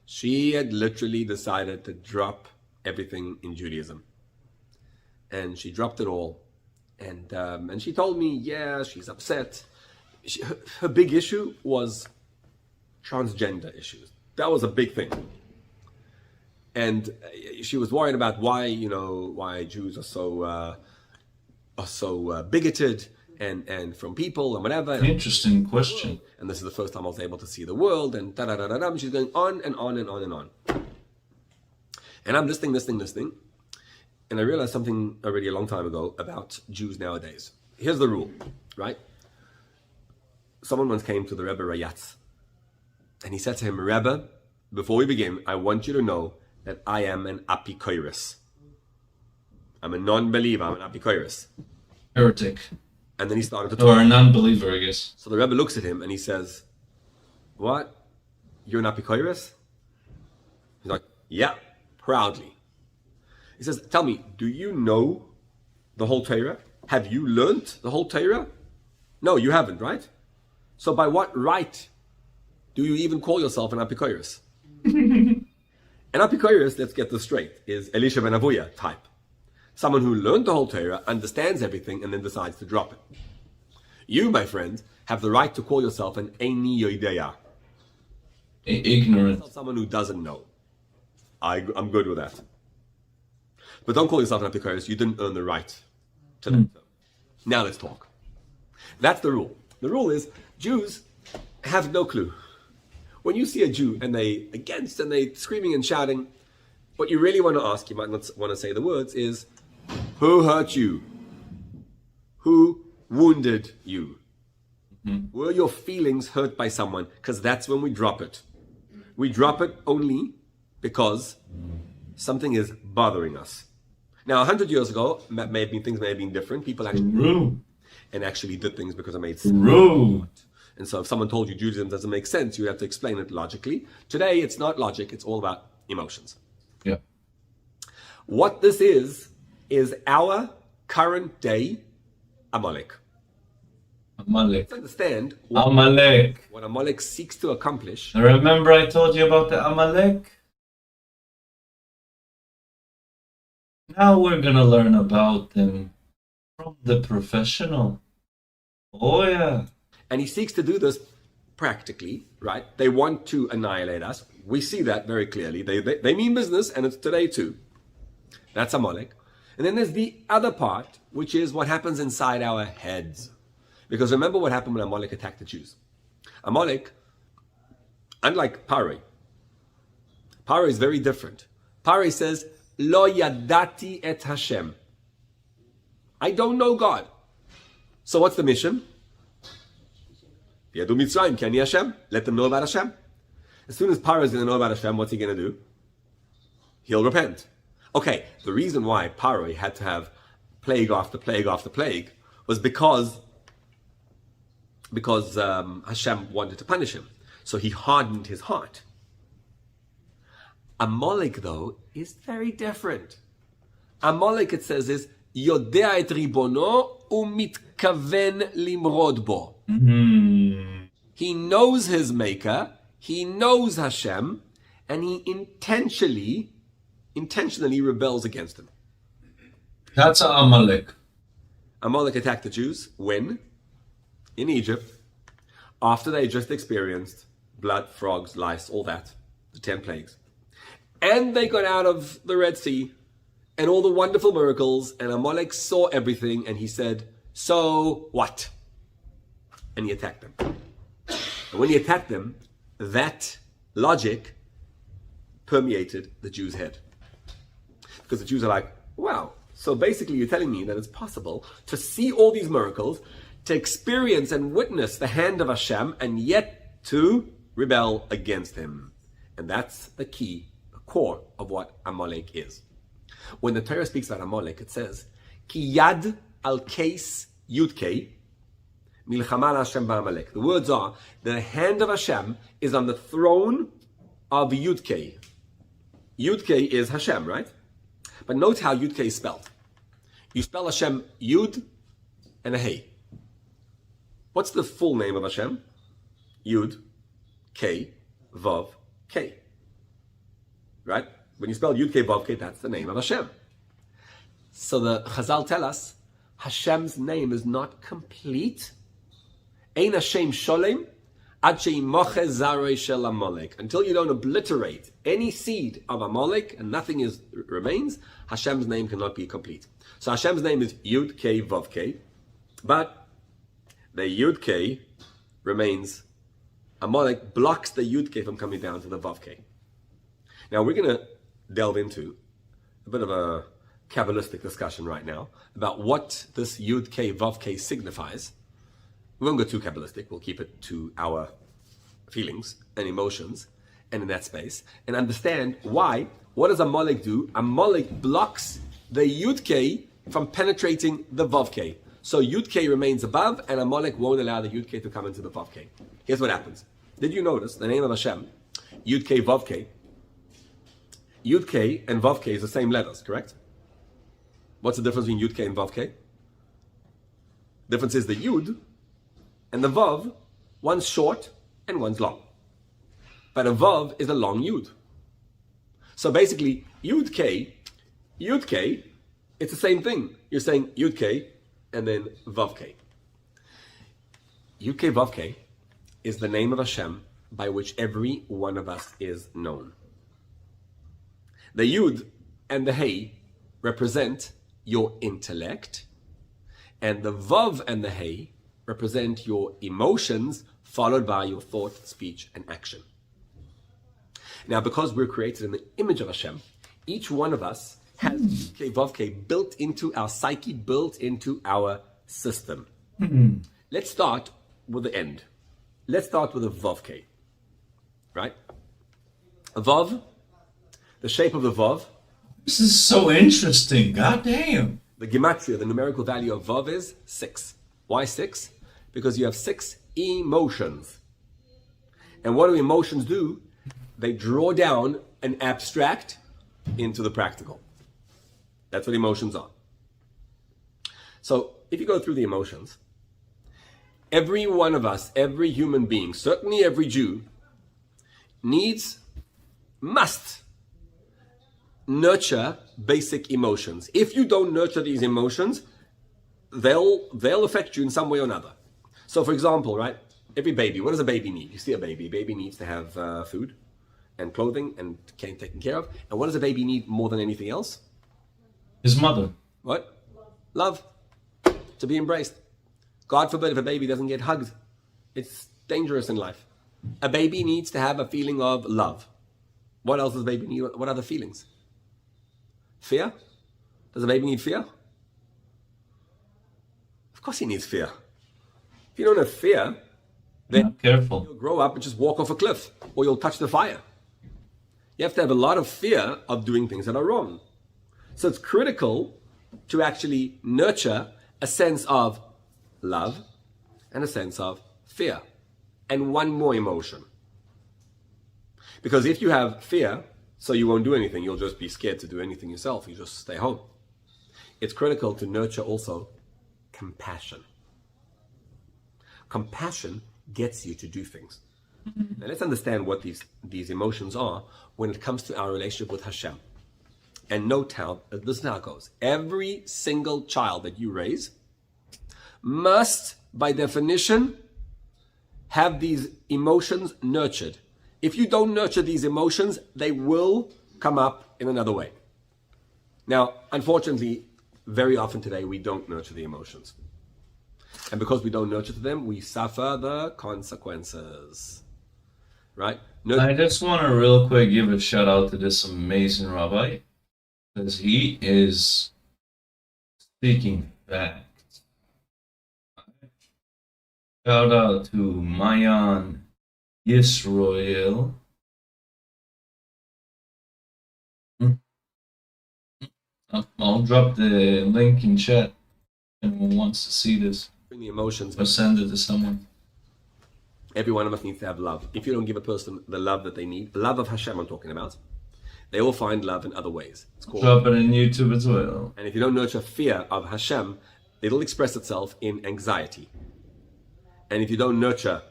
She had literally decided to drop everything in Judaism. And she dropped it all. And she told me, yeah, she's upset. Her big issue was transgender issues. That was a big thing. And she was worried about why Jews are so bigoted and from people and whatever. Interesting question. And this is the first time I was able to see the world and da-da-da-da-da. And she's going on and on and on and on. And I'm listening. And I realized something already a long time ago about Jews nowadays. Here's the rule, right? Someone once came to the Rebbe Rayatz. And he said to him, Rebbe, before we begin, I want you to know that I am an apikoiris. I'm a non-believer. I'm an apikoiris. Heretic. And then he started to talk. Or a non-believer, I guess. So the Rebbe looks at him and he says, what? You're an apikoiris? He's like, yeah, proudly. He says, tell me, do you know the whole Torah? Have you learned the whole Torah? No, you haven't, right? So by what right do you even call yourself an apikoiris? An apikoiris, let's get this straight, is Elisha ben Avuya type. Someone who learned the whole Torah, understands everything, and then decides to drop it. You, my friend, have the right to call yourself an Eini Yodeya. Ignorant. Someone who doesn't know. I'm good with that. But don't call yourself an apikoiris. You didn't earn the right to that. Now let's talk. That's the rule. The rule is Jews have no clue. When you see a Jew and they screaming and shouting, what you really want to ask, you might not want to say the words, is who hurt you? Who wounded you? Were your feelings hurt by someone? Because that's when we drop it. We drop it only because something is bothering us. Now, 100 years ago, things may have been different. People actually did things because it made sense. And so if someone told you Judaism doesn't make sense, you have to explain it logically. Today, it's not logic. It's all about emotions. Yeah. What this is our current day Amalek. Amalek. Let's understand what Amalek seeks to accomplish. Remember I told you about the Amalek? Now we're gonna learn about them from the professional. Oh yeah. And he seeks to do this practically, right? They want to annihilate us. We see that very clearly. They mean business, and it's today too. That's Amalek. And then there's the other part, which is what happens inside our heads. Because remember what happened when Amalek attacked the Jews. Amalek, unlike Pare is very different. Pare says, Lo yadati et Hashem. I don't know God. So what's the mission? Yadu Mitzrayim, Kani Hashem. Let them know about Hashem. As soon as Pare is going to know about Hashem, what's he going to do? He'll repent. Okay, the reason why Pare had to have plague after plague after plague was because Hashem wanted to punish him. So he hardened his heart. Amalek, though, is very different. Amalek, it says, is Yodea et ribono umitkaven limrod bo. He knows his maker, he knows Hashem, and he intentionally rebels against him. That's Amalek. Amalek attacked the Jews when? In Egypt, after they just experienced blood, frogs, lice, all that, the 10 plagues. And they got out of the Red Sea and all the wonderful miracles, and Amalek saw everything, and he said, so what? And he attacked them. And when he attacked them, that logic permeated the Jews' head. Because the Jews are like, wow, so basically you're telling me that it's possible to see all these miracles, to experience and witness the hand of Hashem, and yet to rebel against him. And that's the key, the core of what Amalek is. When the Torah speaks about Amalek, it says, Ki yad al keis yudkei, milchama Hashem ba'Amalek. The words are, the hand of Hashem is on the throne of Yudkei. Yudkei is Hashem, right? But note how Yudkei is spelled. You spell Hashem Yud, and a Hey. What's the full name of Hashem? Yud, K, Vav, K. Right? When you spell Yud, K, Vav, K, that's the name of Hashem. So the Chazal tell us, Hashem's name is not complete. Ein Hashem Sholem, Ad she'imoche zarei shel Amalek. Until you don't obliterate any seed of Amalek and nothing remains, Hashem's name cannot be complete. So Hashem's name is Yud K Vav K, but the Yud K remains. Amalek blocks the Yud K from coming down to the Vav K. Now we're going to delve into a bit of a Kabbalistic discussion right now about what this Yud K Vav K signifies. We won't go too Kabbalistic, we'll keep it to our feelings and emotions and in that space, and understand why. What does Amalek do? Amalek blocks the Yud K from penetrating the Vav K. So Yud K remains above, and Amalek won't allow the Yud K to come into the Vav K. Here's what happens. Did you notice the name of Hashem, Yud K Vav K? Yud K and Vav K is the same letters, correct? What's the difference between Yud K and Vav K? Difference is the Yud and the Vav, one's short and one's long. But a Vav is a long Yud. So basically, Yud K, it's the same thing. You're saying Yud K and then Vav K. Yud K Vav K is the name of Hashem by which every one of us is known. The Yud and the Hey represent your intellect, and the Vav and the Hey represent your emotions, followed by your thought, speech, and action. Now, because we're created in the image of Hashem, each one of us has Yud K Vav K built into our psyche, built into our system. Let's start with the end. Let's start with a Vav K. Right? A Vav, the shape of the Vav. This is so interesting. God damn. The gematria, the numerical value of Vav is 6. Why 6? Because you have 6 emotions. And what do emotions do? They draw down an abstract into the practical. That's what emotions are. So if you go through the emotions, every one of us, every human being, certainly every Jew, must nurture basic emotions. If you don't nurture these emotions, they'll affect you in some way or another. So for example, right, every baby, what does a baby need? You see a baby needs to have food and clothing and taken care of. And what does a baby need more than anything else? His mother. What? Love. To be embraced. God forbid if a baby doesn't get hugged. It's dangerous in life. A baby needs to have a feeling of love. What else does a baby need? What other feelings? Fear? Does a baby need fear? Of course he needs fear. If you don't have fear, then careful. You'll grow up and just walk off a cliff, or you'll touch the fire. You have to have a lot of fear of doing things that are wrong. So it's critical to actually nurture a sense of love and a sense of fear. And one more emotion. Because if you have fear, so you won't do anything, you'll just be scared to do anything yourself, you just stay home. It's critical to nurture also compassion. Compassion gets you to do things. Now let's understand what these emotions are when it comes to our relationship with Hashem. And note how, this is how it goes. Every single child that you raise must, by definition, have these emotions nurtured. If you don't nurture these emotions, they will come up in another way. Now, unfortunately, very often today, we don't nurture the emotions. And because we don't nurture them, we suffer the consequences. Right? I just want to real quick give a shout out to this amazing rabbi, because he is speaking facts. Shout out to Mayan Yisrael. I'll drop the link in chat. If anyone wants to see this, the emotions, or send it to someone. Every one of us needs to have love. If you don't give a person the love that they need, the love of Hashem I'm talking about, they will find love in other ways. It's called drop it in YouTube as well. And if you don't nurture fear of Hashem, it'll express itself in anxiety. And if you don't nurture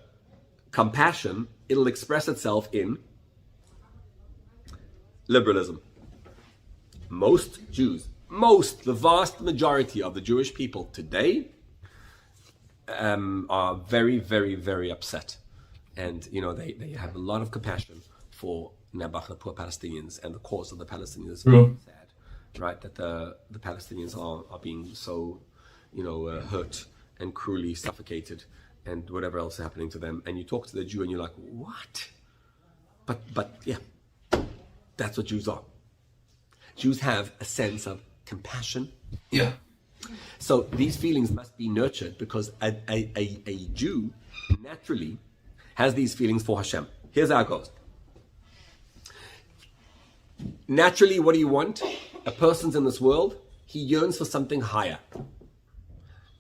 compassion, it'll express itself in liberalism. Most Jews, the vast majority of the Jewish people today are very, very, very upset. And, you know, they have a lot of compassion for Nabach, the poor Palestinians, and the cause of the Palestinians. It's very sad, right? That the Palestinians are being so, you know, hurt and cruelly suffocated and whatever else is happening to them. And you talk to the Jew and you're like, what? But yeah, that's what Jews are. Jews have a sense of compassion. Yeah. So these feelings must be nurtured because a Jew naturally has these feelings for Hashem. Here's how it goes. Naturally, what do you want? A person's in this world, he yearns for something higher.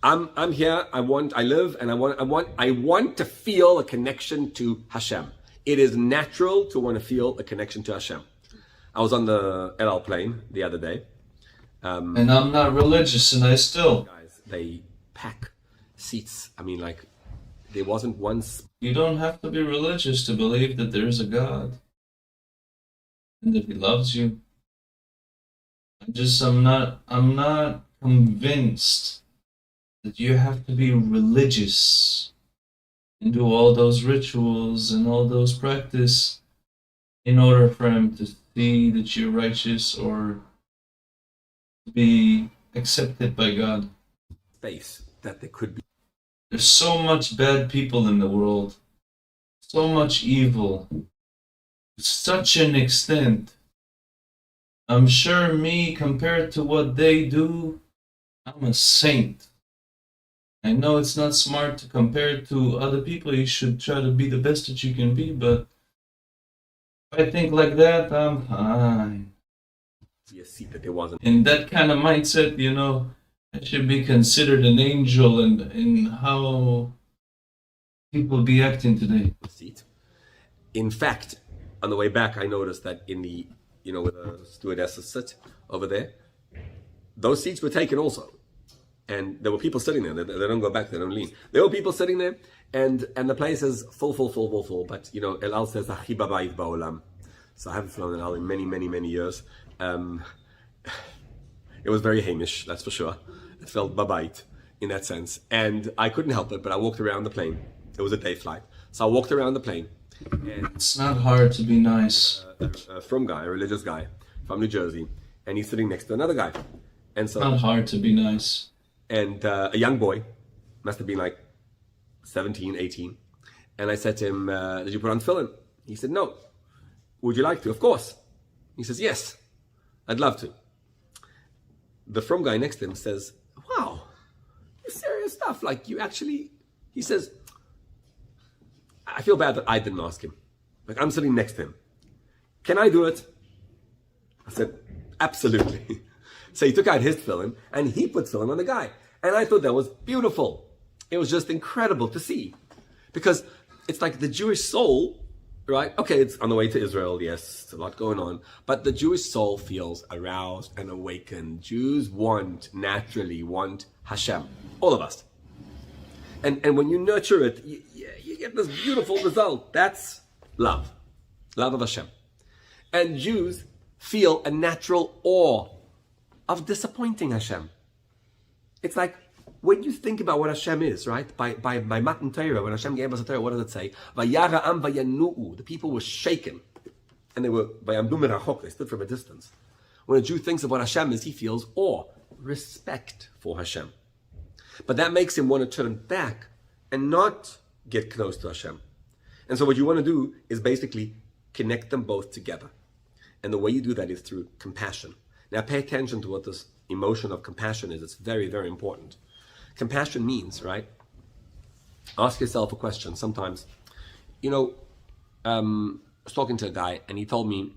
I'm here, I live, and I want to feel a connection to Hashem. It is natural to want to feel a connection to Hashem. I was on the El Al plane the other day. And I'm not religious, and I still. Guys, they pack seats. I mean, like, there wasn't one. You don't have to be religious to believe that there is a God. And that He loves you. I'm not convinced that you have to be religious and do all those rituals and all those practice in order for Him to see that you're righteous or to be accepted by God. Space that there could be. There's so much bad people in the world, so much evil, to such an extent. I'm sure me, compared to what they do, I'm a saint. I know it's not smart to compare to other people. You should try to be the best that you can be, but if I think like that, I'm fine. You see that there wasn't. In that kind of mindset, you know, I should be considered an angel in how people be acting today. In fact, on the way back, I noticed that in the, you know, where the stewardesses sit over there, those seats were taken also. And there were people sitting there. They don't go back, they don't lean. There were people sitting there, and the place is full. But, you know, El Al says, Achi babayit ba'olam. So I haven't flown El Al in many years. It was very Hamish, that's for sure. It felt babayit in that sense. And I couldn't help it, but I walked around the plane. It was a day flight. So I walked around the plane. And it's not hard to be nice. From guy, a religious guy from New Jersey, and he's sitting next to another guy. And so it's not hard to be nice. And a young boy, must have been like 17, 18. And I said to him, did you put on tefillin? He said, no. Would you like to? Of course. He says, yes, I'd love to. The from guy next to him says, wow, you serious stuff. Like you actually, he says, I feel bad that I didn't ask him. Like I'm sitting next to him. Can I do it? I said, absolutely. So he took out his tefillin and he put tefillin on the guy. And I thought that was beautiful. It was just incredible to see. Because it's like the Jewish soul, right? Okay, it's on the way to Israel, yes, it's a lot going on. But the Jewish soul feels aroused and awakened. Jews naturally want Hashem. All of us. And when you nurture it, you get this beautiful result. That's love. Love of Hashem. And Jews feel a natural awe of disappointing Hashem. It's like when you think about what Hashem is, right? By Matan Torah, when Hashem gave us a Torah, what does it say? Vayara'am vayanu'u. The people were shaken. And they were, vayamdu merachok, they stood from a distance. When a Jew thinks of what Hashem is, he feels awe, respect for Hashem. But that makes him want to turn back and not get close to Hashem. And so what you want to do is basically connect them both together. And the way you do that is through compassion. Now pay attention to what this emotion of compassion is. It's very, very important. Compassion means, right? Ask yourself a question. Sometimes, you know, I was talking to a guy and he told me,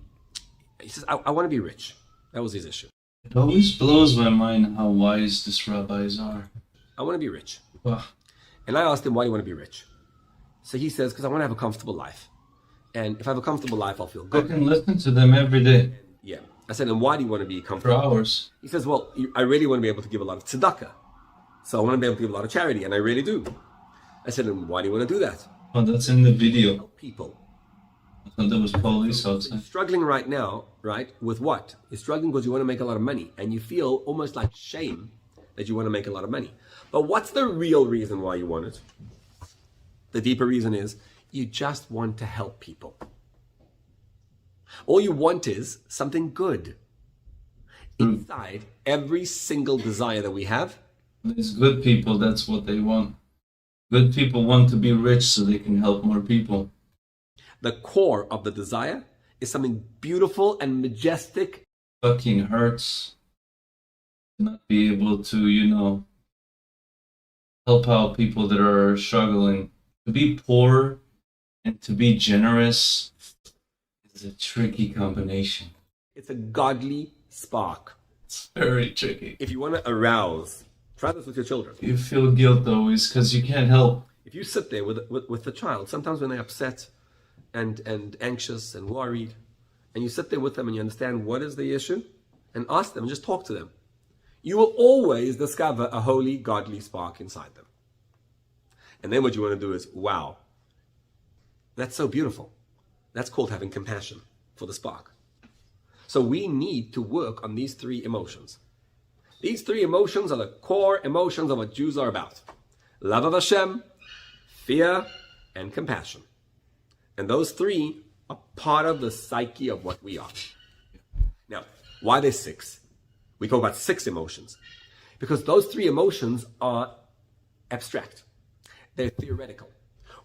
he says, I want to be rich. That was his issue. It always blows my mind how wise these rabbis are. I want to be rich. Wow. And I asked him, why do you want to be rich? So he says, because I want to have a comfortable life. And if I have a comfortable life, I'll feel good. I can listen to them every day. Yeah. I said, and why do you want to be comfortable? For hours. He says, well, I really want to be able to give a lot of tzedakah. So I want to be able to give a lot of charity, and I really do. I said, and why do you want to do that? Oh, that's in the video. Help people. I thought there was police outside. You're struggling right now, right? With what? You're struggling because you want to make a lot of money, and you feel almost like shame that you want to make a lot of money. But what's the real reason why you want it? The deeper reason is you just want to help people. All you want is something good. Inside every single desire that we have, It's good people, that's what they want. Good people want to be rich so they can help more people. the core of the desire is something beautiful and majestic. Fucking hurts to not be able to, help out people that are struggling. To be poor and to be generous is a tricky combination. It's a godly spark. It's very tricky. If you want to arouse, try this with your children. You feel guilt always because you can't help. If you sit there with the child, sometimes when they're upset and anxious and worried, and you sit there with them and you understand what is the issue, and ask them, just talk to them, you will always discover a holy, godly spark inside them. And then what you want to do is, wow, that's so beautiful. That's called having compassion for the spark. So we need to work on these three emotions. These three emotions are the core emotions of what Jews are about. Love of Hashem, fear, and compassion. And those three are part of the psyche of what we are. Now, why are there six? We talk about six emotions. Because those three emotions are abstract. They're theoretical.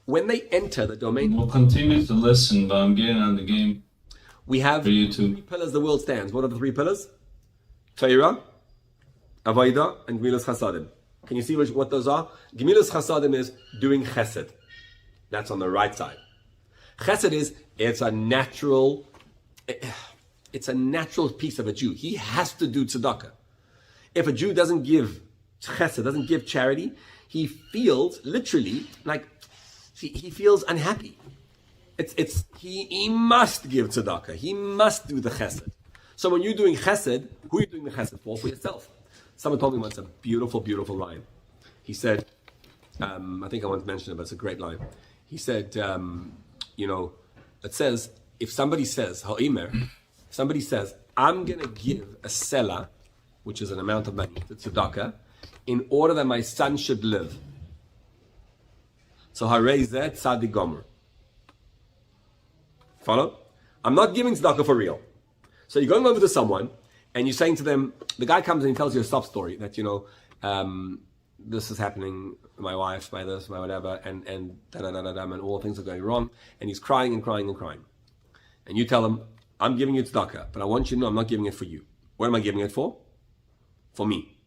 When they enter the domain... We'll continue to listen, but I'm getting on the game. We have for you too. three pillars the world stands. What are the three pillars? Torah, Avodah, and Gemilas Chasadim. Can you see what those are? Gemilas Chasadim is doing chesed. That's on the right side. Chesed is, it's a natural piece of a Jew. He has to do tzedakah. If a Jew doesn't give chesed, doesn't give charity, he feels literally like he feels unhappy. He must give tzedakah. He must do the chesed. So when you're doing chesed, who are you doing the chesed for? For yourself. Someone told me once a beautiful, beautiful line. He said, I think I once mentioned it, but it's a great line. He said, it says, if somebody says, I'm going to give a selah, which is an amount of money, to tzedakah, in order that my son should live. So harei zeh tzadik gomer. Follow? I'm not giving tzedakah for real. So you're going over to someone and you're saying to them, the guy comes and he tells you a sob story that, this is happening, my wife, my this, my whatever, and and all things are going wrong, and he's crying and crying and crying. And you tell him, I'm giving you tzedakah, but I want you to know I'm not giving it for you. What am I giving it for? For me.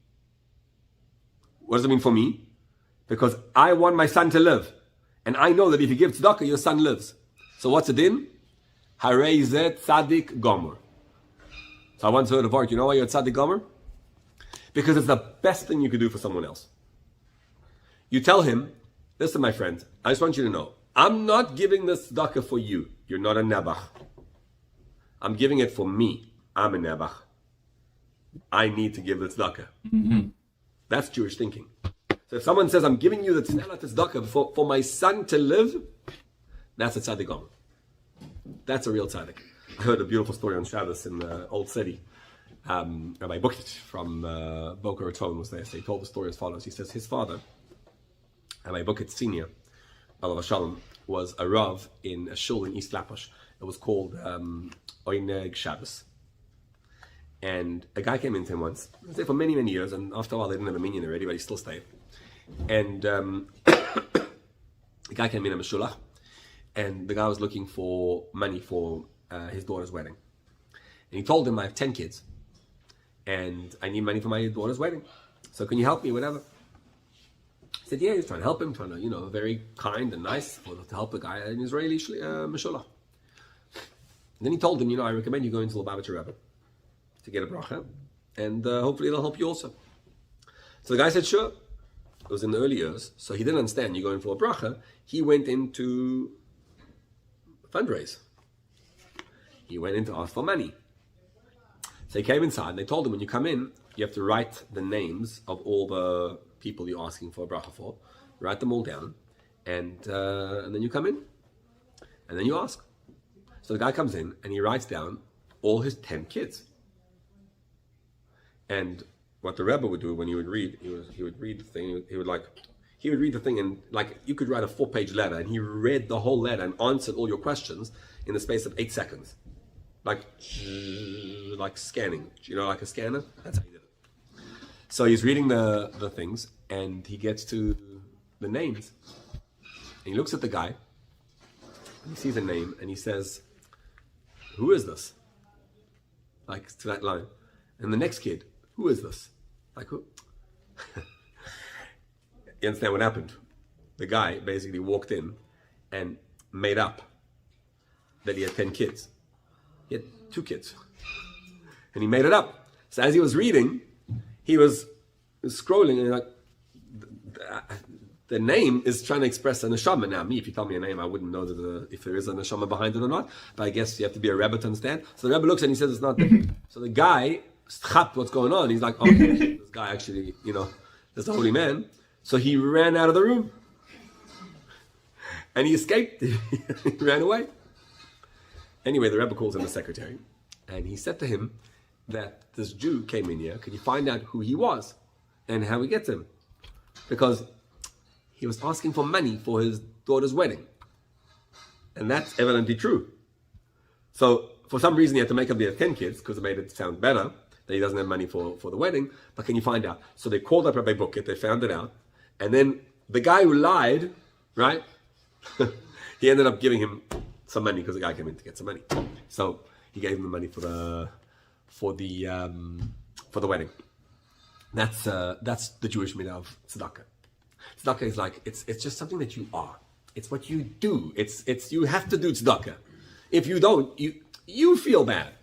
What does it mean for me? Because I want my son to live. And I know that if you give tzedakah, your son lives. So what's it in? Harei zeh tzadik gomer. So I once heard a word, you know why you're a tzadik gomer? Because it's the best thing you could do for someone else. You tell him, listen my friend, I just want you to know, I'm not giving this tzedakah for you. You're not a nebach. I'm giving it for me. I'm a nebach. I need to give the tzedakah. Mm-hmm. That's Jewish thinking. So if someone says, I'm giving you the tzedakah for my son to live, that's a tzaddik gomer. That's a real tzaddik. I heard a beautiful story on Shabbos in the Old City. Rabbi Bukit from Boca Raton was there. So he told the story as follows. He says his father, Rabbi Bukit Senior, Alav Shalom, was a Rav in a shul in East Laposh. It was called Oineg Shabbos. And a guy came into him once. He was there for many, many years, and after a while they didn't have a minyan already, but he still stayed. And the guy came in a Meshulach, and the guy was looking for money for his daughter's wedding. And he told him, I have 10 kids, and I need money for my daughter's wedding. So can you help me, whatever? He said, yeah, he's trying to help him, very kind and nice to help the guy, an Israeli Meshulach. And then he told him, I recommend you going to Lubavitcher Rebbe to get a bracha, and hopefully it'll help you also. So the guy said, sure. It was in the early years, so he didn't understand you're going for a bracha. He went into fundraise. He went in to ask for money. So he came inside, and they told him, when you come in, you have to write the names of all the people you're asking for a bracha for, write them all down, and then you come in, and then you ask. So the guy comes in and he writes down all his 10 kids. And what the Rebbe would do when he would read, he would read the thing. He would read the thing, and like you could write a 4-page letter, and he read the whole letter and answered all your questions in the space of 8 seconds, like scanning. Like a scanner. That's how he did it. So he's reading the things, and he gets to the names, and he looks at the guy, and he sees a name, and he says, "Who is this?" Like to that line, and the next kid, "Who is this?" Like who? You understand what happened? The guy basically walked in and made up that he had 10 kids. He had 2 kids. And he made it up. So as he was reading, he was scrolling, and like the name is trying to express a neshama. Now, if you tell me a name, I wouldn't know if there is a neshama behind it or not. But I guess you have to be a Rebbe to understand. So the Rebbe looks and he says it's not there. So the guy stopped what's going on. He's like, oh, this guy actually, there's a holy man. So he ran out of the room. And he escaped. He ran away. Anyway, the Rebbe calls him the secretary. And he said to him that this Jew came in here. Could you find out who he was and how he gets him? Because he was asking for money for his daughter's wedding. And that's evidently true. So for some reason he had to make up the 10 kids because it made it sound better that he doesn't have money for the wedding. But can you find out? So they called up Rabbi Bucket, they found it out. And then the guy who lied, right? He ended up giving him some money because the guy came in to get some money. So he gave him the money for the wedding. That's the Jewish midah of tzedakah. Tzedakah is like it's just something that you are. It's what you do. It's you have to do tzedakah. If you don't, you feel bad.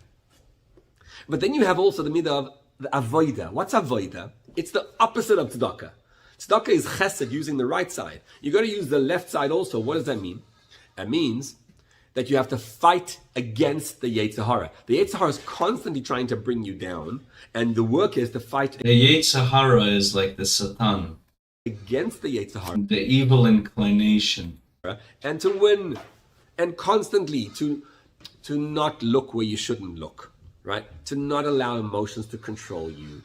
But then you have also the midah of the avoida. What's avoida? It's the opposite of tzedakah. Tzedakah is chesed, using the right side. You got to use the left side also. What does that mean? That means that you have to fight against the Yetzer Hara. The Yetzer Hara is constantly trying to bring you down, and the work is to fight. The Yetzer Hara is like the Satan. Against the Yetzer Hara. The evil inclination. And to win. And constantly to not look where you shouldn't look. Right? To not allow emotions to control you.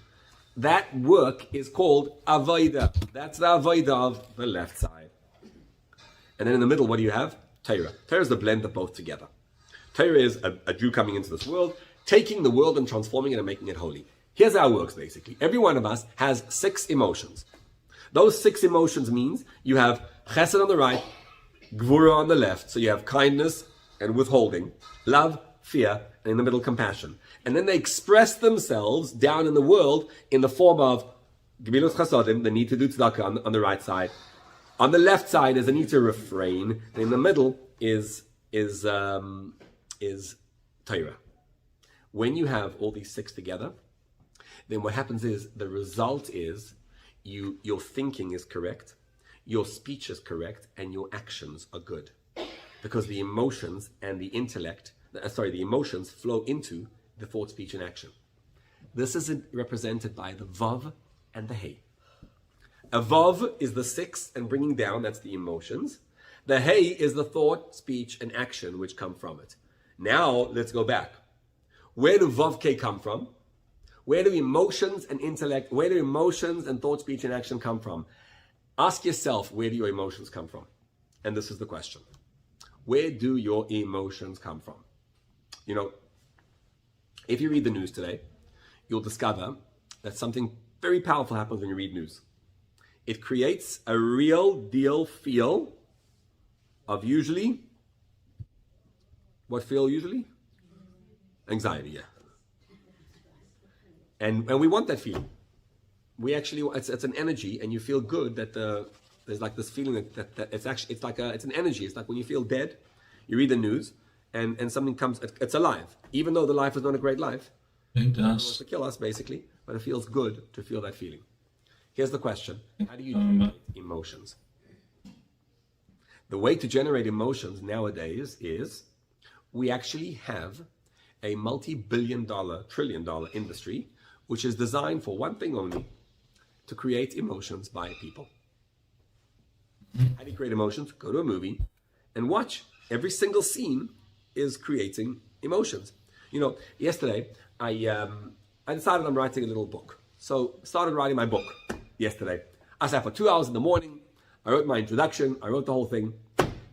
That work is called avoida. That's the avoida of the left side. And then in the middle, what do you have? Torah. Torah is the blend of both together. Torah is a Jew coming into this world, taking the world and transforming it and making it holy. Here's how it works, basically. Every one of us has 6 emotions. Those 6 emotions means you have chesed on the right, gvura on the left, so you have kindness and withholding, love, fear, and in the middle, compassion. And then they express themselves down in the world in the form of gemilut chasodim, the need to do tzedakah on the right side. On the left side is a need to refrain, and in the middle is Torah. When you have all these 6 together, then what happens is the result is your thinking is correct, your speech is correct, and your actions are good, because the emotions and the the emotions flow into the thought, speech, and action. This is represented by the Vav and the Hey. A Vav is the 6 and bringing down, that's the emotions. The Hey is the thought, speech, and action which come from it. Now, let's go back. Where do Vav K come from? Where do emotions and intellect, where do emotions and thought, speech, and action come from? Ask yourself, where do your emotions come from? And this is the question. Where do your emotions come from? If you read the news today, you'll discover that something very powerful happens when you read news. It creates a real deal feel of usually, what feel usually? Anxiety, yeah. And we want that feeling. We actually, it's an energy, and you feel good that there's like this feeling that it's an energy. It's like when you feel dead, you read the news, and something comes, it's alive. Even though the life is not a great life. It does. It wants to kill us, basically, but it feels good to feel that feeling. Here's the question. How do you generate emotions? The way to generate emotions nowadays is we actually have a multi-billion-dollar, trillion-dollar industry which is designed for one thing only, to create emotions by people. How do you create emotions? Go to a movie and watch. Every single scene is creating emotions. You know, yesterday I decided I'm writing a little book. So started writing my book yesterday. I sat for 2 hours in the morning. I wrote my introduction. I wrote the whole thing.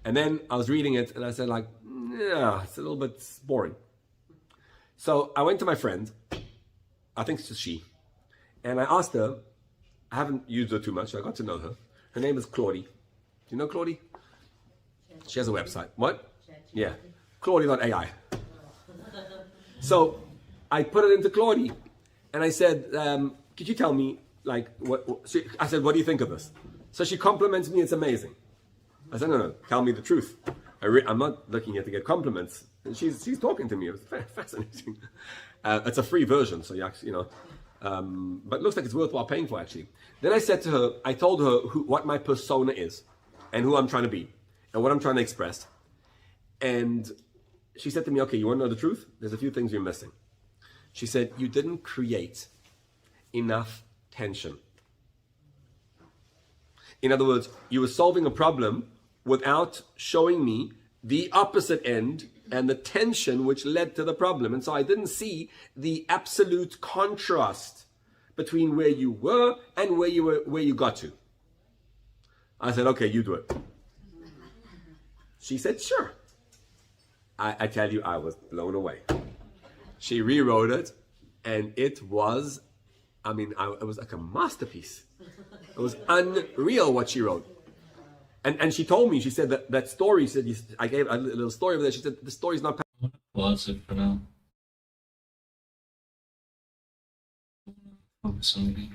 And then I was reading it and I said like, yeah, it's a little bit boring. So I went to my friend, I think it's she, and I asked her, I haven't used her too much, I got to know her. Her name is Claudie. Do you know Claudie? She has a website. What? Yeah. Claudie.ai. So I put it into Claudie and I said, could you tell me, like, I said, what do you think of this? So she compliments me, it's amazing. I said, no, tell me the truth. I'm not looking here to get compliments. And she's talking to me. It was fascinating. It's a free version, so you actually, but it looks like it's worthwhile paying for, actually. Then I said to her, I told her what my persona is and who I'm trying to be and what I'm trying to express. And she said to me, okay, you want to know the truth? There's a few things you're missing. She said, you didn't create enough tension. In other words, you were solving a problem without showing me the opposite end and the tension which led to the problem. And so I didn't see the absolute contrast between where you were and where you got to. I said, okay, you do it. She said, sure. I tell you, I was blown away. She rewrote it, and it was, it was like a masterpiece. It was unreal what she wrote. And she told me, she said that story, I gave a little story over there, she said, the story's not... Pause it for now. Focus on me.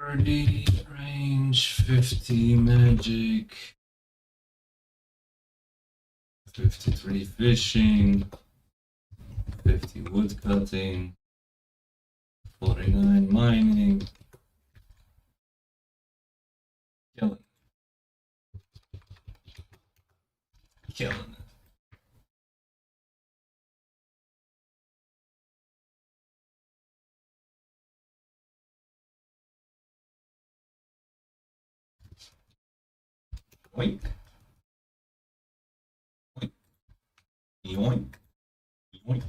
Range 50 magic, 53 fishing, 50 wood cutting, 49 mining. Killing it. Oink. Oink. Yoink. Yoink.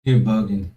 You're bugging.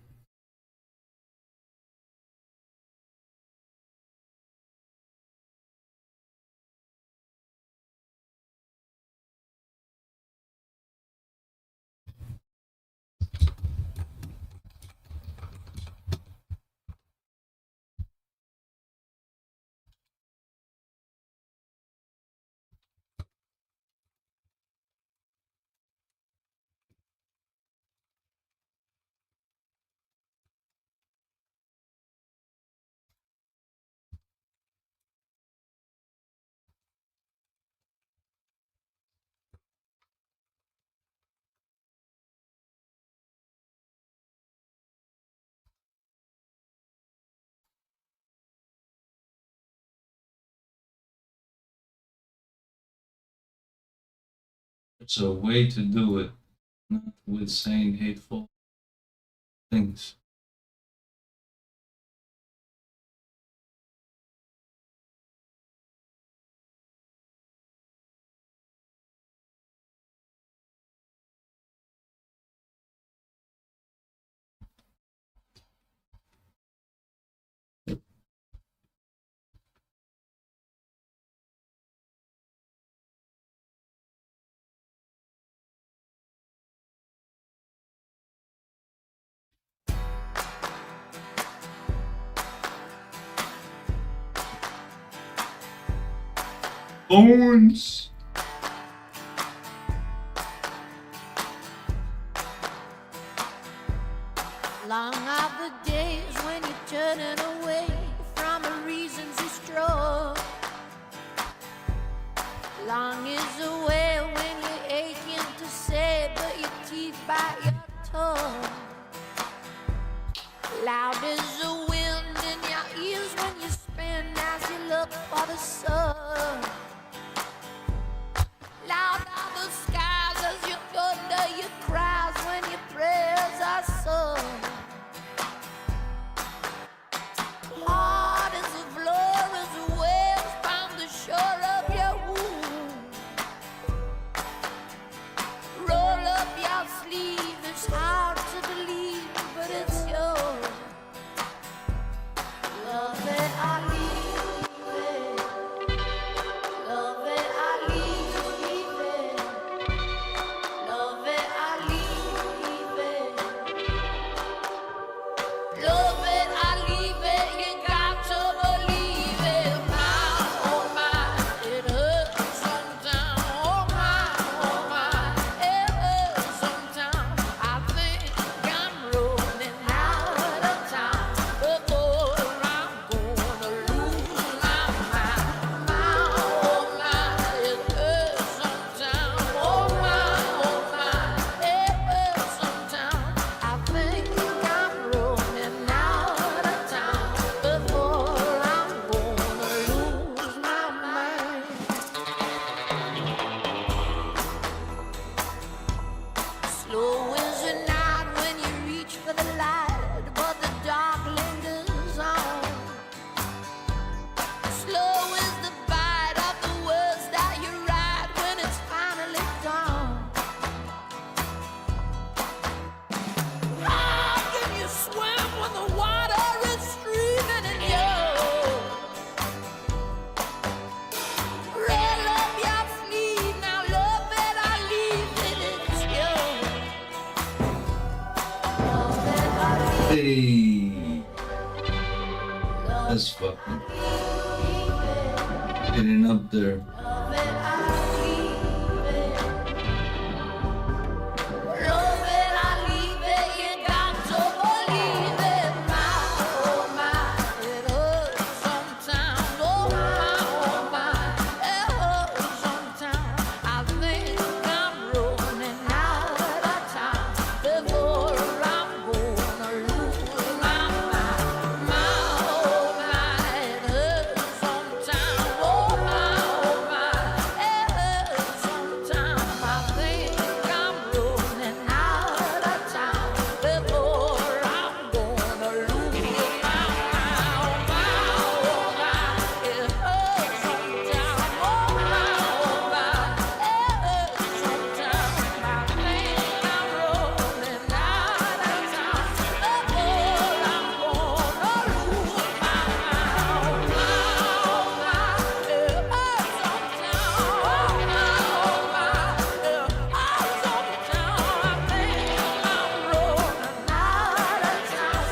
It's a way to do it, not with saying hateful things. Bones. Long are the days when you're turning away from the reasons you strove. Long is the way when you're aching to say, but your teeth bite your tongue. Loud is the wind in your ears when you spin as you look for the sun. Loud are the skies as you thunder your cries when your prayers are sung. Hard as the floor as the waves found the shore of your womb. Roll up your sleeve, it's hard to believe, but it's yours. Love it, I leave it. Love it, I leave it. Love it, I leave it. Love it, I leave it. You got to believe it. My, oh my, it hurts sometimes. Oh my, it hurts sometimes. I think I'm rolling out of town before I'm gonna lose my mind. My, oh my, it hurts sometimes. Oh my, it hurts sometimes. I think I'm rolling out of town before I'm gonna lose my mind. Slow is the night when you reach for the light, but the dark lingers on. Slow is the bite of the words that you write when it's finally gone. How can you swim when the water is streaming in you? Roll up your sleeve, now love it, I leave it, it's yours. Love it, I leave Hey, that's fucking getting up there. Love it, I leave it. Love it, I leave it. You got to believe it. My, oh my, it hurts sometimes. Oh my, it hurts sometimes. I think I'm rolling out of town before I'm gonna lose my mind. My, oh my, it hurts sometimes. Oh my, it hurts sometimes. I think I'm rolling out of town before I'm gonna lose my mind. My, it hurts sometimes. Oh my, it hurts sometimes. I think I'm rolling out of town before I'm gonna lose my mind. My, it hurts sometimes. Oh my, it hurts sometimes. I think I'm rolling out of town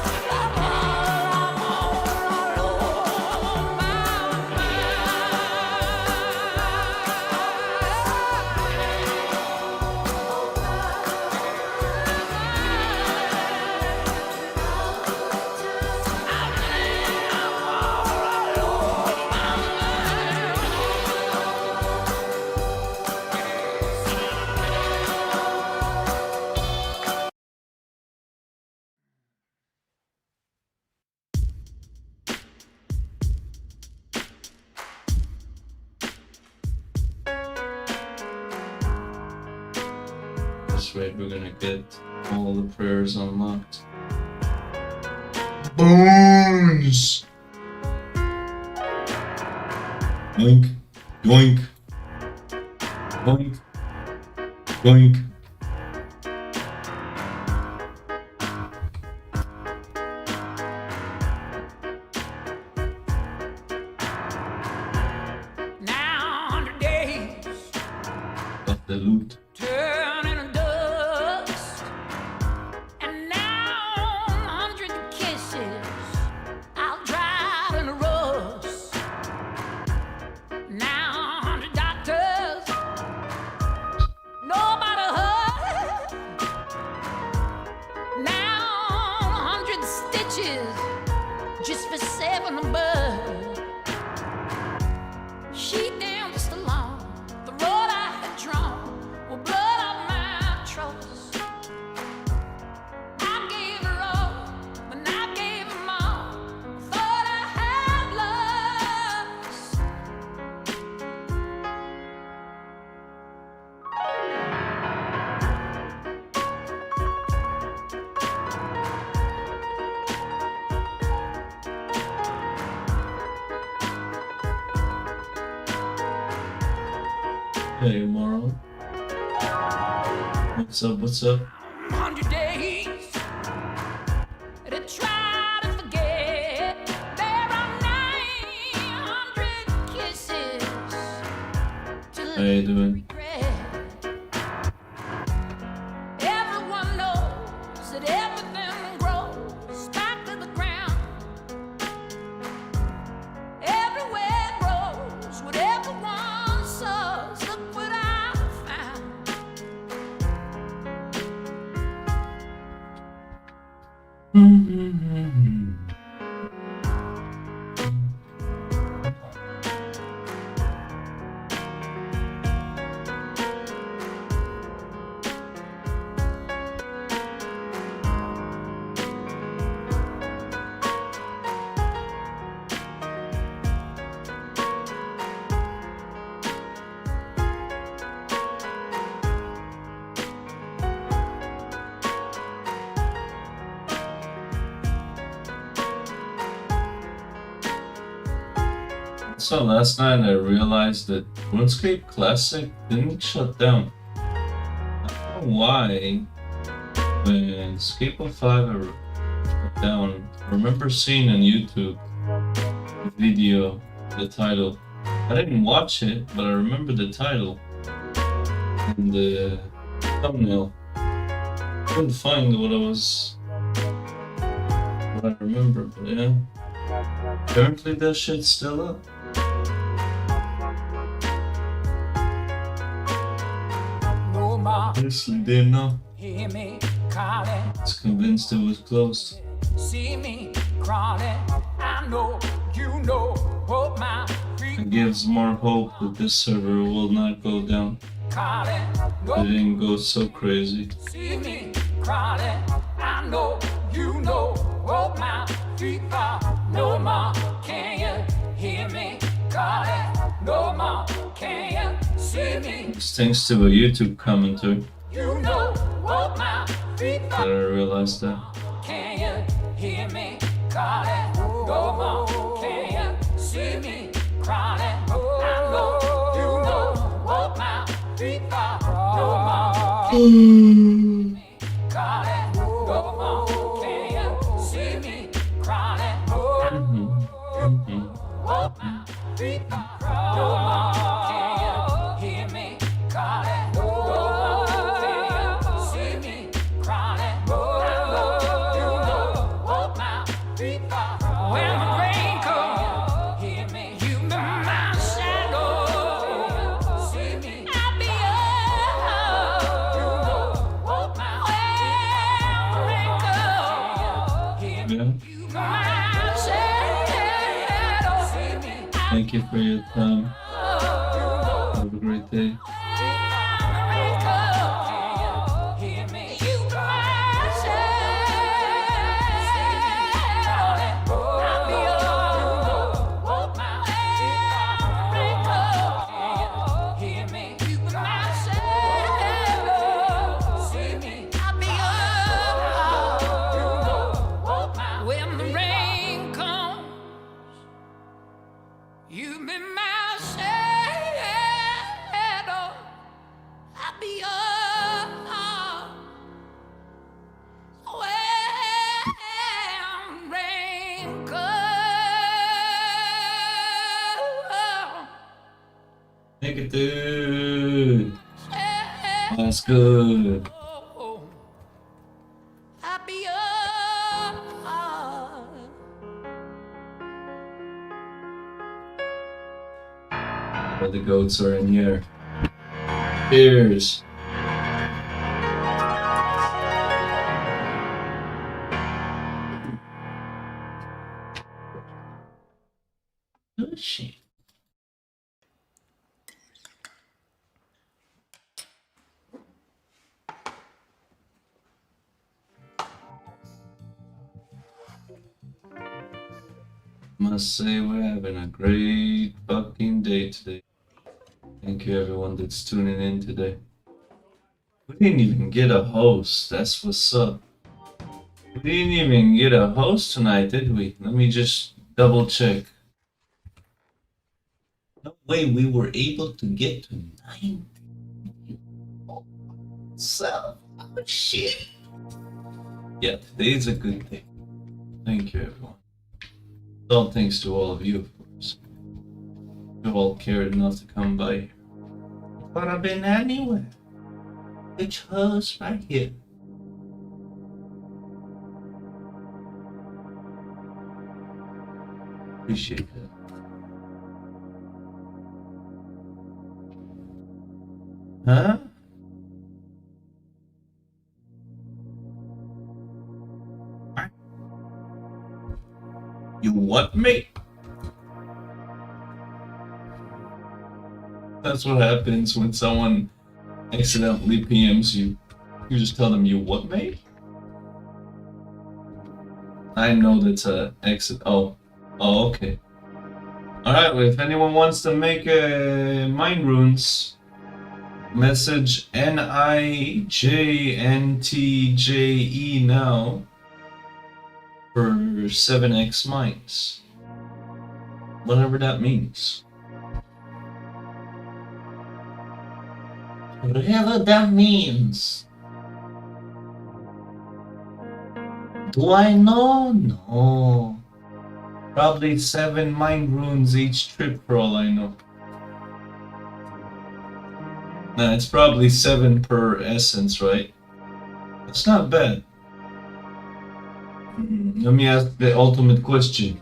That's right, we're gonna get all the prayers unlocked. Bones! Yoink, yoink, yoink, yoink. now the days Got the loot. turning to dust, and now 100 kisses I'll drive in a rust. Now 100 doctors, no matter her. Now Hey, moron. What's up? What's up? 100 days to try to forget. There are 900 kisses to How you doing? regret. Everyone knows that everything grows back to the ground. Everywhere grows what everyone sows. Look what I found. So last night I realized that RuneScape Classic didn't shut down. I don't know why. When Scape 05 shut down, I remember seeing on YouTube the video, the title. I didn't watch it, but I remember the title and the thumbnail. I couldn't find what I remember, but yeah. Apparently that shit's still up. No more. Honestly, didn't know. Hear me calling. I was convinced it was closed. See me crawling. I know you know what my feet It gives more hope that this server will not go down. calling. It didn't go so crazy. See me crawling. I know you know what my feet are. No more. Can you hear me calling? No more. Can you see me? It's thanks to a YouTube commenter You know what my feet that are. I realized that. Can you hear me calling? No more. Can you see me crawling? I know you know what my feet are. No more. Can you calling? No more. Can you see me crawling? What my feet are. No more. Can you hear me calling? No more. Can you see me crawling? I know you know what my feet are. When the rain comes, hear me. You be my shadow. See me. I'll be yours. You know what my rain comes. Hear me. Yeah. You be my shadow. See me. Thank you for your time. Have a great day. Hear me. You be my shadow. I'll be yours. What my rain comes. Hear me. You be my shadow. See me. I'll be yours. When the rain comes, you be my shadow. I'll be yours. When rain comes, Take it, dude. That's good. I'll be yours. But the goats are in here. Cheers. Good shit. Must say we're having a great fucking day today. Thank you everyone that's tuning in today. We didn't even get a host, that's what's up. We didn't even get a host tonight, did we? Let me just double check. No way we were able to get to 19. So, oh shit. Yeah, today is a good day. Thank you, everyone. All thanks to all of you, of course. You all cared enough to come by here. Could have been anywhere. They chose right here. Appreciate that. Huh? You what, mate? That's what happens when someone accidentally PMs you. You just tell them, you what, mate? I know that's a exit. Oh, okay. Alright, well, if anyone wants to make mind runes, message NIJNTJE now for 7x minds. Whatever that means. Whatever that means. Do I know? No. Probably 7 mind runes each trip for all I know. Nah, it's probably 7 per essence, right? That's not bad. Let me ask the ultimate question.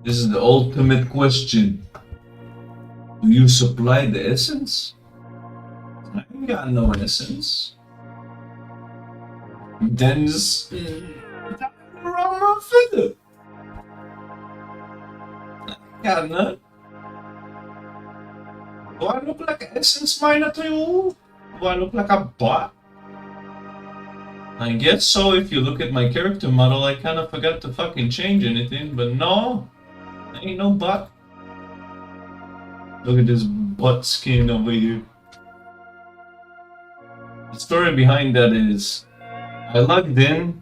This is the ultimate question. Do you supply the essence? I ain't got no essence. Then just wrong motherfucker. I ain't got none. Do I look like an essence miner to you? Do I look like a bot? I guess so. If you look at my character model, I kind of forgot to fucking change anything, but no. Ain't no bot. Look at this butt skin over here. The story behind that is, I logged in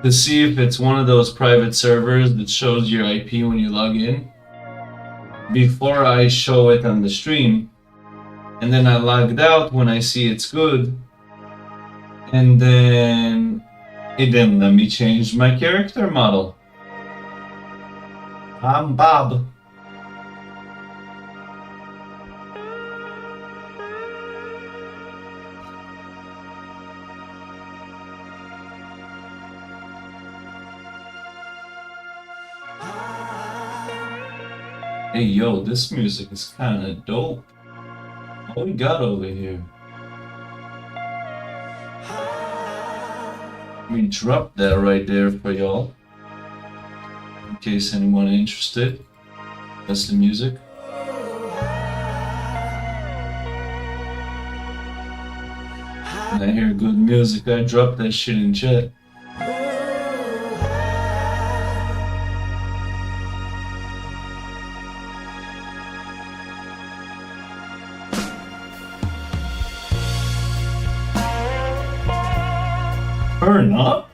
to see if it's one of those private servers that shows your IP when you log in before I show it on the stream, and then I logged out when I see it's good, and then it didn't let me change my character model. I'm Bob. Hey yo, this music is kinda dope. What we got over here? Let me drop that right there for y'all. In case anyone interested. That's the music. When I hear good music, I drop that shit in chat. Turn up?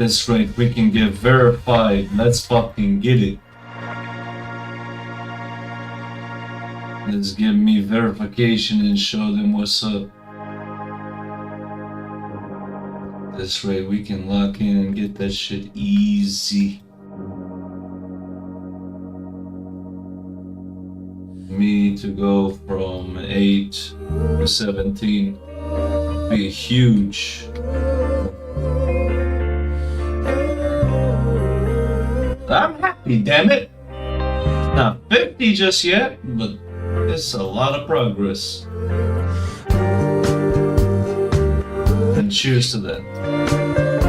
this rate, we can get verified. Let's fucking get it. Let's give me verification and show them what's up. This rate, we can lock in and get that shit easy. Me to go from 8 to 17 be huge. I'm happy, damn it. Not 50 just yet, but it's a lot of progress. And cheers to that.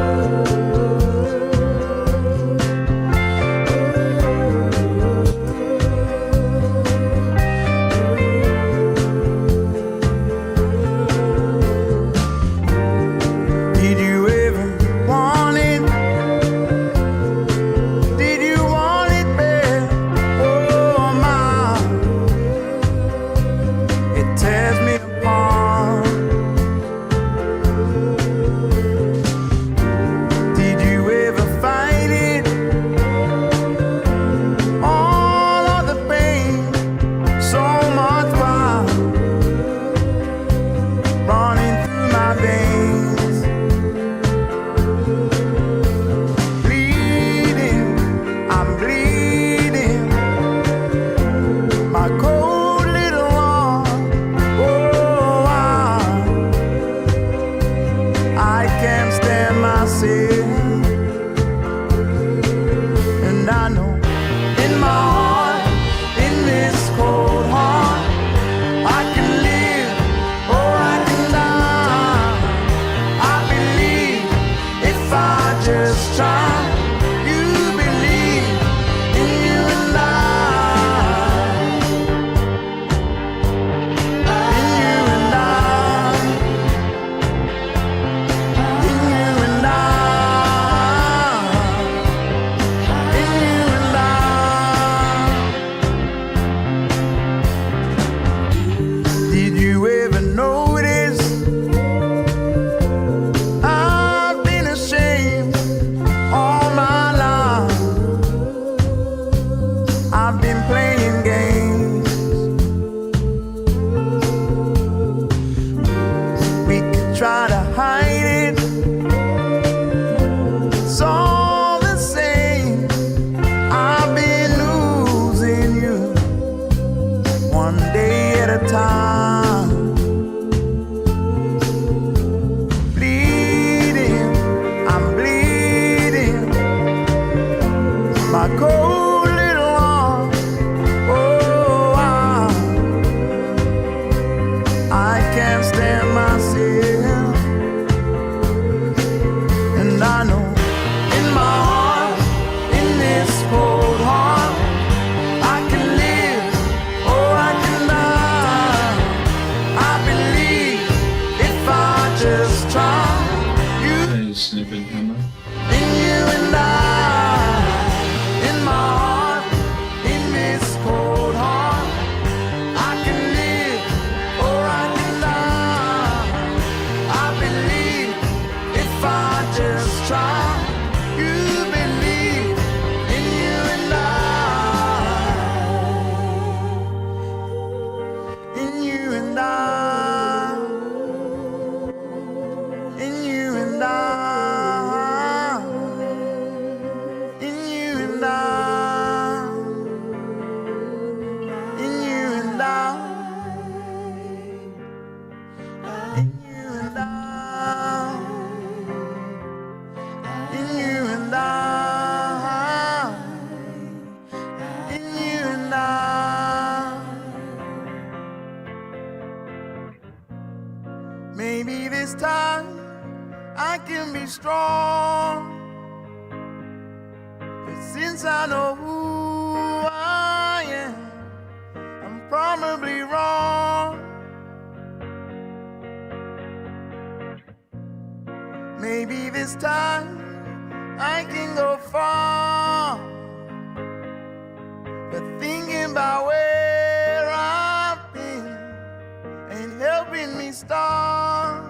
Maybe this time I can be strong. But since I know who I am, I'm probably wrong. Maybe this time I can go far. But thinking about where I've been ain't helping me start.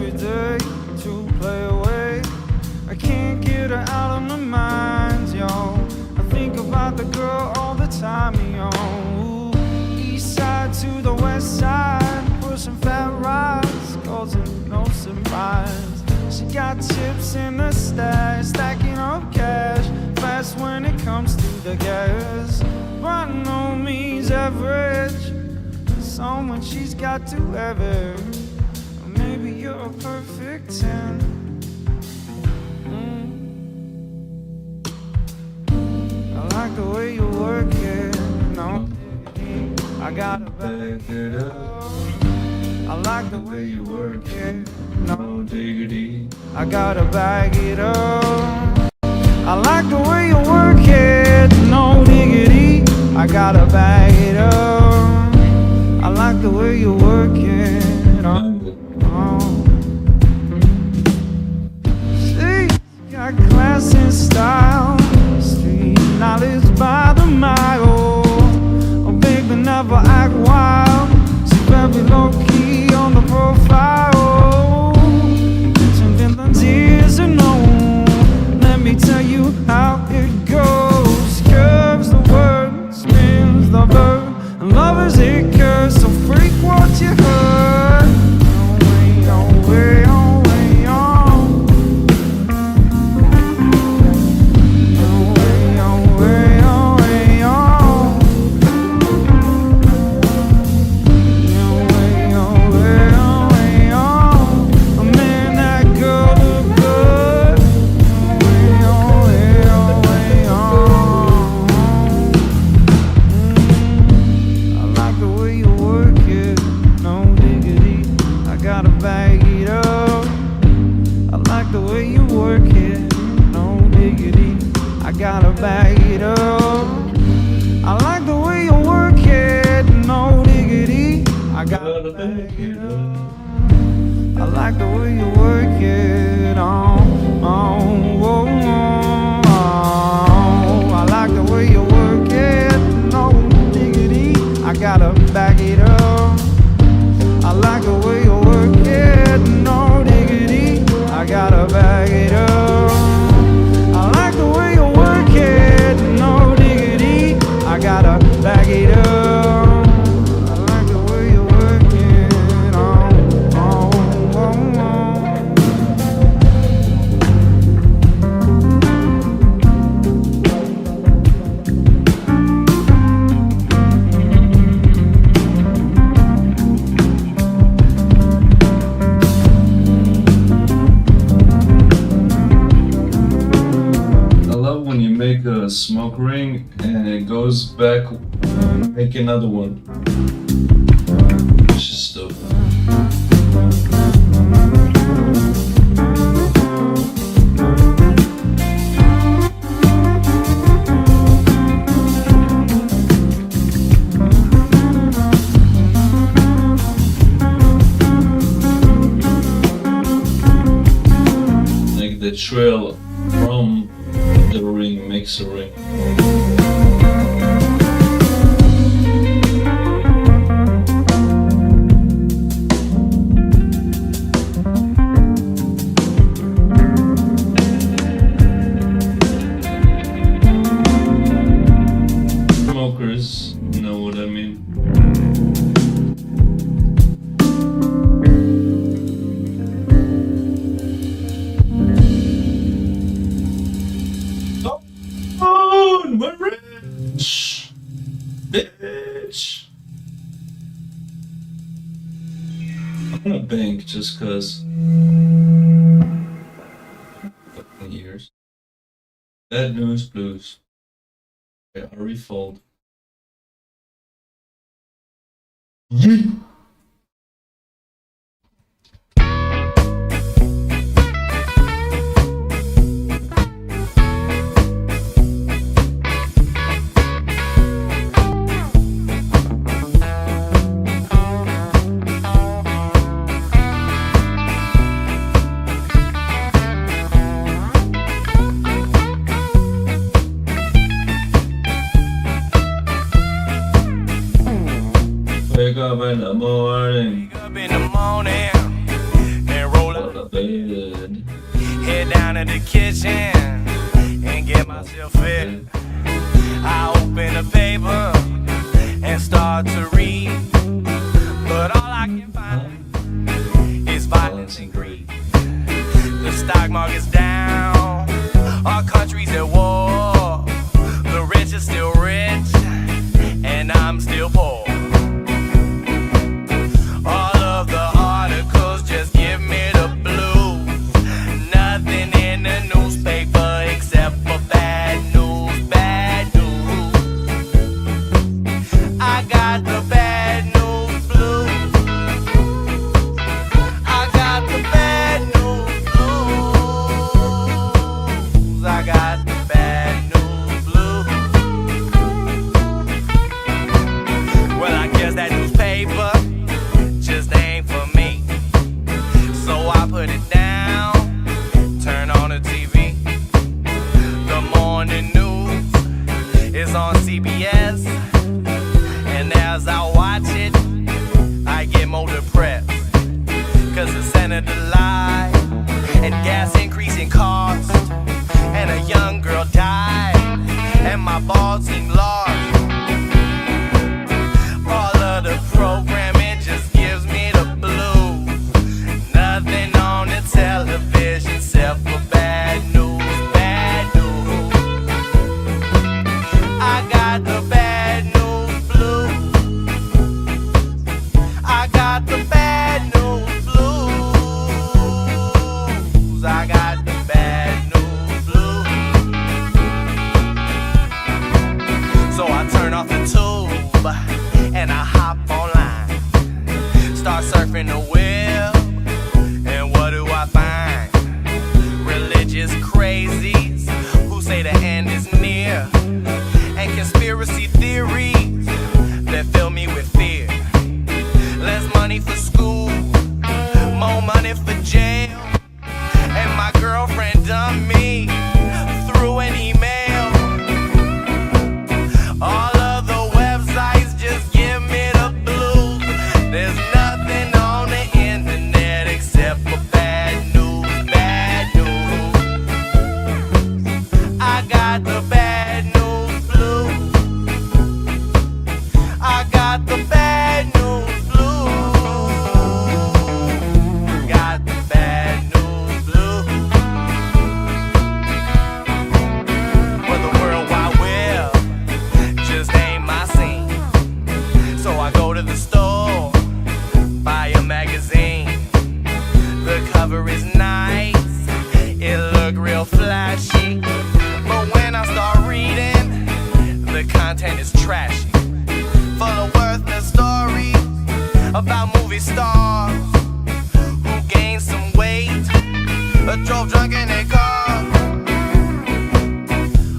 every day to play away. I can't get her out of my mind, yo. I think about the girl all the time, yo. Ooh, east side to the west side, pushing fat rides, causing no surprise. She got chips in the stash, stacking up cash, fast when it comes to the gas. By no means average, someone she's got to have it. Or maybe you're a perfect 10. I like the way you work it, no, I gotta back it up. I like the way you work it, no diggity, I gotta bag it up. I like the way you work it, no diggity, I gotta bag it up. I like the way you work it, See, got class and style, street knowledge by the mile. Oh baby, never act wild, she's very low key on the profile. Something the tears are known. Let me tell you how it goes. Curves the word, spins the verb, and love is a curse. So freak what you heard. Oh way, oh way, oh. Oh way, oh way, oh way, oh. Oh way, oh way, oh way, oh. Man, that girl look good. Oh way, oh way, oh way, oh. I like the way you work it, no diggity, I gotta bag it up. I like the way you work it, no diggity, I gotta bag it up. I like the way you work it, no diggity, I gotta bag it up. I like the way you work it, I like the way you work it, no diggity, I gotta back it up. I like the way you work it, no diggity, I gotta bag it up. I like the way you work it, no diggity, I gotta bag it up. I like the way you work it, I love when you make a smoke ring and it goes back and make another one. It's just dope. Like the trail from the ring makes a ring. Smokers know what I mean. We're rich, bitch. I'm gonna bank just cause. Fucking years. Bad news blues. Okay, I'll refold. Yeet. Wake up in the morning. Wake up in the morning and roll up good. Head down to the kitchen and get myself fit. I open the paper and start to read, but all I can find is violence and greed. The stock market's down, our country's at war. The rich are still rich, and I'm still poor. All of the articles just give me the blues. Nothing in the newspaper except for bad news, bad news. I got the bad news blues. I got the bad news blues. I got the bad news blues. Well, I guess that newspaper just ain't for me. So I put it down, turn on the TV. The morning news is on CBS, and as I watch it, I get more depressed. Cause the senator lied, and gas increasing cost, and a young girl died, and my ball team lost. All of the programming just gives me the blues. Nothing on the television except for bad news, bad news. I got the bad news blues. I got the bad news blues. I got the bad news blues. So I turn off the tube and I hop online, start surfing the web, and what do I find? Religious crazies who say the end is near, and conspiracy theories that fill me with fear. Less money for school, more money for jail, and my girlfriend dumped me through an email. All of the websites just give me the blues. There's nothing on the internet except for bad news, bad news. I got the bad news blues. I got the bad news blues. Got the bad news blues. Well, the World Wide Web just ain't my scene. So I go to the store, buy a magazine. The cover is nice, it look real flashy, but when I start reading, the content is trashy, full of worthless stories about movie stars who gained some weight or drove drunk in their car.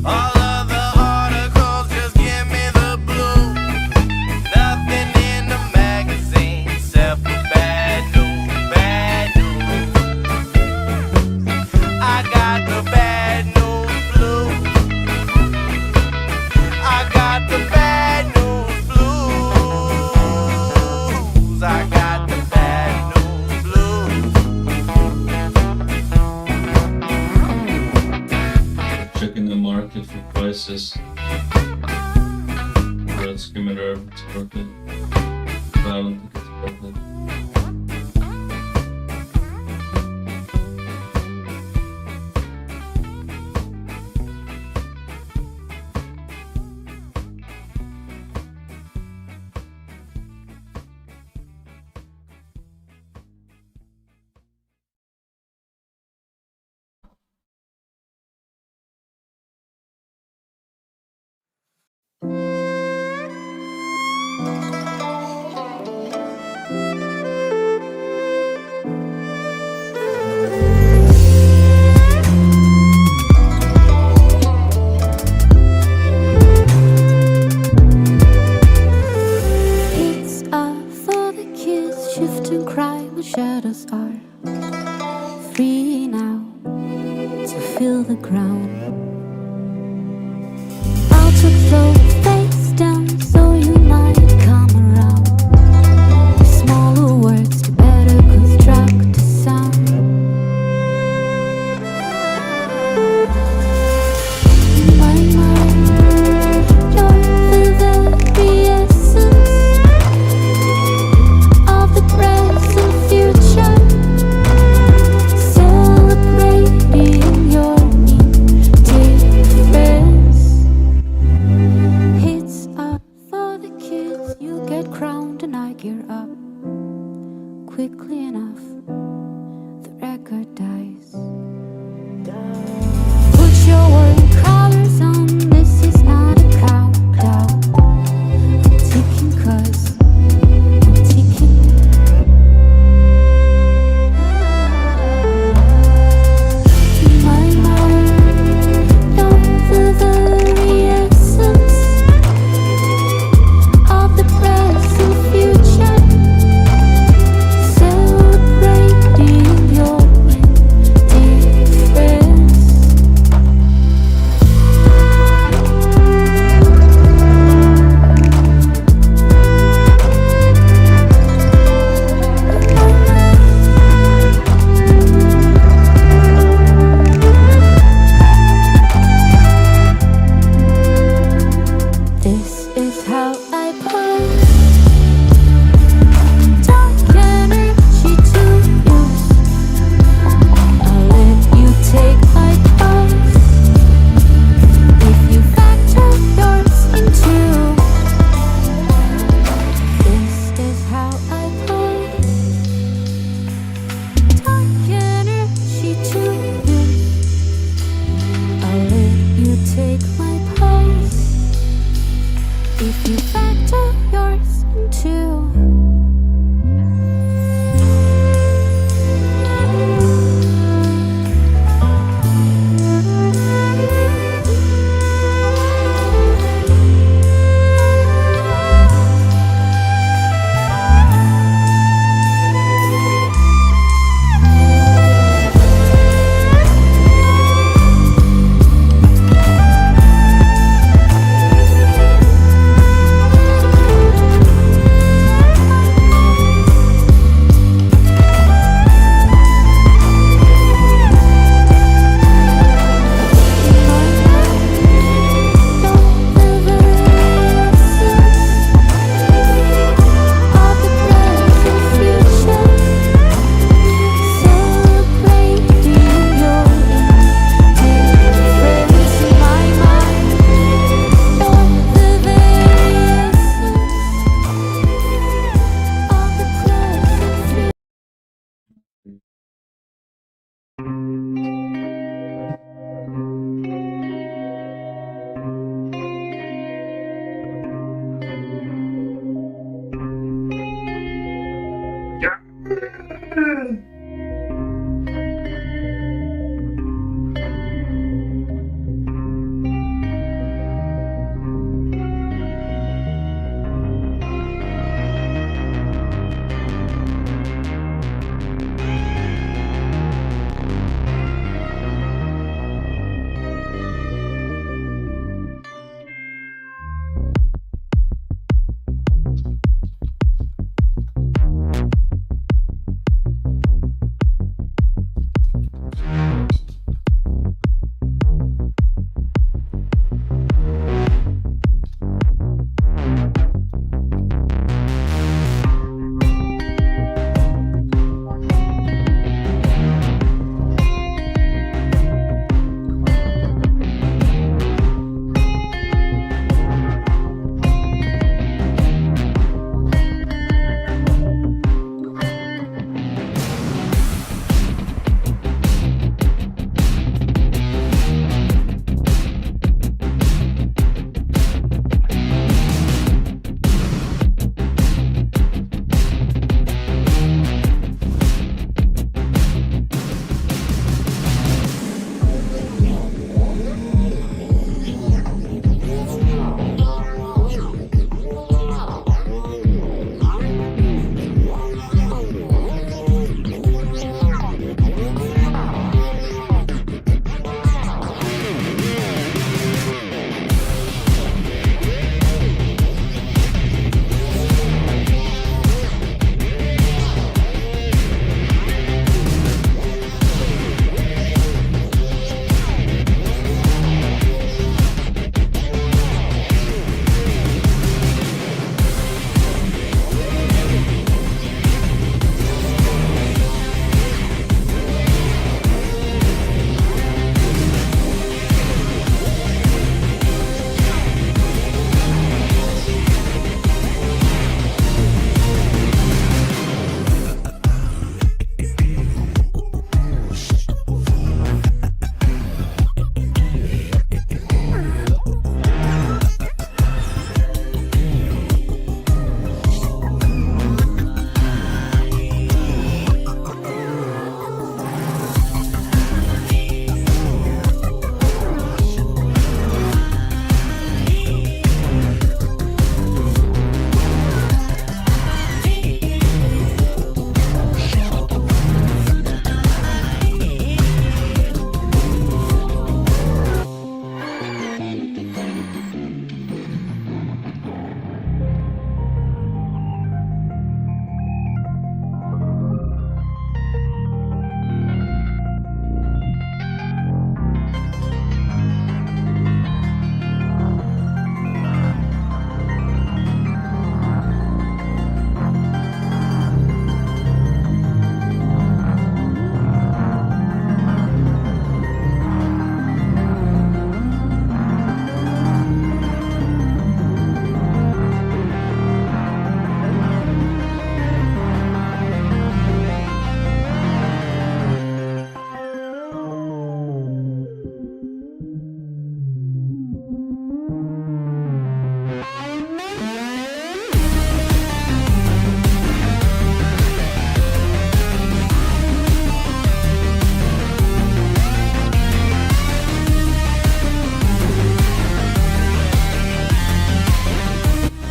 All of the articles just give me the blues. Nothing in the magazine except for bad news, bad news. I got the bad news blues. I got the bad news blues. I got the bad news blues. Checking the market for prices. Red skimmiter, it's worth it. But I don't think it's worth it. feel the ground. I'll took slow face down so you might come around. The smaller words to better construct a sound.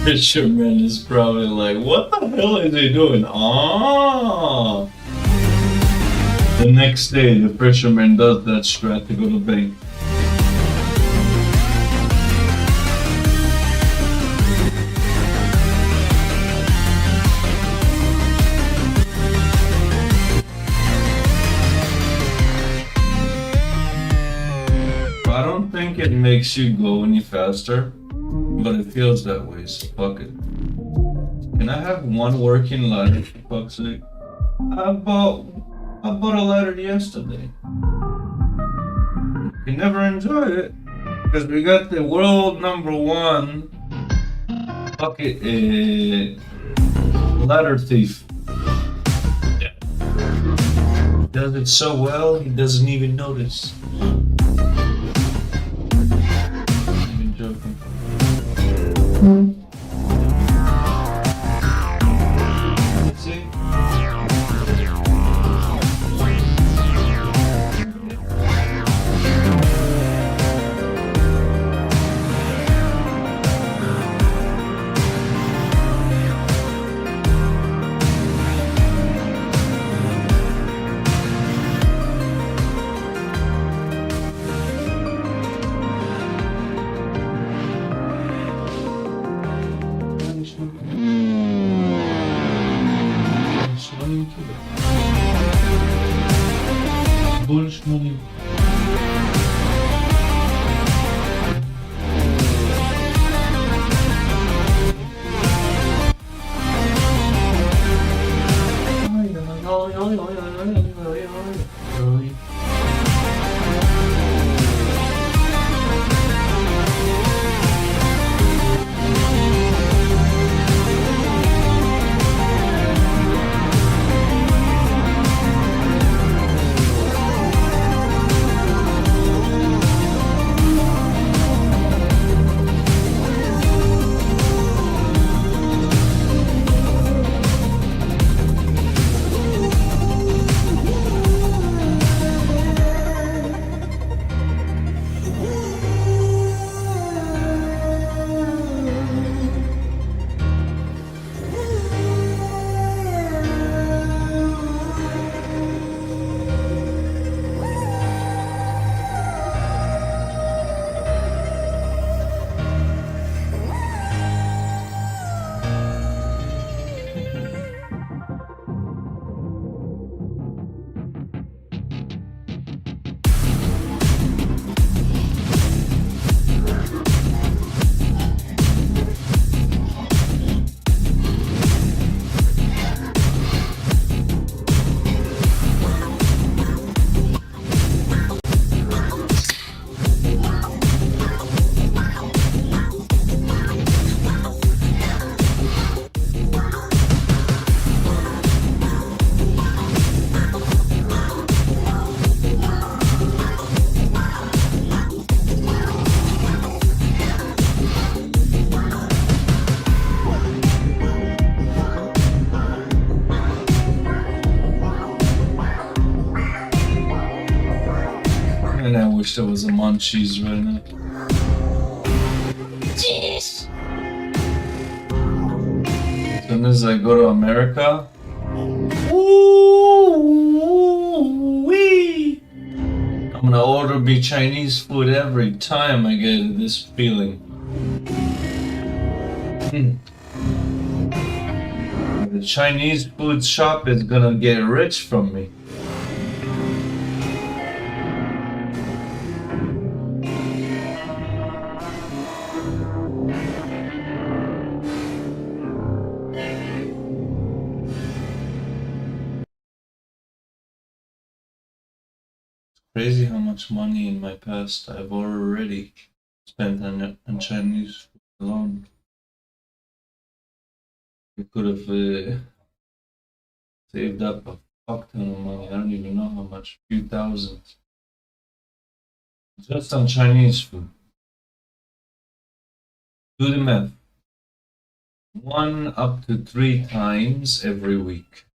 fisherman is probably like, what the hell is he doing? Ah. The next day, the fisherman does that strat to go to bank. I don't think it makes you go any faster, but it feels that way, so fuck it. Can I have one working ladder, for fuck's sake? I bought a ladder yesterday. You never enjoy it, because we got the world #1 bucket ladder thief. Yeah. He does it so well, he doesn't even notice. Joking. Let's see. Больше money. And I wish there was a munchies right now. Jeez. As soon as I go to America, ooh-wee, I'm gonna order me Chinese food every time I get this feeling. The Chinese food shop is gonna get rich from me. Crazy how much money in my past I've already spent on Chinese food alone. I could have saved up a fuck ton of money. I don't even know how much, a few thousand. Just on Chinese food. Do the math. 1 up to 3 times every week.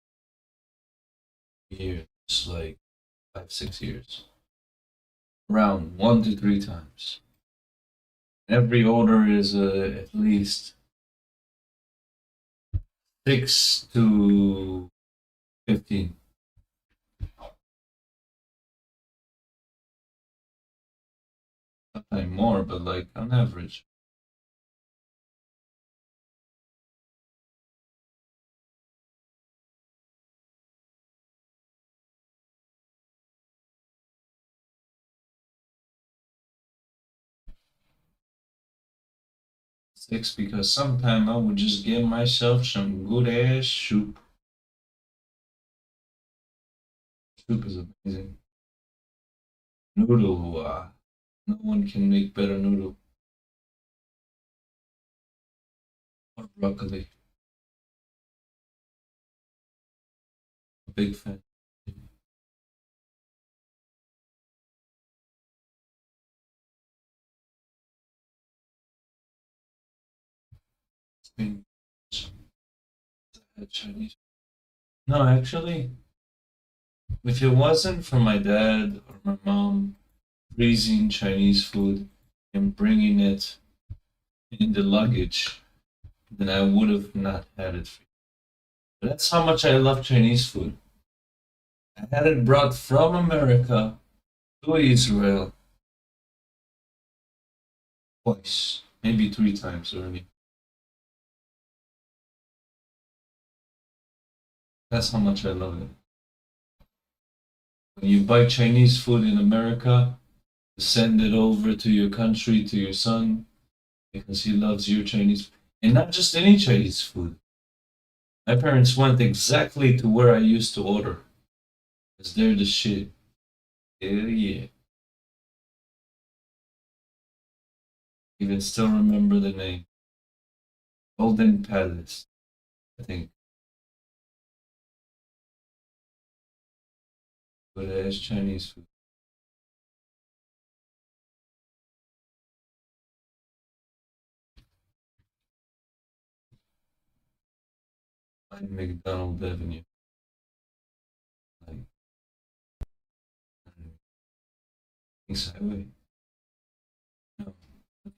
Years, like 5-6 years. Around 1 to 3 times. Every order is at least 6 to 15. Sometimes more, but like on average. Six, because sometimes I would just get myself some good ass soup. Soup is amazing. Noodle, no one can make better noodle. Or broccoli. A big fan. Chinese. No, actually, if it wasn't for my dad or my mom freezing Chinese food and bringing it in the luggage, then I would have not had it. But that's how much I love Chinese food. I had it brought from America to Israel twice, maybe 3 times already. That's how much I love it. When you buy Chinese food in America, send it over to your country, to your son, because he loves your Chinese, and not just any Chinese food. My parents went exactly to where I used to order, because they're the shit. Hell yeah. Even still remember the name. Golden Palace, I think. Good ass Chinese food. Like McDonald Avenue. Like Kings Highway. No, not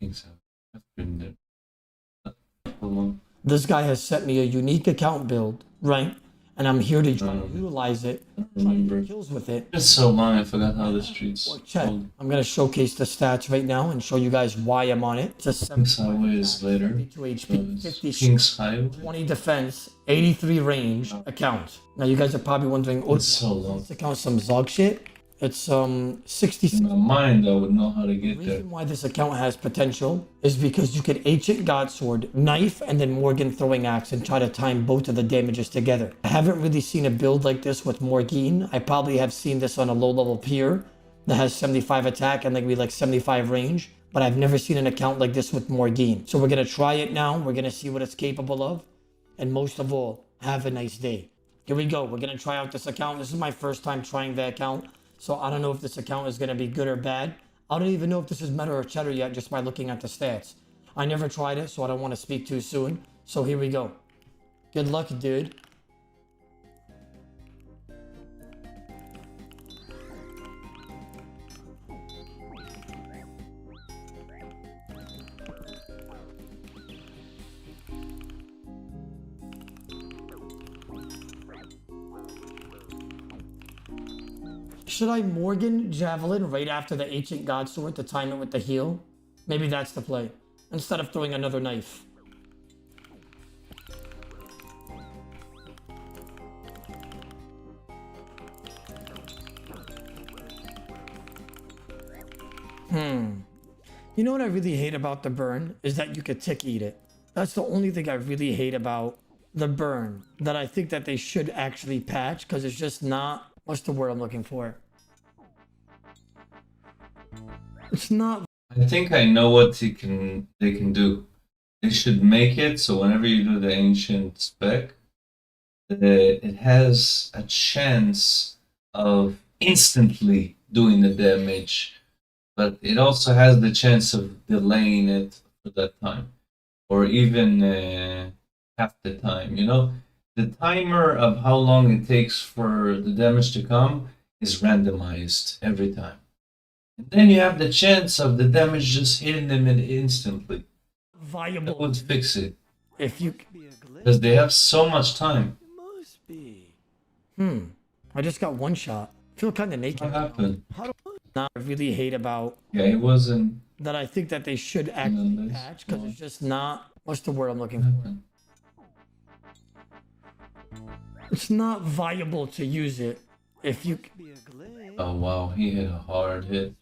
Kings Highway. I've been there. Hold on. This guy has sent me a unique account build, right? And I'm here to try to utilize it, try to get kills with it. It's so long, I forgot how the streets. Check. I'm gonna showcase the stats right now and show you guys why I'm on it. It's a Kings Highway is later. 72 HP, 50 Kings Highway. 20 defense, 83 range account. Now you guys are probably wondering, oh, It's so long. this account's some Zog shit. It's 66. In my mind, I would know how to get The there. reason why this account has potential is because you can Ancient Godsword, Knife, and then Morgan Throwing Axe and try to time both of the damages together. I haven't really seen a build like this with Morgine. I probably have seen this on a low-level peer that has 75 attack and maybe like 75 range, but I've never seen an account like this with Morgine. So we're going to try it now. We're going to see what it's capable of. And most of all, have a nice day. Here we go. We're going to try out this account. This is my first time trying the account. So I don't know if this account is going to be good or bad. I don't even know if this is meta or cheddar yet just by looking at the stats. I never tried it, so I don't want to speak too soon. So here we go. Good luck, dude. Should I Morgan Javelin right after the Ancient Godsword to time it with the heal? Maybe that's the play, instead of throwing another knife. You know what I really hate about the burn? Is that you could tick eat it. That's the only thing I really hate about the burn that I think that they should actually patch, because it's just not... What's the word I'm looking for? It's not... I think I know what they can do. They should make it so whenever you do the ancient spec, it has a chance of instantly doing the damage, but it also has the chance of delaying it for that time, or even half the time. You know, the timer of how long it takes for the damage to come is randomized every time. And then you have the chance of the damage just hitting them instantly. Viable. That would fix it. If you... Because they have so much time. I just got one shot. I feel kind of naked. What happened? Now I really hate about Yeah, it wasn't. that. I think that they should actually patch because it's just not. What's the word I'm looking for? It's not viable to use it if you. Oh wow, he hit a hard hit.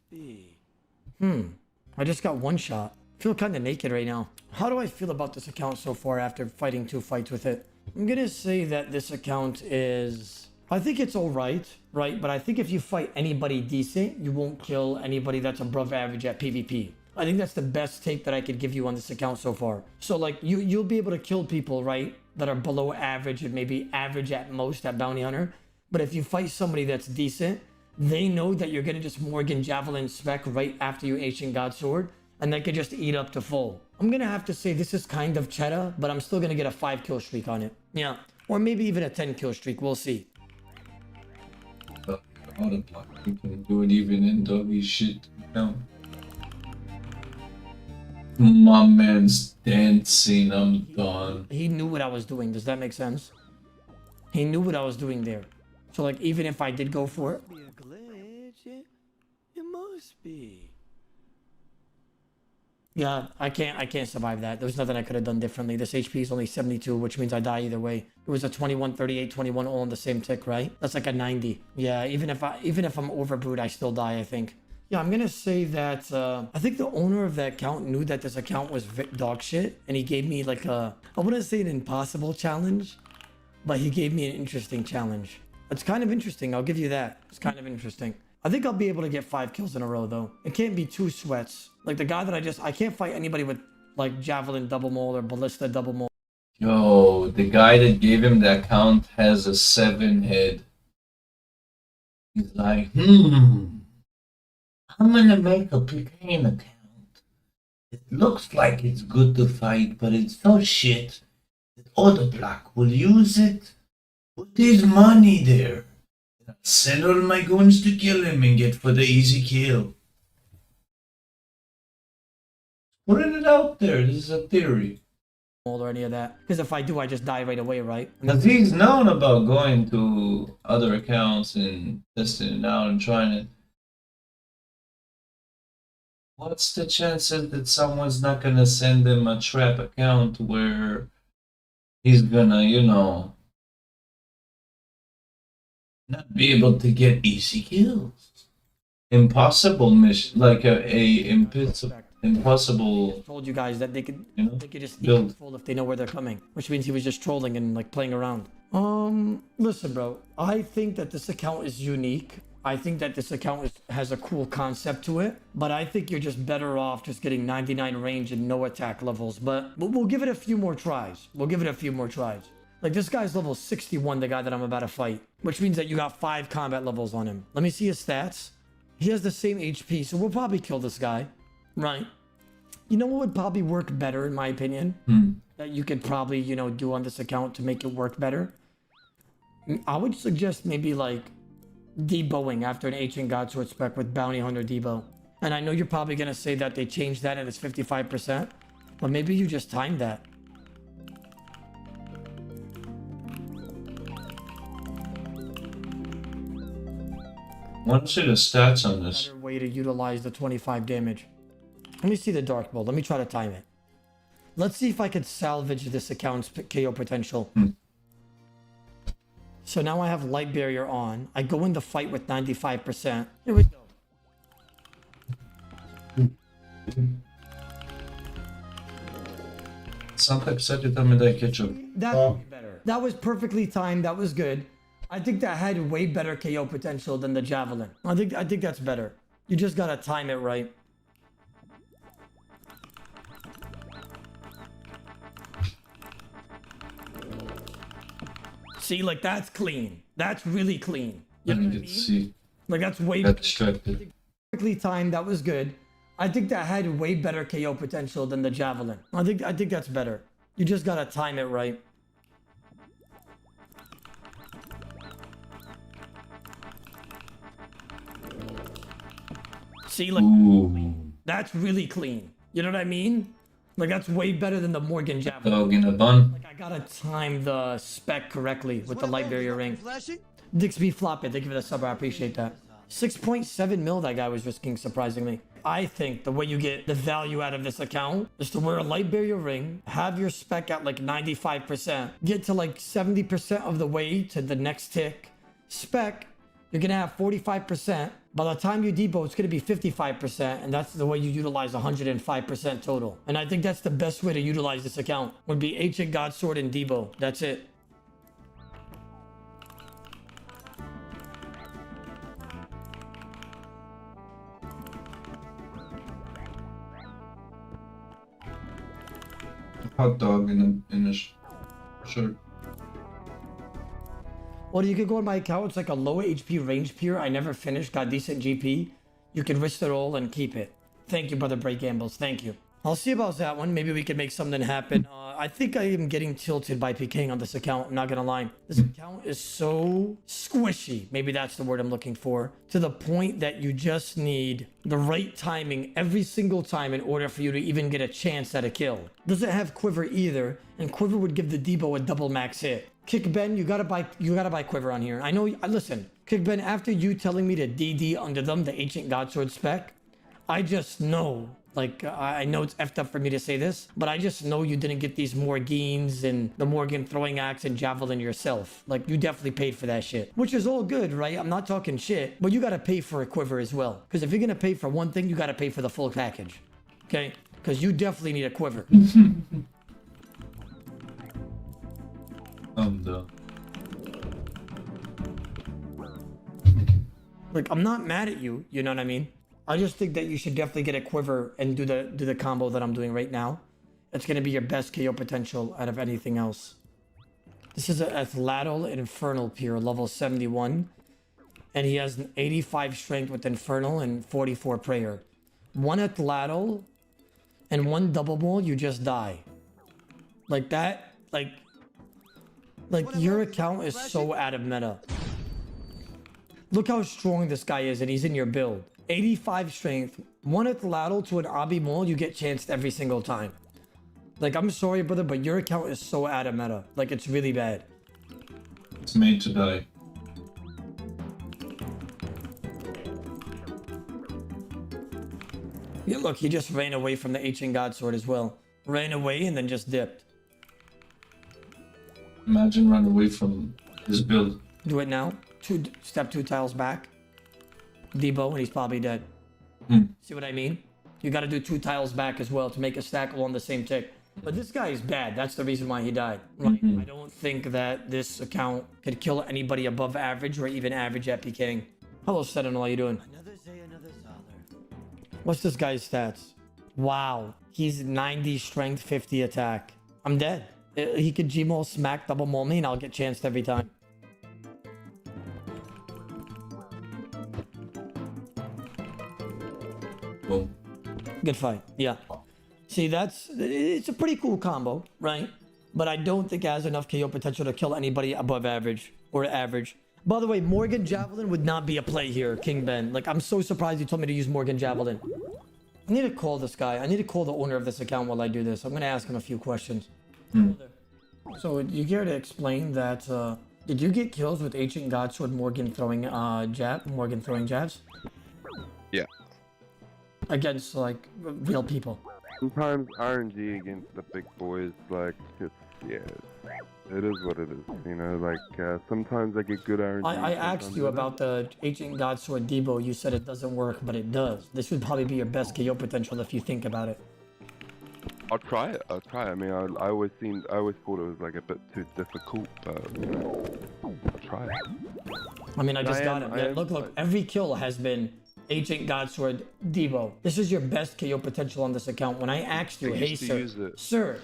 I just got one shot. I feel kind of naked right now. How do I feel about this account so far after fighting 2 fights with it? I'm gonna say that this account is. I think it's alright, right? But I think if you fight anybody decent, you won't kill anybody that's above average at PvP. I think that's the best take that I could give you on this account so far. So like you'll be able to kill people, right, that are below average and maybe average at most at Bounty Hunter. But if you fight somebody that's decent, they know that you're gonna just Morgan Javelin spec right after you Ancient God Sword, and they could just eat up to full. I'm gonna have to say this is kind of cheddar, but I'm still gonna get a 5 kill streak on it. Yeah, or maybe even a 10 kill streak, we'll see. Auto block. You can do it even in doggy shit. No. My man's dancing. I'm done. He knew what I was doing. Does that make sense? He knew what I was doing there. So like even if I did go for it. It must be. Yeah, I can't survive that. There's nothing I could have done differently. This HP is only 72, which means I die either way. It was a 21, 38, 21 all on the same tick, right? That's like a 90. Yeah, even if I'm overbrewed, I still die, I think. Yeah, I'm gonna say that I think the owner of that account knew that this account was dog shit, and he gave me like I wouldn't say an impossible challenge, but he gave me an interesting challenge. It's kind of interesting, I'll give you that. It's kind of interesting. I think I'll be able to get 5 kills in a row though. It can't be 2 sweats. Like the guy that I can't fight anybody with like Javelin double mole or Ballista double mole. Yo, the guy that gave him the account has a 7 head. He's like, I'm gonna make a Picane account. It looks like it's good to fight, but it's so shit that Autoblock will use it. Put his money there. Send all my goons to kill him and get for the easy kill. Putting it out there, this is a theory. Or any of that. Because if I do, I just die right away, right? Because he's known about going to other accounts and testing it out and trying it. What's the chances that someone's not gonna send him a trap account where he's gonna, you know, not be able to get easy kills? Impossible mission, like impossible. Told you guys that they could just build. eat full if they know where they're coming, which means he was just trolling and like playing around. Listen, bro. I think that this account is unique. I think that this account has a cool concept to it, but I think you're just better off just getting 99 range and no attack levels. But we'll give it a few more tries. Like this guy's level 61, the guy that I'm about to fight, which means that you got 5 combat levels on him. Let me see his stats. He has the same HP, so we'll probably kill this guy, right? You know what would probably work better, in my opinion, that you could probably, you know, do on this account to make it work better? I would suggest maybe like deboing after an Ancient God Sword spec with Bounty Hunter debo. And I know you're probably going to say that they changed that and it's 55%, but maybe you just timed that. Want to see the stats on this? Better way to utilize the 25 damage. Let me see the Dark Bolt. Let me try to time it. Let's see if I could salvage this account's KO potential. So now I have Light Barrier on. I go in the fight with 95%. Here we go. Sometimes said you tell me that ketchup. That was better. That was perfectly timed. That was good. I think that had way better KO potential than the Javelin. I think that's better. You just gotta time it right. See, like that's clean. That's really clean. You know what I mean? See. Like that's way distracted. Perfectly timed. That was good. I think that had way better KO potential than the Javelin. I think that's better. You just gotta time it right. See, like that's really clean. You know what I mean? Like, that's way better than the Morgan Javelin. Dog in a bun. Like, I gotta time the spec correctly with the light barrier ring. Dixby Flop it. Thank you for the sub. I appreciate that. 6.7 mil that guy was risking, surprisingly. I think the way you get the value out of this account is to wear a light barrier ring, have your spec at like 95%, get to like 70% of the way to the next tick. Spec, you're gonna have 45%. By the time you depot, it's gonna be 55%, and that's the way you utilize 105% total. And I think that's the best way to utilize this account, would be Ancient Godsword and Debo. That's it. Hot dog in a shirt. Well, you could go on my account. It's like a low HP range peer. I never finished. Got decent GP. You can risk it all and keep it. Thank you, brother Break Gambles. Thank you. I'll see about that one. Maybe we can make something happen. I think I am getting tilted by PKing on this account. I'm not gonna lie. This account is so squishy. Maybe that's the word I'm looking for. To the point that you just need the right timing every single time in order for you to even get a chance at a kill. Doesn't have Quiver either, and Quiver would give the Debo a double max hit. Kick Ben, you gotta buy Quiver on here. I know. Listen, Kick Ben. After you telling me to DD under them, the Ancient Godsword spec, I just know. Like, I know it's effed up for me to say this, but I just know you didn't get these Morgines and the Morgan throwing axe and javelin yourself. Like, you definitely paid for that shit, which is all good, right? I'm not talking shit, but you gotta pay for a Quiver as well. Because if you're gonna pay for one thing, you gotta pay for the full package, okay? Because you definitely need a Quiver. Like, I'm not mad at you, you know what I mean? I just think that you should definitely get a Quiver and do the combo that I'm doing right now. It's gonna be your best KO potential out of anything else. This is a Athladal Infernal Peer, level 71. And he has an 85 strength with Infernal and 44 prayer. One Athladal and one double ball, you just die. Like that, like your account is so out of meta. Look how strong this guy is, and he's in your build. 85 strength, one Athladal to an Abi Mole, you get chanced every single time. Like, I'm sorry, brother, but your account is so out of meta. Like, it's really bad. It's made to die. Yeah, look, he just ran away from the Ancient Godsword as well. Ran away and then just dipped. Imagine running away from his build. Do it now. Step 2 tiles back. Debo, and he's probably dead. See what I mean? You gotta do 2 tiles back as well to make a stack all on the same tick. But this guy is bad. That's the reason why he died. Right? I don't think that this account could kill anybody above average or even average at PKing. Hello, Sentinel. How you doing? What's this guy's stats? Wow. He's 90 strength, 50 attack. I'm dead. He could Gmaul smack double maul me and I'll get chanced every time. Boom. Good fight. Yeah. See, it's a pretty cool combo, right? But I don't think it has enough KO potential to kill anybody above average or average. By the way, Morgan Javelin would not be a play here, King Ben. Like, I'm so surprised you told me to use Morgan Javelin. I need to call this guy. I need to call the owner of this account while I do this. I'm going to ask him a few questions. So, you care to explain that, did you get kills with Ancient Godsword Morgan throwing, Morgan throwing jabs? Yeah. Against, like, real people? Sometimes RNG against the big boys, like, just, yeah, it is what it is, you know, like, sometimes I get good RNG. I asked you about the Ancient Godsword Debo. You said it doesn't work, but it does. This would probably be your best KO potential if you think about it. I'll try it. I mean, I always thought it was like a bit too difficult, but you know, I'll try it. I mean, I just got him. Yeah, look, every kill has been Ancient Godsword Debo. This is your best KO potential on this account. When I asked you, hey sir,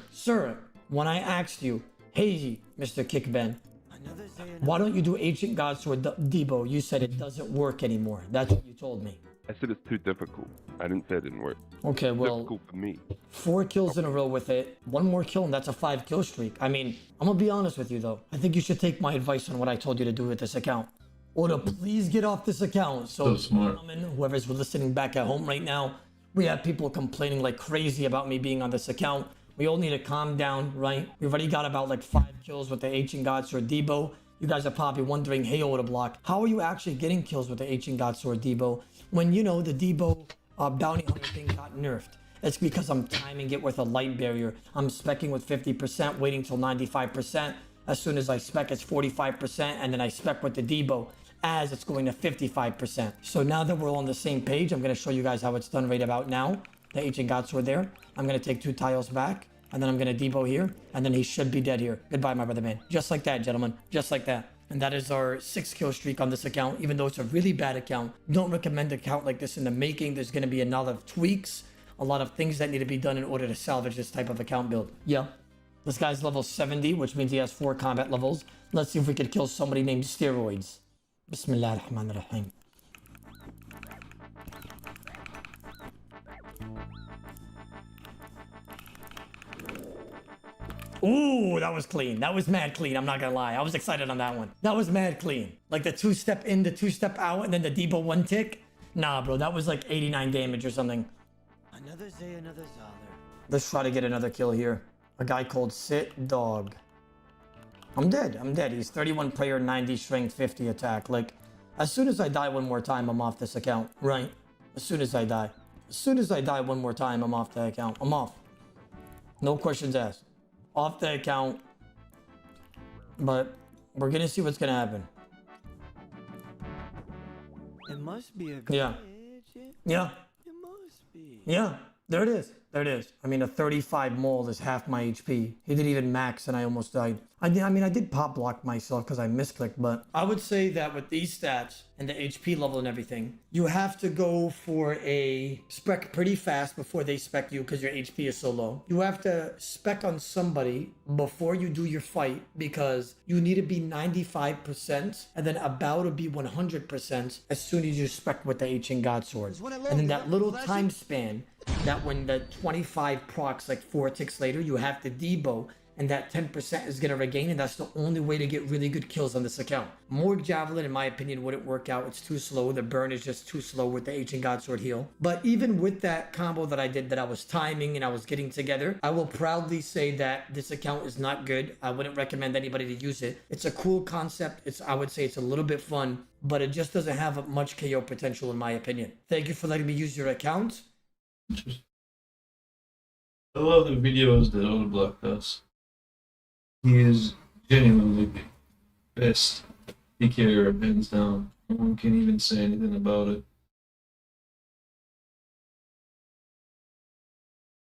when I asked you, hey Mr. Kickben, why don't you do Ancient Godsword Debo? You said it doesn't work anymore. That's what you told me. I said it's too difficult. I didn't say it didn't work. Okay, well, it's difficult for me. 4 kills in a row with it. 1 more kill and that's a 5 kill streak. I mean, I'm gonna be honest with you though. I think you should take my advice on what I told you to do with this account. Or to please get off this account. So smart. Whoever's listening back at home right now, We had people complaining like crazy about me being on this account. We all need to calm down, right? We've already got about like 5 kills with the Ancient Godsword Debo. You guys are probably wondering, hey, Oda Block, how are you actually getting kills with the Ancient Godsword Debo when, you know, the Debo bounty hunter thing got nerfed? It's because I'm timing it with a light barrier. I'm specking with 50%, waiting till 95%. As soon as I spec, it's 45%, and then I spec with the Debo as it's going to 55%. So now that we're all on the same page, I'm going to show you guys how it's done right about now. The Ancient Godsword there. I'm going to take 2 tiles back, and then I'm going to Debo here, and then he should be dead here. Goodbye, my brother man. Just like that, gentlemen. Just like that. And that is our 6 kill streak on this account, even though it's a really bad account. Don't recommend an account like this in the making. There's going to be a lot of tweaks, a lot of things that need to be done in order to salvage this type of account build. Yeah. This guy's level 70, which means he has 4 combat levels. Let's see if we could kill somebody named Steroids. Bismillah ar-Rahman ar-Rahim. Ooh, that was clean. That was mad clean. I'm not gonna lie. I was excited on that one. That was mad clean. Like the 2-step in, the 2-step out, and then the Debo 1 tick. Nah, bro, that was like 89 damage or something. Another Zay, another Zoller. Let's try to get another kill here. A guy called Sit Dog. I'm dead. I'm dead. He's 31 player, 90 strength, 50 attack. Like, as soon as I die one more time, I'm off this account. Right? As soon as I die. As soon as I die one more time, I'm off the account. I'm off. No questions asked. Off the account. But we're gonna see what's gonna happen. It must be a glitch. Yeah. Yeah. It must be. Yeah. There it is. There it is. I mean, a 35 maul is half my HP. He didn't even max and I almost died. I mean, I did pop block myself because I misclicked, but I would say that with these stats and the HP level and everything, you have to go for a spec pretty fast before they spec you because your HP is so low. You have to spec on somebody before you do your fight because you need to be 95% and then about to be 100% as soon as you spec with the Ancient Godsword. And then that little time span that when the 25 procs like 4 ticks later, you have to Debo and that 10% is going to regain, and that's the only way to get really good kills on this account. More Javelin, in my opinion, wouldn't work out. It's too slow. The burn is just too slow with the Ancient Godsword heal. But even with that combo that I did, that I was timing and I was getting together, I will proudly say that this account is not good. I wouldn't recommend anybody to use it. It's a cool concept. I would say it's a little bit fun, but it just doesn't have much KO potential in my opinion. Thank you for letting me use your account. I love the videos that Oda Block does. He is genuinely the best PKer, hands down. No one can even say anything about it.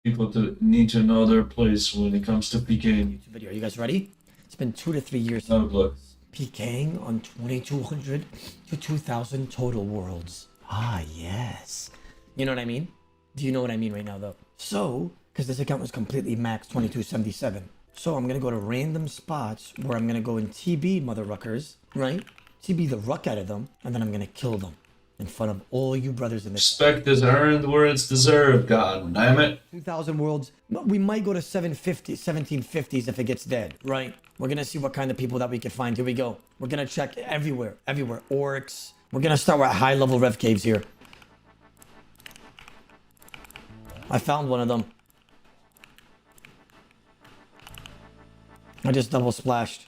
People need to know their place when it comes to PKing. Video. Are you guys ready? It's been 2 to 3 years. Oda Block. PKing on 2200 to 2000 total worlds. Ah, yes. You know what I mean? Do you know what I mean right now, though? So, because this account was completely maxed 2277. So I'm going to go to random spots where I'm going to go in TB motherruckers, right? TB the ruck out of them, and then I'm going to kill them in front of all you brothers in this. Respect is earned where it's deserved, god damn it. 2000 worlds. We might go to 1750s if it gets dead, right? We're going to see what kind of people that we can find. Here we go. We're going to check everywhere. Orcs. We're going to start with high level rev caves here. I found one of them. I just double splashed.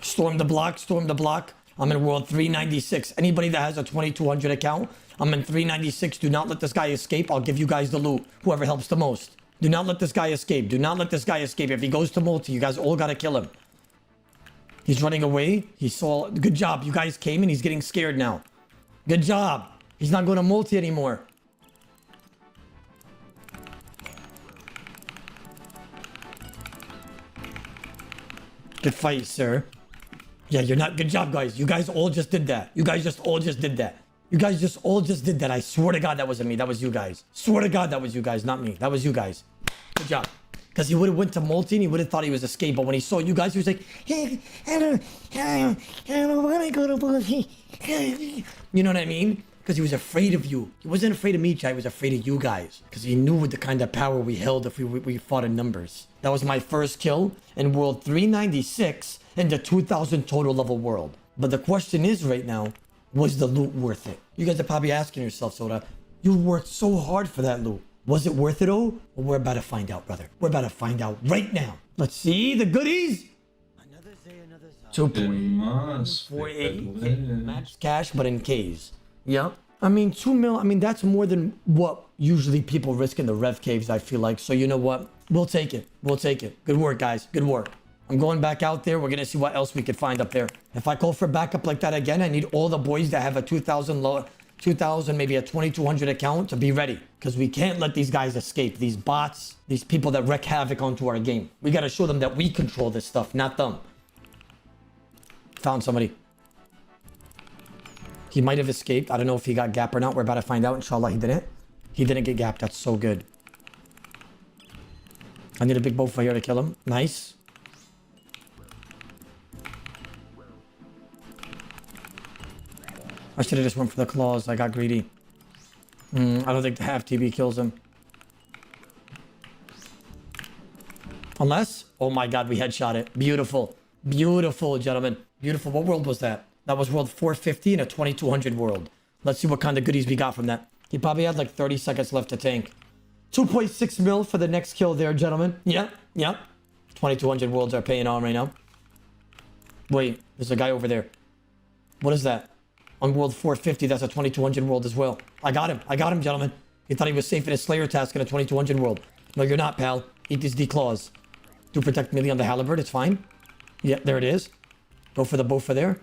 Storm the block, storm the block. I'm in world 396. Anybody that has a 2200 account, I'm in 396. Do not let this guy escape. I'll give you guys the loot. Whoever helps the most. Do not let this guy escape. Do not let this guy escape. If he goes to multi, you guys all gotta kill him. He's running away. He saw. Good job. You guys came and he's getting scared now. Good job. He's not going to multi anymore. Good fight, sir. Yeah, you're not. Good job, guys. You guys all just did that. You guys just all just did that. You guys just all just did that. I swear to God, that wasn't me. That was you guys. Swear to God, that was you guys, not me. That was you guys. Good job. Because he would have went to multi and he would have thought he was escaped. But when he saw you guys, he was like, hey, I don't want to go to multi. You know what I mean? Because he was afraid of you. He wasn't afraid of me, Chai. He was afraid of you guys. Because he knew the kind of power we held if we fought in numbers. That was my first kill in world 396 in the 2000 total level world. But the question is right now, Was the loot worth it? You guys are probably asking yourself, Soda, you worked so hard for that loot. Was it worth it, oh? Well, we're about to find out, brother. We're about to find out right now. Let's see the goodies. 2.48 max cash, but in Ks. Yep. I mean, 2 mil, I mean, that's more than what usually people risk in the rev caves, I feel like. So you know what? We'll take it. We'll take it. Good work, guys. Good work. I'm going back out there. We're going to see what else we could find up there. If I call for backup like that again, I need all the boys that have a 2,000 low, 2,000, maybe a 2,200 account to be ready. Because we can't let these guys escape. These bots, these people that wreak havoc onto our game. We got to show them that we control this stuff, not them. Found somebody. He might have escaped. I don't know if he got gapped or not. We're about to find out. Inshallah, he didn't. He didn't get gapped. That's so good. I need a big bow for here to kill him. Nice. I should have just went for the claws. I got greedy. I don't think the half TB kills him. Unless... Oh my god, we headshot it. Beautiful. Beautiful, gentlemen. Beautiful. What world was that? That was world 450 in a 2200 world. Let's see what kind of goodies we got from that. He probably had like 30 seconds left to tank. 2.6 mil for the next kill there, gentlemen. Yep, yep. 2200 worlds are paying on right now. Wait, there's a guy over there. What is that? On world 450, that's a 2200 world as well. I got him, gentlemen. He thought he was safe in his Slayer task in a 2200 world. No, you're not, pal. Eat these D-claws. Do protect melee on the halberd, it's fine. Yeah, there it is. Go for the bow for there.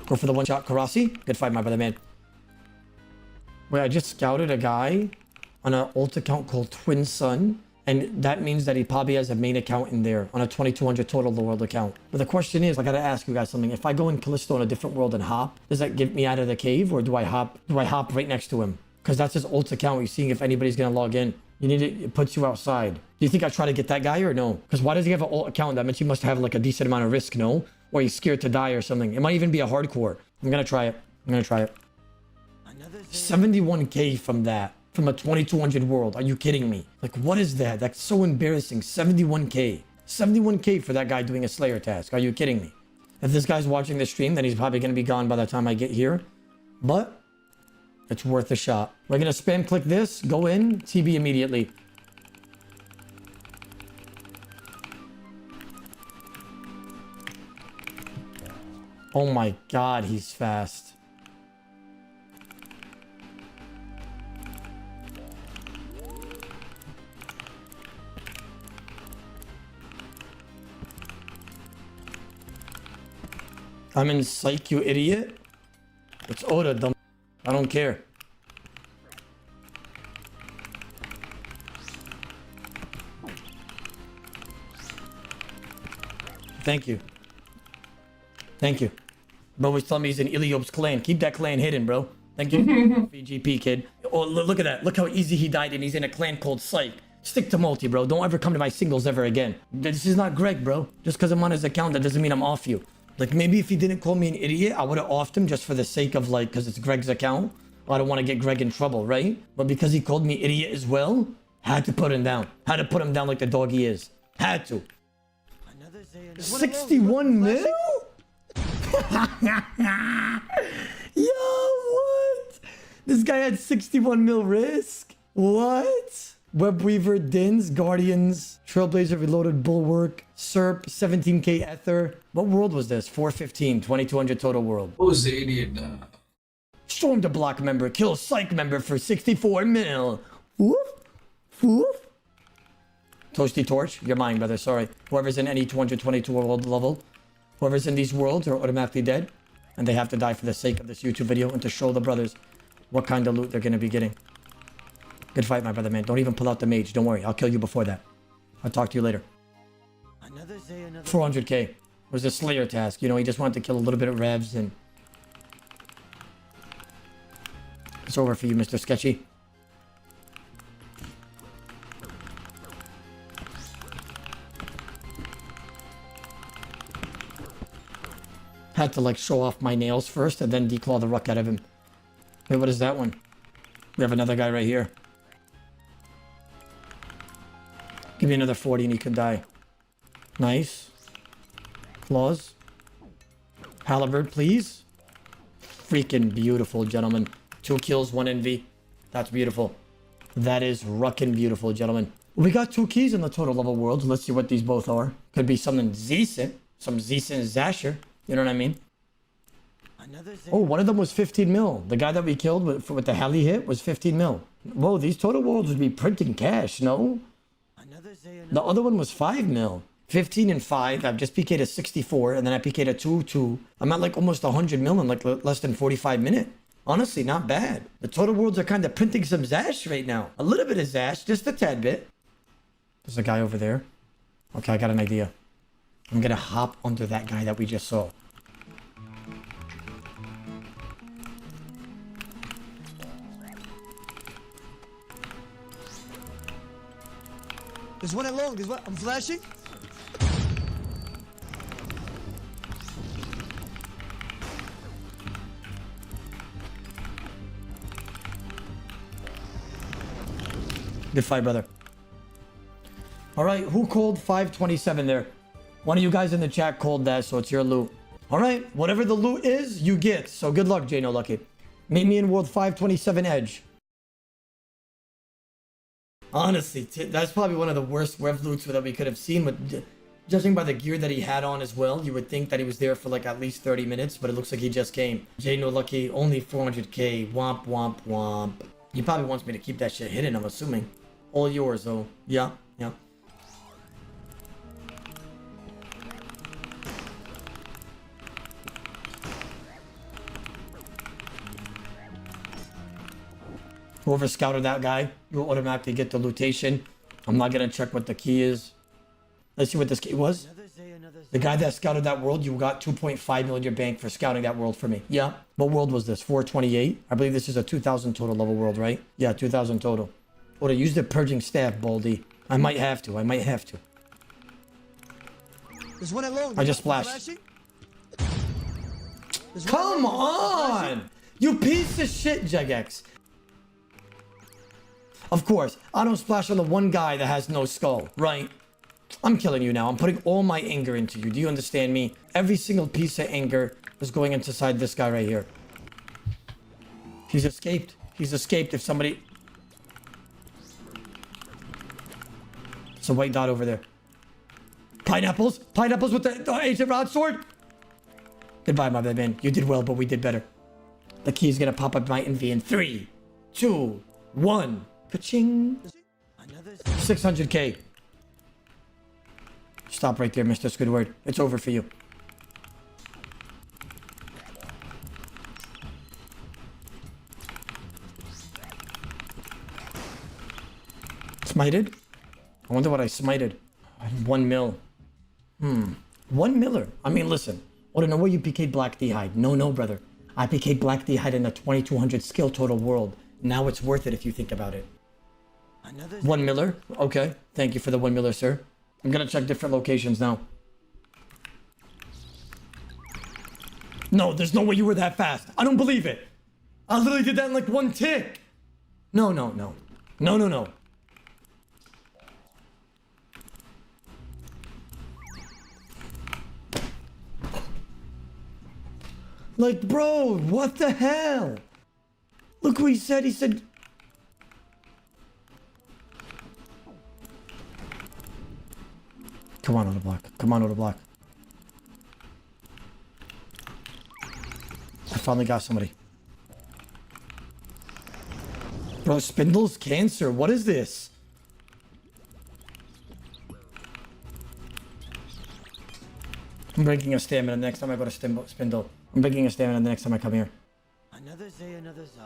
Go for the one-shot Karasi. Good fight, my brother, man. Wait, I just scouted a guy on an alt account called Twin Sun. And that means that he probably has a main account in there on a 2200 total world account. But the question is, I gotta ask you guys something. If I go in Callisto in a different world and hop, does that get me out of the cave, or do I hop right next to him? Because that's his alt account. You're seeing if anybody's gonna log in. You need it puts you outside. Do you think I try to get that guy or no? Because why does he have an alt account? That means he must have like a decent amount of risk, no? Or he's scared to die or something. It might even be a hardcore. I'm gonna try it. 71k from that. From a 2200 world. Are you kidding me? Like, what is that? That's so embarrassing. 71k. 71k for that guy doing a Slayer task. Are you kidding me? If this guy's watching the stream, then he's probably going to be gone by the time I get here. But it's worth a shot. We're going to spam click this, go in, TB immediately. Oh my god, he's fast. I'm in psych, you idiot. It's Oda, dumb. I don't care. Thank you. Thank you. Bro was telling me he's in Iliop's clan. Keep that clan hidden, bro. Thank you. VGP, kid. Oh, look at that. Look how easy he died, and he's in a clan called Psych. Stick to multi, bro. Don't ever come to my singles ever again. This is not Greg, bro. Just because I'm on his account, that doesn't mean I'm off you. Like, maybe if he didn't call me an idiot, I would have offed him just for the sake of, like, because it's Greg's account. I don't want to get Greg in trouble, right? But because he called me idiot as well, had to put him down. Had to put him down like the dog he is. Had to. 61 mil? Yo, what? This guy had 61 mil risk? What? Webweaver, Dins, Guardians, Trailblazer, Reloaded, Bulwark, SERP, 17k Ether. What world was this? 415, 2200 total world. What was the idiot now? Storm the block member, kill Psych member for 64 mil. Woof, woof. Toasty Torch, you're mine, brother, sorry. Whoever's in any 222 world level, whoever's in these worlds are automatically dead. And they have to die for the sake of this YouTube video and to show the brothers what kind of loot they're going to be getting. Good fight, my brother, man. Don't even pull out the mage. Don't worry. I'll kill you before that. I'll talk to you later. 400k was a Slayer task. You know, he just wanted to kill a little bit of revs and... It's over for you, Mr. Sketchy. Had to, like, show off my nails first and then declaw the ruck out of him. Wait, what is that one? We have another guy right here. Give me another 40 and he could die. Nice. Claws. Halibert, please. Freaking beautiful, gentlemen. 2 kills, 1 envy. That's beautiful. That is ruckin' beautiful, gentlemen. We got 2 keys in the total level world. Let's see what these both are. Could be something decent. Some decent Zasher. You know what I mean? Oh, one of them was 15 mil. The guy that we killed with the heli hit was 15 mil. Whoa, these total worlds would be printing cash, no? The other one was 5 mil. 15 and 5. I've just PK'd a 64, and then I PK'd a 2-2. I'm at like almost 100 mil in like less than 45 minutes. Honestly, not bad. The total worlds are kind of printing some Zash right now. A little bit of Zash, just a tad bit. There's a guy over there. Okay, I got an idea. I'm gonna hop under that guy that we just saw. There's one at long. There's one. I'm flashing. Good fight, brother. All right, who called 527 there? One of you guys in the chat called that, so it's your loot. All right, whatever the loot is, you get. So good luck, J No Lucky. Meet me in World 527 Edge. Honestly, that's probably one of the worst rev loots that we could have seen. With, judging by the gear that he had on as well, you would think that he was there for like at least 30 minutes, but it looks like he just came. J No Lucky, only 400k. Womp, womp, womp. He probably wants me to keep that shit hidden, I'm assuming. All yours, though. Yeah, yeah. Whoever scouted that guy, you'll automatically get the lootation. I'm not gonna check what the key is. Let's see what this key was. The guy that scouted that world, you got 2.5 million in your bank for scouting that world for me. Yeah. What world was this? 428? I believe this is a 2,000 total level world, right? Yeah, 2,000 total. Or to use the purging staff, Baldy. I might have to. I might have to. There's one at long. I just splashed. Come on! You piece of shit, Jagex. Of course, I don't splash on the one guy that has no skull, right? I'm killing you now. I'm putting all my anger into you. Do you understand me? Every single piece of anger is going inside this guy right here. He's escaped. He's escaped if somebody... It's a white dot over there. Pineapples? Pineapples with the ancient broadsword? Goodbye, my bad man. You did well, but we did better. The key is gonna pop up my envy in 3, 2, 1. Ka-ching. 600k. Stop right there, Mr. Squidward. It's over for you. Smited? I wonder what I smited. 1 mil. 1 miller. I mean, listen. I want to know where you PK'd Black D-Hide. No, brother. I PK'd Black D-Hide in a 2200 skill total world. Now it's worth it if you think about it. 1 miller. Okay. Thank you for the 1 miller, sir. I'm gonna check different locations now. No, there's no way you were that fast. I don't believe it. I literally did that in like 1 tick. No. Like, bro, what the hell? Look what he said. He said... Come on, Auto Block. Come on, Auto Block. I finally got somebody. Bro, Spindle's cancer. What is this? I'm breaking a stamina next time I go to Spindle. I'm breaking a stamina the next time I come here.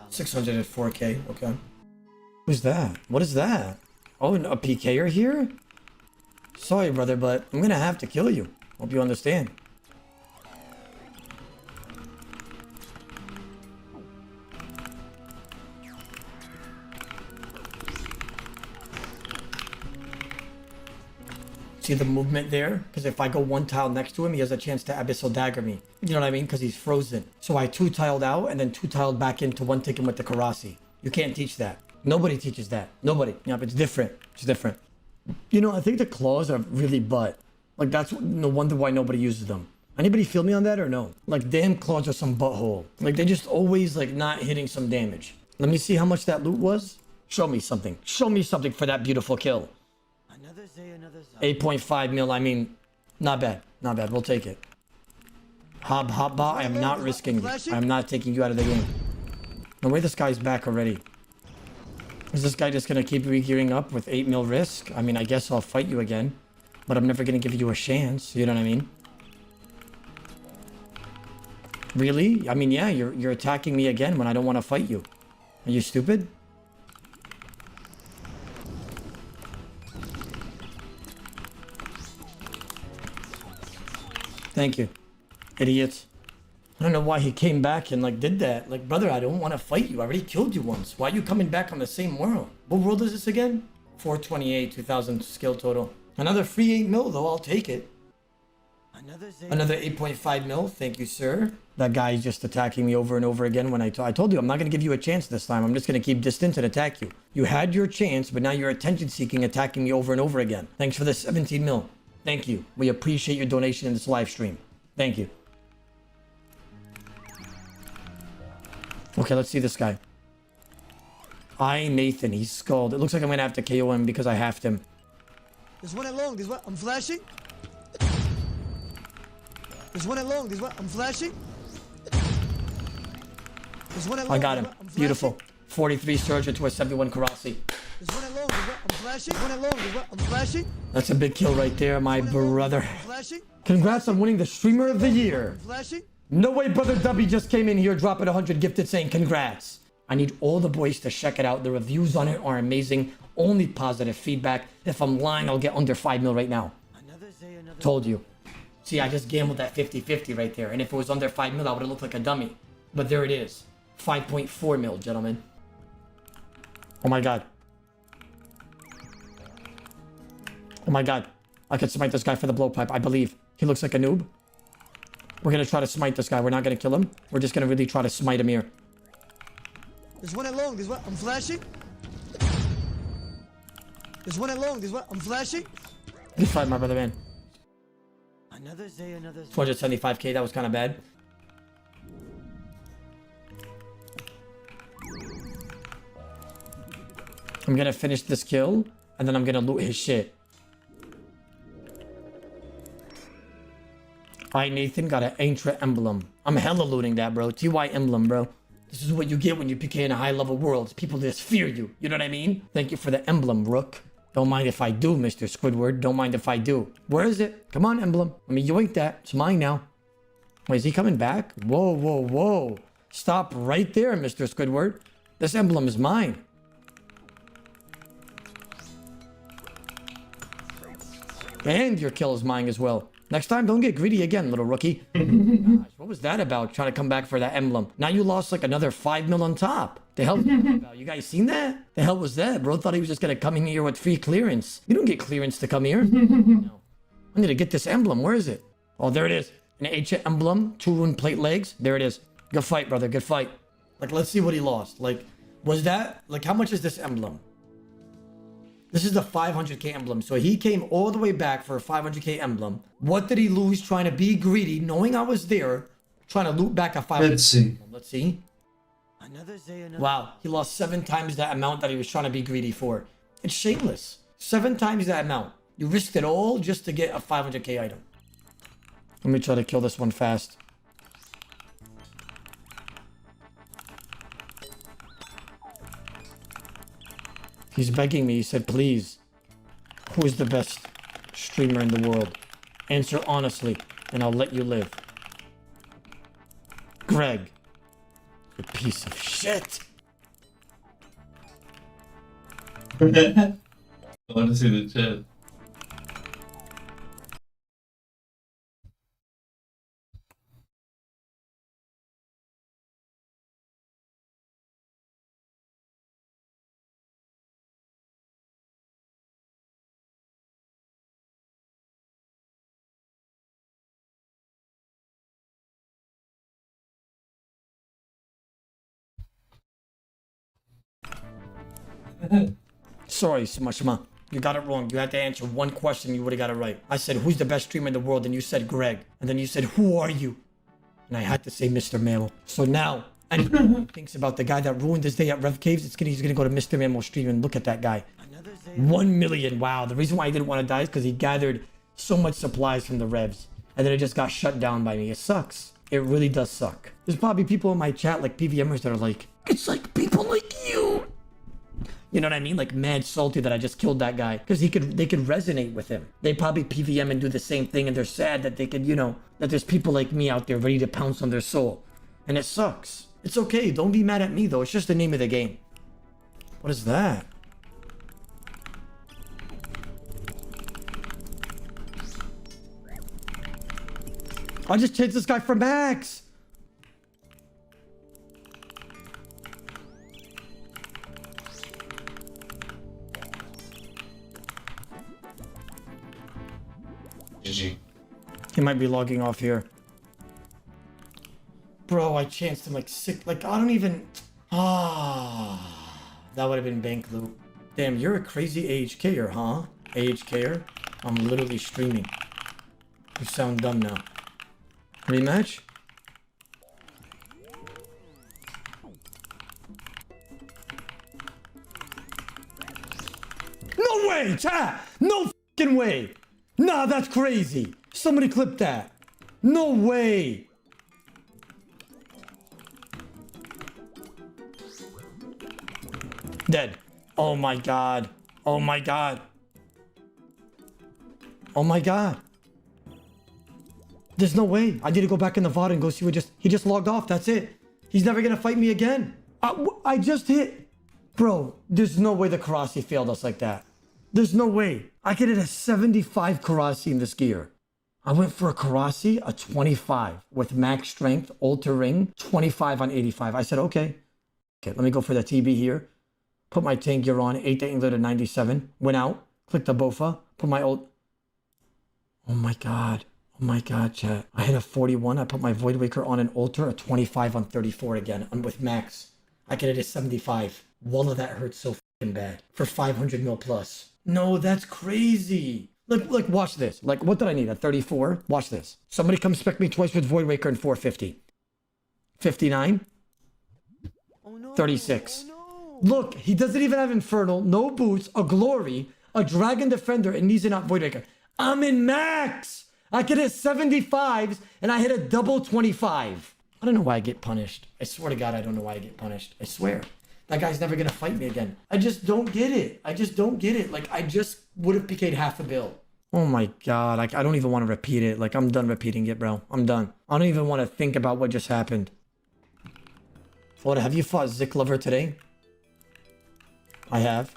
604k. Okay. Who's that? What is that? Oh, a PKer here? Sorry, brother, but I'm gonna have to kill you. Hope you understand. See the movement there? Because if I go 1 tile next to him, he has a chance to Abyssal Dagger me. You know what I mean? Because he's frozen. So I 2-tiled out and then 2-tiled back into 1-ticking with the Karasi. You can't teach that. Nobody teaches that. Nobody. Yeah, but it's different. It's different. You know, I think the claws are really butt. Like, that's no wonder why nobody uses them. Anybody feel me on that or no? Like, damn claws are some butthole. Like, they just always, like, not hitting some damage. Let me see how much that loot was. Show me something. Show me something for that beautiful kill. 8.5 mil, I mean, not bad. Not bad, we'll take it. Hobba, I am not risking you. I am not taking you out of the game. No way this guy's back already. Is this guy just gonna keep re-gearing up with 8 mil risk? I mean, I guess I'll fight you again. But I'm never gonna give you a chance, you know what I mean? Really? I mean, yeah, you're attacking me again when I don't want to fight you. Are you stupid? Thank you, idiots. I don't know why he came back and like did that. Like, brother, I don't want to fight you. I already killed you once. Why are you coming back on the same world? What world is this again? 428, 2000 skill total. Another free 8 mil though, I'll take it. Another 8.5 mil, thank you, sir. That guy is just attacking me over and over again when I told you I'm not going to give you a chance this time. I'm just going to keep distance and attack you. You had your chance, but now you're attention seeking, attacking me over and over again. Thanks for the 17 mil. Thank you. We appreciate your donation in this live stream. Thank you. Okay, let's see this guy. Nathan, he's skulled. It looks like I'm going to have to KO him because I halved him. There's one at long, there's one. I'm flashing. There's one at long, there's one. I'm flashing. There's one at long. I got him. Beautiful. 43 surge into a 71 Karasi. There's one at long, there's one. I'm flashing. One at long, there's one. I'm flashing. That's a big kill right there, my brother. Flashing. Congrats on winning the Streamer of the Year. Flashing. No way, Brother Dubby just came in here dropping 100 gifted saying congrats. I need all the boys to check it out. The reviews on it are amazing. Only positive feedback. If I'm lying, I'll get under 5 mil right now. Told you. See, I just gambled that 50-50 right there. And if it was under 5 mil, I would have looked like a dummy. But there it is. 5.4 mil, gentlemen. Oh my god. Oh my god. I could smite this guy for the blowpipe, I believe. He looks like a noob. We're gonna try to smite this guy. We're not gonna kill him. We're just gonna really try to smite him here. There's one at long, there's one. I'm flashing. There's one at long, there's one. I'm flashing. Good fight, my brother, man. Another day, another 275k, that was kind of bad. I'm gonna finish this kill, and then I'm gonna loot his shit. Nathan got an Ancient Emblem. I'm hella looting that, bro. TY Emblem, bro. This is what you get when you PK in a high-level world. People just fear you. You know what I mean? Thank you for the emblem, Rook. Don't mind if I do, Mr. Squidward. Don't mind if I do. Where is it? Come on, emblem. Let me yoink that. It's mine now. Wait, is he coming back? Whoa, whoa, whoa. Stop right there, Mr. Squidward. This emblem is mine. And your kill is mine as well. Next time, don't get greedy again, little rookie. Gosh, what was that about, trying to come back for that emblem? Now you lost like another 5 mil on top. The hell was that about? You guys seen that? The hell was that? Bro thought he was just gonna come in here with free clearance. You don't get clearance to come here. No. I need to get this emblem. Where is it? Oh, there it is. An ancient emblem, 2 rune plate legs. There it is. Good fight, brother. Good fight. Like, let's see what he lost. Like, was that... Like, how much is this emblem? This is the 500k emblem. So he came all the way back for a 500k emblem. What did he lose trying to be greedy, knowing I was there, trying to loot back a 500k Let's see. emblem? Let's see. Wow, he lost 7 times that amount that he was trying to be greedy for. It's shameless. 7 times that amount. You risked it all just to get a 500k item. Let me try to kill this one fast. He's begging me. He said, please. Who is the best streamer in the world? Answer honestly, and I'll let you live. Greg. You piece of shit. I want to see the chat. Sorry, Smashma. You got it wrong. You had to answer one question. You would have got it right. I said, who's the best streamer in the world? And you said Greg. And then you said, who are you? And I had to say Mr. Mammal. So now, anyone who thinks about the guy that ruined his day at Rev Caves, he's gonna go to Mr. Mammal stream and look at that guy. 1 million. Wow. The reason why I didn't want to die is because he gathered so much supplies from the Revs. And then it just got shut down by me. It sucks. It really does suck. There's probably people in my chat, like PVMers, that are like, it's like people like you. You know what I mean? Like mad salty that I just killed that guy. Because they could resonate with him. They probably PVM and do the same thing, and they're sad that they could, you know, that there's people like me out there ready to pounce on their soul. And it sucks. It's okay. Don't be mad at me, though. It's just the name of the game. What is that? I just changed this guy for Max. GG. He might be logging off here. Bro, I chanced him like sick. Like, I don't even... That would have been bank loot. Damn, you're a crazy AHKer, huh? AHKer? I'm literally streaming. You sound dumb now. Rematch? No way, chat! No fucking way! Nah, that's crazy! Somebody clip that! No way! Dead. Oh my god. Oh my god. Oh my god. There's no way. I need to go back in the VOD and go see what he just logged off. That's it. He's never gonna fight me again. I just hit. Bro, there's no way the Karasi failed us like that. There's no way. I could hit a 75 Karasi in this gear. I went for a Karasi, a 25 with max strength, alter ring, 25 on 85. I said, okay. Okay, let me go for the TB here. Put my tank gear on, 8 to England at 97. Went out, clicked the Bofa, put my ult. Oh my god. Oh my god, chat. I hit a 41. I put my Void Waker on an altar, a 25 on 34 again. I'm with max. I could hit a 75. Wallah, that hurts so fucking bad. For 500 mil plus. No, that's crazy. Like, watch this. Like, what did I need? A 34? Watch this. Somebody come spec me twice with Void Waker and 450. 59. 36. Look, he doesn't even have Infernal, no boots, a Glory, a Dragon Defender, and he's not Void Waker. I'm in max! I could hit 75s, and I hit a double 25. I don't know why I get punished. I swear to God, I don't know why I get punished. I swear. That guy's never gonna fight me again. I just don't get it. I just don't get it. Like, I just would have PK'd half a bill. Oh my God, I don't even want to repeat it. Like, I'm done repeating it, bro. I'm done. I don't even want to think about what just happened. Florida, have you fought Zik Lover today? I have.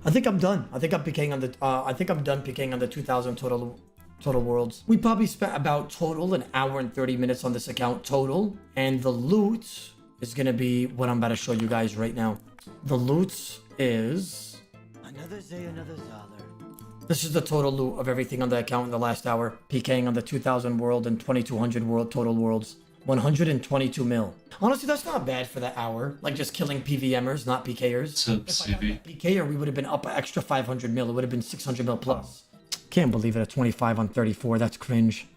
I think I'm done. I think I'm PKing on the. I think I'm done PKing on the 2,000 total worlds. We probably spent about total an hour and 30 minutes on this account total, and the loot is gonna be what I'm about to show you guys right now. The loot is Another day, another dollar. This is the total loot of everything on the account in the last hour. PKing on the 2,000 world and 2,200 world total worlds. 122 mil. Honestly, that's not bad for the hour. Like just killing PVMers, not PKers. If I got that PKer, we would have been up an extra 500 mil. It would have been 600 mil plus. Can't believe it, a 25 on 34. That's cringe.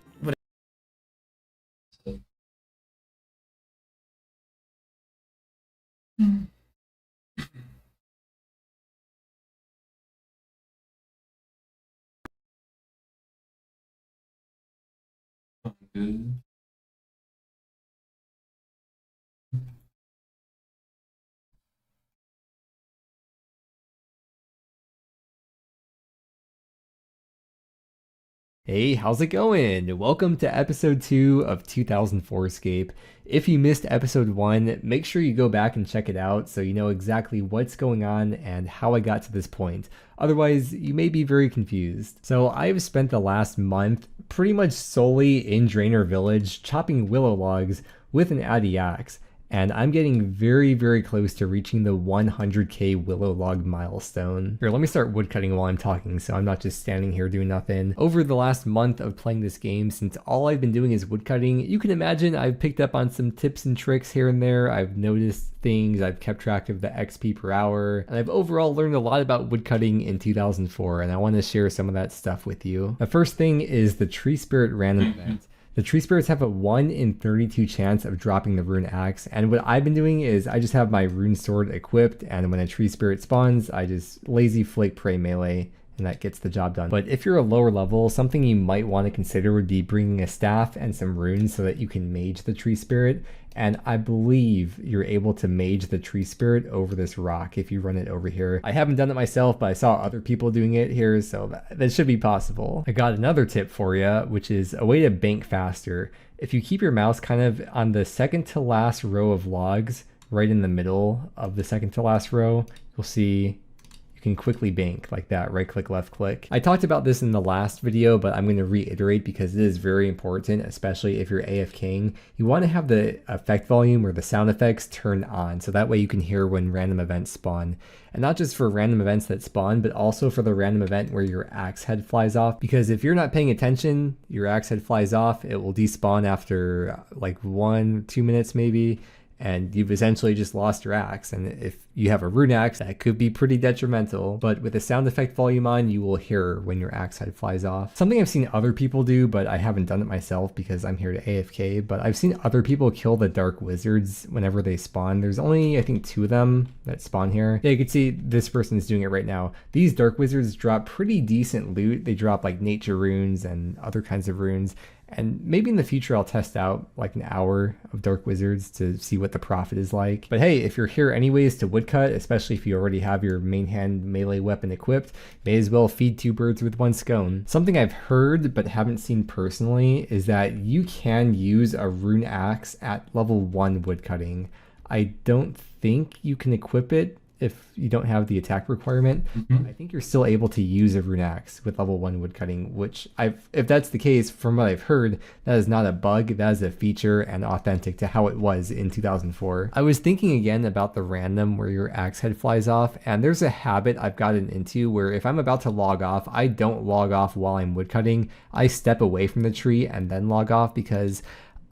Good. Hey, how's it going? Welcome to episode 2 of 2004scape. If you missed episode 1, make sure you go back and check it out so you know exactly what's going on and how I got to this point. Otherwise, you may be very confused. So I've spent the last month pretty much solely in Drainer Village chopping willow logs with an Addy axe. and I'm getting very, very close to reaching the 100k willow log milestone. Here, let me start woodcutting while I'm talking so I'm not just standing here doing nothing. Over the last month of playing this game, since all I've been doing is woodcutting, you can imagine I've picked up on some tips and tricks here and there. I've noticed things, I've kept track of the XP per hour, and I've overall learned a lot about woodcutting in 2004, and I want to share some of that stuff with you. The first thing is the Tree Spirit random event. The Tree Spirits have a 1 in 32 chance of dropping the Rune Axe, and what I've been doing is I just have my Rune Sword equipped, and when a Tree Spirit spawns, I just lazy flake prey melee, and that gets the job done. But if you're a lower level, something you might want to consider would be bringing a staff and some runes so that you can mage the Tree Spirit, and I believe you're able to mage the Tree Spirit over this rock if you run it over here. I haven't done it myself, but I saw other people doing it here, so that should be possible. I got another tip for you, which is a way to bank faster. If you keep your mouse kind of on the second to last row of logs, right in the middle of the second to last row, you'll see you can quickly bank like that, right click, left click. I talked about this in the last video, but I'm going to reiterate because it is very important, especially if you're AFKing. You want to have the effect volume or the sound effects turned on, so that way you can hear when random events spawn. And not just for random events that spawn, but also for the random event where your axe head flies off. Because if you're not paying attention, your axe head flies off, it will despawn after like 1-2 minutes maybe, and you've essentially just lost your axe. And if you have a rune axe, that could be pretty detrimental. But with the sound effect volume on, you will hear when your axe head flies off. Something I've seen other people do, but I haven't done it myself because I'm here to AFK, but I've seen other people kill the dark wizards whenever they spawn. There's only, I think, 2 of them that spawn here. Yeah, you can see this person is doing it right now. These dark wizards drop pretty decent loot. They drop like nature runes and other kinds of runes. And maybe in the future I'll test out like an hour of Dark Wizards to see what the profit is like. But hey, if you're here anyways to woodcut, especially if you already have your main hand melee weapon equipped, may as well feed 2 birds with 1 scone. Something I've heard but haven't seen personally is that you can use a rune axe at level 1 woodcutting. I don't think you can equip it if you don't have the attack requirement. I think you're still able to use a rune axe with level 1 woodcutting, which if that's the case, from what I've heard, that is not a bug, that is a feature and authentic to how it was in 2004. I was thinking again about the random where your axe head flies off, and there's a habit I've gotten into where if I'm about to log off, I don't log off while I'm woodcutting. I step away from the tree and then log off because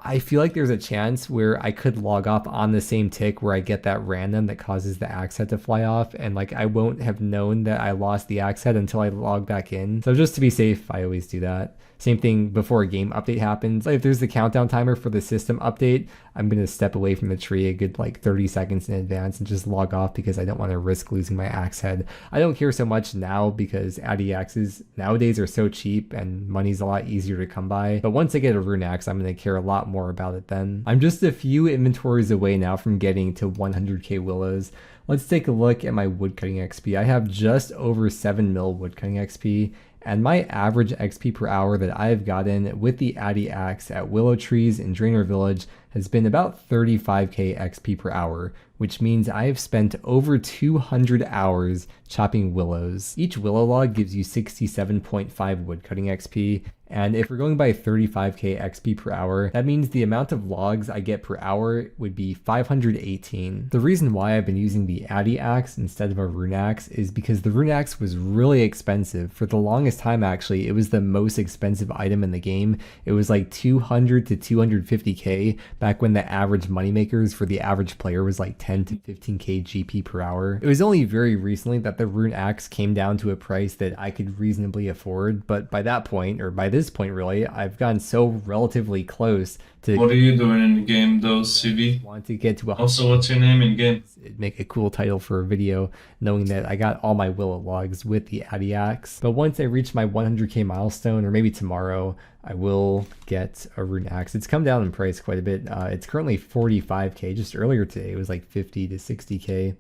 I feel like there's a chance where I could log off on the same tick where I get that random that causes the axe head to fly off, and like I won't have known that I lost the axe head until I log back in. So just to be safe, I always do that. Same thing before a game update happens. Like if there's the countdown timer for the system update, I'm going to step away from the tree a good like 30 seconds in advance and just log off because I don't want to risk losing my axe head. I don't care so much now because AHI axes nowadays are so cheap and money's a lot easier to come by. But once I get a rune axe, I'm going to care a lot more about it then. I'm just a few inventories away now from getting to 100k willows. Let's take a look at my woodcutting XP. I have just over 7 mil woodcutting XP. And my average XP per hour that I've gotten with the Addy Axe at Willow Trees in Draenor Village has been about 35k XP per hour, which means I have spent over 200 hours chopping willows. Each willow log gives you 67.5 woodcutting XP, and if we're going by 35k XP per hour, that means the amount of logs I get per hour would be 518. The reason why I've been using the Addy Axe instead of a rune axe is because the rune axe was really expensive. For the longest time actually, it was the most expensive item in the game. It was like 200 to 250k back when the average moneymakers for the average player was like 10 to 15k GP per hour. It was only very recently that the rune axe came down to a price that I could reasonably afford, but by that point, or by this point really, I've gotten so relatively close to... What are you doing in the game though, CV? Want to get to a... Also, what's your name in game? It'd make a cool title for a video, knowing that I got all my willow logs with the Addy Axe. But once I reach my 100k milestone, or maybe tomorrow, I will get a rune axe. It's come down in price quite a bit. It's currently 45k. Just earlier today, it was like 50 to 60k.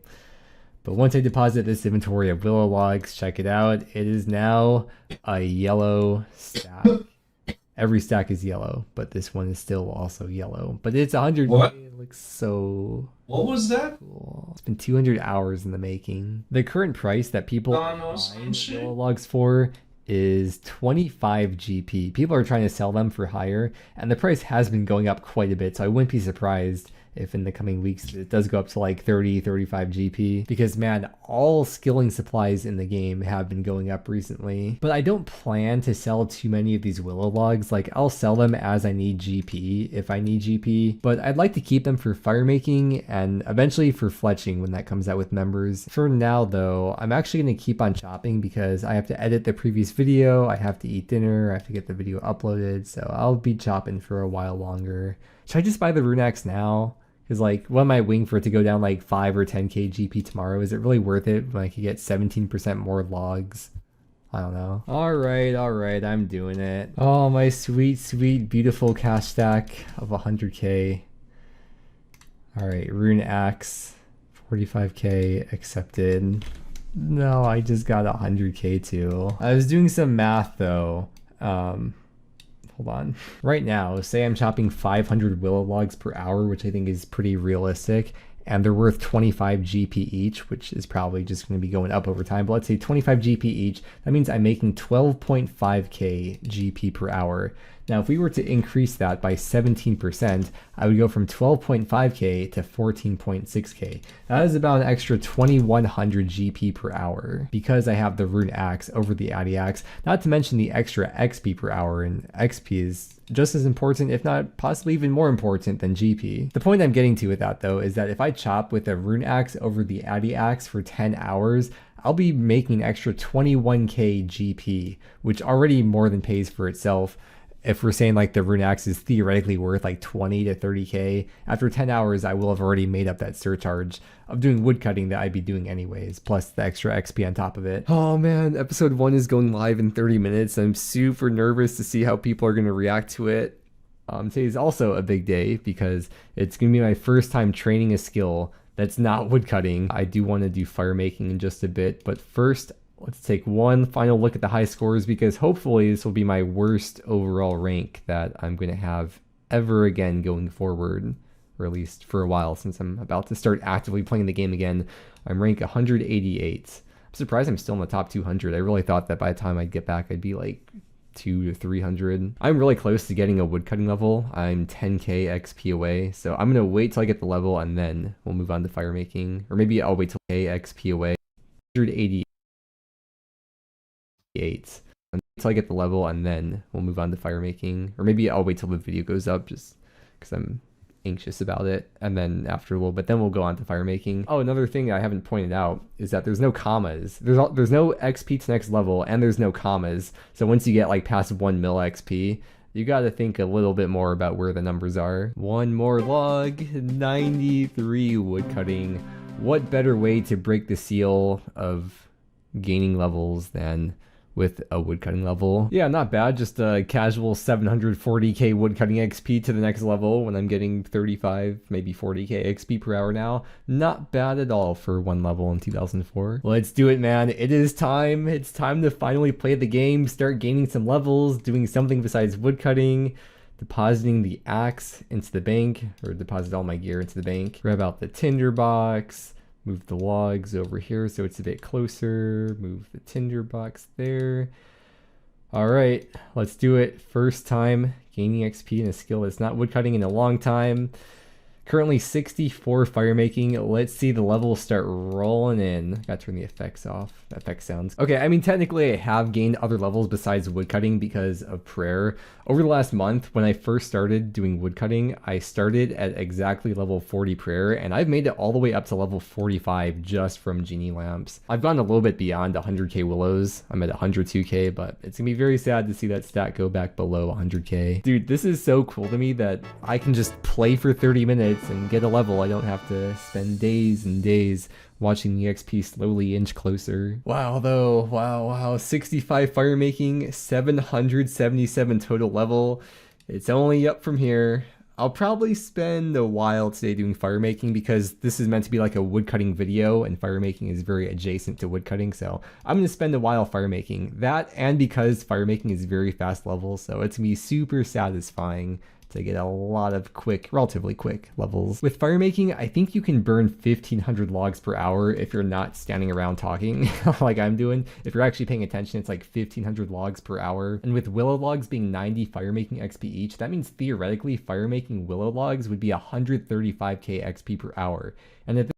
But once I deposit this inventory of willow logs, check it out. It is now a yellow stack. Every stack is yellow, but this one is still also yellow. But it's 100. What? It looks so... What was that? Cool. It's been 200 hours in the making. The current price that people buy willow logs for is 25 GP. People are trying to sell them for higher, and the price has been going up quite a bit, so I wouldn't be surprised if in the coming weeks it does go up to like 30, 35 GP, because man, all skilling supplies in the game have been going up recently. But I don't plan to sell too many of these willow logs. Like, I'll sell them as I need GP if I need GP, but I'd like to keep them for fire making and eventually for fletching when that comes out with members. For now though, I'm actually going to keep on chopping because I have to edit the previous video, I have to eat dinner, I have to get the video uploaded, so I'll be chopping for a while longer. Should I just buy the rune axe now? Because like, what am I waiting for it to go down like 5 or 10k GP tomorrow? Is it really worth it when I could get 17% more logs? I don't know. Alright, I'm doing it. Oh, my sweet, sweet, beautiful cash stack of 100k. Alright, rune axe, 45k accepted. No, I just got 100k too. I was doing some math though. Hold on. Right now, say I'm chopping 500 willow logs per hour, which I think is pretty realistic, and they're worth 25 GP each, which is probably just going to be going up over time, but let's say 25 GP each. That means I'm making 12.5k GP per hour. Now, if we were to increase that by 17%, I would go from 12.5k to 14.6k. That is about an extra 2100 GP per hour because I have the rune axe over the Addy axe, not to mention the extra XP per hour, and XP is just as important, if not possibly even more important than GP. The point I'm getting to with that though is that if I chop with a rune axe over the Addy axe for 10 hours, I'll be making an extra 21k GP, which already more than pays for itself. If we're saying like the rune axe is theoretically worth like 20 to 30k, after 10 hours I will have already made up that surcharge of doing woodcutting that I'd be doing anyways, plus the extra XP on top of it. Oh man, episode 1 is going live in 30 minutes. I'm super nervous to see how people are going to react to it. Today is also a big day because it's going to be my first time training a skill that's not woodcutting. I do want to do fire making in just a bit, but first, let's take one final look at the high scores because hopefully this will be my worst overall rank that I'm going to have ever again going forward, or at least for a while since I'm about to start actively playing the game again. I'm rank 188. I'm surprised I'm still in the top 200. I really thought that by the time I'd get back I'd be like 200 to 300. I'm really close to getting a woodcutting level. I'm 10k XP away, so I'm going to wait till I get the level and then we'll move on to fire making. Or maybe I'll wait till XP away. 188. Until I get the level and then we'll move on to fire making, or maybe I'll wait till the video goes up just because I'm anxious about it, and then after a little bit then we'll go on to fire making. Oh, another thing I haven't pointed out is that there's no commas. There's no XP to next level and there's no commas, so once you get like past 1 mil XP you got to think a little bit more about where the numbers are. One more log, 93 woodcutting. What better way to break the seal of gaining levels than with a woodcutting level? Yeah, not bad. Just a casual 740k woodcutting XP to the next level when I'm getting 35, maybe 40k XP per hour now. Not bad at all for one level in 2004. Let's do it, man. It is time. It's time to finally play the game, start gaining some levels, doing something besides woodcutting, depositing the axe into the bank, or deposit all my gear into the bank. Grab out the tinderbox. Move the logs over here so it's a bit closer. Move the tinderbox there. All right, let's do it. First time gaining XP in a skill that's not woodcutting in a long time. Currently 64 fire making. Let's see the levels start rolling in. Gotta turn the effects off. Effect sounds. Okay, I mean, technically I have gained other levels besides woodcutting because of prayer. Over the last month, when I first started doing woodcutting, I started at exactly level 40 prayer, and I've made it all the way up to level 45 just from genie lamps. I've gone a little bit beyond 100k willows. I'm at 102k, but it's gonna be very sad to see that stat go back below 100k. Dude, this is so cool to me that I can just play for 30 minutes and get a level. I don't have to spend days and days watching the XP slowly inch closer. Wow though, wow. 65 fire making, 777 total level. It's only up from here. I'll probably spend a while today doing fire making because this is meant to be like a woodcutting video and fire making is very adjacent to woodcutting, so I'm gonna spend a while fire making. That, and because fire making is very fast level, so it's gonna be super satisfying to get a lot of quick, relatively quick levels. With fire making, I think you can burn 1500 logs per hour if you're not standing around talking like I'm doing. If you're actually paying attention, it's like 1500 logs per hour. And with willow logs being 90 fire making XP each, that means theoretically fire making willow logs would be 135k XP per hour. And if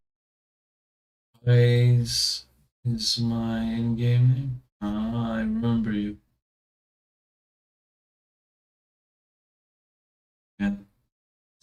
Waze is my in-game name. Ah, I remember you. Yeah.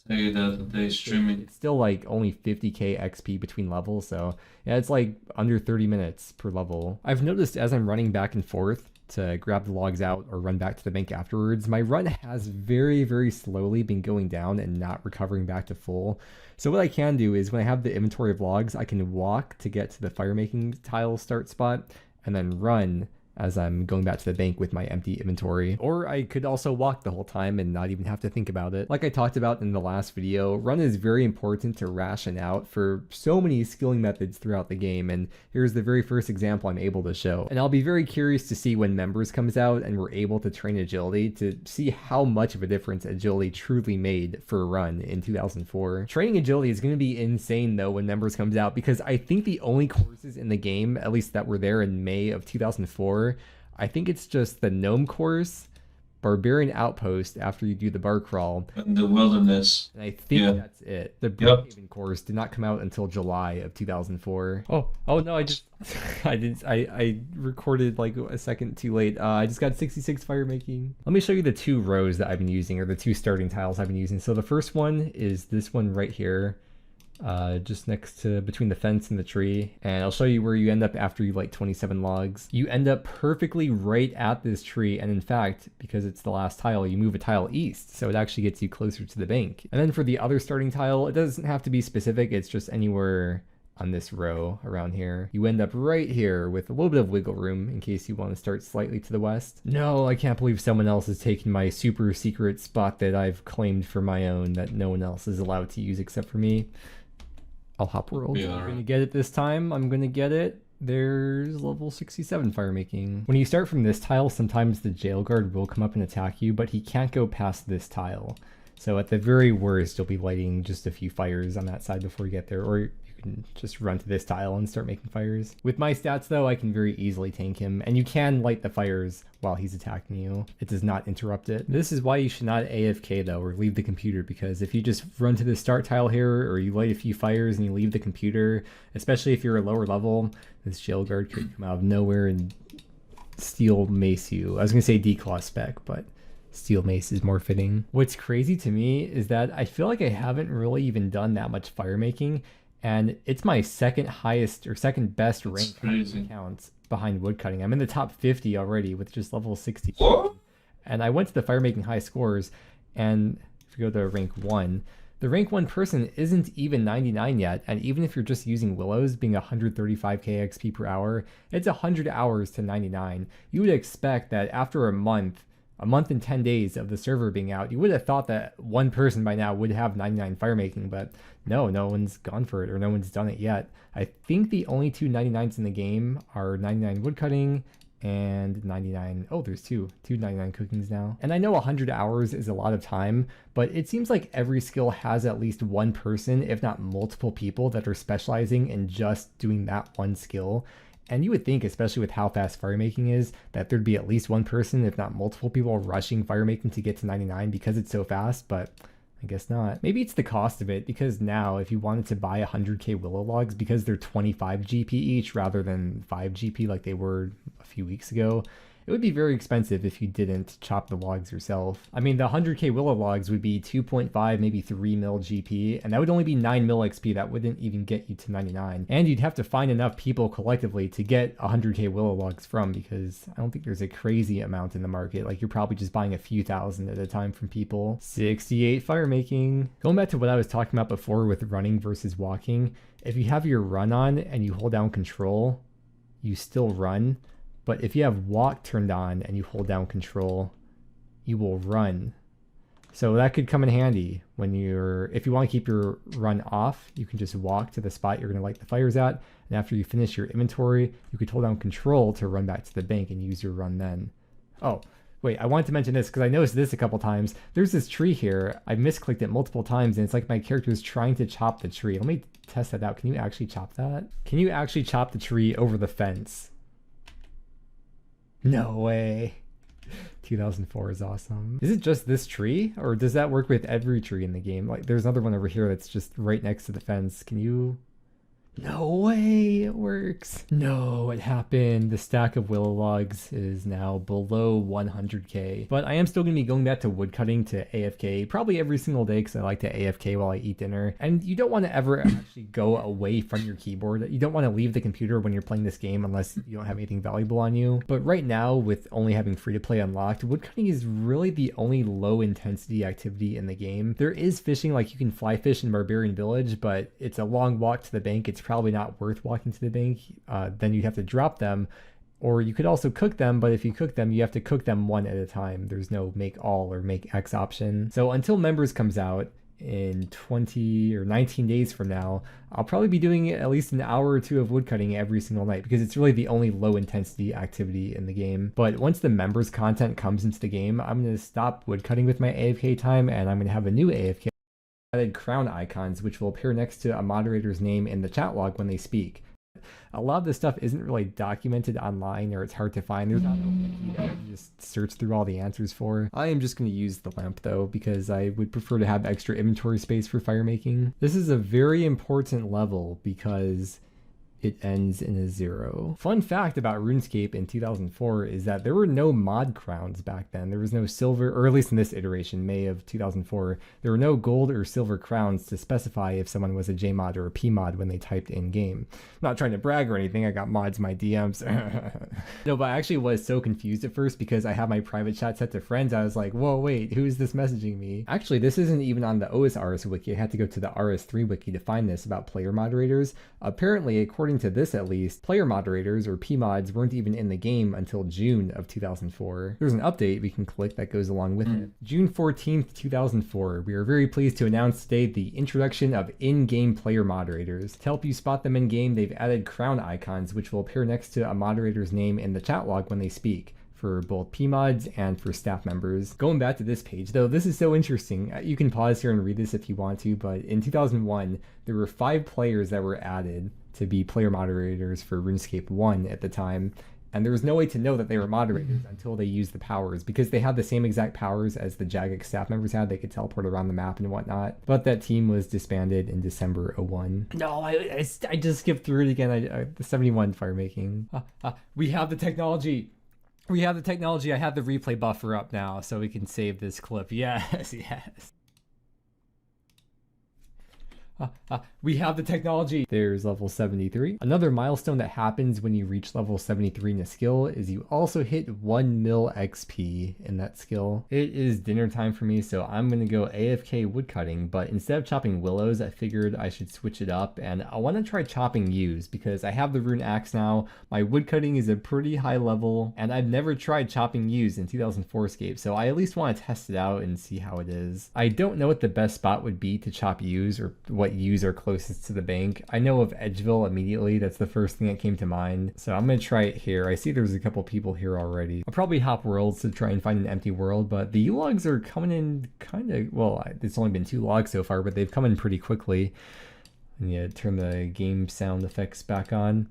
Say that today streaming. it's still like only 50k XP between levels, so yeah, it's like under 30 minutes per level. I've noticed as I'm running back and forth to grab the logs out or run back to the bank afterwards, my run has very slowly been going down and not recovering back to full. So what I can do is when I have the inventory of logs, I can walk to get to the fire making tile start spot and then run as I'm going back to the bank with my empty inventory. Or I could also walk the whole time and not even have to think about it. Like I talked about in the last video, run is very important to ration out for so many skilling methods throughout the game, and here's the very first example I'm able to show. And I'll be very curious to see when members comes out and we're able to train agility to see how much of a difference agility truly made for a run in 2004. Training agility is going to be insane though when members comes out, because I think the only courses in the game, at least that were there in May of 2004, I think it's just the Gnome course, Barbarian Outpost after you do the bar crawl, And the wilderness. and I think that's it. The Brookhaven course did not come out until July of 2004. Oh no, I recorded like a second too late. I just got 66 fire making. Let me show you the two rows that I've been using, or the two starting tiles I've been using. So the first one is this one right here. Just next to between the fence and the tree, and I'll show you where you end up after you light 27 logs. You end up perfectly right at this tree, and in fact, because it's the last tile, you move a tile east, so it actually gets you closer to the bank. And then for the other starting tile, it doesn't have to be specific, it's just anywhere on this row around here. You end up right here with a little bit of wiggle room in case you want to start slightly to the west. No, I can't believe someone else has taken my super secret spot that I've claimed for my own that no one else is allowed to use except for me. I'll hop world. I'm gonna get it this time. I'm gonna get it. There's level 67 fire making. When you start from this tile, sometimes the jail guard will come up and attack you, but he can't go past this tile. So at the very worst, you'll be lighting just a few fires on that side before you get there, or you can just run to this tile and start making fires. With my stats though, I can very easily tank him, and you can light the fires while he's attacking you. It does not interrupt it. This is why you should not AFK though, or leave the computer, because if you just run to the start tile here, or you light a few fires and you leave the computer, especially if you're a lower level, this jail guard could come out of nowhere and steel mace you. I was gonna say declaw spec, but steel mace is more fitting. What's crazy to me is that I feel like I haven't really even done that much fire making, and it's my second highest or second best rank account behind woodcutting. I'm in the top 50 already with just level 60. And I went to the fire making high scores, and if you go to rank 1, the rank 1 person isn't even 99 yet, and even if you're just using willows being 135k XP per hour, it's 100 hours to 99. You would expect that after a month and 10 days of the server being out, you would have thought that one person by now would have 99 fire making, but no one's gone for it, or no one's done it yet. I think the only two 99s in the game are 99 woodcutting and 99, oh, there's two 99 cookings now. And I know 100 hours is a lot of time, but it seems like every skill has at least one person, if not multiple people, that are specializing in just doing that one skill. And you would think, especially with how fast fire making is, that there'd be at least one person, if not multiple people, rushing fire making to get to 99 because it's so fast, but I guess not. Maybe it's the cost of it, because now if you wanted to buy 100k willow logs, because they're 25 GP each rather than 5 GP like they were a few weeks ago, it would be very expensive if you didn't chop the logs yourself. I mean, the 100k willow logs would be 2.5, maybe 3 mil GP, and that would only be 9 mil XP. That wouldn't even get you to 99. And you'd have to find enough people collectively to get 100k willow logs from, because I don't think there's a crazy amount in the market. Like, you're probably just buying a few thousand at a time from people. 68 fire making. Going back to what I was talking about before with running versus walking, if you have your run on and you hold down control, you still run. But if you have walk turned on and you hold down control, you will run. So that could come in handy when if you want to keep your run off, you can just walk to the spot you're going to light the fires at. And after you finish your inventory, you could hold down control to run back to the bank and use your run then. Oh, Wait, I wanted to mention this because I noticed this a couple times. There's this tree here. I've misclicked it multiple times and it's like my character is trying to chop the tree. Let me test that out. Can you actually chop that? Can you actually chop the tree over the fence? No way. 2004 is awesome. Is it just this tree or does that work with every tree in the game? Like there's another one over here that's just right next to the fence. Can you... No way it works. No, it happened. The stack of willow logs is now below 100k. But I am still going to be going back to woodcutting to AFK probably every single day because I like to AFK while I eat dinner. And you don't want to ever actually go away from your keyboard. You don't want to leave the computer when you're playing this game unless you don't have anything valuable on you. But right now, with only having free to play unlocked, woodcutting is really the only low intensity activity in the game. There is fishing, like you can fly fish in Barbarian Village, but it's a long walk to the bank. It's probably not worth walking to the bank. Then you have to drop them, or you could also cook them, but if you cook them, you have to cook them one at a time. There's no make all or make X option. So until Members comes out in 20 or 19 days from now, I'll probably be doing at least an hour or two of woodcutting every single night because it's really the only low intensity activity in the game. But once the Members content comes into the game, I'm going to stop woodcutting with my AFK time and I'm going to have a new AFK. Added crown icons, which will appear next to a moderator's name in the chat log when they speak. A lot of this stuff isn't really documented online or it's hard to find. There's not a wiki that you just search through all the answers for. I am just going to use the lamp though because I would prefer to have extra inventory space for fire making. This is a very important level because it ends in a 0. Fun fact about RuneScape in 2004 is that there were no mod crowns back then. There was no silver, or at least in this iteration, May of 2004, there were no gold or silver crowns to specify if someone was a JMod or a PMod when they typed in game. I'm not trying to brag or anything, I got mods in my DMs. No, but I actually was so confused at first because I have my private chat set to friends. I was like, whoa, wait, who is this messaging me? Actually, this isn't even on the OSRS wiki. I had to go to the RS3 wiki to find this about player moderators. Apparently, according to this at least, player moderators or PMods weren't even in the game until June of 2004. There's an update we can click that goes along with it. June 14th, 2004. We are very pleased to announce today the introduction of in-game player moderators. To help you spot them in-game, they've added crown icons which will appear next to a moderator's name in the chat log when they speak, for both PMods and for staff members. Going back to this page though, this is so interesting. You can pause here and read this if you want to, but in 2001, there were 5 players that were added to be player moderators for RuneScape 1 at the time, and there was no way to know that they were moderators until they used the powers, because they had the same exact powers as the Jagex staff members had. They could teleport around the map and whatnot, but that team was disbanded in December 01. No, I just skipped through it again. The 71 fire making. We have the technology. We have the technology. I have the replay buffer up now so we can save this clip. Yes, yes. We have the technology. There's level 73. Another milestone that happens when you reach level 73 in a skill is you also hit 1 mil XP in that skill. It is dinner time for me, so I'm gonna go AFK woodcutting, but instead of chopping willows, I figured I should switch it up, and I want to try chopping yews because I have the rune axe now. My woodcutting is a pretty high level, and I've never tried chopping yews in 2004scape, so I at least want to test it out and see how it is. I don't know what the best spot would be to chop yews or what yews are closest to the bank. I know of Edgeville immediately. That's the first thing that came to mind. So I'm going to try it here. I see there's a couple people here already. I'll probably hop worlds to try and find an empty world, but the U-logs are coming in kind of, well, it's only been 2 logs so far, but they've come in pretty quickly. And yeah, turn the game sound effects back on.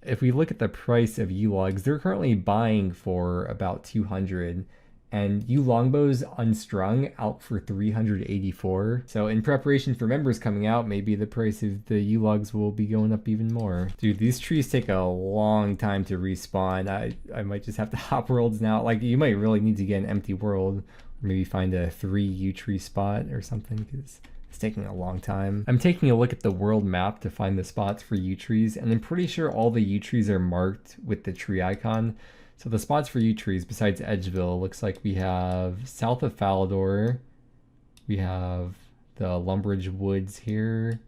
If we look at the price of U-logs, they're currently buying for about 200. And U longbows unstrung out for 384. So in preparation for members coming out, maybe the price of the U logs will be going up even more. Dude, these trees take a long time to respawn. I might just have to hop worlds now. Like, you might really need to get an empty world, or maybe find a 3 U tree spot or something, because it's taking a long time. I'm taking a look at the world map to find the spots for U trees, and I'm pretty sure all the U trees are marked with the tree icon. So the spots for yew trees besides Edgeville, looks like we have south of Falador, we have the Lumbridge Woods here,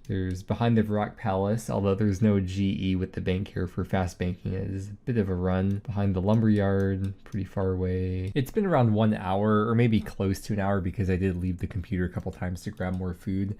there's behind the Rock Palace, although there's no GE with the bank here for fast banking. It is a bit of a run. Behind the Lumberyard, pretty far away. It's been around 1 hour, or maybe close to an hour, because I did leave the computer a couple times to grab more food.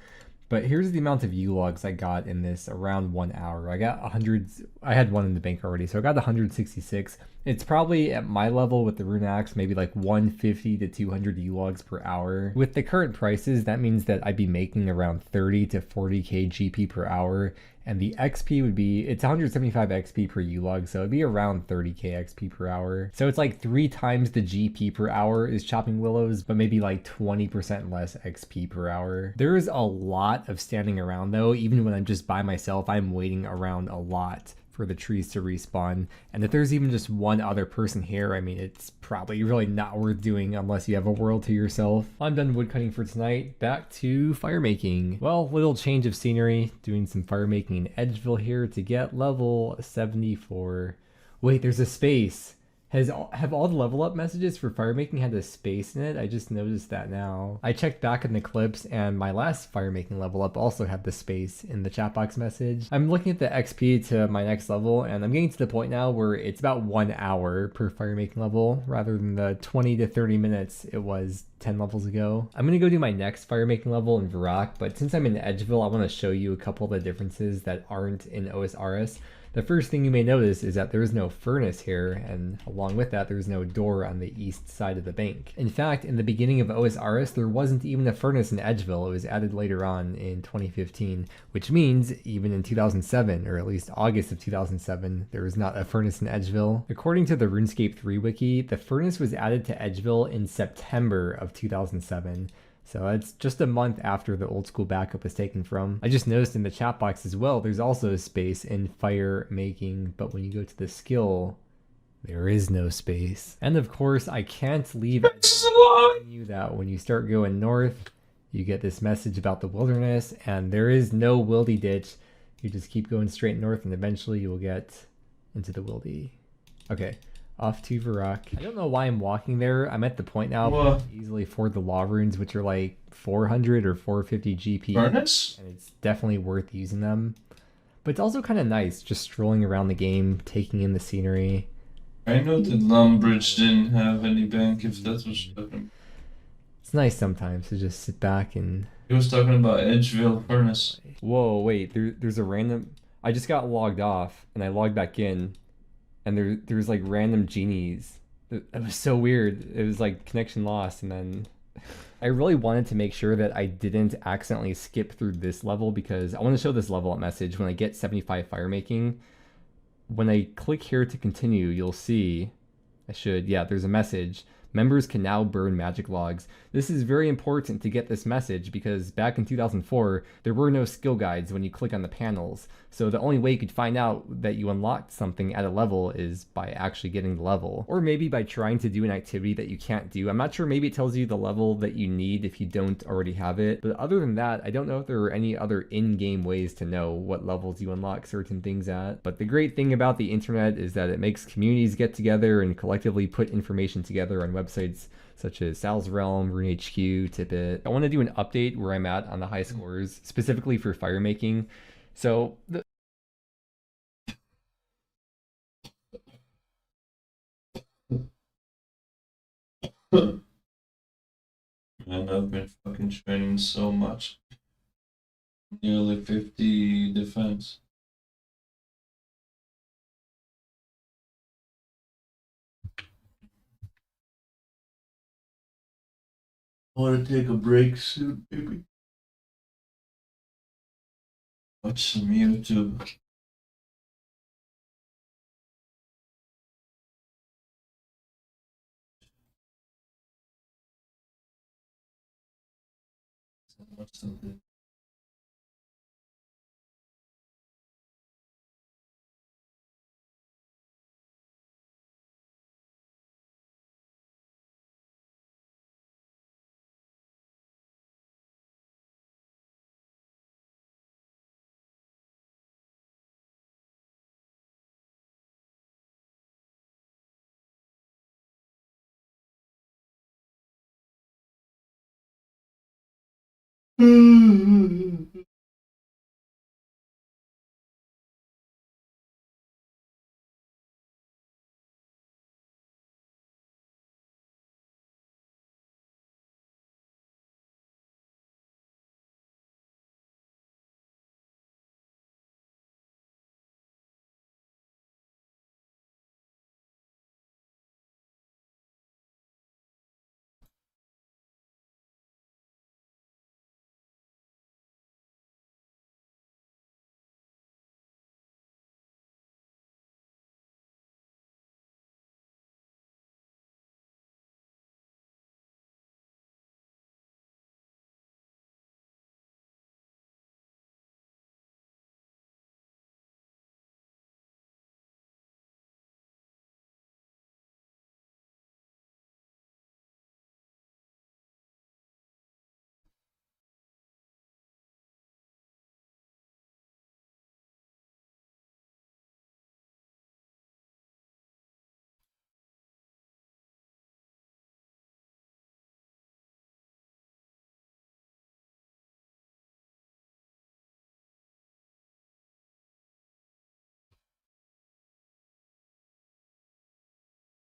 But here's the amount of U-logs I got in this around 1 hour. I got 100, I had one in the bank already, so I got 166. It's probably at my level with the rune axe, maybe like 150 to 200 U-logs per hour. With the current prices, that means that I'd be making around 30 to 40k GP per hour, and the XP would be, it's 175 XP per U-log, so it'd be around 30k XP per hour. So it's like 3 times the GP per hour is chopping willows, but maybe like 20% less XP per hour. There is a lot of standing around though. Even when I'm just by myself, I'm waiting around a lot for the trees to respawn. And if there's even just one other person here, I mean, it's probably really not worth doing unless you have a world to yourself. I'm done woodcutting for tonight. Back to fire making. Well, little change of scenery. Doing some fire making in Edgeville here to get level 74. Wait, there's a space. Have all the level up messages for fire making had a space in it? I just noticed that now. I checked back in the clips and my last fire making level up also had the space in the chat box message. I'm looking at the XP to my next level and I'm getting to the point now where it's about 1 hour per fire making level rather than the 20 to 30 minutes it was 10 levels ago. I'm gonna go do my next fire making level in Varrock, but since I'm in Edgeville, I want to show you a couple of the differences that aren't in OSRS. The first thing you may notice is that there is no furnace here, and along with that, there's no door on the east side of the bank. In fact, in the beginning of OSRS, there wasn't even a furnace in Edgeville. It was added later on in 2015, which means even in 2007, or at least August of 2007, there was not a furnace in Edgeville. According to the RuneScape 3 wiki, the furnace was added to Edgeville in September of 2007. So it's just a month after the old school backup was taken from. I just noticed in the chat box as well, there's also a space in fire making, but when you go to the skill, there is no space. And of course, I can't leave you that when you start going north, you get this message about the wilderness, and there is no wildy ditch. You just keep going straight north, and eventually you will get into the wildy. Okay. Off to Varrock. I don't know why I'm walking there. I'm at the point now where I can easily afford the law runes, which are like 400 or 450 GP. Furnace? And it's definitely worth using them. But it's also kind of nice just strolling around the game, taking in the scenery. I know that Lumbridge didn't have any bank, if that's what you're talking about. It's nice sometimes to just sit back and... He was talking about Edgeville Furnace. Whoa, wait, there's a random... I just got logged off, and I logged back in. And there's like random genies. It was so weird. It was like connection lost, and then I really wanted to make sure that I didn't accidentally skip through this level because I want to show this level up message when I get 75 fire making. When I click here to continue, you'll see there's a message. Members can now burn magic logs. This is very important to get this message because back in 2004, there were no skill guides when you click on the panels. So the only way you could find out that you unlocked something at a level is by actually getting the level. Or maybe by trying to do an activity that you can't do. I'm not sure, maybe it tells you the level that you need if you don't already have it. But other than that, I don't know if there are any other in-game ways to know what levels you unlock certain things at. But the great thing about the internet is that it makes communities get together and collectively put information together on websites such as Sal's Realm, RuneHQ, Tippet. I want to do an update where I'm at on the high scores, specifically for fire making. So Man, I've been fucking training so much. Nearly 50 defense. I want to take a break soon, baby. Watch some YouTube. Watch something.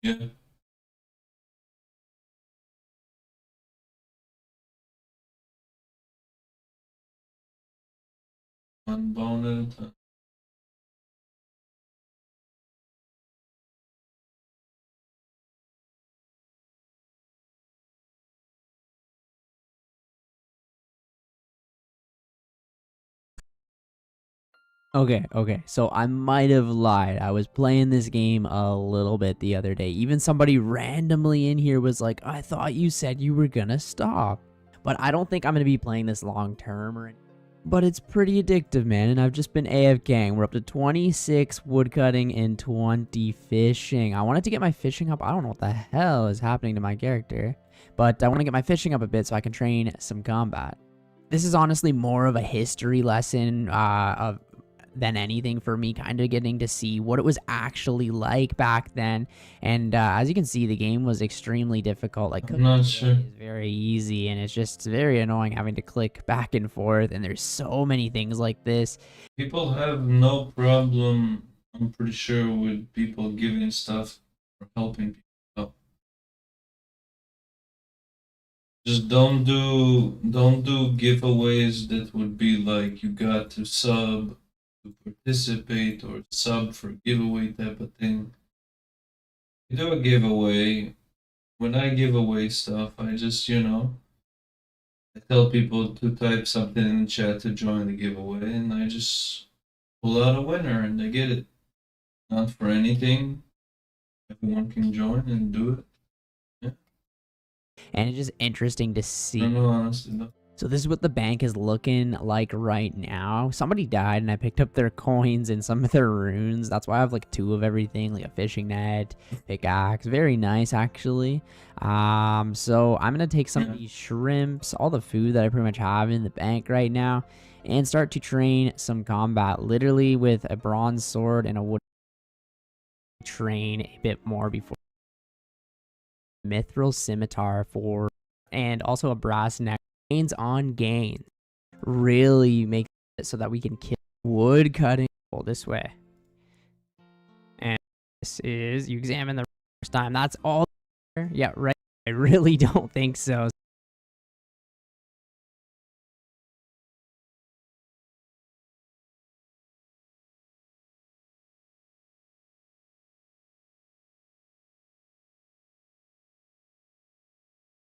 Yeah. One bone at a time. Okay, so I might have lied. I was playing this game a little bit the other day. Even somebody randomly in here was like, I thought you said you were gonna stop. But I don't think I'm gonna be playing this long term or anything. But it's pretty addictive, man, and I've just been AFKing. We're up to 26 woodcutting and 20 fishing. I wanted to get my fishing up. I don't know what the hell is happening to my character. But I want to get my fishing up a bit so I can train some combat. This is honestly more of a history lesson than anything for me, kind of getting to see what it was actually like back then. And as you can see, the game was extremely difficult. Like, I'm not sure. is very easy, and it's just very annoying having to click back and forth. And there's so many things like this. People have no problem, I'm pretty sure, with people giving stuff or helping people out. Just don't do giveaways that would be like you got to sub to participate or sub for giveaway type of thing. You do a giveaway. When I give away stuff, I just, I tell people to type something in the chat to join the giveaway, and I just pull out a winner and they get it. Not for anything. Everyone can join and do it. And it's just interesting to see. I know, honestly, no. So this is what the bank is looking like right now. Somebody died and I picked up their coins and some of their runes. That's why I have like 2 of everything, like a fishing net, pickaxe. Very nice, actually. So I'm going to take some of these shrimps, all the food that I pretty much have in the bank right now, and start to train some combat. Literally with a bronze sword and a wood train a bit more before mithril scimitar for, and also a brass neck. Gains on gains really make it so that we can kill wood cutting this way. And this is, you examine the first time, that's all. Yeah, right. I really don't think so.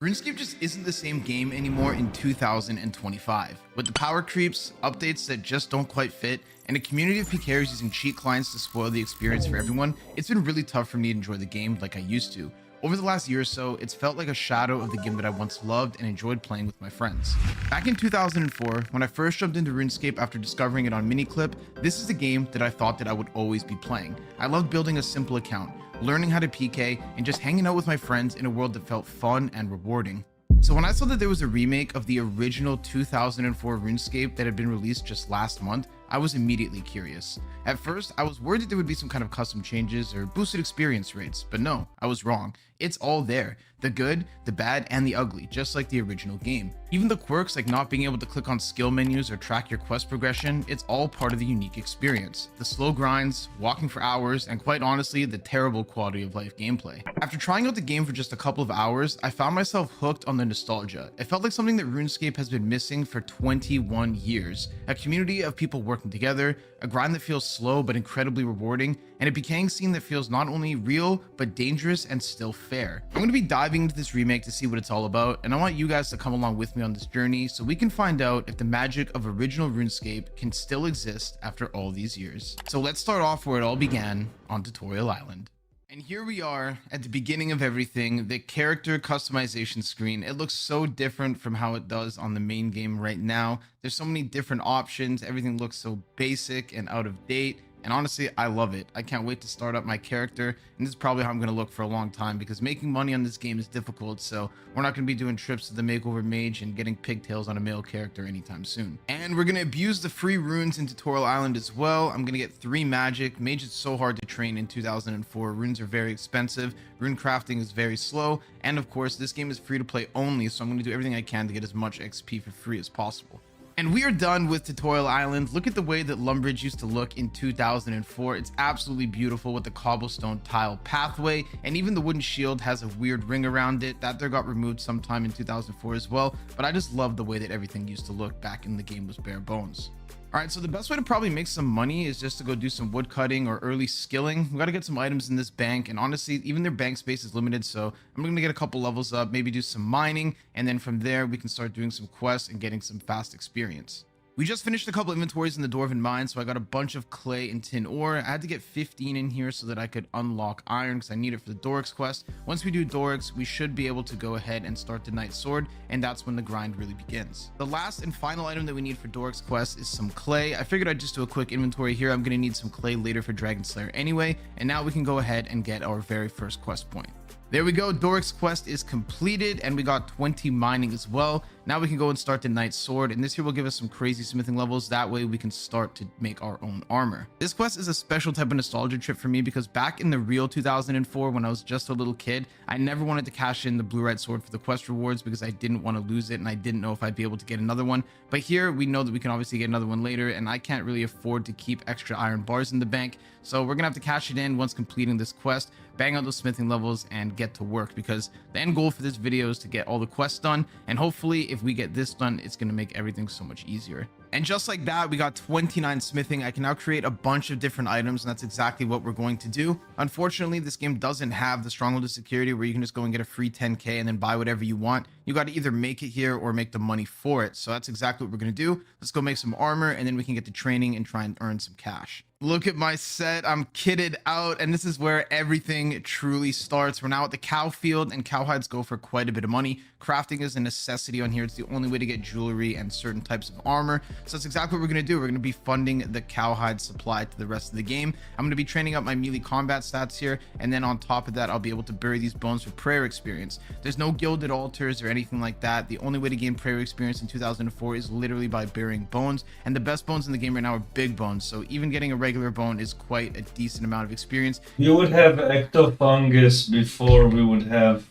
RuneScape just isn't the same game anymore in 2025. With the power creeps, updates that just don't quite fit, and a community of PKers using cheat clients to spoil the experience for everyone, it's been really tough for me to enjoy the game like I used to. Over the last year or so, it's felt like a shadow of the game that I once loved and enjoyed playing with my friends. Back in 2004, when I first jumped into RuneScape after discovering it on Miniclip, this is the game that I thought that I would always be playing. I loved building a simple account, learning how to PK, and just hanging out with my friends in a world that felt fun and rewarding. So when I saw that there was a remake of the original 2004 RuneScape that had been released just last month, I was immediately curious. At first, I was worried that there would be some kind of custom changes or boosted experience rates, but no, I was wrong. It's all there. The good, the bad, and the ugly, just like the original game. Even the quirks like not being able to click on skill menus or track your quest progression, it's all part of the unique experience. The slow grinds, walking for hours, and quite honestly, the terrible quality of life gameplay. After trying out the game for just a couple of hours, I found myself hooked on the nostalgia. It felt like something that RuneScape has been missing for 21 years. A community of people working together, a grind that feels slow but incredibly rewarding, and a PKing scene that feels not only real, but dangerous and still fair. I'm going to be diving into this remake to see what it's all about, and I want you guys to come along with me on this journey so we can find out if the magic of original RuneScape can still exist after all these years. So let's start off where it all began, on Tutorial Island. And here we are at the beginning of everything, the character customization screen. It looks so different from how it does on the main game right now. There's so many different options. Everything looks so basic and out of date. And honestly, I love it. I can't wait to start up my character, and this is probably how I'm going to look for a long time because making money on this game is difficult, so we're not going to be doing trips to the Makeover Mage and getting pigtails on a male character anytime soon. And we're going to abuse the free runes in Tutorial Island as well. I'm going to get 3 magic. Mage is so hard to train in 2004. Runes are very expensive. Rune crafting is very slow. And of course, this game is free to play only, so I'm going to do everything I can to get as much XP for free as possible. And we are done with Tutorial Island. Look at the way that Lumbridge used to look in 2004. It's absolutely beautiful with the cobblestone tile pathway, and even the wooden shield has a weird ring around it. That there got removed sometime in 2004 as well, but I just love the way that everything used to look back in the game was bare bones. All right, so the best way to probably make some money is just to go do some wood cutting or early skilling. We got to get some items in this bank, and honestly, even their bank space is limited, so I'm going to get a couple levels up, maybe do some mining, and then from there, we can start doing some quests and getting some fast experience. We just finished a couple inventories in the Dwarven Mine, so I got a bunch of clay and tin ore. I had to get 15 in here so that I could unlock iron because I need it for the Dorix quest. Once we do Dorix, we should be able to go ahead and start the Night Sword, and that's when the grind really begins. The last and final item that we need for Dorix quest is some clay. I figured I'd just do a quick inventory here. I'm going to need some clay later for Dragon Slayer anyway, and now we can go ahead and get our very first quest point. There we go, Dorix quest is completed, and we got 20 mining as well. Now we can go and start the Night Sword, and this here will give us some crazy smithing levels. That way we can start to make our own armor. This quest is a special type of nostalgia trip for me because back in the real 2004, when I was just a little kid, I never wanted to cash in the blue-red sword for the quest rewards because I didn't want to lose it, and I didn't know if I'd be able to get another one. But here we know that we can obviously get another one later, and I can't really afford to keep extra iron bars in the bank, so we're gonna have to cash it in once completing this quest, bang out those smithing levels, and get to work, because the end goal for this video is to get all the quests done, and hopefully if we get this done, it's going to make everything so much easier. And just like that, we got 29 smithing. I can now create a bunch of different items, and that's exactly what we're going to do. Unfortunately, this game doesn't have the Stronghold of Security where you can just go and get a free 10k and then buy whatever you want. You got to either make it here or make the money for it. So that's exactly what we're going to do. Let's go make some armor, and then we can get to training and try and earn some cash. Look at my set. I'm kitted out, and this is where everything truly starts. We're now at the cow field, and cow hides go for quite a bit of money. Crafting is a necessity on here. It's the only way to get jewelry and certain types of armor. So that's exactly what we're going to do. We're going to be funding the cowhide supply to the rest of the game. I'm going to be training up my melee combat stats here, and then on top of that, I'll be able to bury these bones for prayer experience. There's no gilded altars or anything like that. The only way to gain prayer experience in 2004 is literally by burying bones, and the best bones in the game right now are big bones. So even getting a regular bone is quite a decent amount of experience. You would have ectofungus before we would have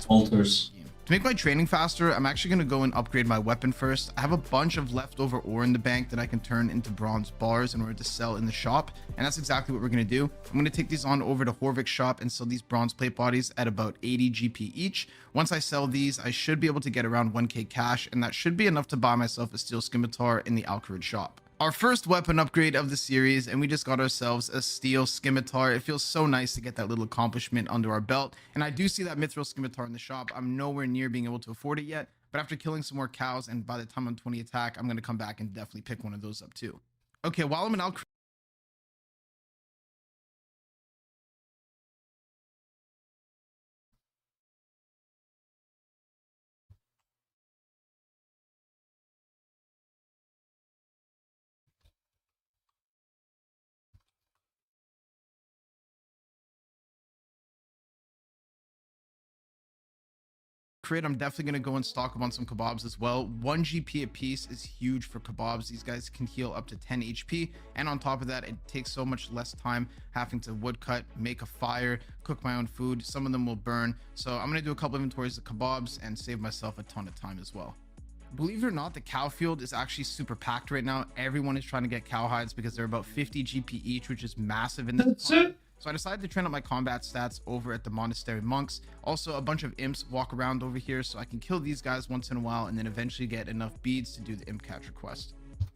altars. To make my training faster, I'm actually going to go and upgrade my weapon first. I have a bunch of leftover ore in the bank that I can turn into bronze bars in order to sell in the shop, and that's exactly what we're going to do. I'm going to take these on over to Horvik's shop and sell these bronze plate bodies at about 80 GP each. Once I sell these, I should be able to get around 1k cash, and that should be enough to buy myself a steel scimitar in the Alcarid shop. Our first weapon upgrade of the series, and we just got ourselves a steel scimitar. It feels so nice to get that little accomplishment under our belt, and I do see that mithril scimitar in the shop. I'm nowhere near being able to afford it yet, but after killing some more cows, and by the time I'm 20 attack, I'm going to come back and definitely pick one of those up too. Okay, while I'm in Alcarid, I'm definitely going to go and stock up on some kebabs as well. 1 GP a piece is huge for kebabs. These guys can heal up to 10 HP, and on top of that, it takes so much less time having to woodcut, make a fire, cook my own food. Some of them will burn, so I'm going to do a couple inventories of kebabs and save myself a ton of time as well. Believe it or not, the cow field is actually super packed right now. Everyone is trying to get cow hides because they're about 50 GP each, which is massive in this. So I decided to train up my combat stats over at the Monastery Monks. Also, a bunch of imps walk around over here, so I can kill these guys once in a while and then eventually get enough beads to do the imp catcher quest.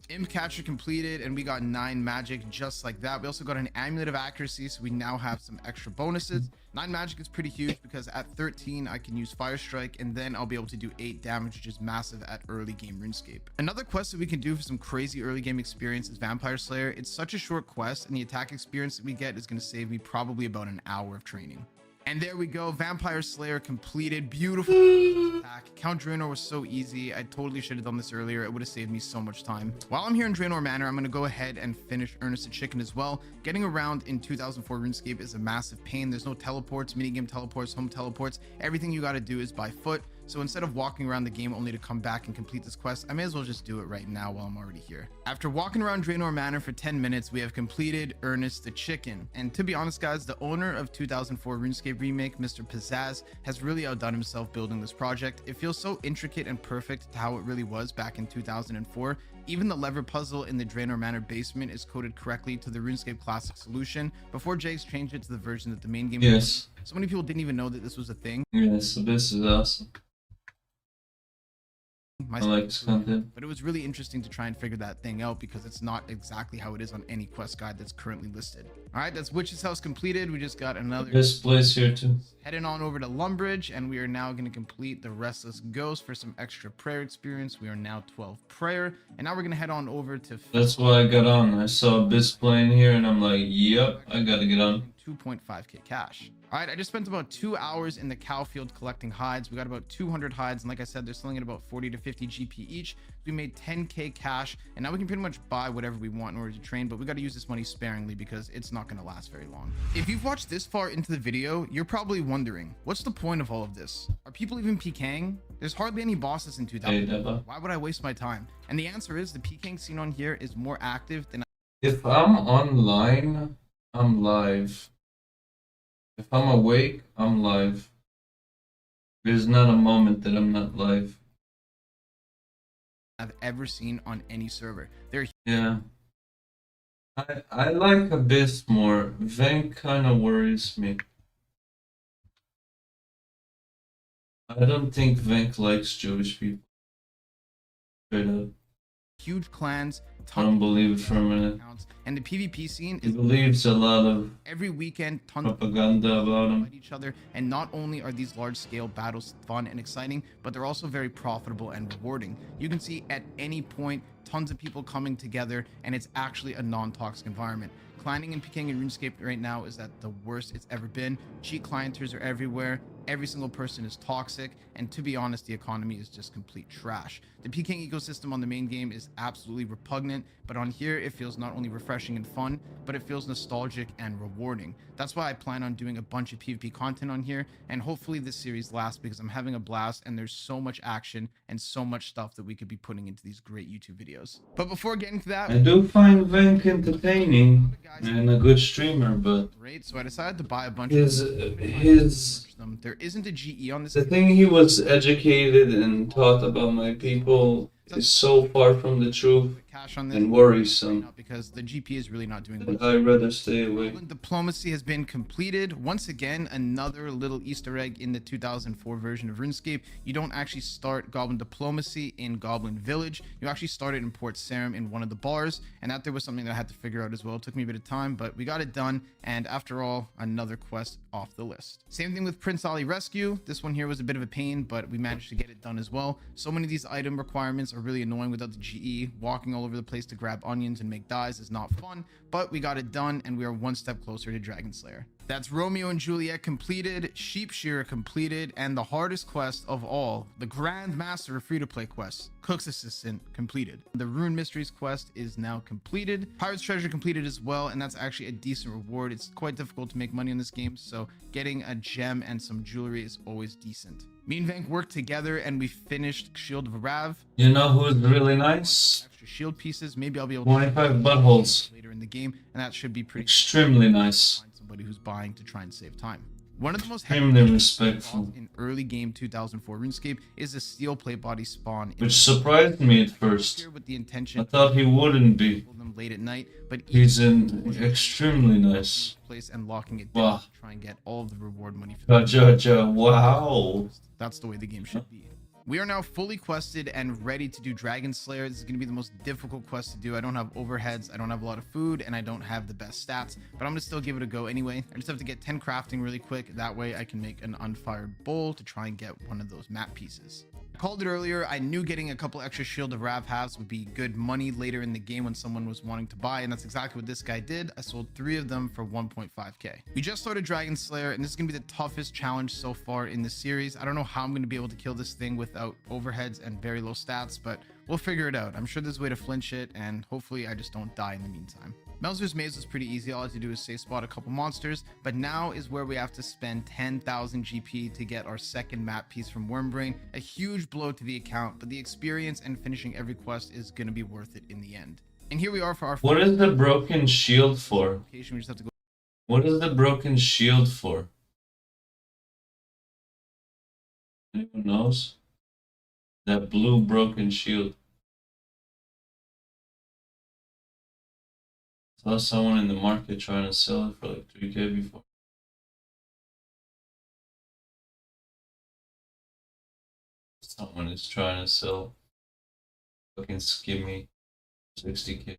Imp catcher completed, and we got 9 magic just like that. We also got an amulet of accuracy, so we now have some extra bonuses. 9 magic is pretty huge because at 13 I can use fire strike, and then I'll be able to do 8 damage, which is massive at early game RuneScape. Another quest that we can do for some crazy early game experience is Vampire Slayer. It's such a short quest, and the attack experience that we get is going to save me probably about an hour of training. And there we go, Vampire Slayer completed. Beautiful attack. Count Draenor was so easy. I totally should have done this earlier. It would have saved me so much time. While I'm here in Draenor Manor, I'm going to go ahead and finish Ernest the Chicken as well. Getting around in 2004 RuneScape is a massive pain. There's no teleports, minigame teleports, home teleports. Everything you got to do is by foot. So instead of walking around the game only to come back and complete this quest, I may as well just do it right now while I'm already here. After walking around Draenor Manor for 10 minutes, we have completed Ernest the Chicken. And to be honest guys, the owner of 2004 RuneScape Remake, Mr. Pizzazz, has really outdone himself building this project. It feels so intricate and perfect to how it really was back in 2004. Even the lever puzzle in the Draenor Manor basement is coded correctly to the RuneScape Classic solution before Jake's changed it to the version that the main game Yes. So many people didn't even know that this was a thing. Yes, this is awesome. I like this content. But it was really interesting to try and figure that thing out because it's not exactly how it is on any quest guide that's currently listed. All right, that's Witch's House completed. We just got another. This place here too. Heading on over to Lumbridge, and we are now going to complete the Restless Ghost for some extra prayer experience. We are now 12 prayer, and now we're going to head on over to. That's why I got on. I saw Biz playing here, and I'm like, yep, I gotta get on. 2.5k cash. All right, I just spent about 2 hours in the cow field collecting hides. We got about 200 hides, and like I said, they're selling at about 40 to 50 GP each. We made 10k cash, and now we can pretty much buy whatever we want in order to train, but we got to use this money sparingly because it's not going to last very long. If you've watched this far into the video, you're probably wondering, what's the point of all of this? Are people even PKing? There's hardly any bosses in 2000. Why would I waste my time? And the answer is the PKing scene on here is more active than. If I'm online, I'm live. If I'm awake, I'm live. There's not a moment that I'm not live. I've ever seen on any server. They're Yeah. I like Abyss more. Vent kind of worries me. I don't think Vent likes Jewish people. Straight up. Huge clans. I don't believe it for a minute. And the PvP scene He is believes a lot of every weekend propaganda about him. each other, and not only are these large scale battles fun and exciting, but they're also very profitable and rewarding. You can see at any point tons of people coming together, and it's actually a non-toxic environment. Clanning and PKing in RuneScape right now is at the worst it's ever been. Cheat clienters are everywhere. Every single person is toxic, and to be honest, the economy is just complete trash. The PKing ecosystem on the main game is absolutely repugnant, but on here it feels not only refreshing and fun, but it feels nostalgic and rewarding. That's why I plan on doing a bunch of PvP content on here, and hopefully this series lasts because I'm having a blast and there's so much action and so much stuff that we could be putting into these great YouTube videos. But before getting to that, I do find Venk entertaining and a good streamer, but great, so I decided to buy a bunch his there isn't a GE on this. the thing he was educated and taught about my people is so far from the truth and worrisome. Because the GP is really not doing But I'd rather stay away. Diplomacy has been completed. Once again, another little Easter egg in the 2004 version of RuneScape. You don't actually start Goblin Diplomacy in Goblin Village. You actually start it in Port Sarim in one of the bars, and that there was something that I had to figure out as well. It took me a bit of time, but we got it done, and after all, another quest off the list. Same thing with Prince Ali Rescue. This one here was a bit of a pain, but we managed to get it done as well. So many of these item requirements are really annoying without the GE. Walking all over the place to grab onions and make dyes is not fun, but we got it done, and we are one step closer to Dragon Slayer. That's Romeo and Juliet completed, Sheep Shearer completed, and the hardest quest of all, the Grand Master of free-to-play quests, Cook's Assistant, completed. The Rune Mysteries quest is now completed. Pirate's Treasure completed as well, and that's actually a decent reward. It's quite difficult to make money in this game, so getting a gem and some jewelry is always decent. Me and Vank worked together, and we finished Shield of Arav. You know who's really nice? Extra shield pieces. Maybe I'll be able to 25 buttholes. later in the game, and that should be pretty Extremely nice. find somebody who's buying to try and save time. One of the most Extremely respectful. in early game 2004 RuneScape is the steel plate body spawn. Which surprised me at first. With the intention I thought he wouldn't be. them late at night, but He's extremely nice. place and locking it down Wow. to try and get all of the reward money for Wow. That's the way the game should be. We are now fully quested and ready to do Dragon Slayer. This is going to be the most difficult quest to do. I don't have overheads, I don't have a lot of food, and I don't have the best stats, but I'm going to still give it a go anyway. I just have to get 10 crafting really quick. That way I can make an unfired bowl to try and get one of those map pieces. I called it earlier. I knew getting a couple extra Shield of Rav halves would be good money later in the game when someone was wanting to buy, and that's exactly what this guy did. I sold 3 of them for 1.5k. We just started Dragon Slayer, and this is going to be the toughest challenge so far in the series. I don't know how I'm going to be able to kill this thing without overheads and very low stats, but We'll figure it out. I'm sure there's a way to flinch it, and hopefully I just don't die in the meantime. Melzer's Maze was pretty easy. All I had to do is safe spot a couple monsters, but now is where we have to spend 10,000 GP to get our second map piece from Wormbrain. A huge blow to the account, but the experience and finishing every quest is going to be worth it in the end. And here we are for our... What is the broken shield for? We just have to go... What is the broken shield for? Anyone knows? That blue broken shield. Saw someone in the market trying to sell it for like 3K before. Someone is trying to sell fucking skimmy 60K.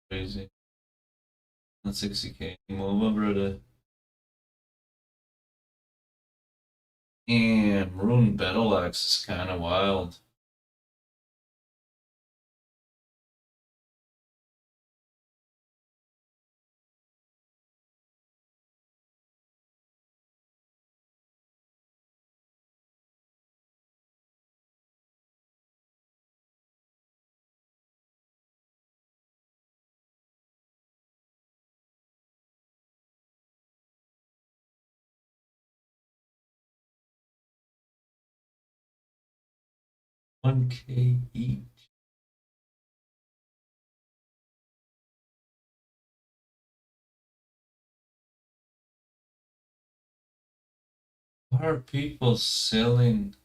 Crazy. Not 60K anymore, brother. Damn, Rune Battle Axe is kind of wild. $1K each. Why are people selling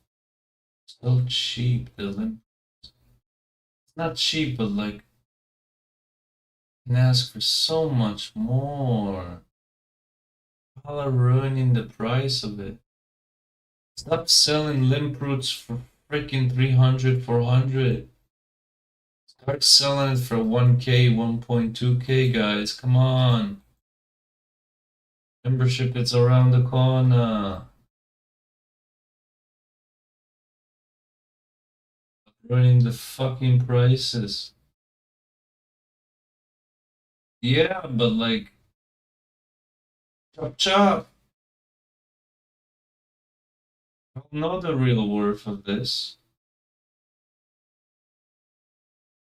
so cheap? It's not cheap, but like, you can ask for so much more. People are ruining the price of it. Stop selling limp roots for freaking 300, 400. Start selling it for 1K, 1.2K, guys. Come on. Membership is around the corner. Ruining the fucking prices. Yeah, but like, chop chop. I don't know the real worth of this.